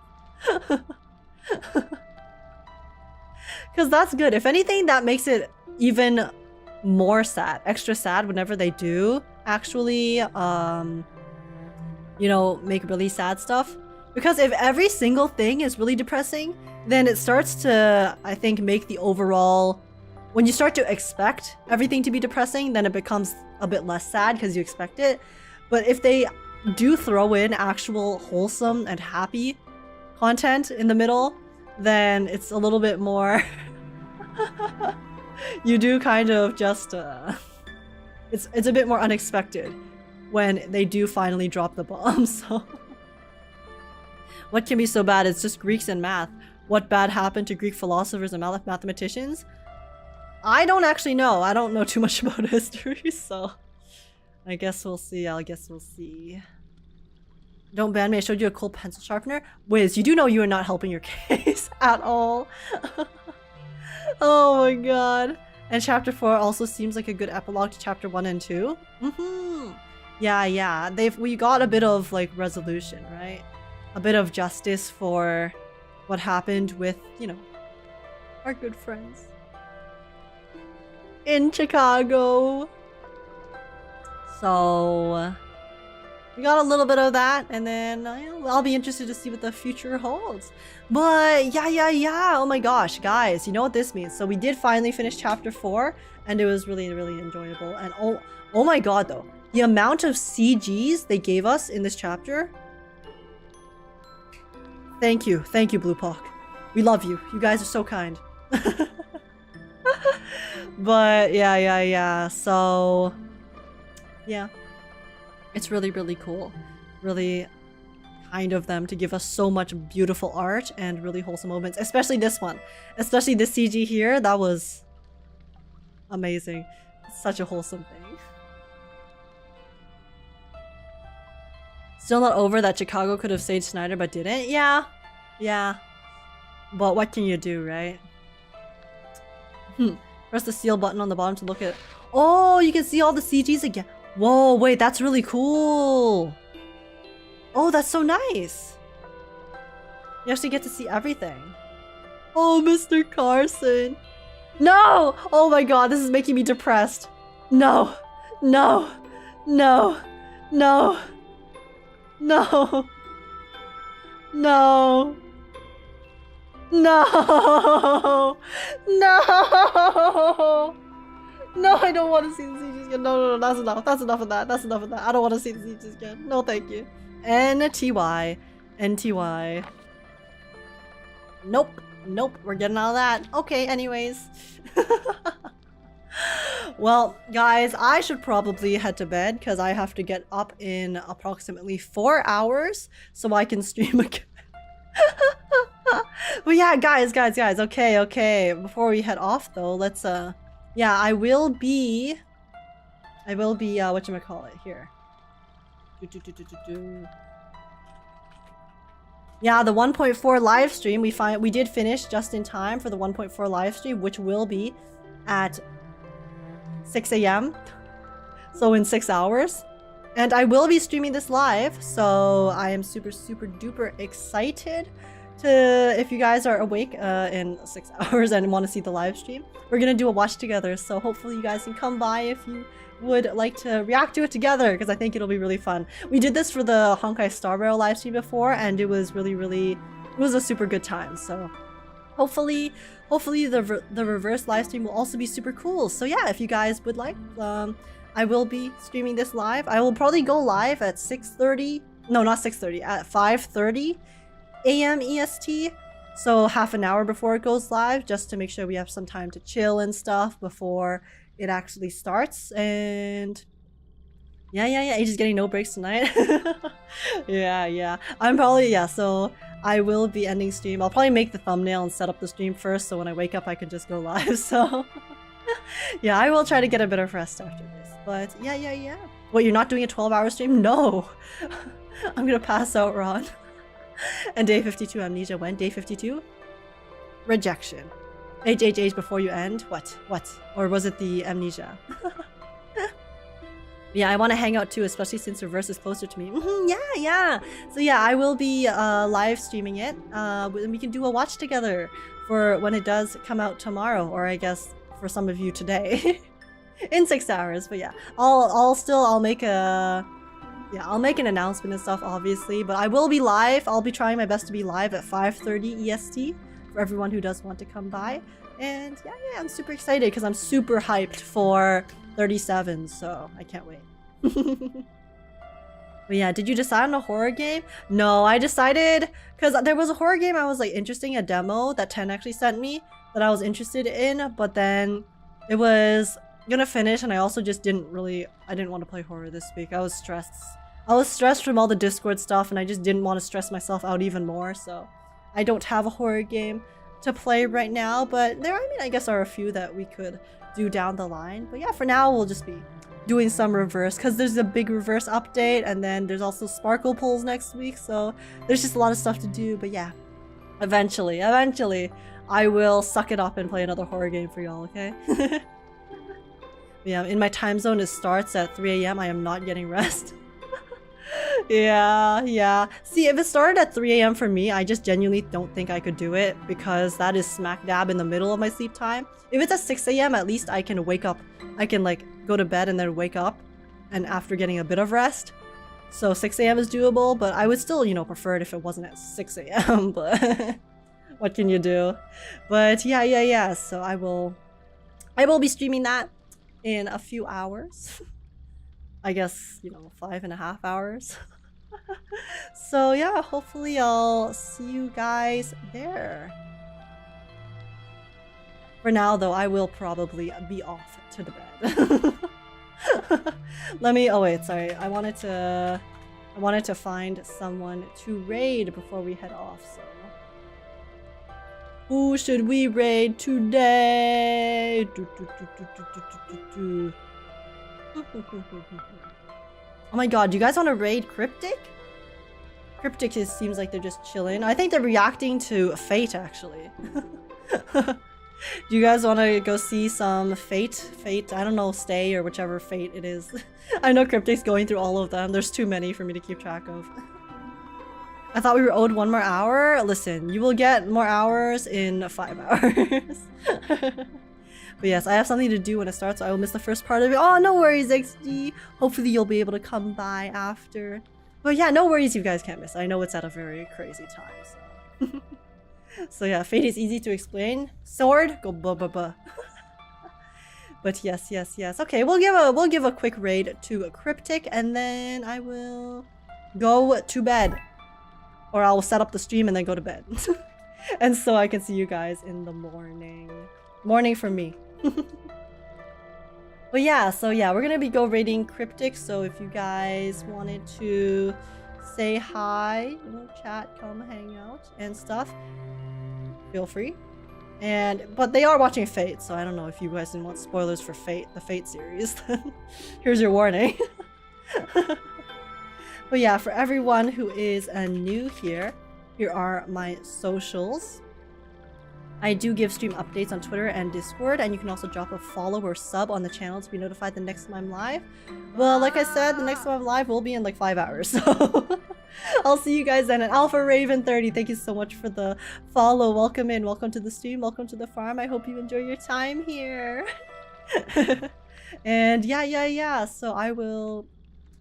[SPEAKER 3] Because that's good. If anything, that makes it even more sad, extra sad whenever they do actually, you know, make really sad stuff. Because if every single thing is really depressing, then it starts to, I think, make the overall... When you start to expect everything to be depressing, then it becomes a bit less sad because you expect it. But if they do throw in actual wholesome and happy content in the middle, then it's a little bit more... You do kind of just... It's a bit more unexpected when they do finally drop the bomb, so... What can be so bad? It's just Greeks and math. What bad happened to Greek philosophers and mathematicians? I don't actually know. I don't know too much about history, so... I guess we'll see. Don't ban me. I showed you a cool pencil sharpener. Wiz, you do know you are not helping your case at all. Oh my god. And chapter 4 also seems like a good epilogue to chapter 1 and 2. Yeah. We got a bit of like resolution, right? A bit of justice for what happened with, you know, our good friends in Chicago. So we got a little bit of that, and then I'll be interested to see what the future holds. But yeah. Oh my gosh, guys, you know what this means? So we did finally finish chapter 4, and it was really, really enjoyable. And oh my god, though, the amount of CGs they gave us in this chapter. Thank you, Blue Pock. We love you. You guys are so kind. But yeah. So yeah. It's really, really cool. Really kind of them to give us so much beautiful art and really wholesome moments. Especially this one. Especially this CG here. That was amazing. It's such a wholesome thing. Still not over that Chicago could have saved Snyder but didn't? Yeah. But what can you do, right? Press the seal button on the bottom to look at... Oh, you can see all the CGs again. Whoa, wait, that's really cool. Oh, that's so nice. You actually get to see everything. Oh, Mr. Carson. No! Oh my god, this is making me depressed. No. No, I don't want to see the CGs again. No, that's enough. That's enough of that. I don't want to see the CGs again. No, thank you. NTY. Nope. We're getting out of that. Okay, anyways. Well, guys, I should probably head to bed because I have to get up in approximately 4 hours so I can stream again. But yeah, guys. Okay. Before we head off, though, let's yeah, I will be whatchamacallit here. Yeah, the 1.4 live stream we did finish just in time for the 1.4 live stream, which will be at 6 a.m. So in 6 hours. And I will be streaming this live, so I am super duper excited to, if you guys are awake in 6 hours and want to see the live stream. We're gonna do a watch together, so hopefully you guys can come by if you would like to react to it together, because I think it'll be really fun. We did this for the Honkai Star Rail live stream before, and it was it was a super good time. So hopefully the reverse live stream will also be super cool. So yeah, if you guys would like, I will be streaming this live. I will probably go live at 6:30. No, not 6:30. At 5:30 a.m. EST. So half an hour before it goes live, just to make sure we have some time to chill and stuff before it actually starts. And yeah. Age is getting no breaks tonight. yeah. I'm probably, so I will be ending stream. I'll probably make the thumbnail and set up the stream first, so when I wake up I can just go live. So yeah, I will try to get a bit of rest after this. But yeah. What, you're not doing a 12-hour stream? No. I'm gonna pass out, Ron. And day 52 amnesia when? Day 52? Rejection. Age before you end? What? Or was it the amnesia? Yeah, I want to hang out too, especially since Reverse is closer to me. Yeah. So yeah, I will be live streaming it. We can do a watch together for when it does come out tomorrow, or I guess for some of you today. In 6 hours. But yeah, I'll make an announcement and stuff, obviously, but I will be live. I'll be trying my best to be live at 5:30 EST for everyone who does want to come by. And yeah, I'm super excited because I'm super hyped for 37, so I can't wait. But yeah, did you decide on a horror game? No, I decided because there was a horror game I was like interesting, a demo that 10 actually sent me that I was interested in, but then it was gonna finish, and I also just didn't want to play horror this week. I was stressed from all the Discord stuff, and I just didn't want to stress myself out even more, so I don't have a horror game to play right now, but I guess are a few that we could do down the line. But yeah, for now we'll just be doing some reverse, because there's a big reverse update, and then there's also Sparkle pulls next week, so there's just a lot of stuff to do. But yeah, eventually I will suck it up and play another horror game for y'all, okay? Yeah, in my time zone it starts at 3 a.m. I am not getting rest. Yeah. See, if it started at 3 a.m. for me, I just genuinely don't think I could do it, because that is smack dab in the middle of my sleep time. If it's at 6 a.m., at least I can wake up. I can like go to bed and then wake up, and after getting a bit of rest. So 6 a.m. is doable, but I would still, prefer it if it wasn't at 6 a.m. But what can you do? But yeah. So I will be streaming that in a few hours. I guess, 5.5 hours. So yeah, hopefully I'll see you guys there. For now though, I will probably be off to the bed. Oh wait, sorry. I wanted to find someone to raid before we head off, so who should we raid today? Oh my god, do you guys want to raid Cryptic? Cryptic seems like they're just chilling. I think they're reacting to Fate, actually. Do you guys want to go see some Fate? I don't know, Stay or whichever Fate it is. I know Cryptic's going through all of them. There's too many for me to keep track of. I thought we were owed 1 more hour. Listen, you will get more hours in 5 hours. But yes, I have something to do when it starts, so I will miss the first part of it. Oh, no worries, XD. Hopefully you'll be able to come by after. But yeah, no worries, you guys can't miss. I know it's at a very crazy time, so. So yeah, Fate is easy to explain. Sword, go ba. But yes. Okay, we'll give a quick raid to Cryptic, and then I will go to bed. Or I will set up the stream and then go to bed. And so I can see you guys in the morning. Morning for me. But yeah, so yeah, we're gonna be raiding Cryptic, so if you guys wanted to say hi, chat, come hang out and stuff, feel free. But they are watching Fate, so I don't know if you guys didn't want spoilers for Fate, the Fate series. Here's your warning. But yeah, for everyone who is new here are my socials. I do give stream updates on Twitter and Discord, and you can also drop a follow or sub on the channel to be notified the next time I'm live. Well, like I said, the next time I'm live will be in like 5 hours, so I'll see you guys then. And Alpha Raven 30, thank you so much for the follow. Welcome in, welcome to the stream, welcome to the farm. I hope you enjoy your time here. And yeah, so I will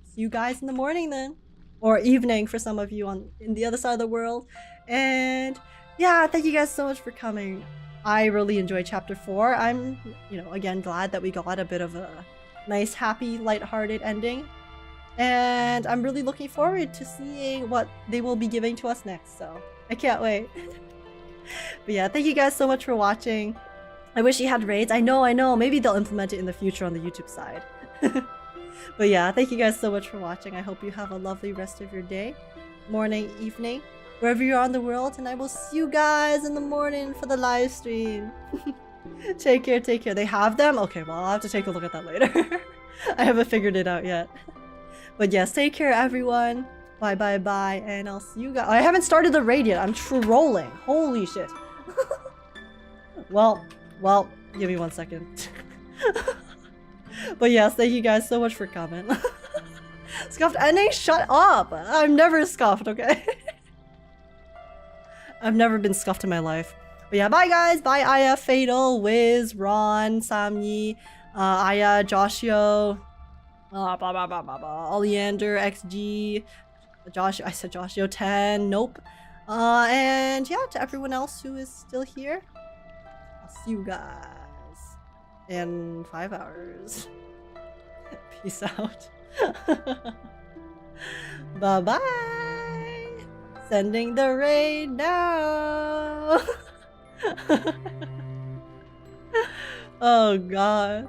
[SPEAKER 3] see you guys in the morning then, or evening for some of you in the other side of the world. And yeah, thank you guys so much for coming. I really enjoyed chapter 4. I'm, again, glad that we got a bit of a nice, happy, lighthearted ending. And I'm really looking forward to seeing what they will be giving to us next, so I can't wait. But yeah, thank you guys so much for watching. I wish you had raids. I know. Maybe they'll implement it in the future on the YouTube side. But yeah, thank you guys so much for watching. I hope you have a lovely rest of your day, morning, evening, wherever you are in the world, and I will see you guys in the morning for the live stream. Take care. They have them? Okay, well, I'll have to take a look at that later. I haven't figured it out yet. But yes, take care, everyone. Bye, and I'll see you guys. I haven't started the raid yet. I'm trolling. Holy shit. Well, give me 1 second. But yes, thank you guys so much for coming. Scuffed ending? Shut up! I've never scuffed, okay? I've never been scuffed in my life. But yeah, bye guys! Bye Aya, Fatal, Wiz, Ron, Samyi, Aya, Joshio, Oleander, XG, I said Joshio 10, nope. And yeah, to everyone else who is still here, I'll see you guys in 5 hours. Peace out. Bye-bye. Sending the raid now. Oh god.